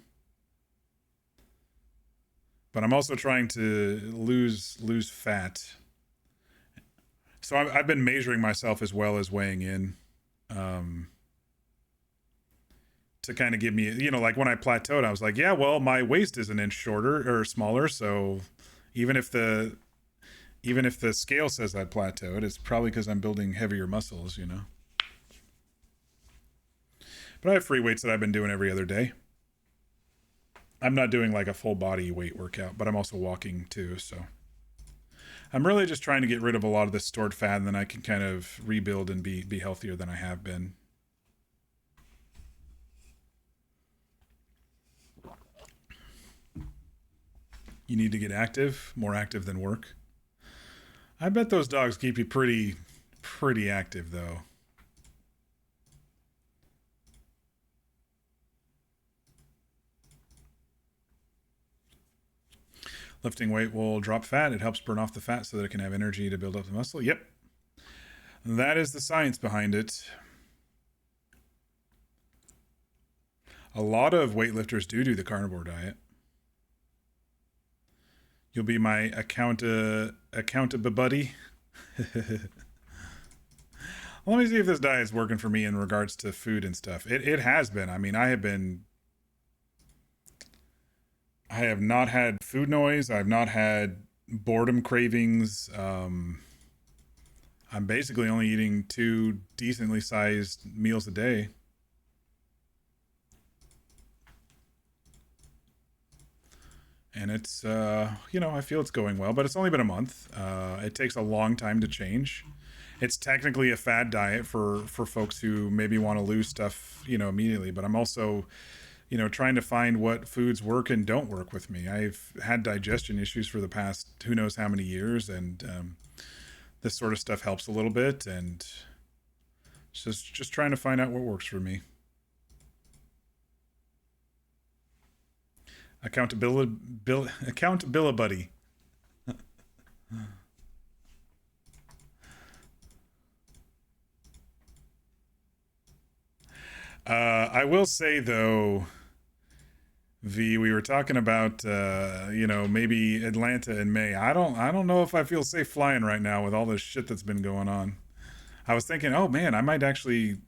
But I'm also trying to lose fat. So I've been measuring myself as well as weighing in. To kind of give me, like when I plateaued, I was like, yeah, well, my waist is an inch shorter or smaller. So even if the scale says I plateaued, it's probably because I'm building heavier muscles, But I have free weights that I've been doing every other day. I'm not doing like a full body weight workout, but I'm also walking too. So I'm really just trying to get rid of a lot of this stored fat, and then I can kind of rebuild and be healthier than I have been. You need to get active, more active than work. I bet those dogs keep you pretty active though. Lifting weight will drop fat. It helps burn off the fat so that it can have energy to build up the muscle. Yep. That is the science behind it. A lot of weightlifters do the carnivore diet. You'll be my accountable buddy. Let me see if this diet is working for me in regards to food and stuff. It has been. I mean, I have not had food noise. I've not had boredom cravings. I'm basically only eating 2 decently sized meals a day. And it's, I feel it's going well, but it's only been a month. It takes a long time to change. It's technically a fad diet for folks who maybe want to lose stuff, immediately. But I'm also, trying to find what foods work and don't work with me. I've had digestion issues for the past who knows how many years, and this sort of stuff helps a little bit. And just trying to find out what works for me. Accountability buddy. I will say though, V, we were talking about maybe Atlanta in May. I don't know if I feel safe flying right now with all this shit that's been going on. I was thinking, oh man, I might actually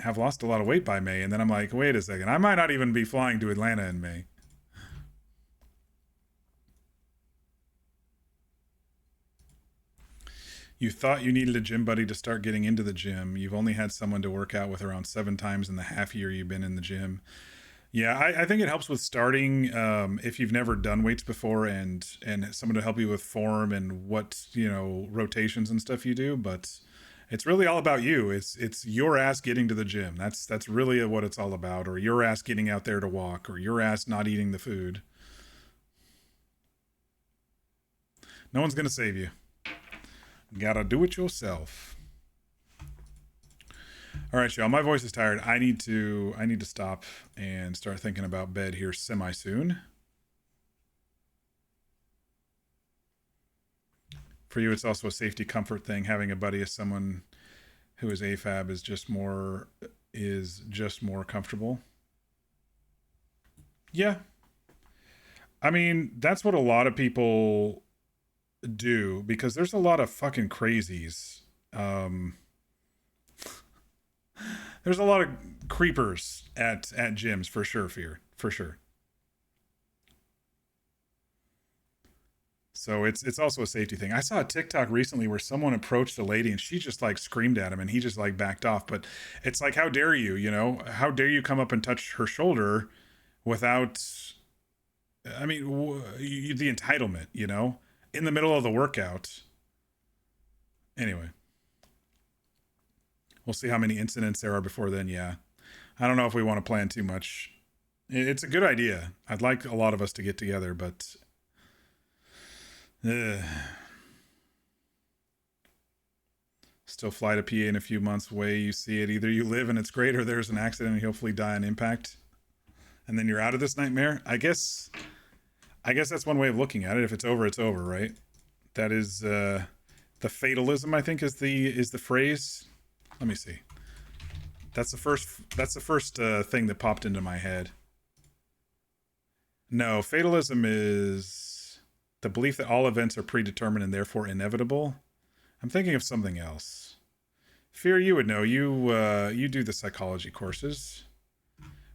have lost a lot of weight by May, and then I'm like, wait a second, I might not even be flying to Atlanta in May. You thought you needed a gym buddy to start getting into the gym. You've only had someone to work out with around 7 times in the half year you've been in the gym. Yeah, I think it helps with starting if you've never done weights before, and someone to help you with form and what rotations and stuff you do. But it's really all about you. It's your ass getting to the gym. That's really what it's all about. Or your ass getting out there to walk, or your ass not eating the food. No one's gonna save you. Gotta do it yourself. All right, y'all. My voice is tired. I need to stop and start thinking about bed here semi soon. For you, it's also a safety comfort thing. Having a buddy as someone who is AFAB is just more comfortable. Yeah. I mean, that's what a lot of people do, because there's a lot of fucking crazies. There's a lot of creepers at gyms for sure, for sure. So it's also a safety thing. I saw a TikTok recently where someone approached a lady and she just like screamed at him and he just like backed off. But it's like, how dare you, how dare you come up and touch her shoulder without, I mean, the entitlement, in the middle of the workout. Anyway, we'll see how many incidents there are before then. Yeah. I don't know if we want to plan too much. It's a good idea. I'd like a lot of us to get together, but still fly to PA in a few months. Way you see it, either you live and it's great, or there's an accident and you hopefully die on impact, and then you're out of this nightmare. I guess that's one way of looking at it. If it's over, it's over, right? That is the fatalism, I think, is the phrase. Let me see. That's the first thing that popped into my head. No, fatalism is the belief that all events are predetermined and therefore inevitable. I'm thinking of something else. Fear, you would know. You do the psychology courses.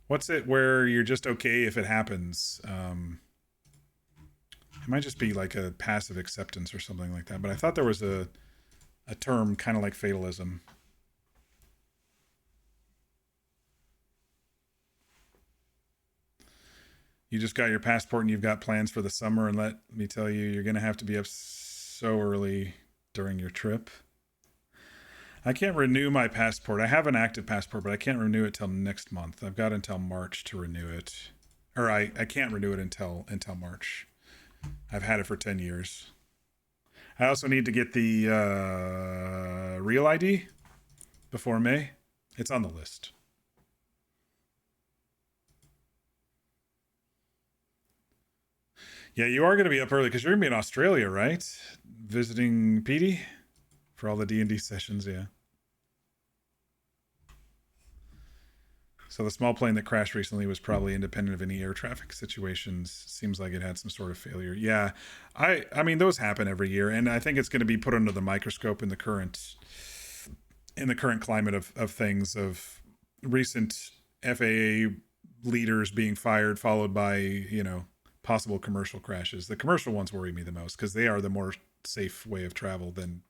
What's it where you're just okay if it happens? It might just be like a passive acceptance or something like that. But I thought there was a term kind of like fatalism. You just got your passport and you've got plans for the summer, and let me tell you, you're going to have to be up so early during your trip. I can't renew my passport. I have an active passport, but I can't renew it till next month. I've got until March to renew it. Or I can't renew it until March. I've had it for 10 years. I also need to get the real ID before May. It's on the list. Yeah, you are going to be up early because you're going to be in Australia, right? Visiting Petey for all the D&D sessions, yeah. So the small plane that crashed recently was probably independent of any air traffic situations. Seems like it had some sort of failure. Yeah, I mean, those happen every year, and I think it's going to be put under the microscope in the current climate of things, of recent FAA leaders being fired, followed by, possible commercial crashes. The commercial ones worry me the most because they are the more safe way of travel than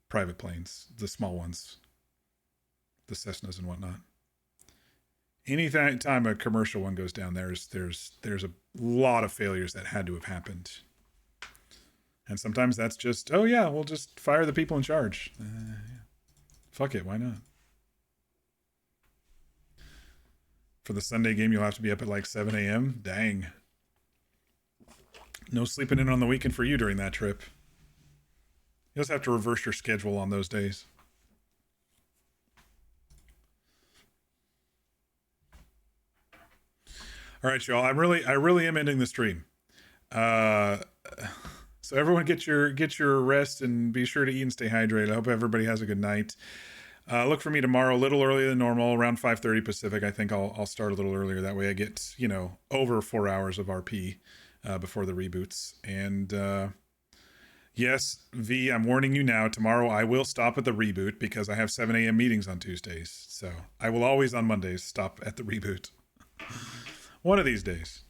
private planes, the small ones, the Cessnas and whatnot. Anytime a commercial one goes down, there's a lot of failures that had to have happened. And sometimes that's just, oh yeah, we'll just fire the people in charge. Yeah. Fuck it, why not? For the Sunday game, you'll have to be up at like 7 a.m. Dang. No sleeping in on the weekend for you during that trip. You just have to reverse your schedule on those days. All right, y'all. I really am ending the stream. So everyone get your rest and be sure to eat and stay hydrated. I hope everybody has a good night. Look for me tomorrow a little earlier than normal, around 5:30 Pacific. I think I'll start a little earlier. That way I get, over 4 hours of RP before the reboots. And yes, V, I'm warning you now. Tomorrow I will stop at the reboot because I have 7 a.m. meetings on Tuesdays. So I will always on Mondays stop at the reboot. One of these days.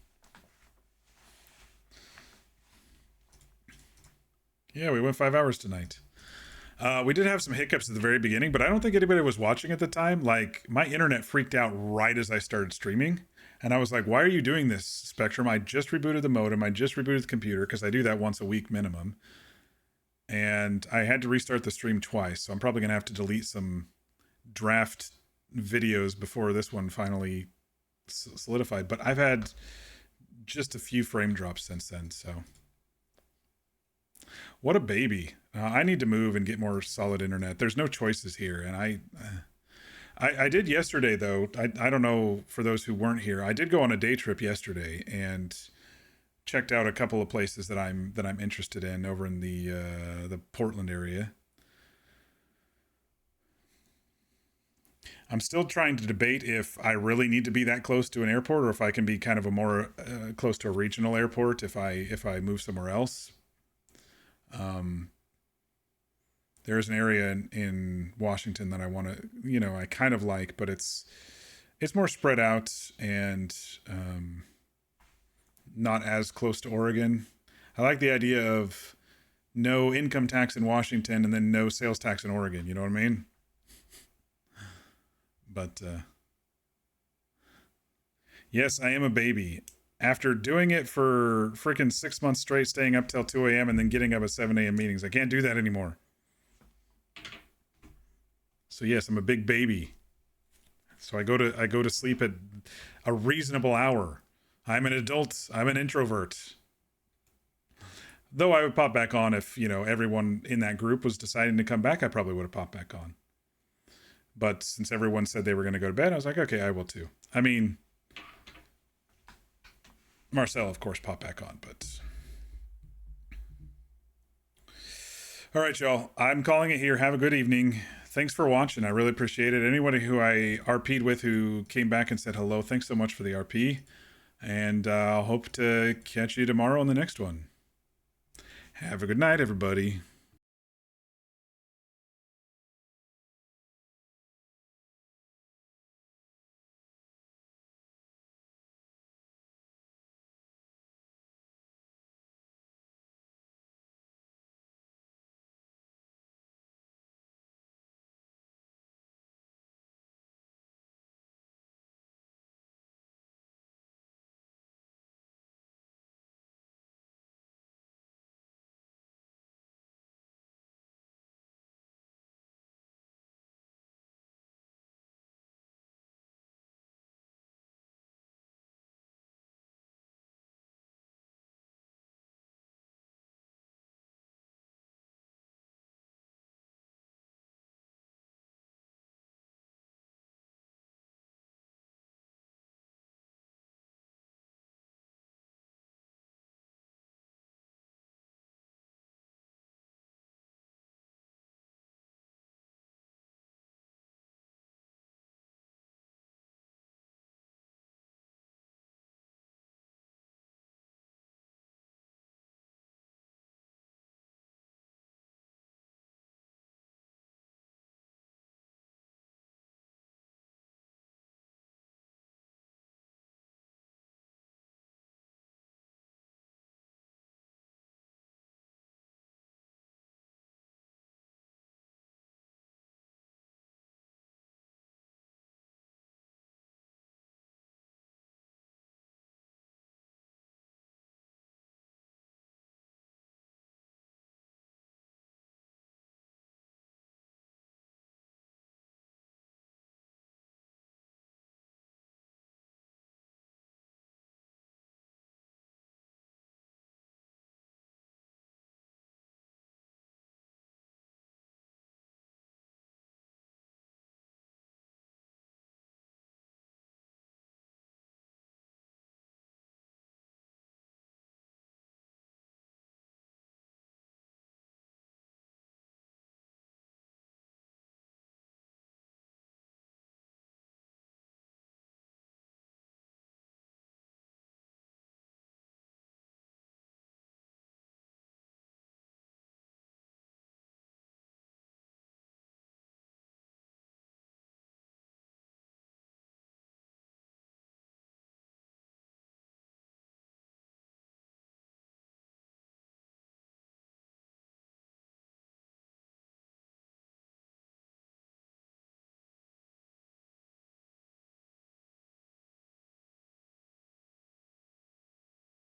Yeah, we went 5 hours tonight. We did have some hiccups at the very beginning, but I don't think anybody was watching at the time. Like, my internet freaked out right as I started streaming. And I was like, why are you doing this, Spectrum? I just rebooted the modem. I just rebooted the computer because I do that once a week minimum. And I had to restart the stream twice. So I'm probably going to have to delete some draft videos before this one finally solidified. But I've had just a few frame drops since then, so... What a baby. I need to move and get more solid internet. There's no choices here. And I did yesterday, though. I don't know, for those who weren't here, I did go on a day trip yesterday and checked out a couple of places that I'm interested in over in the Portland area. I'm still trying to debate if I really need to be that close to an airport or if I can be kind of a more close to a regional airport if I move somewhere else. There's an area in Washington that I want to, I kind of like, but it's more spread out and not as close to Oregon. I like the idea of no income tax in Washington and then no sales tax in Oregon. You know what I mean? But yes, I am a baby. After doing it for freaking 6 months straight, staying up till 2 a.m. and then getting up at 7 a.m. meetings, I can't do that anymore. So yes, I'm a big baby. So I go to sleep at a reasonable hour. I'm an adult. I'm an introvert. Though I would pop back on if, everyone in that group was deciding to come back, I probably would have popped back on. But since everyone said they were going to go to bed, I was like, okay, I will too. I mean, Marcel, of course, popped back on, but... All right, y'all. I'm calling it here. Have a good evening. Thanks for watching. I really appreciate it. Anybody who I RP'd with who came back and said hello, thanks so much for the RP. And I'll hope to catch you tomorrow on the next one. Have a good night, everybody.